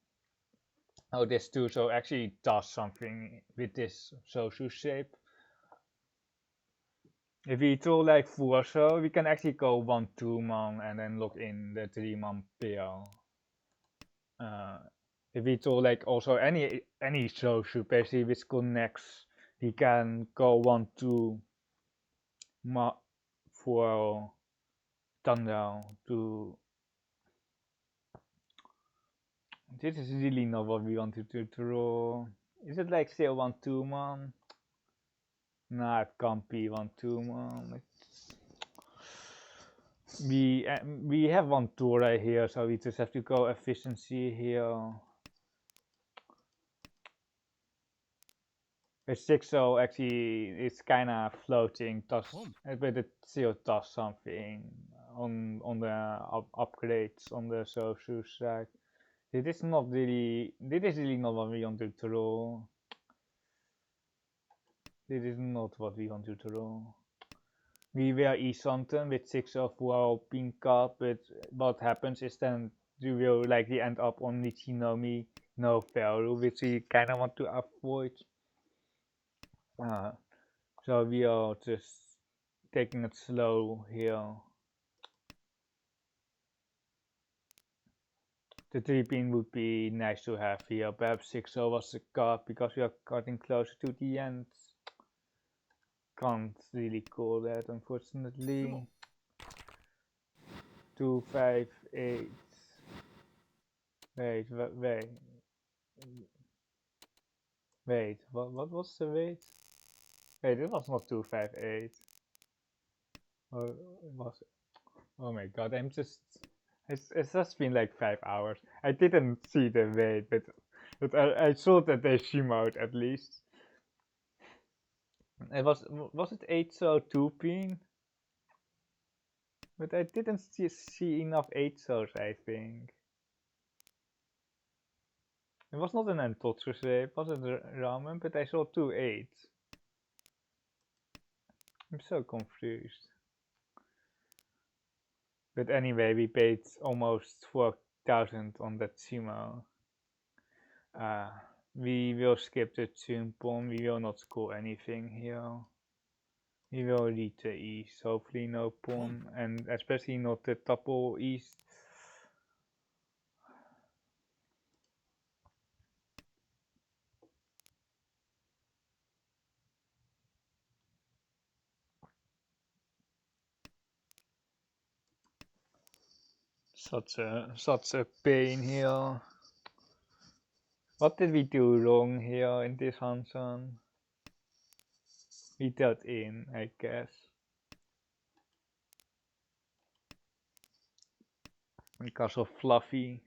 this 2 so actually does something with this social shape. If we throw like 4 so, we can actually go 1, 2 man and then lock in the 3 man pair. If we throw like also any social basically which connects, we can go 1, 2 for thunder to. This is really not what we wanted to draw. Is it like still 1, 2 man? Nah, it can't be 1, 2 man. We have 1 2 right here, so we just have to go efficiency here. A 6-0 actually is kind of floating, does, but it still does something on the upgrades on the social side. This is really not what we want to draw. This is not what we want to draw. We were E-something with 6-0 for pink card, but what happens is then you will likely end up on Nichinomi, no value, which we kind of want to avoid. So we are just taking it slow here. The 3-pin would be nice to have here. Perhaps 6-0 was the card because we are cutting closer to the end. Can't really call that, unfortunately. 2, 5, 8. Wait, what was the weight? Wait, it was not 2, 5, 8. Or was it? Oh my god, it's just been like 5 hours. I didn't see the weight, but I saw that they shimmered at least. It was it 8-0 2-pin? But I didn't see enough 8-0s, I think. It was not an Entotsu shape, was it ramen? But I saw 2 8s. I'm so confused. But anyway, we paid almost 4,000 on that Simo. We will skip the Chunpon, we will not score anything here. We will read the East, hopefully no Pon, and especially not the Tapol East. Such a pain here. What did we do wrong here in this Hansan? We dealt in, I guess. Because of Fluffy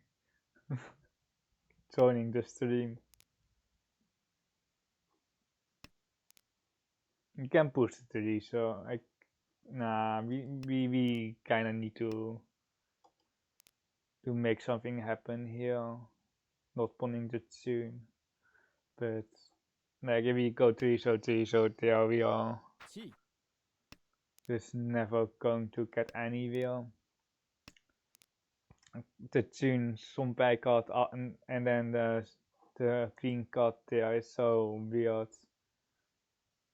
joining the stream. You can push the 3, so we kinda need to make something happen here. Not punning the tune. But like if we go 3, so there we are. Just never going to get anywhere. The tune Sonpai card and then the green card there is so weird.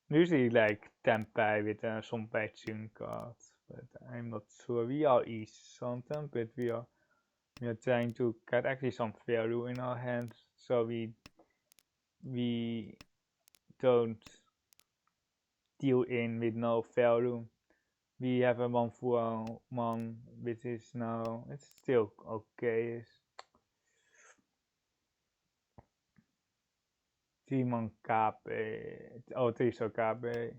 Usually like Tenpai with a Sonpai tune card, but I'm not sure. We are East something, but we are trying to get actually some value in our hands, so we don't deal in with no value. We have a 1-for-1, which is now, it's still okay. 3-man KB, oh 3-so KB.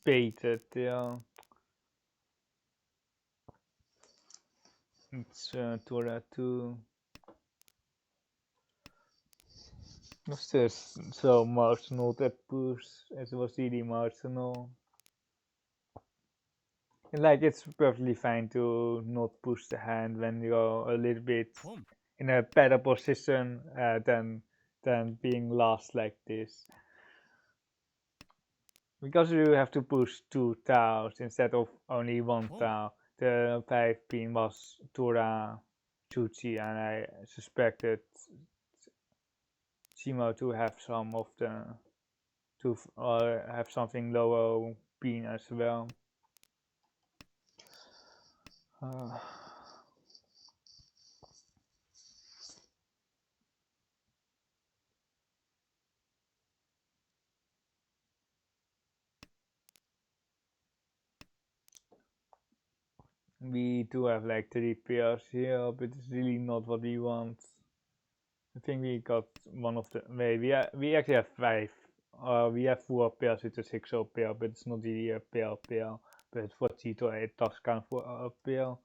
Baited, yeah. It's Tora 2. Was just so marginal that push, it was really marginal. And like it's perfectly fine to not push the hand when you're a little bit in a better position than being lost like this. Because you have to push 2 tiles instead of only 1 tile. The 5-pin was Tora Chuchi, and I suspected Simo to have some of the have something lower pin as well. We do have like 3 pairs here, but it's really not what we want. I think we got one of the. Wait, we actually have 5. We have 4 pairs with a 6-0 pair, but it's not really a pair. But for Tito, it does count for a pair.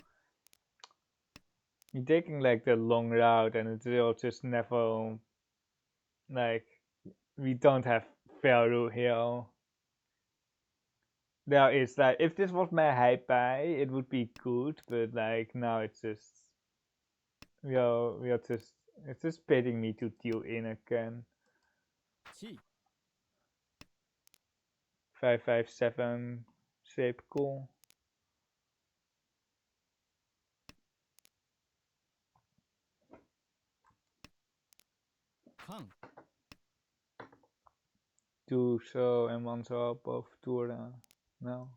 We're taking like the long route and it will just never, like, we don't have value here. There is like, if this was my high pie, it would be good, but like now it's just, it's just paying me to deal in again. 地 557 shape cool. Kan 2 so and 1 so both Tura. No.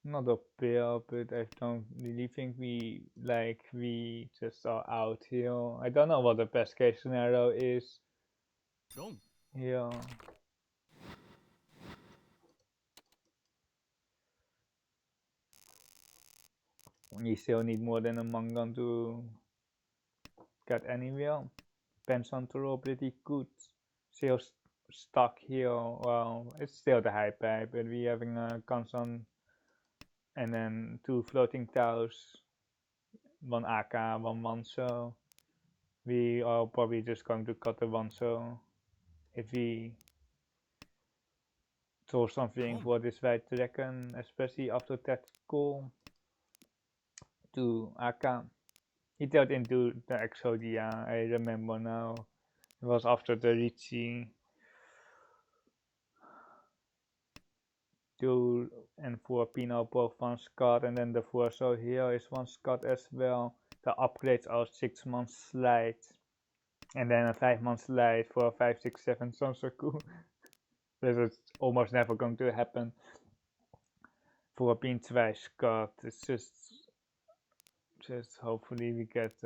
Not a pair, but I don't really think we just are out here. I don't know what the best case scenario is ロン here. We still need more than a Mangan to get anywhere. Depends on to roll pretty good. Still stuck here. Well, it's still the high pie, but we having a constant and then 2 floating towers, 1 AK, 1 Wanso. We are probably just going to cut the Wanso if we draw something for this white dragon, especially after that call to AK. He turned into the Exodia, I remember now. It was after the Riichi 2 and 4 Pino both 1 Scott, and then the 4 so here is 1 Scott as well. The upgrades are 6 months slide, and then a 5 month slide for 5, 6, 7 Sonsoku. This is almost never going to happen. For being 2 Scott, it's just hopefully we get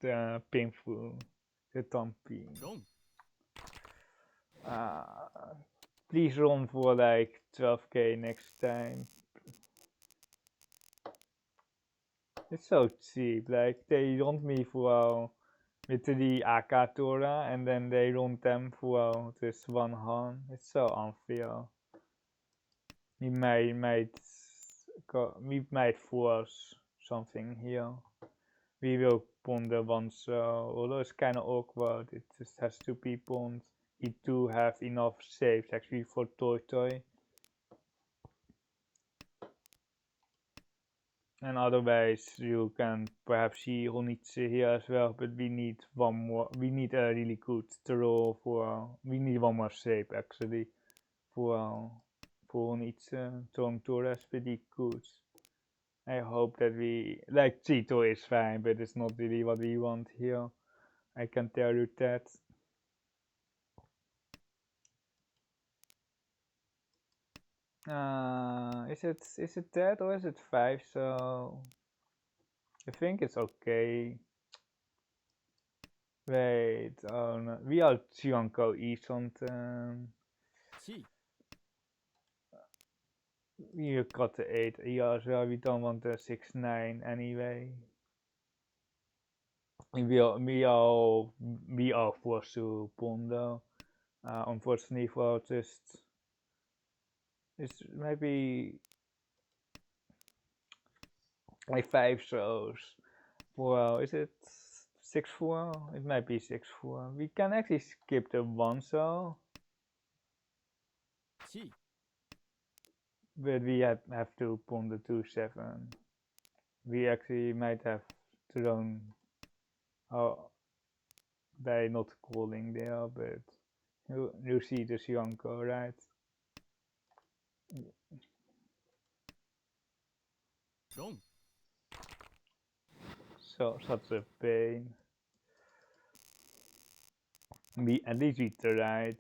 the painful, the Tompi. ロン Please run for like 12k next time. It's so cheap, like they run me for with the AK Tora and then they run them for this 1 Han. It's so unfair. We might force something here. We will pawn the 1 so, although it's kind of awkward, it just has to be pawned. We do have enough saves actually for Toy. And otherwise you can perhaps see Riichi here as well, but we need one more, we need a really good throw for, we need one more shape actually for Riichi. Throwing Tora is pretty good. I hope that we, like Cheeto is fine, but it's not really what we want here. I can tell you that. Is it that or is it 5? So I think it's okay. Wait, oh no, we are Chionko Easont. 地 We got the 8 here as well. We don't want the 6, 9 anyway. We are forced to pawn though. Unfortunately for just, it's maybe like 5 shows. Well, is it 6-4? It might be 6-4. We can actually skip the 1 so, 地 but we have to pawn the 2-7. We actually might have thrown, oh, by not calling there, but you see the Sionko, right? ロン So such a pain. At least we tried.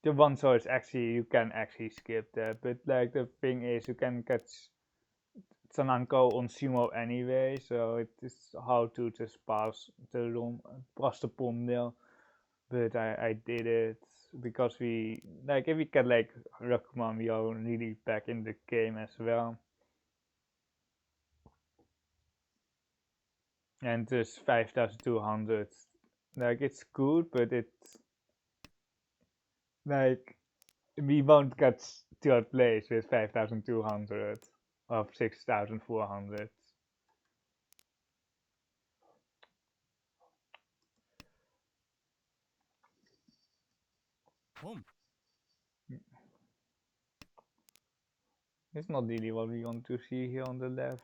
The 1 so is actually, you can actually skip that, but like the thing is you can catch Sananko on Sumo anyway, so it is how to just pass the pawn there. But I did it because we, like, if we get like Rockman, we are really back in the game as well. And this 5200, like it's good, but it's like we won't get third place with 5200 of 6400. Home. It's not really what we want to see here on the left.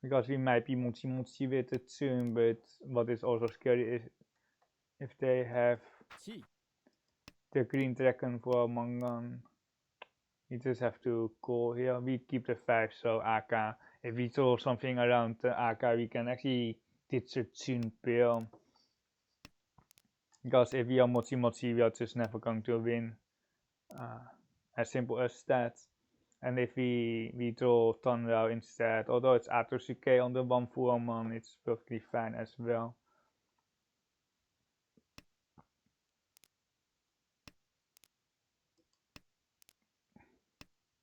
Because we might be mochi with it soon, but what is also scary is if they have 地 the green dragon for Mangan. We just have to call here. We keep the 5, so AK. If we throw something around the AK, we can actually ditch it soon pill. Because if we are mochi, we are just never going to win. As simple as that. And if we draw Tonrao instead, although it's Atosuke on the 1-4-man, it's perfectly fine as well.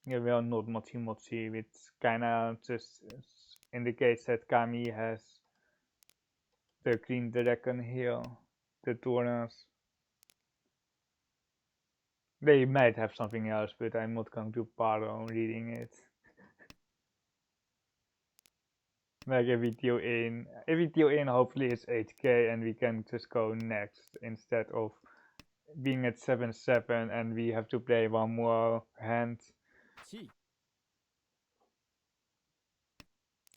Yeah, we are not mochi, which kinda just indicates that Kami has the green dragon here, the Toras. They might have something else, but I'm not going to bother on reading it. Like if we deal in, hopefully it's 8k and we can just go next instead of being at 7-7 and we have to play one more hand. 地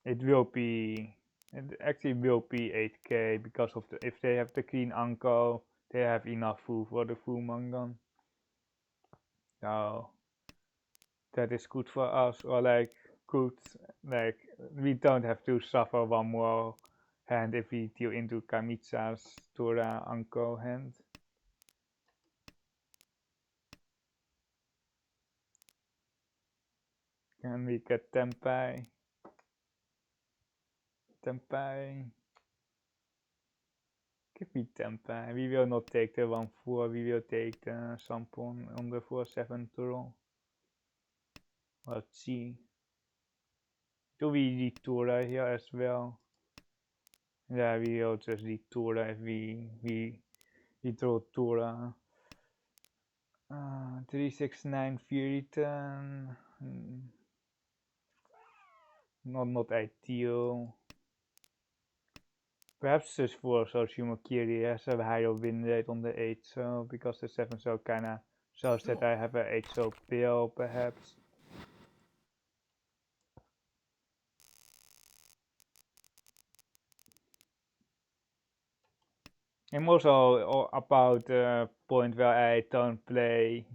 It actually will be 8k because of if they have the green Anko, they have enough food for the full Mangan. So that is good for us, or like good, like we don't have to suffer one more hand if we deal into Kamitsa's Tora Anko hand. Can we get Tempai? Tempai. Give me Tempai. We will not take the 1-4, we will take the Sampon on the 4-7 draw. Let's see. Do we read Tora here as well? Yeah, we will just read Tora if we draw Tora. 369 Fury turn. Not ideal. Perhaps just for Soshimokiri has a higher win rate on the 8 so because the 7 so kinda shows that I have a 8 so pill perhaps. I'm also about the point where I don't play.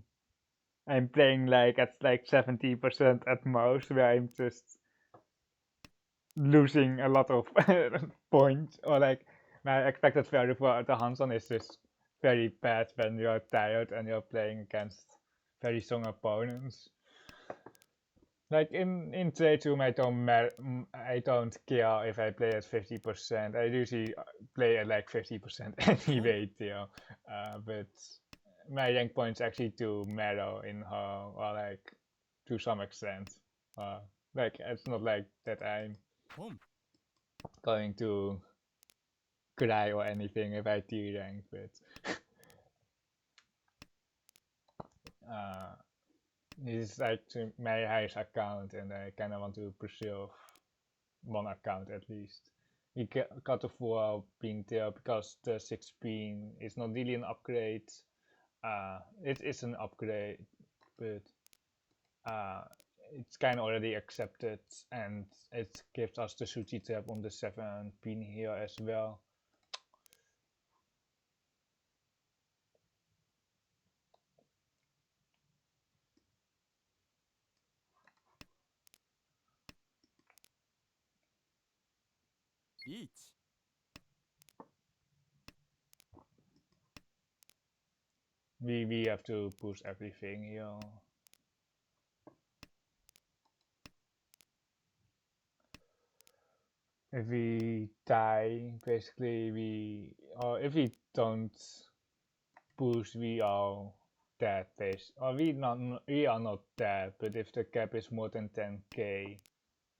I'm playing like at like 70% at most, where I'm just losing a lot of points, or like my expected value for the Hanson is just very bad when you're tired and you're playing against very strong opponents. Like in trade room, I don't care if I play at 50%. I usually play at like 50% anyway, but my rank points actually do matter in her, or like to some extent. Like it's not like that I'm home. going to cry or anything if I D-rank, but this is like my highest account and I kind of want to preserve one account at least. We got the 4 being there because the 6 being is not really an upgrade. It is an upgrade, but it's kind of already accepted and it gives us the Sushi trap on the 7 pin here as well. Riichi. We have to push everything here. If we die, basically or if we don't push, we are dead. Or we are not dead, but if the cap is more than 10k,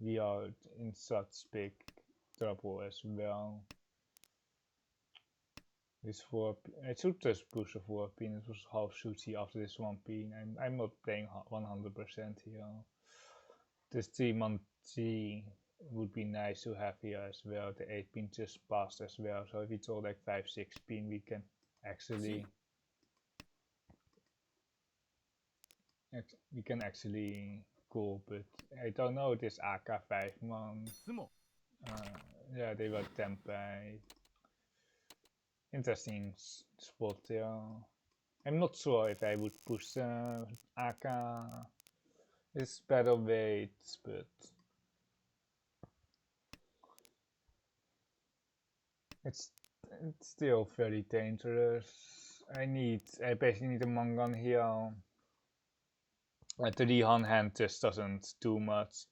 we are in such big trouble as well. This 4 I should just push a 4 pin. It was half sushi after this 1 pin. I'm not playing 100% here. This 3-man-3 would be nice to have here as well. The 8 pin just passed as well. So if it's all like 5-6 pin, we can actually go. But I don't know this AK 5-man. Yeah, they were tempered. Interesting spot there. I'm not sure if I would push AK. It's better weights, but it's still very dangerous. I basically need a Mangan here. The Rihan hand just doesn't do much.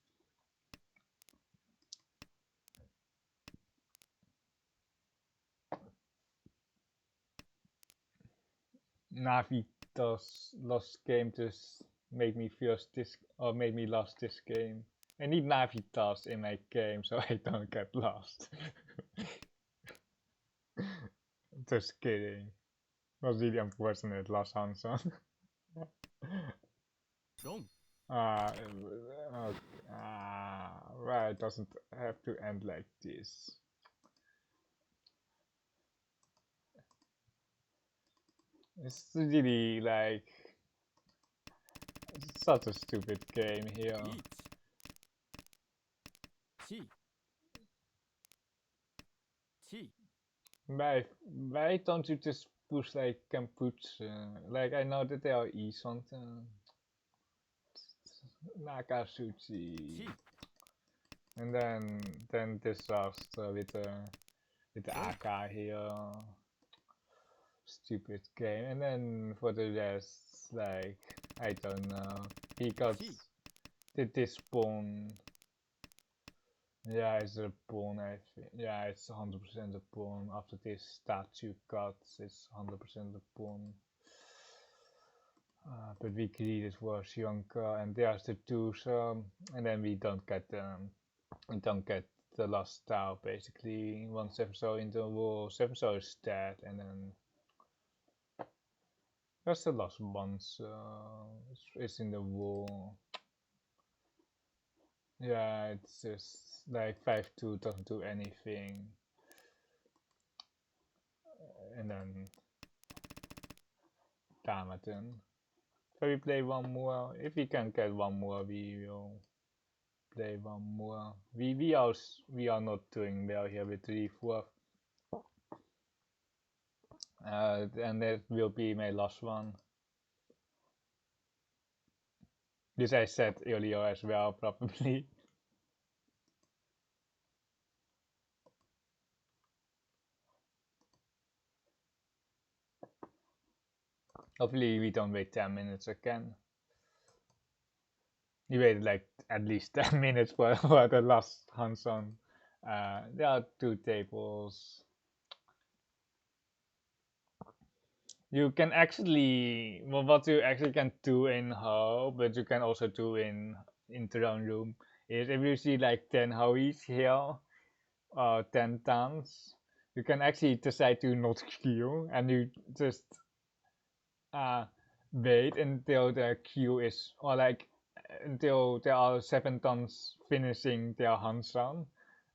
Navi's last game just made me made me lost this game. I need Navitas in my game so I don't get lost. Just kidding. Was really unfortunate last Hanson. Well, it doesn't have to end like this. It's really like such a stupid game here. Why don't you just push like Kampuche? Like I know that they are something. Nakasuchi. And then disaster with the AK here. Stupid game. And then for the rest, like I don't know. He got this pawn. Yeah, it's a pawn, I think. Yeah, it's 100% a pawn. After this statue cuts, it's 100% a pawn. But we greeded for Shionka, and there's the 2, so and then we don't get the last Tau basically. One 7-0 in the wall, 7-0 is dead, and then that's the last one, so it's in the wall. Yeah, it's just like 5-2 doesn't do anything. And then Tamaton. So we play one more. If we can get one more, we will play one more. We are not doing well here with 3-4. And that will be my last one. This I said earlier as well, probably. Hopefully we don't wait 10 minutes again. We waited like at least 10 minutes for the last Hanson. There are 2 tables. You can actually, well, what you actually can do in Houou, but you can also do in throne room, is if you see like 10 Houis here, 10 tons, you can actually decide to not queue, and you just wait until the queue is, or like until there are 7 tons finishing their Hanson,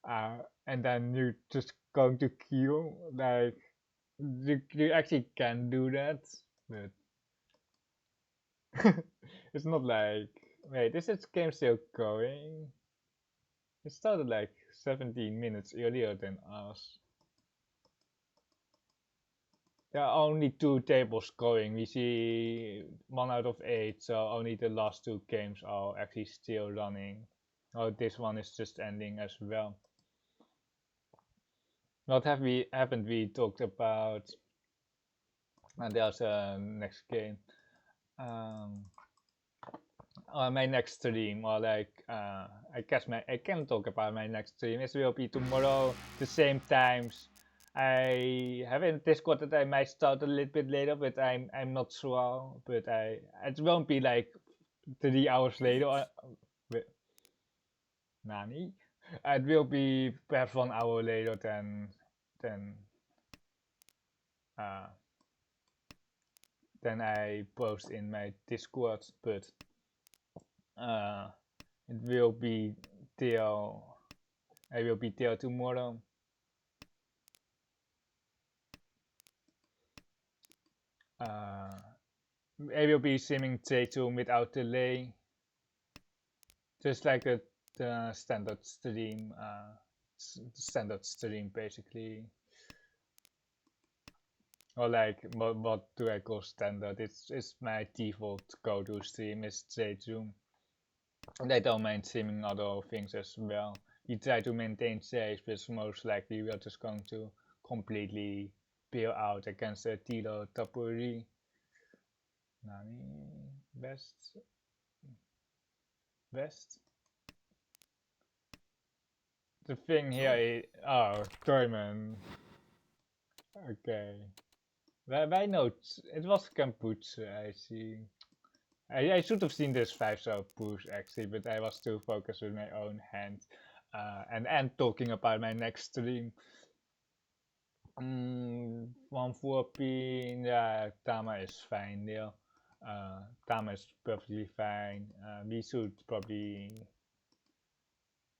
and then you just going to queue, like you actually can do that, but it's not like, wait, is this game still going? It started like 17 minutes earlier than us. There are only 2 tables going. We see 1 out of 8, so only the last 2 games are actually still running. Oh, this one is just ending as well. What haven't we talked about? And there's a next game. My next stream, or like I guess I can talk about my next stream. It will be tomorrow, the same times. I have in Discord that I might start a little bit later, but I'm not sure. But it won't be like 3 hours later. Nani? It will be perhaps 1 hour later than uh, I post in my Discord, but it will be till I will be there tomorrow. I will be streaming J2 without delay, just like the standard stream. Standard stream basically, or like what do I call standard? It's my default go-to stream is J2. And I don't mind streaming other things as well. We try to maintain safe, but most likely we are just going to completely bail out against a dealer Tapuri. Nani? West? The thing here is... Oh, Toyman. Okay. Why not? It was Kampuche, I see. I should have seen this 5-star push actually, but I was too focused with my own hand. And talking about my next stream. 1-4P, yeah, Tama is fine there. Tama is perfectly fine. We should probably...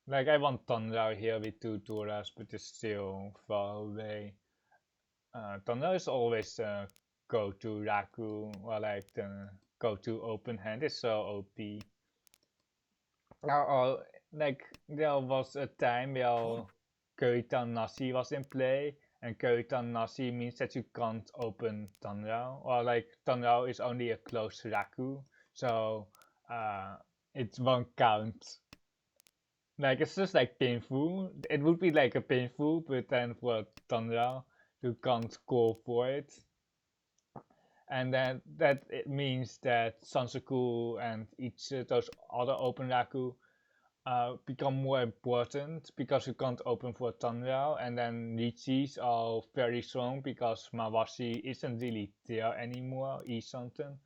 Like, I want Tonrao here with 2 Toras, but it's still far away. Tonrao is always go-to Raku, or like the go-to open hand. It's so OP. Like, there was a time where Kuritan Nasi was in play, and Kuritan Nasi means that you can't open Tonrao, or like Tonrao is only a closed Raku, so it won't count. Like, it's just like painful. It would be like a painful, but then for Tonrao, you can't score for it. And then that it means that Sansaku and each those other open Raku become more important because you can't open for Tonrao, and then Riichis are very strong because Mawashi isn't really there anymore, Isanten.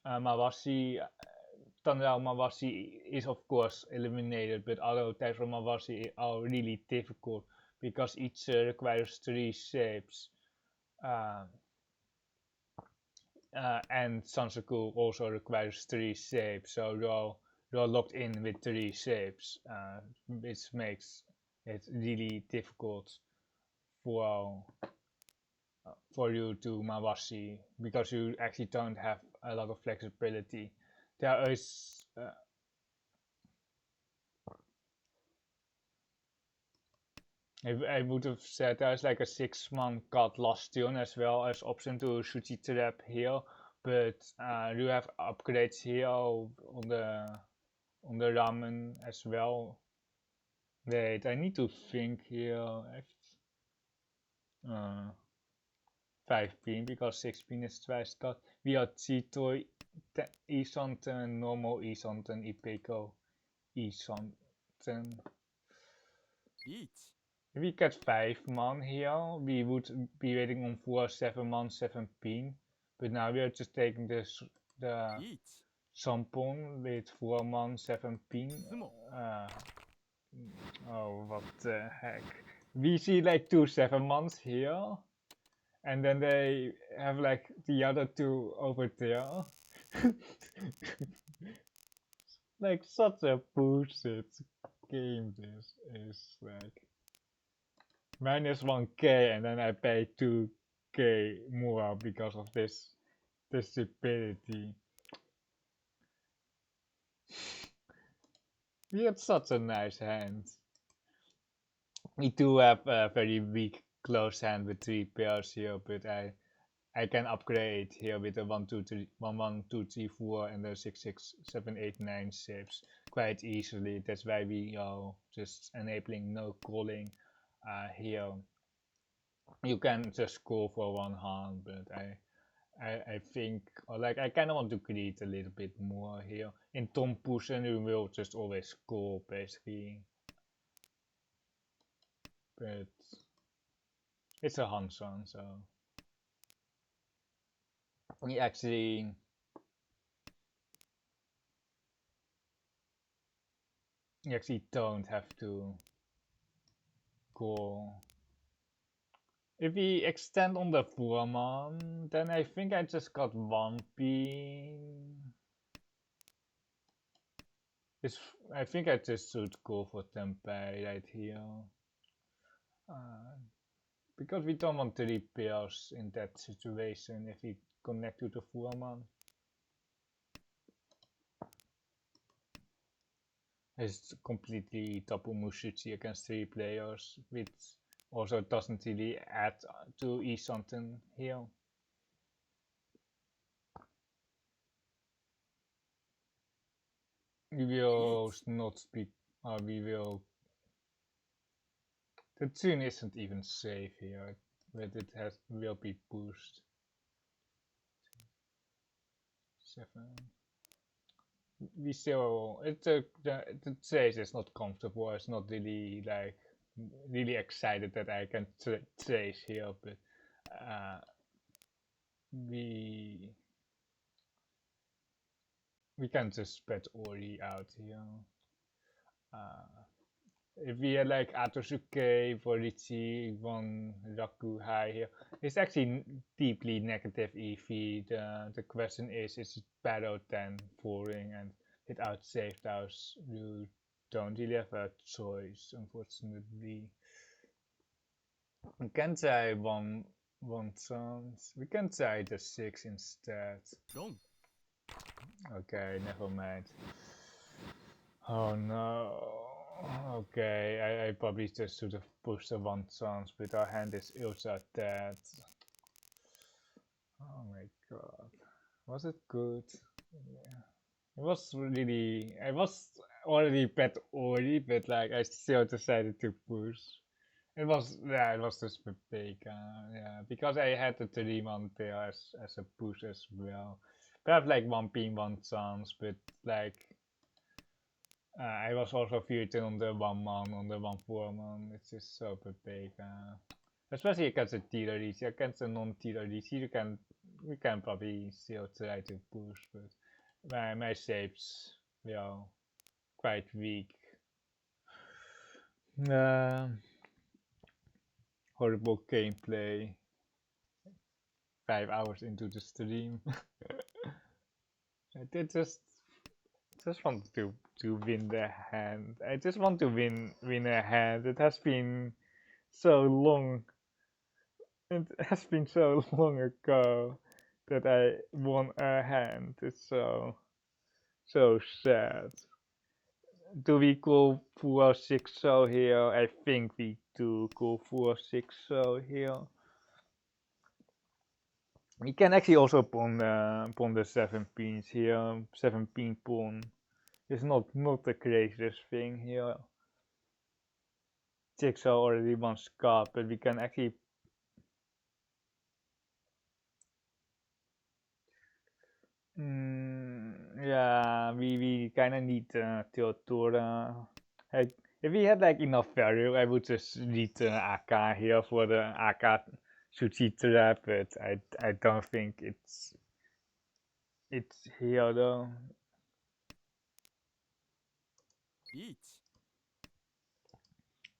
Mawashi, Tonrao Mawashi is of course eliminated, but other types of Mawashi are really difficult because each requires 3 shapes. And Sansaku also requires 3 shapes, so you're locked in with 3 shapes, which makes it really difficult for you to Mawashi because you actually don't have a lot of flexibility. There is I would have said there's like a 6-man cut last turn as well as option to Shuchi Trap here, but you have upgrades here on the ramen as well. Wait, I need to think here. 5 pin because 6 pin is twice cut. We are Chitoi, Isanten, normal Isanten, Ipeko, Isanten. If we get 5-man here, we would be waiting on 4 7-man 7 pin. But now we are just taking the Sampon with 4-man 7 pin. Oh, what the heck. We see like 2 7-mans here. And then they have like the other 2 over there. Like such a bullshit game this is, like minus 1k and then I pay 2k more because of this stupidity. We had such a nice hand. We do have a very weak close hand with 3 pairs here, but I can upgrade here with the 1 2 3 1 1 2 3 4 and the 6 6 7 8 9 shapes quite easily. That's why we are just enabling no calling here. You can just call for 1 hand, but I think, or like, I kind of want to create a little bit more here. In Tom Pussen you will just always call basically, but it's a Hansan, so we actually don't have to call. If we extend on the foreman, then I think I just got one pin. I think I just should go for Tempeh right here. Because we don't want 3 pairs in that situation if we connect to the foreman. It's completely Tapu Mushichi against 3 players, which also doesn't really add to something here. We will not speak, we will. The tune isn't even safe here, but it will be pushed. 7. We still, the chase is not comfortable. It's not really like really excited that I can chase here, but we can just spread Ori out here. If we had like Atosuke for Riichi, one Raku high here, it's actually deeply negative EV. The question is it better than falling, and without save house you don't really have a choice, unfortunately. We can try one chance. We can try the 6 instead. Wrong. Okay, never mind. Oh no. Okay, I probably just should have pushed the 1 chance, but our hand is ultra dead. Oh my god. Was it good? Yeah. It was really. I was already bet already, but like I still decided to push. It was just a big yeah, because I had the 3-man there as a push as well. Perhaps like 1 pin 1 chance, but like I was also featured on the 1-man, on the 1-4-man. It's just so big. Especially against a Tira Riichi. Against a non-Tira Riichi, we can probably still try to push, but my shapes, well, quite weak. Horrible gameplay. 5 hours into the stream. I did just want to win the hand. I just want to win a hand. It has been so long. It has been so long ago that I won a hand. It's so sad. Do we go for 6 so here? I think we do go for 6 so here. We can actually also pawn the 7 pins here. 7 pin pawn is not the craziest thing here. 6 already wants card, but we can actually. Yeah, we kind of need Teotora. If we had like enough value, I would just return AK here for the AK Sushi trap, but I don't think it's here though. Each.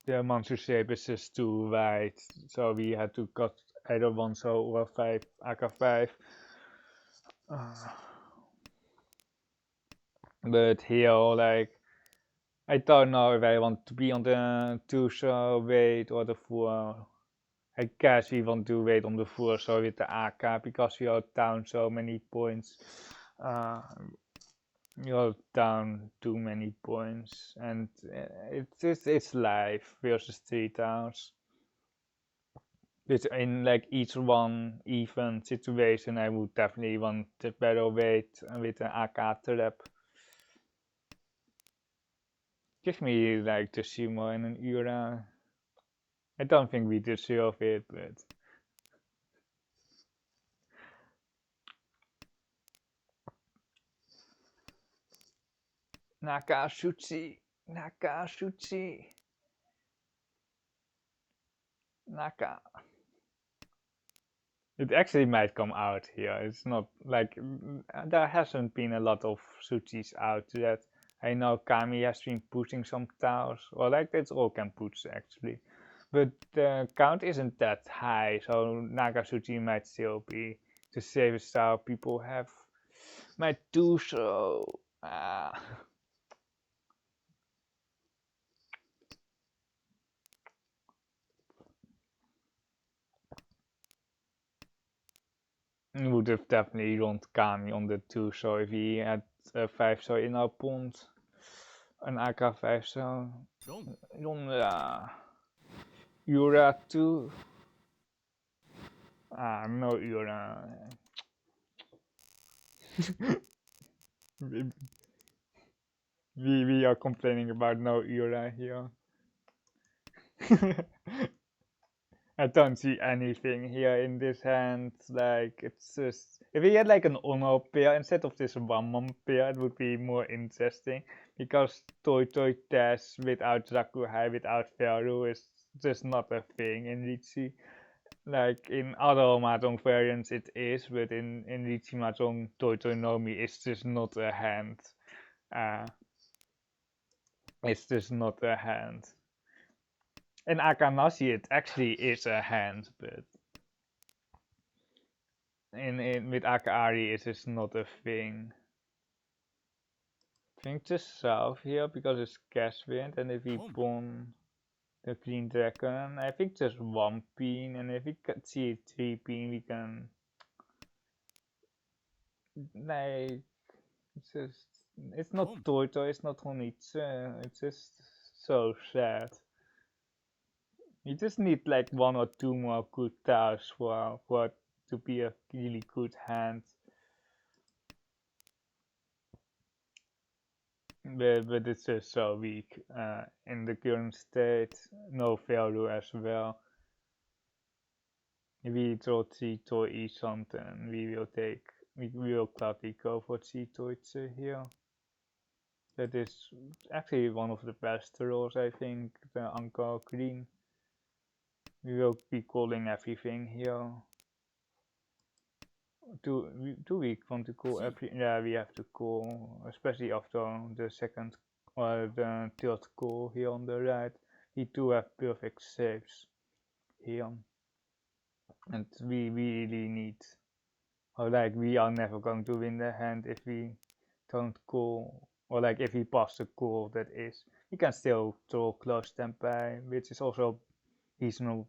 The monster shape is just too wide, so we had to cut either 1 so or 5 AK5. But here, like, I don't know if I want to be on the 2 so wait or the 4. I guess we want to wait on the 4 so with the AK because we are down so many points. You're down too many points, and it's live versus 3 towns. But in like each one even situation, I would definitely want the better weight with an AK trap. Give me like the sumo and an Ura. I don't think we deserve it, but. Nakashuchi. Naka. It actually might come out here. It's not like there hasn't been a lot of sushis out yet. I know Kami has been pushing some tiles, or like that's all can push actually, but the count isn't that high, so Nagasuchi might still be the safest style people have. My two, so he would have definitely run Kami on the 2, so if he had a 5 so in our pond, an AK 5 so, Ura 2, no Ura. we are complaining about no Ura here. I don't see anything here in this hand, like, it's just, if we had like an Ono pair instead of this one pair, it would be more interesting, because Toi Toi Test without Zakuhai, without Veru is just not a thing in Riichi. Like, in other Mahjong variants it is, but in Riichi Mahjong, Toi Toi Nomi is just not a hand. It's just not a hand. In Akanashi it actually is a hand, but with Akari it is not a thing. I think just south here because it's Cashwind, and if we pawn the Green Dragon, I think just one pin, and if we can see 3 pin we can, like, it's not Toto, it's not Honitsu, it's just so sad. You just need like 1 or 2 more good tiles for it to be a really good hand. But it's just so weak in the current state. No value as well. If we draw Chito E something, we will gladly go for Chito here. That is actually one of the best draws, I think, the Anko Green. We will be calling everything here. Do we want to call every? Yeah, we have to call, especially after the second or the third call here on the right. We do have perfect saves here, and we really need, or like, we are never going to win the hand if we don't call, or like if we pass the call, that is. We can still draw close standby, which is also reasonably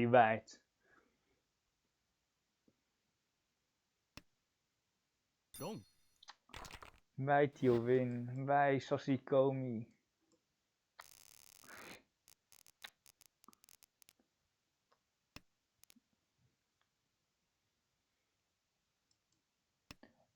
wide. Why you win? Why Sashikomi?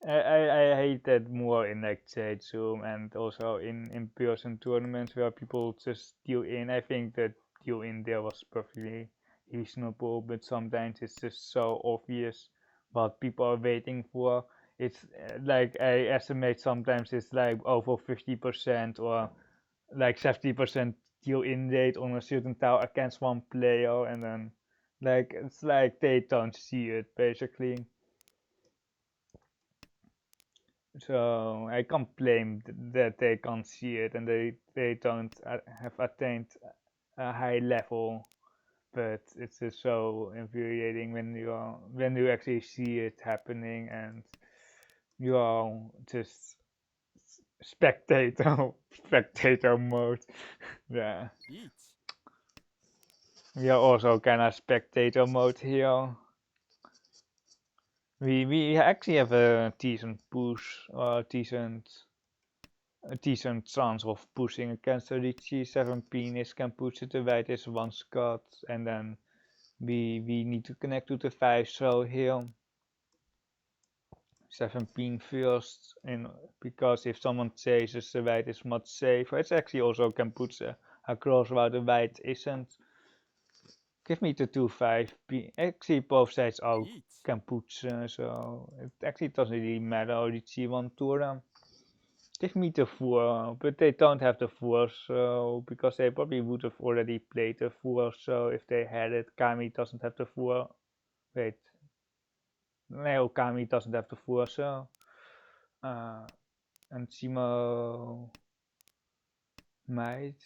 I hate that more in like chat Zoom and also in person tournaments where people just deal in. I think that deal in there was perfectly reasonable, but sometimes it's just so obvious what people are waiting for. It's like, I estimate sometimes it's like over 50% or like 70% deal in rate on a certain tile against one player, and then like it's like they don't see it basically. So I can't blame that they can't see it and they don't have attained a high level, but it's just so infuriating when you actually see it happening and you are just spectator mode. Yeah, we are also kind of spectator mode here. We actually have a decent push or a decent chance of pushing against the Riichi. 7 penis can push it, the white is 1 Scott, and then we need to connect to the 5 so here. 7 pin first, and because if someone chases, the white is much safer. It's actually also can put across while the white isn't. Give me the 2-5 pin. Actually both sides are can put, so it actually doesn't really matter how Riichi want to give me the 4, but they don't have the 4, so because they probably would have already played the 4, so if they had it. Kami doesn't have the 4. Wait. No, Kami doesn't have the 4, so and Simo might.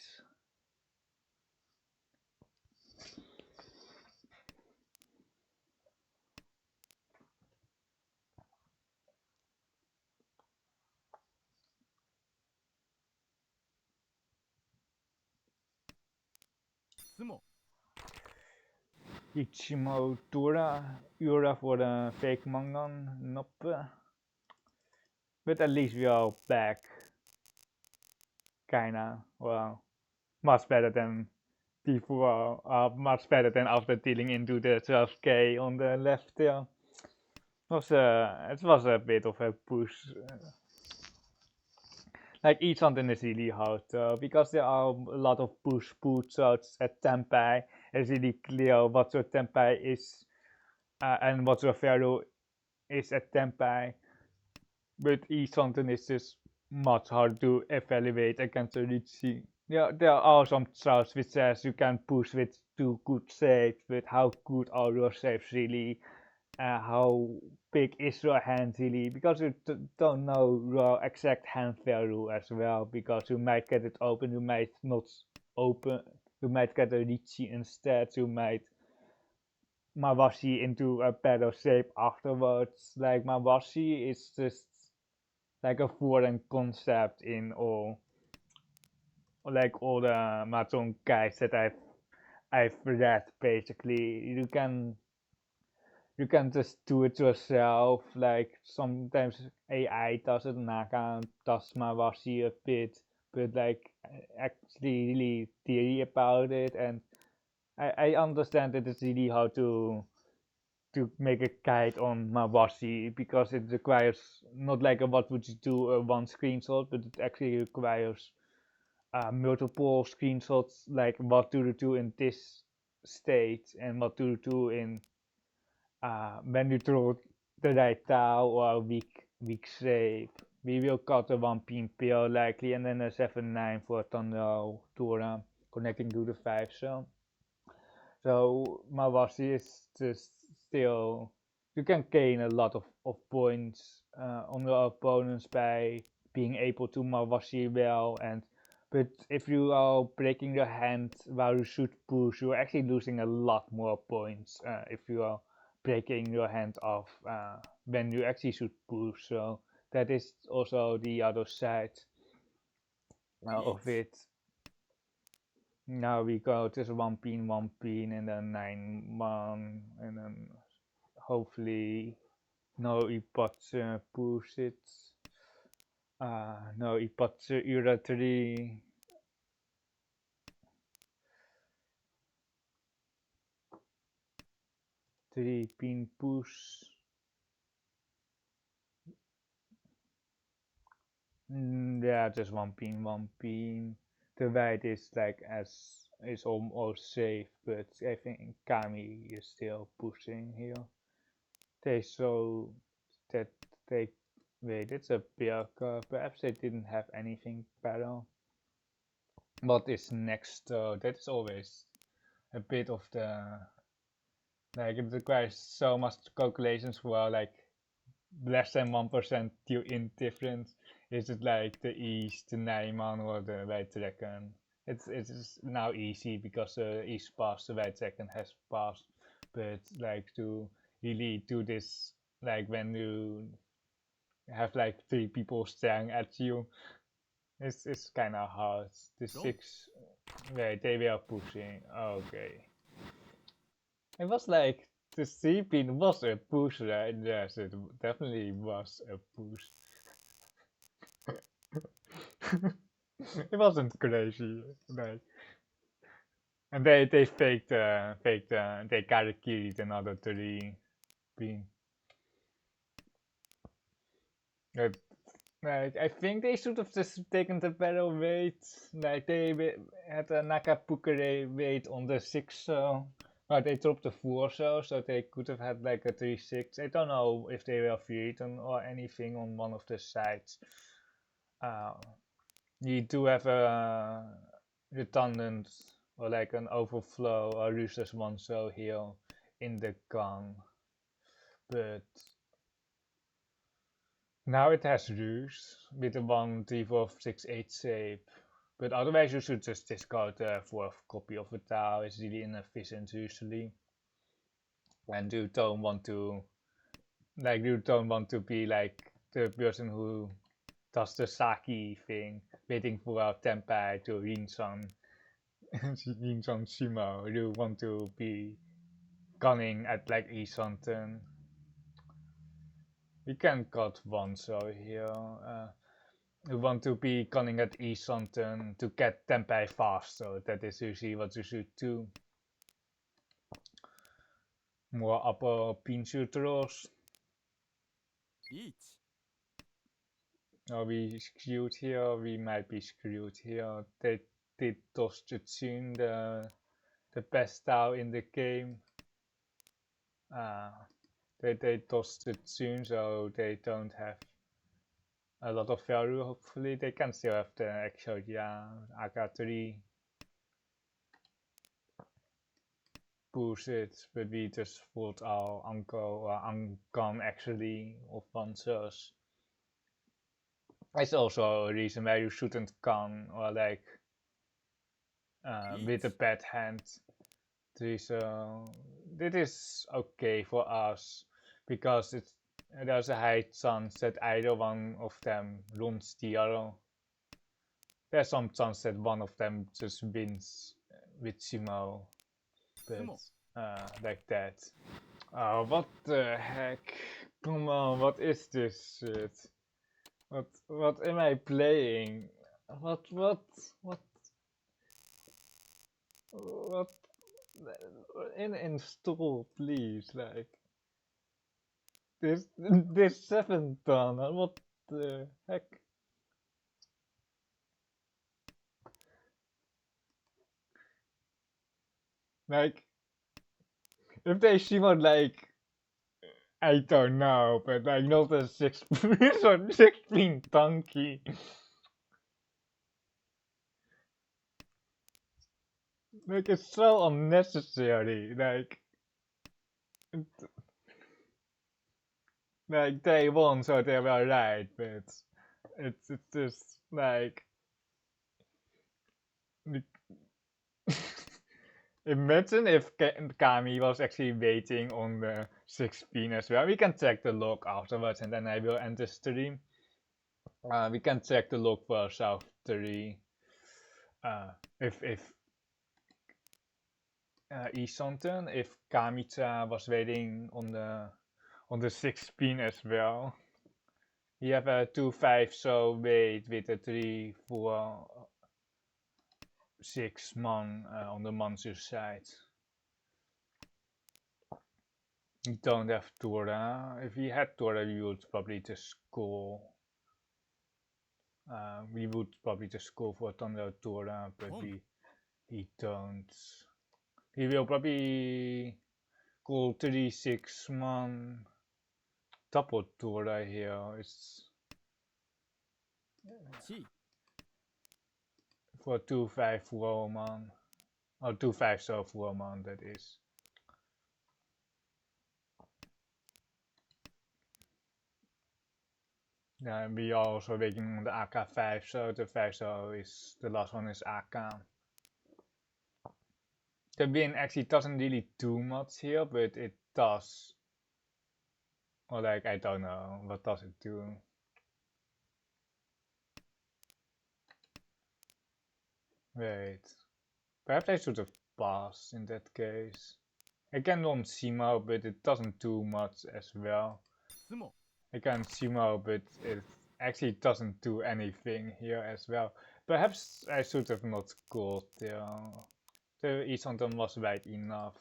Sumo. Ichimo Ura for the fake Mahjong. Nope. But at least we are back. Kinda. Well, much better than before. Much better than after dealing into the 12k on the left there. It was a bit of a push. Like each something is really hard because there are a lot of push puts at Tempai. It's really clear what your Tempai is and what your value is at Tempai. But each something is just much hard to evaluate against the Riichi. Yeah, there are some charts which says you can push with 2 good saves, but how good are your saves really? How big is your hand really? Because you don't know your exact hand value as well, because you might get it open, you might not open, you might get a Riichi instead, you might Mawashi into a better shape afterwards. Like Mawashi is just like a foreign concept in all the Mahjong guides that I've read. Basically, you can just do it yourself. Like sometimes AI does it, Naga does Mawashi a bit, but like actually really theory about it, and I understand that it's really hard to make a guide on Mawashi because it requires not like a what would you do one screenshot, but it actually requires multiple screenshots, like what do you do in this state and what do you do in when you throw the right tile or a weak shape. We will cut a 1 pin pair likely and then a 7-9 for Tenhou to connecting to the 5 cell. So Mawashi is just still, you can gain a lot of points on your opponents by being able to Mawashi well, but if you are breaking your hand while you should push, you're actually losing a lot more points if you are breaking your hand off when you actually should push. So that is also the other side of it. Now we go just 1 pin, and then 9-1, and then hopefully no Ipotsu push it. No Ipotsu Ura 3. 3-pin push. Yeah, just 1 pin. The white is like is almost safe, but I think Kami is still pushing here. They saw that they wait, it's a bear curve. Perhaps they didn't have anything better. What is next? That is always a bit of the like it requires so much calculations for like less than 1% to indifference. Is it like the East, the Nijman, or the White Dragon? It's now easy because the East passed, the White Dragon has passed. But like to really do this, like when you have like 3 people staring at you, it's kind of hard. The 6, wait, they were pushing. Okay, it was like the 3-pin was a push, right? Yes, it definitely was a push. It wasn't crazy, like, and they faked they karaki'd another 3-pin. Like, I think they should have just taken the better weight. Like, they had a Nakapukure weight on the 6, but they dropped the 4, so they could have had like a 3-6. I don't know if they were beaten or anything on one of the sides. You do have a redundant or like an overflow or useless one so here in the gun, but now it has ruse with the 1 3 4 6 8 shape, but otherwise you should just discard the 4th copy of the tile. It's really inefficient usually, and you don't want to be like the person who does the Saki thing, waiting for a Tempai to Rinsan Yin Song Shimo, you want to be gunning at like East London. We can cut one so here. You want to be gunning at East London to get Tempai fast, so that is usually what you should do. More upper pin shooters. Riichi. Are we screwed here? We might be screwed here. They did toss Jutsun, the best style in the game. They tossed Jutsun, so they don't have a lot of value. Hopefully they can still have the actual AK3 push it, but we just thought our uncle or uncle actually of answers. It's also a reason why you shouldn't gun or like with a bad hand. This is okay for us because there's a high chance that either one of them runs the other. There's some chance that one of them just wins with Simo, but like that. Oh, what the heck? Come on, what is this shit? What am I playing? What? Install, please, like this 7th done. What the heck? Like, if they Shimon like, I don't know, but like not a 16 donkey. Like, it's so unnecessary. Like they won, so they were right, but it's just like. Imagine if Kami was actually waiting on the 6 pin as well. We can check the log afterwards and then I will end the stream. We can check the log for South 3. If Isonten, if Kamicha was waiting on the 6 pin as well. You have a 2-5 so wait with a 3-4-6 man on the Mansu side. We don't have Tora. If we had Tora, we would probably just score. We would probably just score for Thunder Tora, but we don't. He will probably call 36 man double Tora here. It's for 2-5 4 man. Or 2-5 so 4 man, that is. Yeah, and we are also waiting on the AK5, so the 5 so is the last one is AK. The win actually doesn't really do much here, but it does. Or like, I don't know, what does it do? Wait, perhaps I should have passed in that case. I can run Simo, but it doesn't do much as well. I can Simo, but it actually doesn't do anything here as well. Perhaps I should have not scored there. The Isanton was right enough.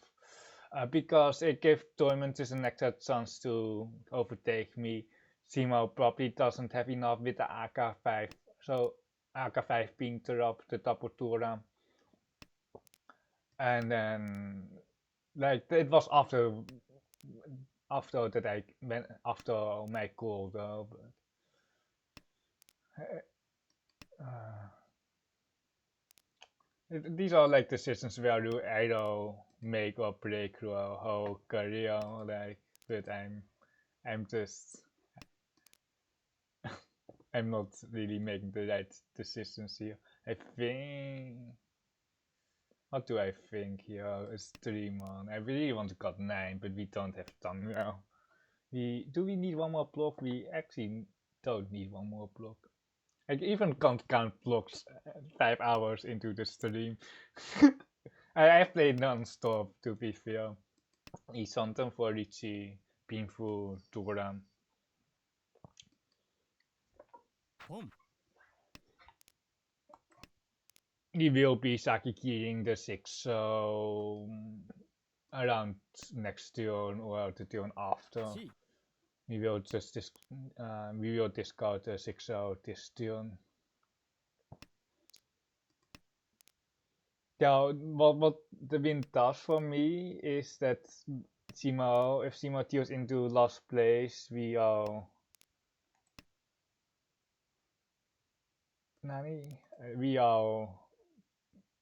Because it gave Tormentus an extra chance to overtake me. Simo probably doesn't have enough with the AK5, so AK5 being up the Tapotura. And then, like, it was after that I went after my call though. But, these are like decisions where you either make or break your whole career. Like, but I'm just I'm not really making the right decisions here. I think. What do I think here? It's 3 man. I really want to cut 9, but we don't have time now. Do we need one more block? We actually don't need one more block. I even can't count blocks 5 hours into the stream. I've played non-stop, to be fair. It's something for Riichi, painful Toran. Boom. He will be Saki keying the 6, so around next turn or the turn after. Chi. We will just we will discard the 6 this turn. Yeah, what the win does for me is that if Simo deals into last place, we are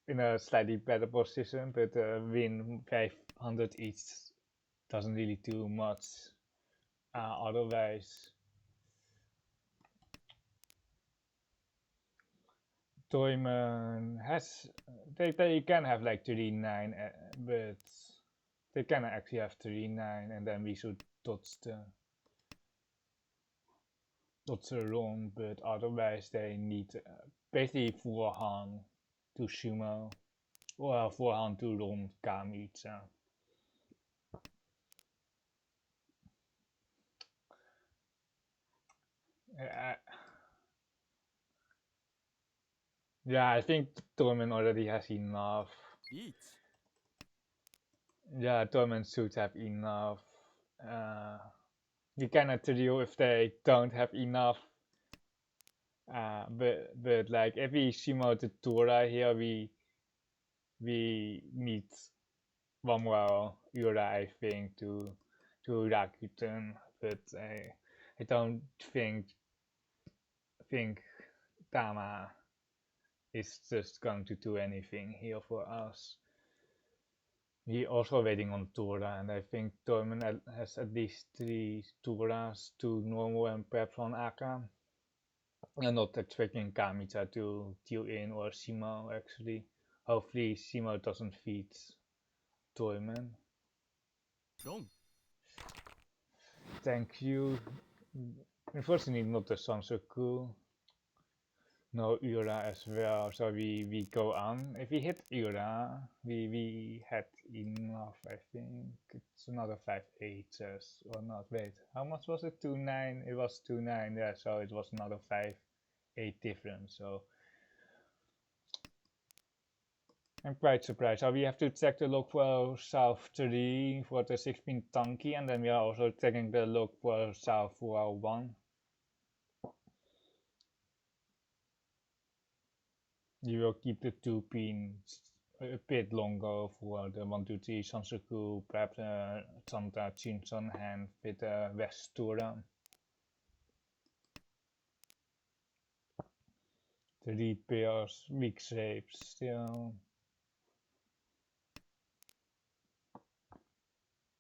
in a slightly better position, but win 500 each doesn't really do much. Otherwise, Toyman has they can have like 39, but they can actually have 39, and then we should dodge the wrong. But otherwise, they need basically voorhand to sumo, or voorhand to rond Kamitsa. Yeah, I think Torment already has enough. Each. Yeah, Torment should have enough. You cannot tell if they don't have enough. But like if we sumo the Tora here, we need one more Ura, I think, to Rakuten. But I don't think Tama is just going to do anything here for us. He also waiting on Tora, and I think Torment has at least 3 Toras, 2 normal and perhaps 1 Aka. I'm not expecting Kamita to deal in or Simo actually. Hopefully Simo doesn't feed Torment. Long. Thank you. Unfortunately not the Sansoku. No Ura as well, so we go on. If we hit Ura, we had enough, I think. It's another 5 H's or not. Wait, how much was it? 2-9? It was 2-9, yeah, so it was another 5-8 difference. So I'm quite surprised. So we have to check the log for South 3 for the 6-pin Tanki, and then we are also checking the log for South 401. You will keep the 2 pins a bit longer for the 1, 2, 3 Sansoku, perhaps Santa Chinson hand with West Tora. 3 pairs, weak shapes still.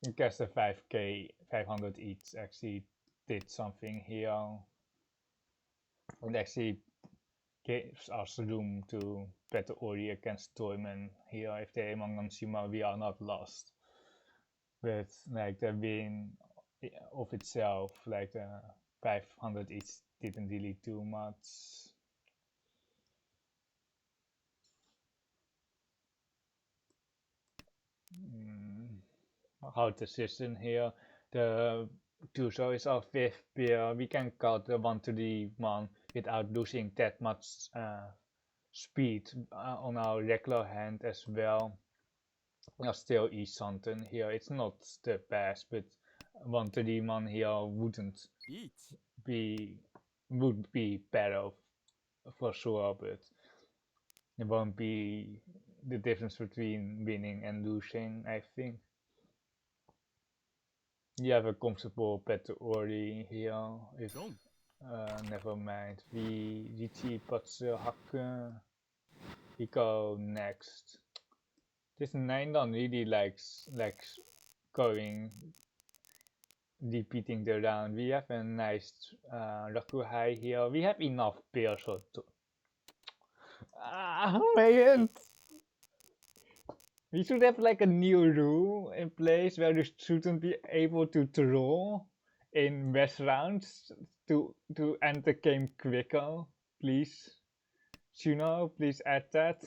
I guess the 5k, 500 each actually did something here. It actually gives us room to better Ori against Toyman here. If they among Shima, we are not lost. But like the win of itself, like the 500 each didn't really do much. Hard decision here. The Tuso is our 5th pair. We can cut the 1-3-1 without losing that much speed on our regular hand as well. We are still East Hunting here. It's not the best, but 1-3-1 here wouldn't Each. would be better for sure, but it won't be the difference between winning and losing, I think. You have a comfortable better Ori here. If never mind. Riichi Hakken. We go next. This 9 don't really likes going repeating the round. We have a nice Rakuhai here. We have enough pairs to. Oh my god! We should have like a new rule in place where you shouldn't be able to draw in best rounds to end the game quicker. please. Juno, please add that.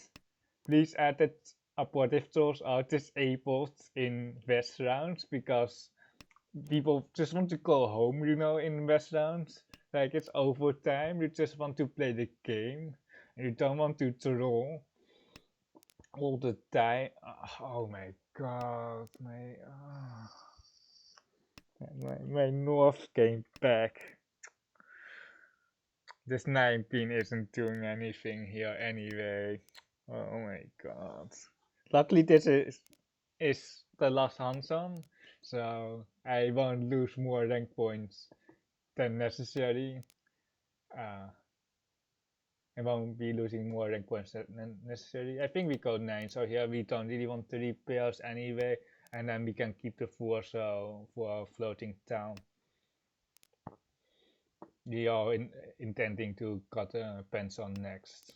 Please add that abortive throws are disabled in West rounds because people just want to go home, you know, in West rounds. Like it's overtime, you just want to play the game. And you don't want to troll all the time. Oh my god, my North came back. This 19 isn't doing anything here anyway. Oh my god. Luckily this is the last Hanson, so I won't lose more rank points than necessary. I won't be losing more rank points than necessary. I think we got 9, so here we don't really want the repairs anyway, and then we can keep the 4 so for our floating town. We are intending to cut Penson next.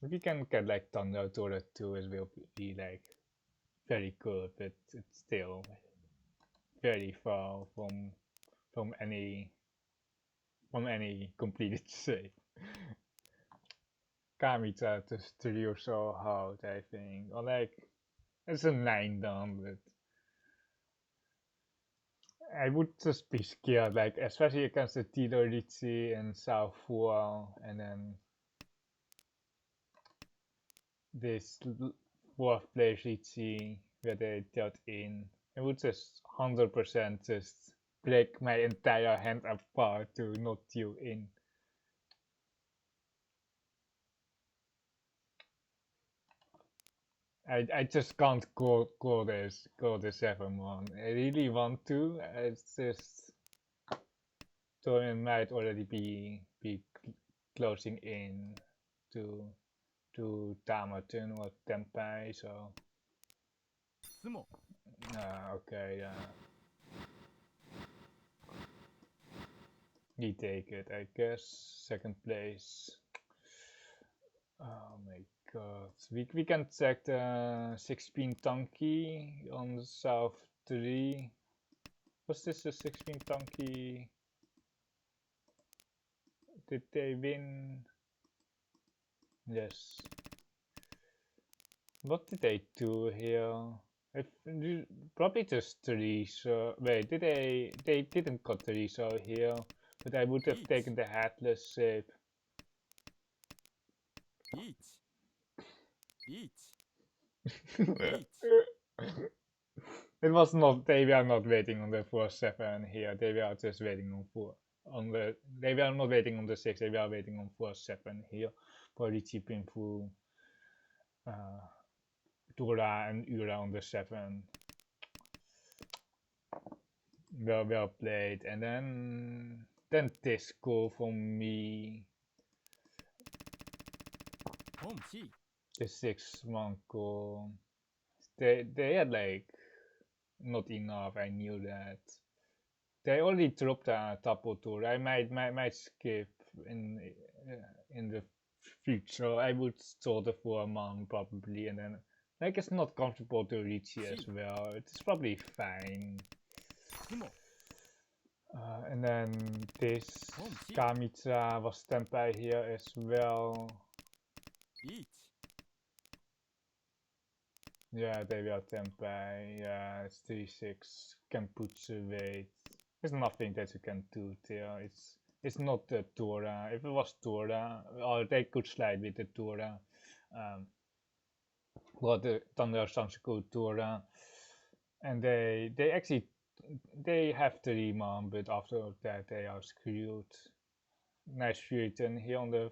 If we can get like Thunder Turret 2, it will be like very good, but it's still very far from any completed save. Kamita just drew so hard, I think. Or like, it's a 9 down, but I would just be scared, like, especially against the Tito Riichi and South Houou, and then this 4th place Riichi where they dealt in. I would just 100% just break my entire hand apart to not deal in. I just can't go the 7-1. I really want to. It's just Torian might already be closing in to Tamaton or Tempai, so okay, we take it, I guess. 2nd place. Oh my god. We can check the 6-pin Tanky on the South 3. Was this a 6-pin Tanky? Did they win? Yes. What did they do here? Probably just 3, so wait, they didn't cut 3 so here, but I would have taken the headless shape. It was not, they were not waiting on the 4-7 here, they were just waiting on 4. They were not waiting on the 6, they were waiting on 4-7 here for Riichi Pinfu, Tura and Ura on the 7. Well played, and then Disco for me. The 6 Manko. They had like not enough, I knew that. They already dropped a Tapo tour. I might skip in the future. I would store the 4-man probably, and then like it's not comfortable to reach here as well. It's probably fine. And then this Kamitra was Tempai here as well. Yeah, they were Tempai. Yeah, it's 3-6. Can put weight. There's nothing that you can do there. It's not the Tora. If it was Tora, or they could slide with the Tora. Or the Thunder Sansaku Tora. And they actually they have 3-man, but after that they are screwed. Nice Futon here on the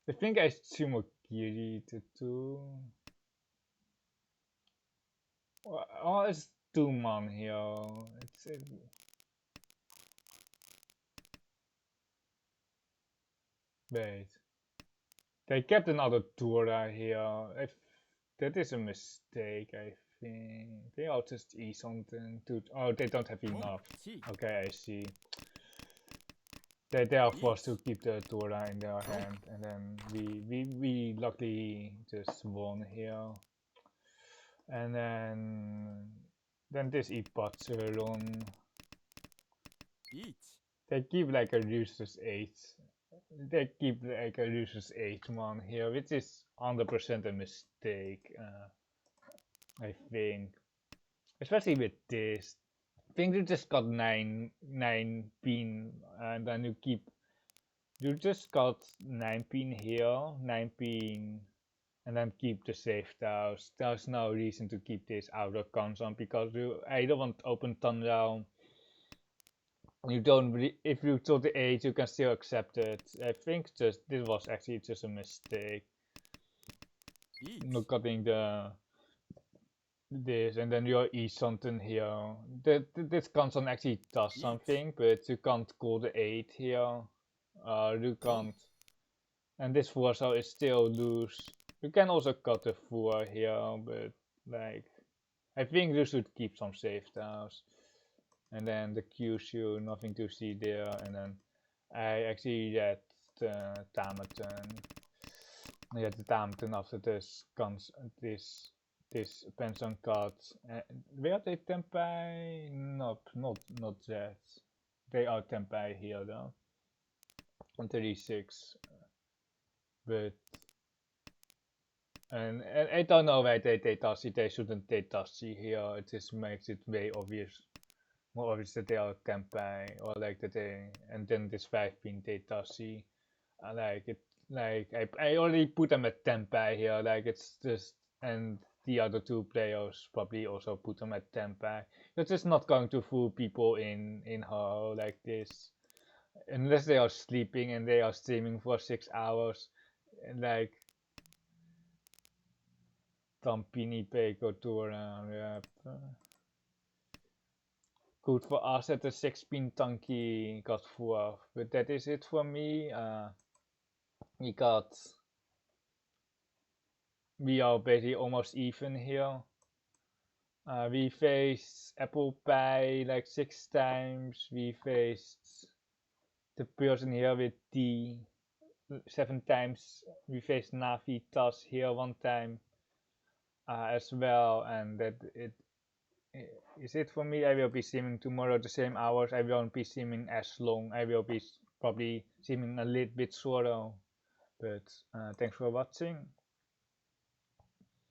I think I sumo Kiri to 2. Oh, it's 2-man here. Wait. They kept another Tura here. That is a mistake, I think. They all just eat something to. Oh, they don't have enough. Okay, I see. they are forced to keep the Torah in their hand, and then we luckily just won here. And then this Ipatsuron, Riichi. they keep like a useless 8. They keep like a useless 8-1 here, which is 100% a mistake, I think. Especially with this. I think you just got 9 pin, and then you just got 9 pin here, 9 pin, and then keep the safe tiles. There's no reason to keep this outer console because you either want to open ton down. You don't if you told the 8 you can still accept it. I think this was actually just a mistake. Not cutting this, and then your E something here. This console actually does something, but you can't call the 8 here. You can't. And this 4 so is still loose. You can also cut the 4 here, but like I think you should keep some safe tiles. And then the Kyushu, nothing to see there, and then I actually get the Tamaton. Yeah, the Tamaton after this this pension card. Where are they Tempai? Not yet. They are Tempai here though. On 36. But and I don't know why they Tashi, they shouldn't take Tashi here. It just makes it way obvious. More obvious that they are Tempai or like that they, and then this 5-pin Tashi. I like it. Like I already put them at Tempai here. Like it's just, and the other 2 players probably also put them at Tempai. You're just not going to fool people in Houou like this, unless they are sleeping and they are streaming for 6 hours. And like Tampini Peiko Tora, yep. Good for us at the 6-pin Tanky got 4, but that is it for me. We are basically almost even here. We faced Apple Pie like 6 times. We faced the person here with D 7 times. We faced Navi Tas here 1 time as well, and that is it for me. I will be streaming tomorrow the same hours. I won't be streaming as long. I will be probably streaming a little bit shorter. But thanks for watching.